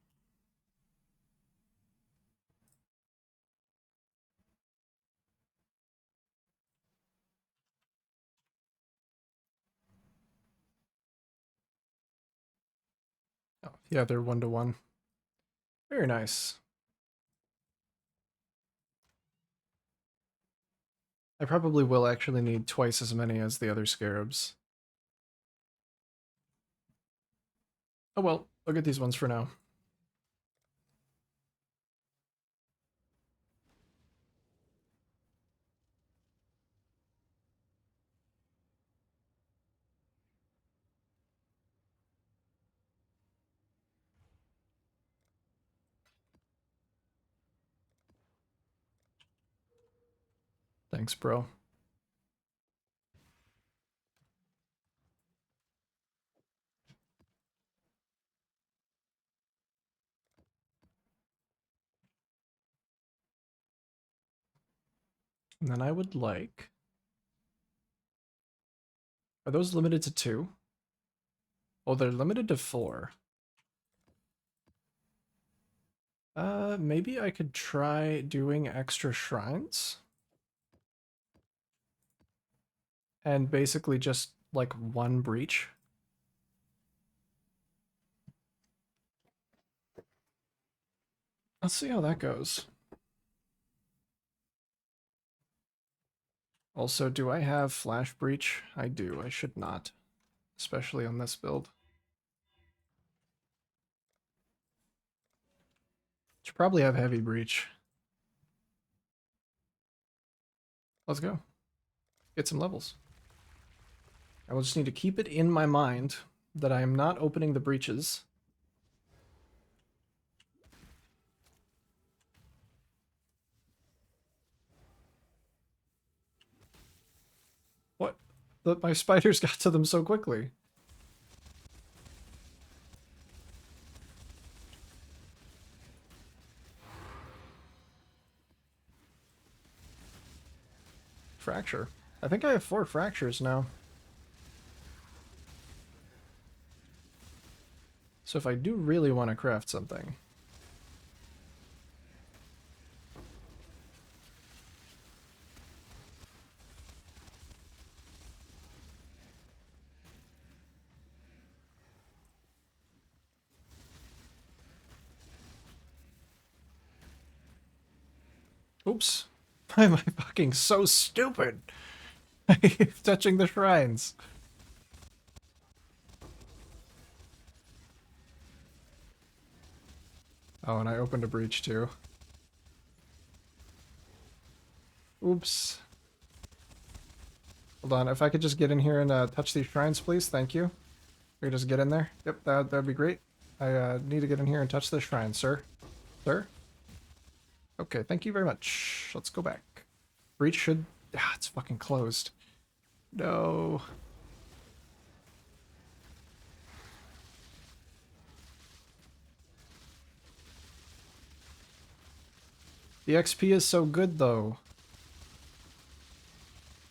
Yeah, they're 1-to-1. Very nice. I probably will actually need twice as many as the other scarabs. Oh well, I'll get these ones for now. Thanks, bro. And then I would like... Are those limited to 2? Oh, they're limited to 4. Maybe I could try doing extra shrines. And basically just, like, 1 breach. Let's see how that goes. Also, do I have Flash Breach? I do. I should not. Especially on this build. Should probably have Heavy Breach. Let's go. Get some levels. I will just need to keep it in my mind that I am not opening the breaches. What? My spiders got to them so quickly. Fracture. I think I have 4 fractures now. So if I do really want to craft something... Oops. Why am I fucking so stupid? I keep touching the shrines. Oh, and I opened a breach too. Oops. Hold on, if I could just get in here and touch these shrines, please. Thank you. We just get in there. Yep, that'd be great. I need to get in here and touch this shrine, sir. Sir? Okay, thank you very much. Let's go back. Breach should... Ah, it's fucking closed. No. The XP is so good, though.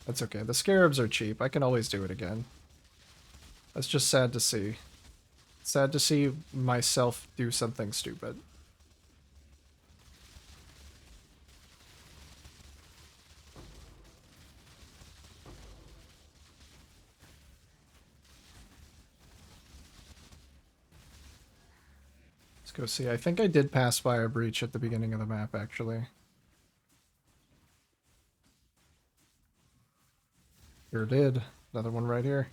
That's okay. The scarabs are cheap. I can always do it again. That's just sad to see. Sad to see myself do something stupid. Let's go see. I think I did pass by a breach at the beginning of the map, actually. Sure did. Another one right here.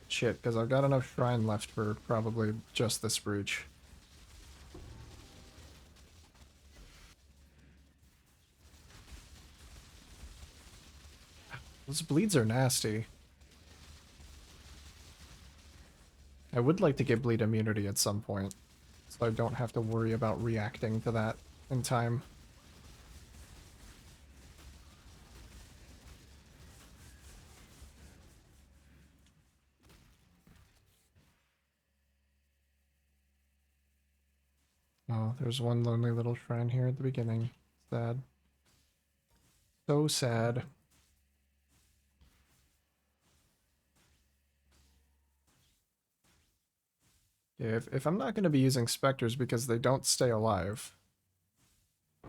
Shit, because I've got enough shrine left for probably just this breach. Those bleeds are nasty. I would like to get bleed immunity at some point, so I don't have to worry about reacting to that in time. Oh, there's one lonely little shrine here at the beginning. Sad. So sad. Yeah, if I'm not going to be using specters because they don't stay alive, I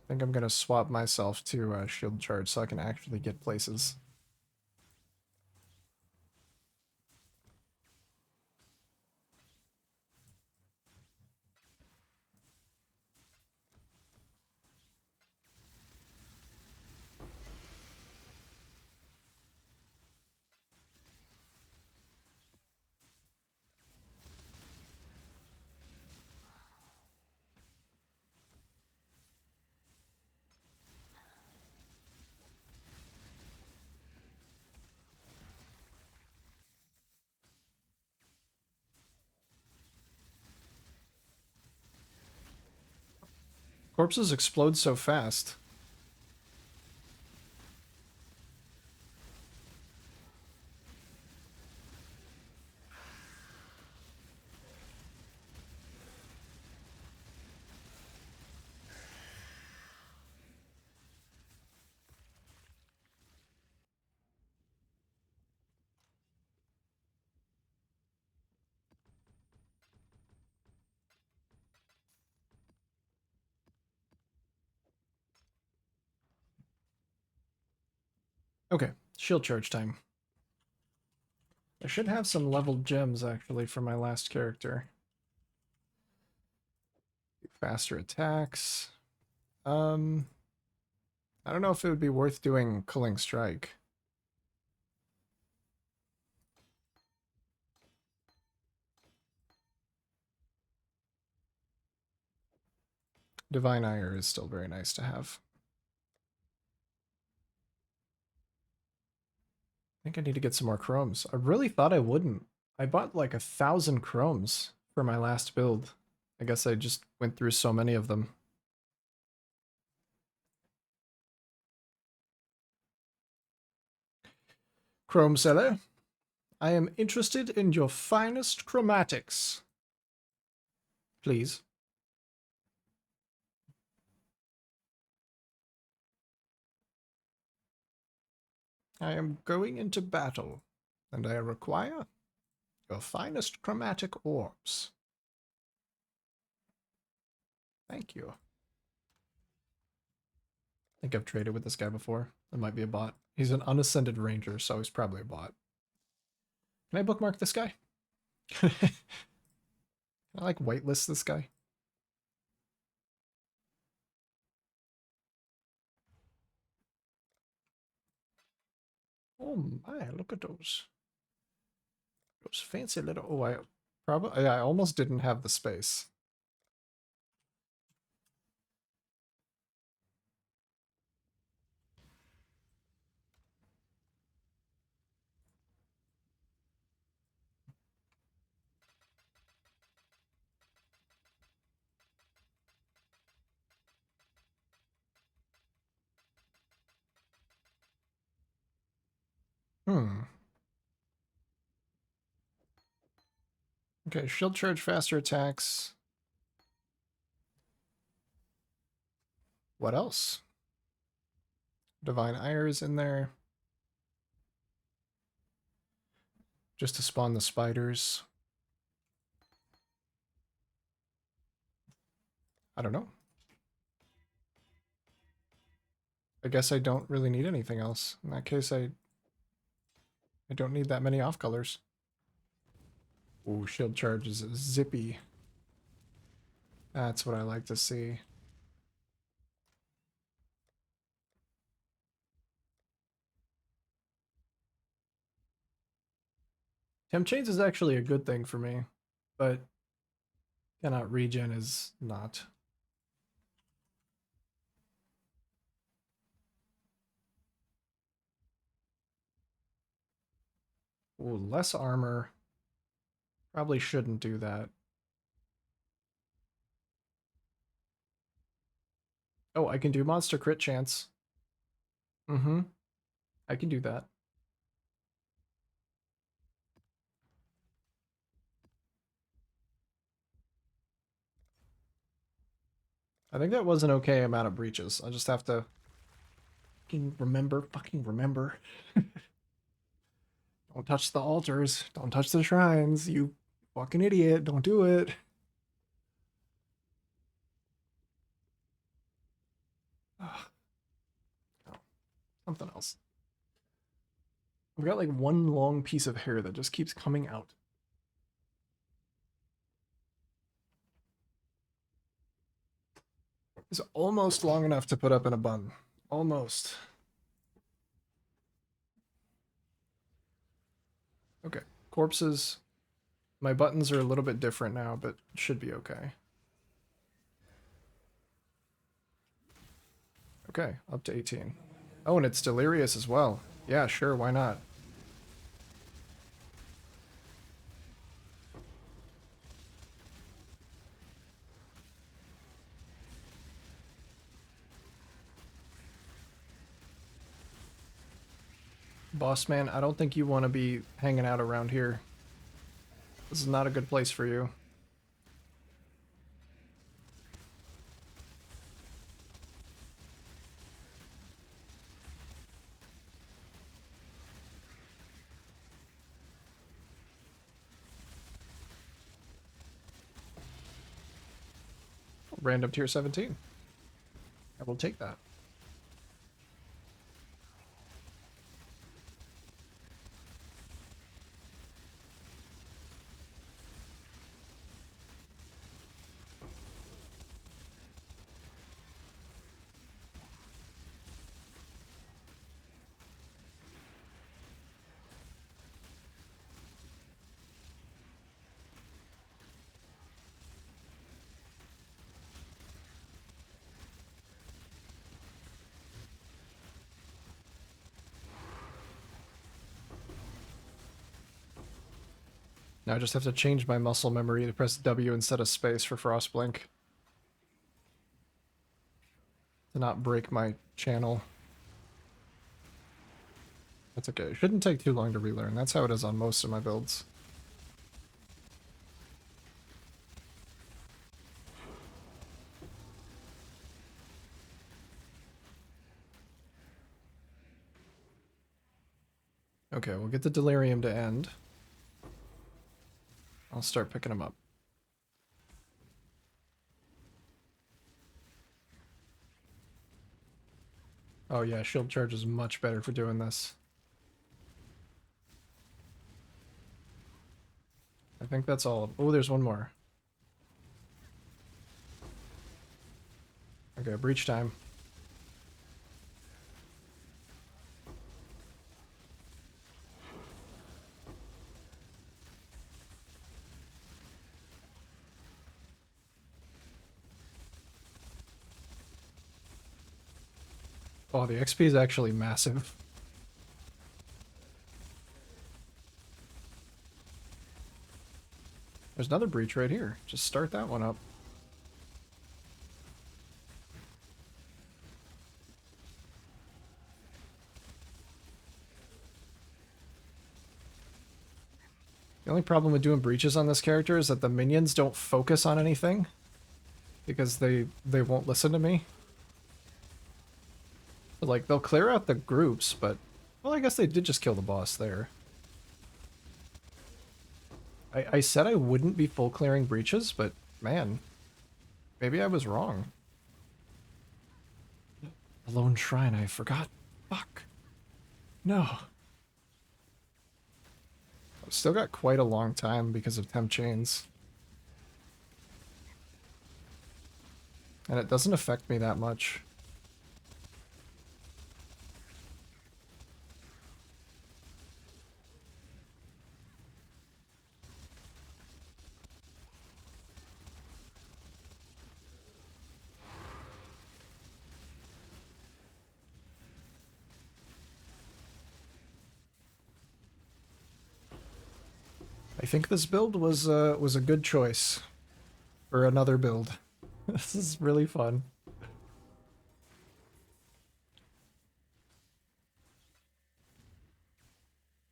think I'm going to swap myself to shield charge so I can actually get places. Corpses explode so fast. Okay, shield charge time. I should have some leveled gems actually for my last character. Faster attacks. I don't know if it would be worth doing Culling Strike. Divine Ire is still very nice to have. I think I need to get some more chromes. I really thought I wouldn't. I bought like 1,000 chromes for my last build. I guess I just went through so many of them. Chrome seller, I am interested in your finest chromatics. Please. I am going into battle, and I require your finest chromatic orbs. Thank you. I think I've traded with this guy before. It might be a bot. He's an unascended ranger, so he's probably a bot. Can I bookmark this guy? Can I like whitelist this guy? Oh my, look at those. Those fancy little... Oh, I almost didn't have the space. Okay, shield charge, faster attacks. What else? Divine Ire is in there. Just to spawn the spiders. I don't know. I guess I don't really need anything else. In that case, I don't need that many off colors. Ooh, shield charge is zippy. That's what I like to see. Temp chains is actually a good thing for me, but cannot regen is not. Ooh, less armor. Probably shouldn't do that. Oh, I can do monster crit chance. Mm-hmm. I can do that. I think that was an okay amount of breaches. I just have to fucking remember. Don't touch the altars. Don't touch the shrines. You fucking idiot. Don't do it. Ugh. Oh, something else. I've got like one long piece of hair that just keeps coming out. It's almost long enough to put up in a bun. Almost. Okay. Corpses. My buttons are a little bit different now, but should be okay. Okay, up to 18. Oh, and it's delirious as well. Yeah, sure, why not? Boss man, I don't think you want to be hanging out around here. This is not a good place for you. Random tier 17. I will take that. Now I just have to change my muscle memory to press W instead of space for Frostblink. To not break my channel. That's okay. It shouldn't take too long to relearn. That's how it is on most of my builds. Okay, we'll get the Delirium to end. I'll start picking them up. Oh yeah, shield charge is much better for doing this. I think that's all. Oh, there's one more. Okay, breach time. Oh, the XP is actually massive. There's another breach right here. Just start that one up. The only problem with doing breaches on this character is that the minions don't focus on anything because they won't listen to me. Like, they'll clear out the groups, but... Well, I guess they did just kill the boss there. I said I wouldn't be full clearing breaches, but man, maybe I was wrong. The Lone Shrine, I forgot. Fuck. No. I've still got quite a long time because of temp chains. And it doesn't affect me that much. I think this build was a good choice for another build. This is really fun.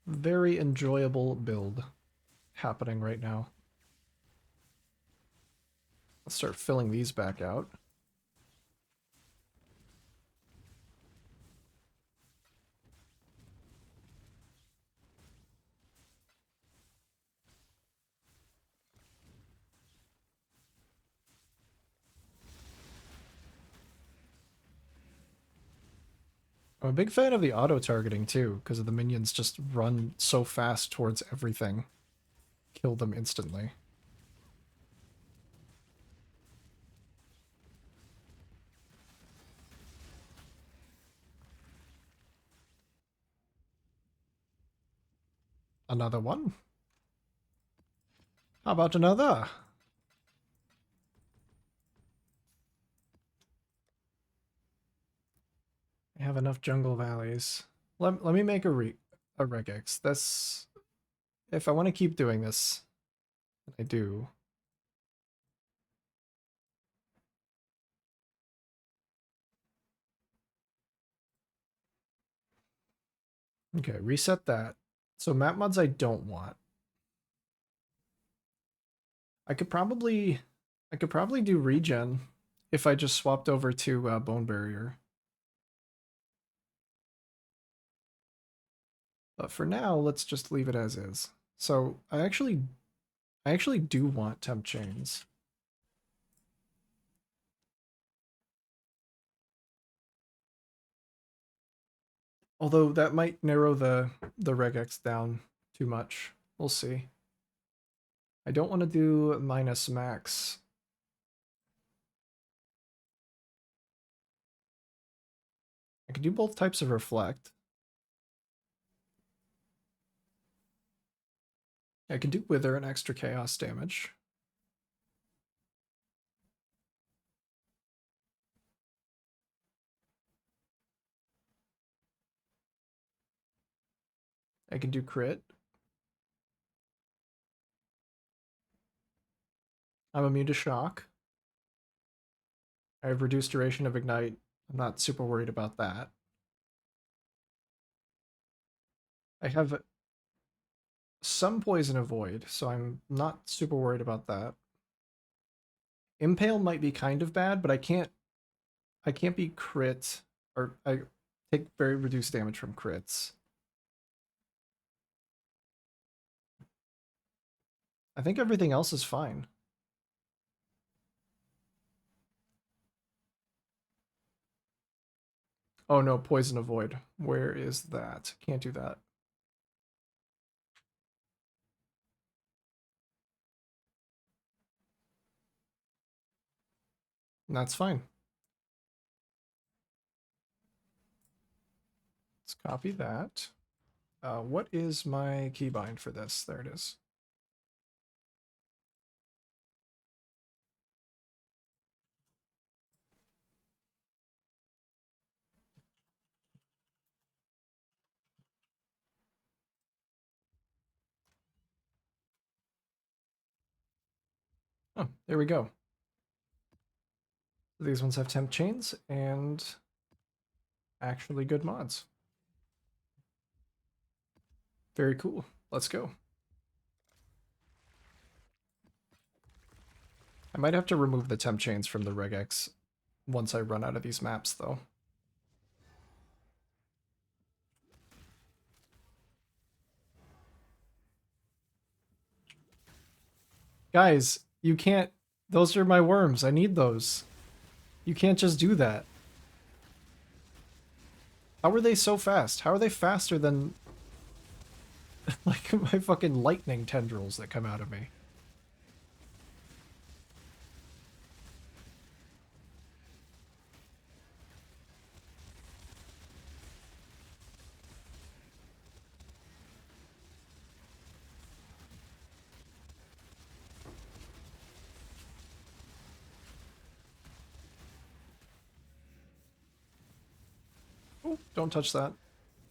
Very enjoyable build happening right now. Let's start filling these back out. I'm a big fan of the auto-targeting too, because the minions just run so fast towards everything. Kill them instantly. Another one? How about another? I have enough jungle valleys. Let me make a regex. That's... If I want to keep doing this, I do. Okay, reset that. So map mods I don't want. I could probably do regen if I just swapped over to Bone Barrier. But for now, let's just leave it as is. So I actually do want temp chains. Although that might narrow the regex down too much. We'll see. I don't want to do minus max. I can do both types of reflect. I can do wither and extra chaos damage. I can do crit. I'm immune to shock. I have reduced duration of ignite. I'm not super worried about that. I have some poison avoid, so I'm not super worried about that. Impale might be kind of bad, but I can't be crit, or I take very reduced damage from crits. I think everything else is fine. Oh no, poison avoid. Where is that? Can't do that. And that's fine. Let's copy that. What is my keybind for this? There it is. Oh, there we go. These ones have temp chains and actually good mods. Very cool. Let's go. I might have to remove the temp chains from the regex once I run out of these maps, though. Guys, you can't... Those are my worms. I need those. You can't just do that. How are they so fast? How are they faster than... like my fucking lightning tendrils that come out of me? Oh, don't touch that.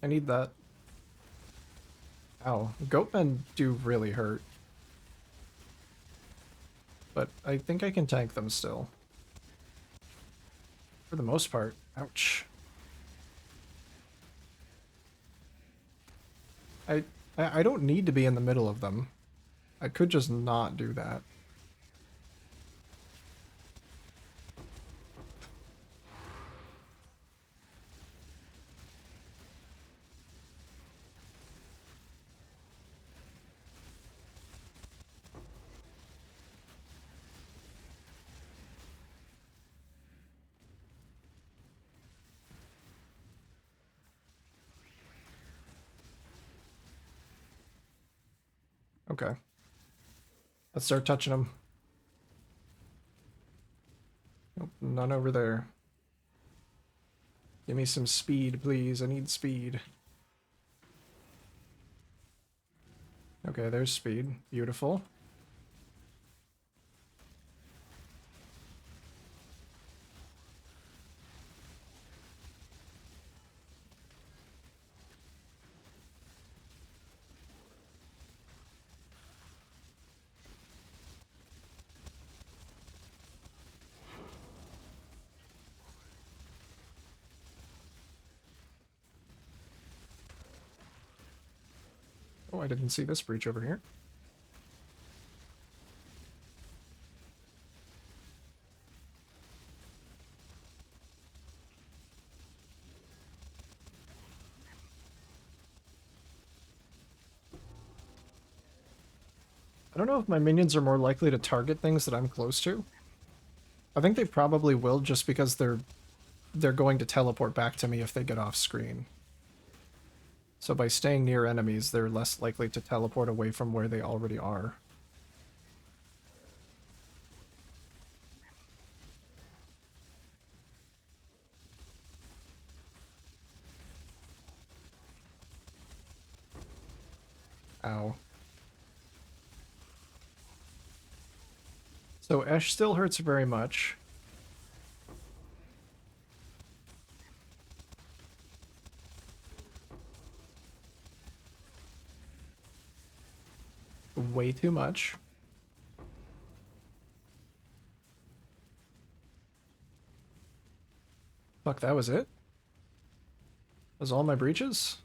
I need that. Ow. Goatmen do really hurt. But I think I can tank them still. For the most part. Ouch. I don't need to be in the middle of them. I could just not do that. Okay. Let's start touching them. Nope, none over there. Give me some speed, please. I need speed. Okay, there's speed. Beautiful. I didn't see this breach over here. I don't know if my minions are more likely to target things that I'm close to. I think they probably will, just because they're going to teleport back to me if they get off screen. So by staying near enemies, they're less likely to teleport away from where they already are. Ow. So Esh still hurts very much. Way too much. Fuck, that was it? That was all my breaches?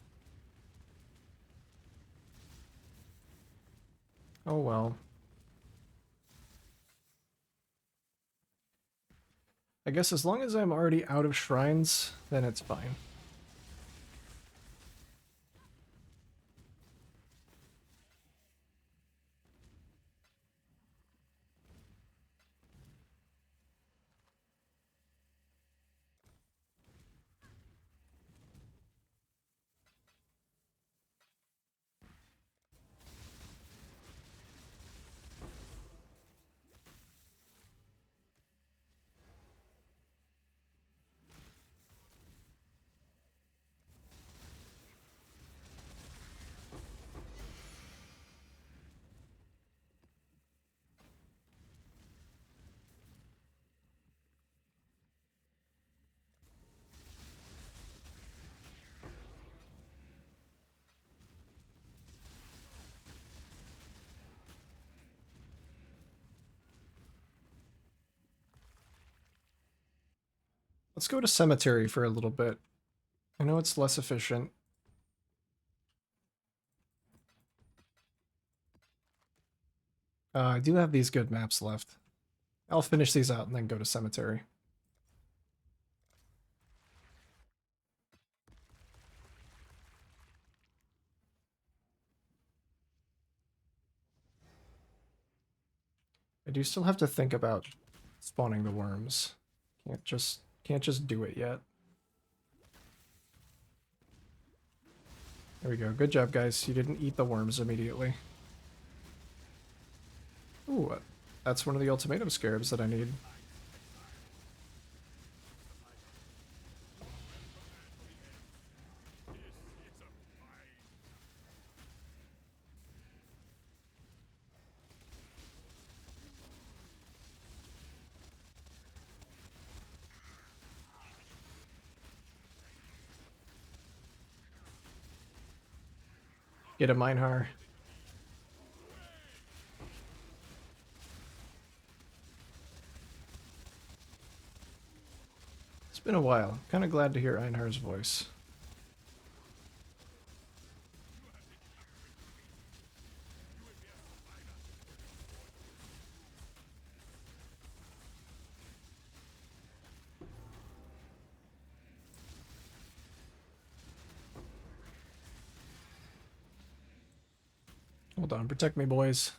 Oh well. I guess as long as I'm already out of shrines, then it's fine. Let's go to Cemetery for a little bit. I know it's less efficient. I do have these good maps left. I'll finish these out and then go to Cemetery. I do still have to think about spawning the worms. Can't just do it yet. There we go. Good job, guys. You didn't eat the worms immediately. Ooh, that's one of the ultimatum scarabs that I need. Get a Minehar. It's been a while. Kind of glad to hear Einhar's voice. Hold on, protect me, boys.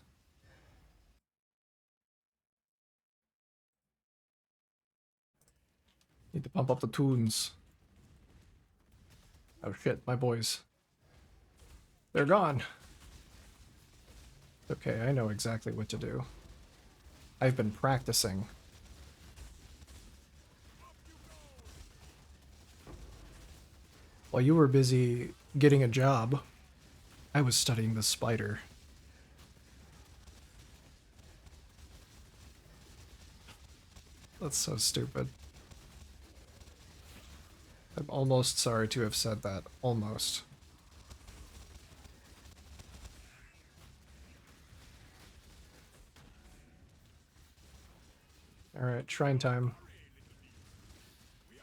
Need to pump up the tunes. Oh shit, my boys. They're gone. Okay, I know exactly what to do. I've been practicing. While you were busy getting a job, I was studying the spider. That's so stupid. I'm almost sorry to have said that. Almost. Alright, shrine time.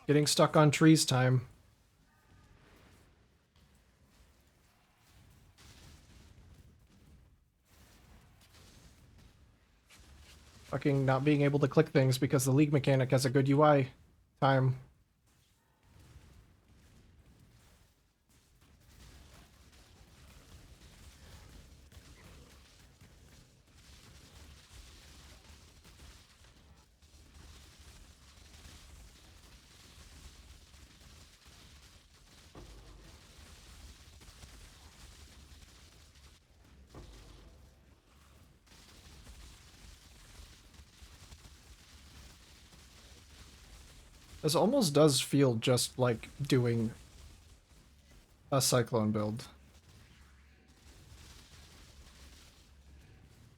Getting stuck on trees time. Fucking not being able to click things because the League mechanic has a good UI time. This almost does feel just like doing a Cyclone build.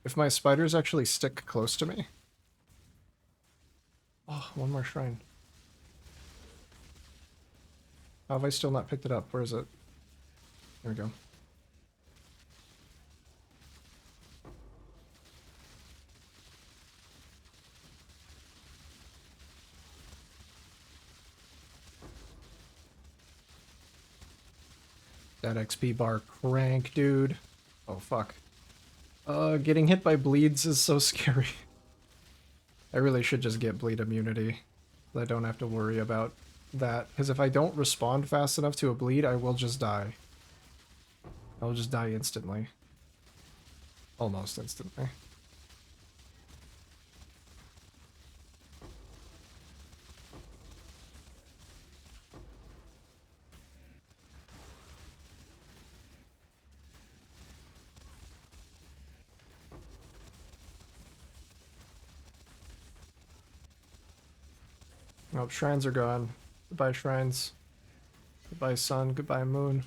If my spiders actually stick close to me. Oh, one more shrine. How have I still not picked it up? Where is it? There we go. That XP bar crank, dude. Oh, fuck. Getting hit by bleeds is so scary. I really should just get bleed immunity. I don't have to worry about that. Because if I don't respond fast enough to a bleed, I will just die. I'll just die instantly. Almost instantly. Oh, shrines are gone. Goodbye, shrines. Goodbye, sun. Goodbye, moon.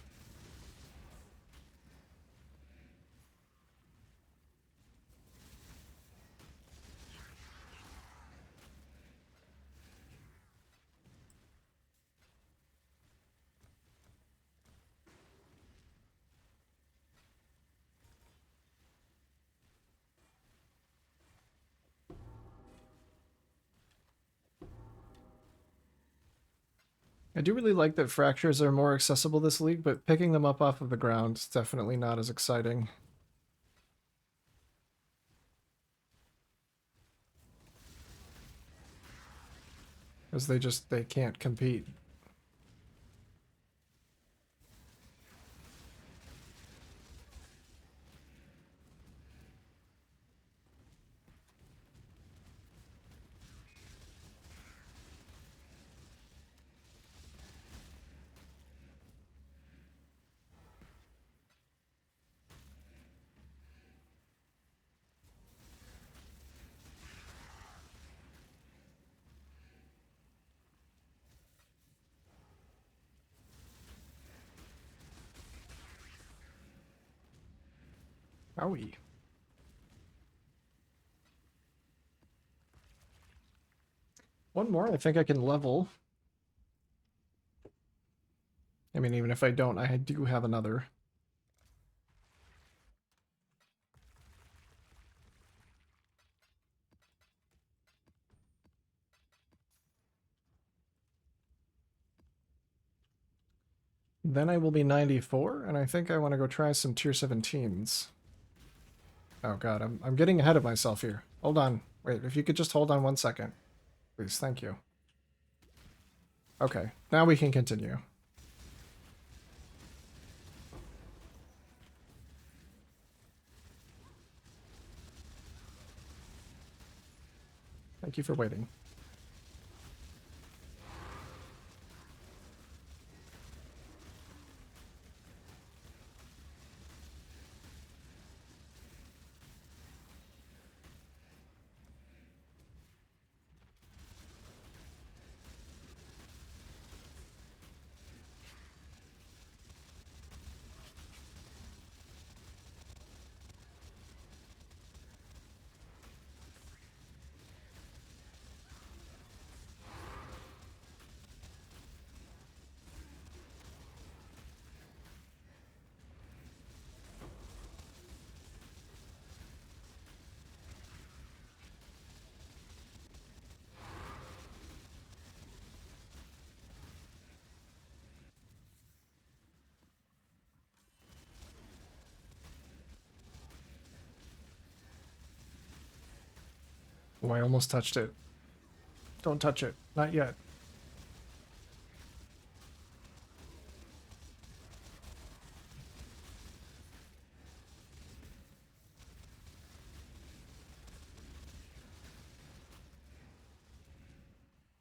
I do really like that fractures are more accessible this league, but picking them up off of the ground is definitely not as exciting. Because they can't compete. Owie. One more, I think I can level. I mean, even if I don't, I do have another. Then I will be 94, and I think I want to go try some tier 17s. Oh god, I'm getting ahead of myself here. Hold on. Wait, if you could just hold on 1 second. Please, thank you. Okay, now we can continue. Thank you for waiting. Oh, I almost touched it. Don't touch it. Not yet.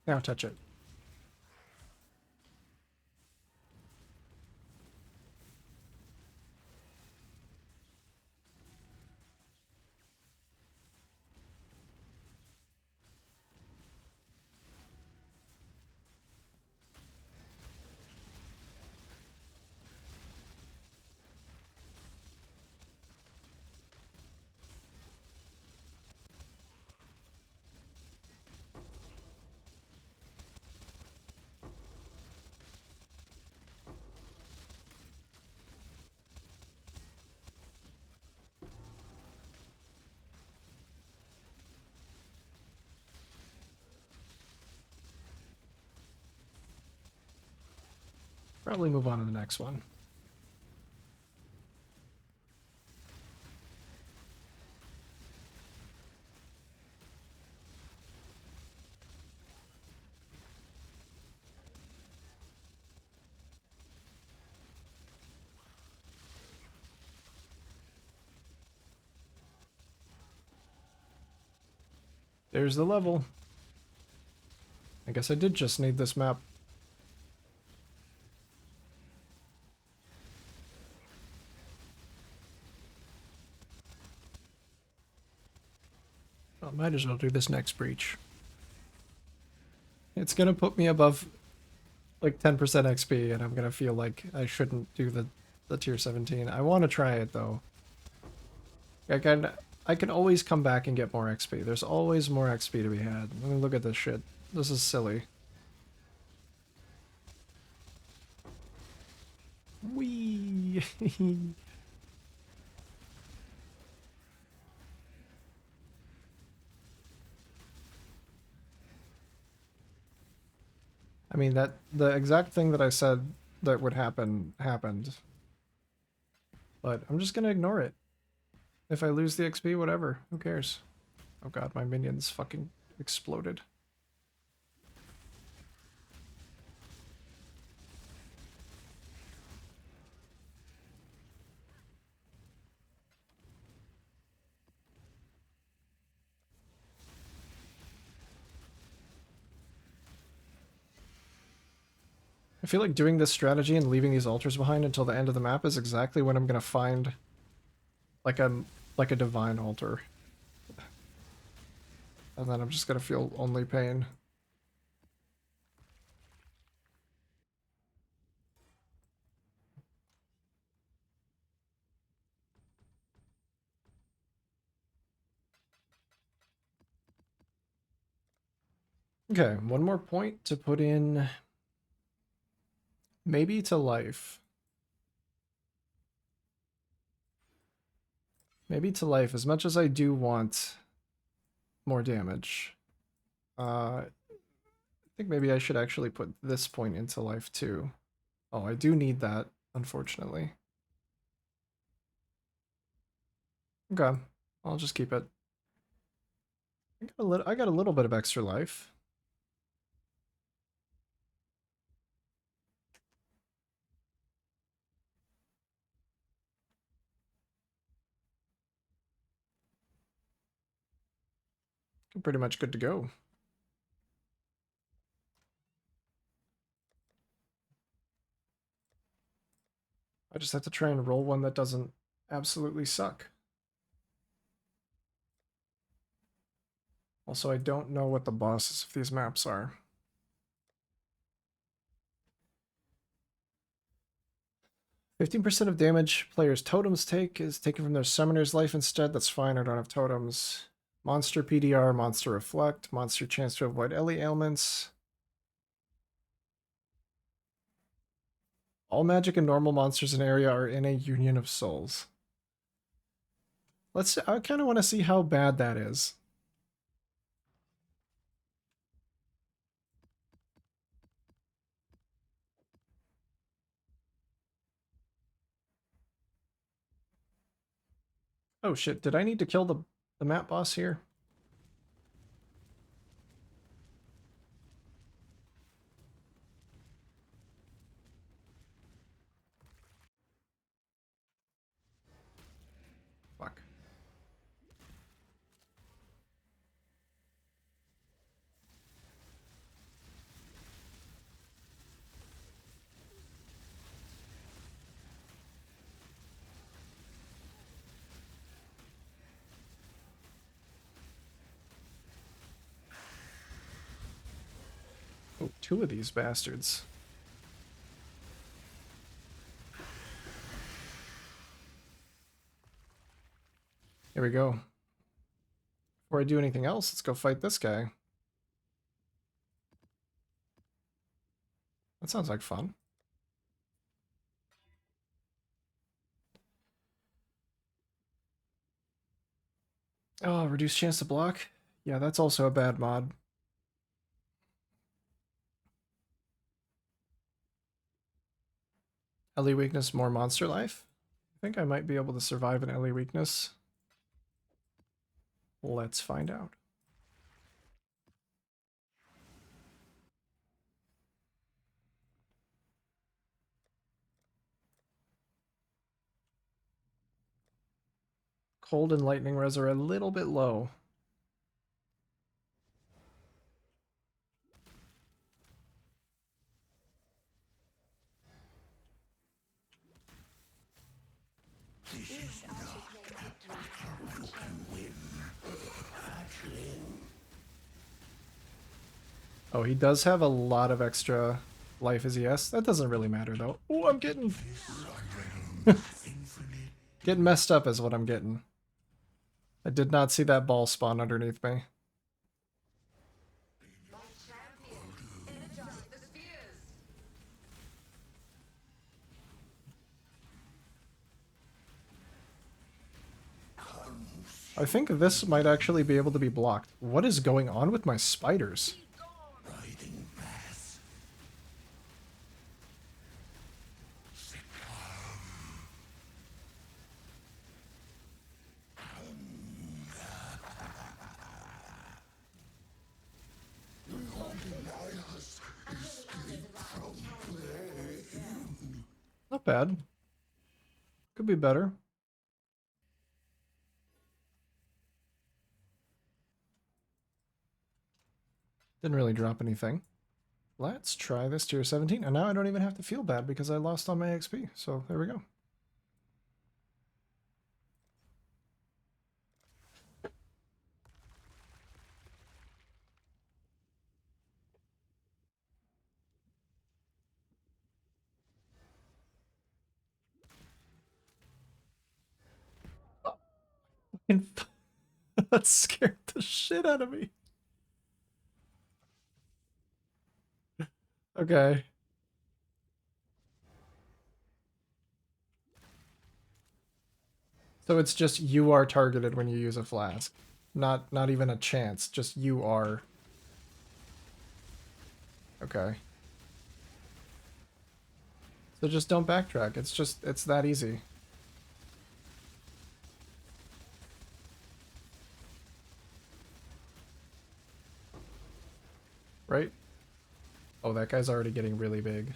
Now touch it. Probably move on to the next one. There's the level. I guess I did just need this map. Well, might as well do this next breach. It's gonna put me above like 10% XP, and I'm gonna feel like I shouldn't do the tier 17. I want to try it though. I can always come back and get more XP. There's always more XP to be had. I mean, look at this shit. This is silly. Whee! I mean, that the exact thing that I said that would happen happened. But I'm just gonna ignore it. If I lose the XP, whatever. Who cares? Oh god, my minions fucking exploded. I feel like doing this strategy and leaving these altars behind until the end of the map is exactly when I'm gonna find like a divine altar. And then I'm just gonna feel only pain. Okay, one more point to put in maybe to life. Maybe to life, as much as I do want more damage. I think maybe I should actually put this point into life too. Oh, I do need that, unfortunately. Okay, I'll just keep it. I got a little bit of extra life. I'm pretty much good to go. I just have to try and roll one that doesn't absolutely suck. Also, I don't know what the bosses of these maps are. 15% of damage players' totems take is taken from their summoner's life instead. That's fine, I don't have totems. Monster PDR, Monster Reflect, Monster Chance to avoid Ellie ailments. All magic and normal monsters in area are in a union of souls. I kind of want to see how bad that is. Oh shit, did I need to kill the map boss here? Oh, two of these bastards. Here we go. Before I do anything else, let's go fight this guy. That sounds like fun. Oh, reduced chance to block? Yeah, that's also a bad mod. Ellie weakness, more monster life? I think I might be able to survive an Ellie weakness. Let's find out. Cold and lightning res are a little bit low. Oh, he does have a lot of extra life as ES. That doesn't really matter though. Oh, I'm getting getting messed up is what I'm getting. I did not see that ball spawn underneath me. My champion, energize the spheres. I think this might actually be able to be blocked. What is going on with my spiders? Riding path. Not bad. Could be better. Didn't really drop anything. Let's try this tier 17. And now I don't even have to feel bad because I lost all my XP. So there we go. That scared the shit out of me. Okay. So it's just you are targeted when you use a flask. Not even a chance, just you are. Okay. So just don't backtrack. It's that easy. Right? Oh, that guy's already getting really big.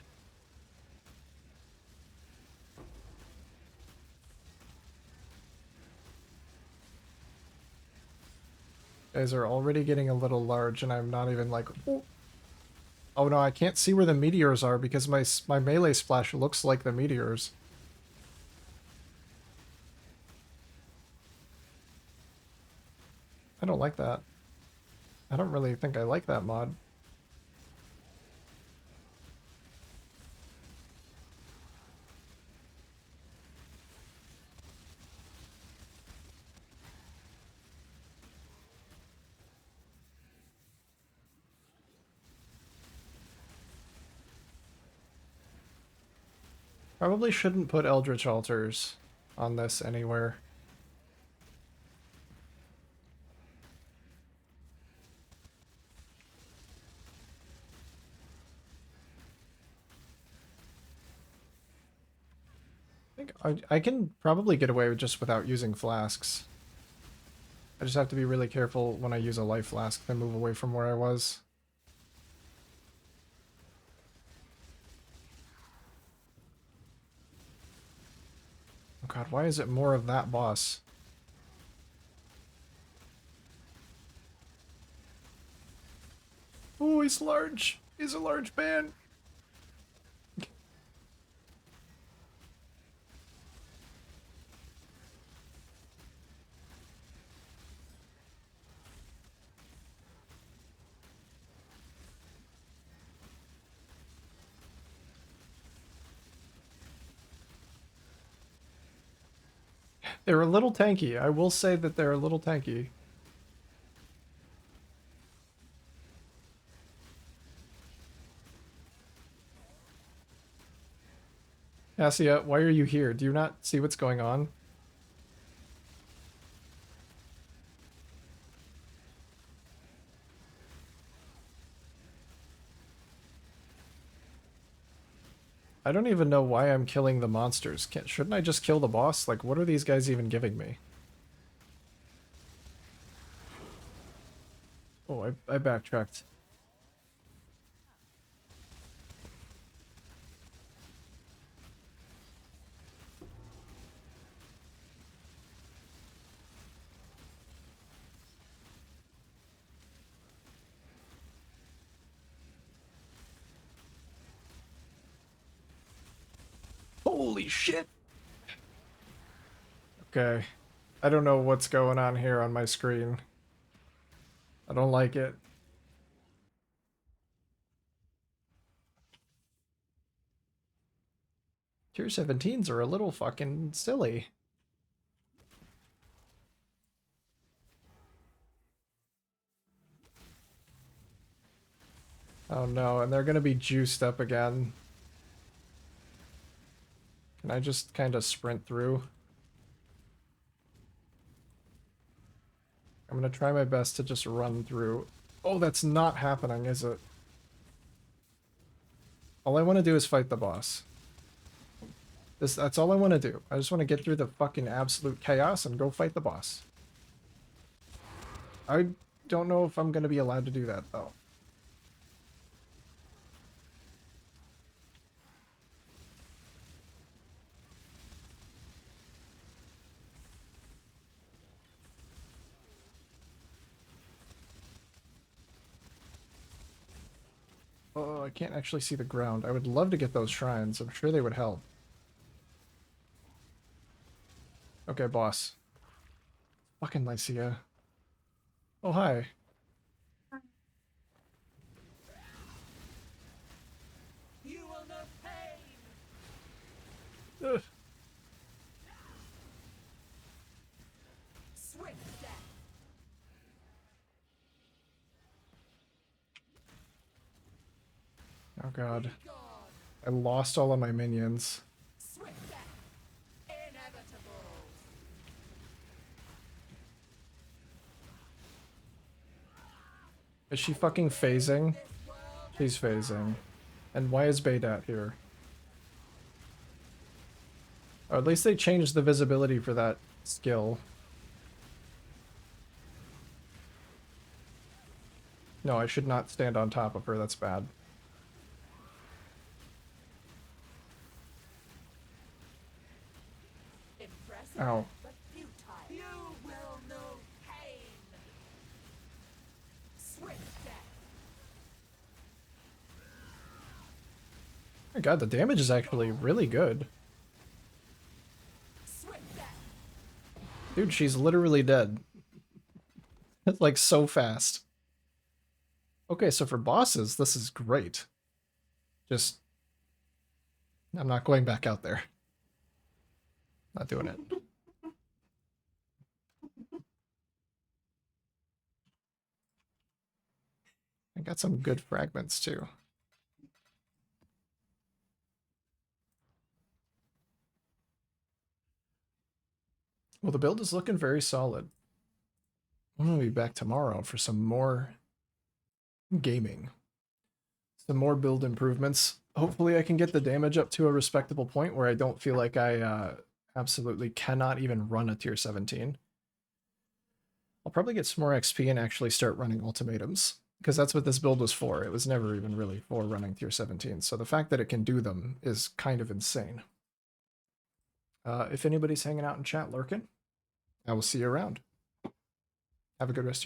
Guys are already getting a little large and I'm not even like, oh. Oh no, I can't see where the meteors are because my melee splash looks like the meteors. I don't like that. I don't really think I like that mod. Probably shouldn't put Eldritch Altars on this anywhere. I can probably get away with just without using flasks. I just have to be really careful when I use a life flask and move away from where I was. Oh god, why is it more of that boss? Oh, he's large. He's a large man. They're a little tanky. I will say that they're a little tanky. Cassia, why are you here? Do you not see what's going on? I don't even know why I'm killing the monsters. Shouldn't I just kill the boss? Like, what are these guys even giving me? Oh, I backtracked. Holy shit! Okay. I don't know what's going on here on my screen. I don't like it. Tier 17s are a little fucking silly. Oh no, and they're gonna be juiced up again. Can I just kind of sprint through? I'm gonna try my best to just run through. Oh, that's not happening, is it? All I want to do is fight the boss. That's all I want to do. I just want to get through the fucking absolute chaos and go fight the boss. I don't know if I'm gonna be allowed to do that, though. Oh, I can't actually see the ground. I would love to get those shrines. I'm sure they would help. Okay, boss. Fucking Lycia. Oh, hi. You will know pain. Ugh. Swift death. Oh god. God. I lost all of my minions. Swift death. Inevitable. Is she fucking phasing? She's phasing. And why is Baydat here? Or at least they changed the visibility for that skill. No, I should not stand on top of her. That's bad. Impressive, Ow. but futile. You will know pain. Swift death. My god, the damage is actually really good. Swift death. Dude, she's literally dead. It's like so fast. Okay, so for bosses, this is great. Just... I'm not going back out there. Not doing it. I got some good fragments too. Well, the build is looking very solid. I'm gonna be back tomorrow for some more gaming. Some more build improvements. Hopefully I can get the damage up to a respectable point where I don't feel like I absolutely cannot even run a tier 17. I'll probably get some more XP and actually start running ultimatums, because that's what this build was for. It was never even really for running tier 17, so the fact that it can do them is kind of insane. If anybody's hanging out in chat lurking, I will see you around. Have a good rest of your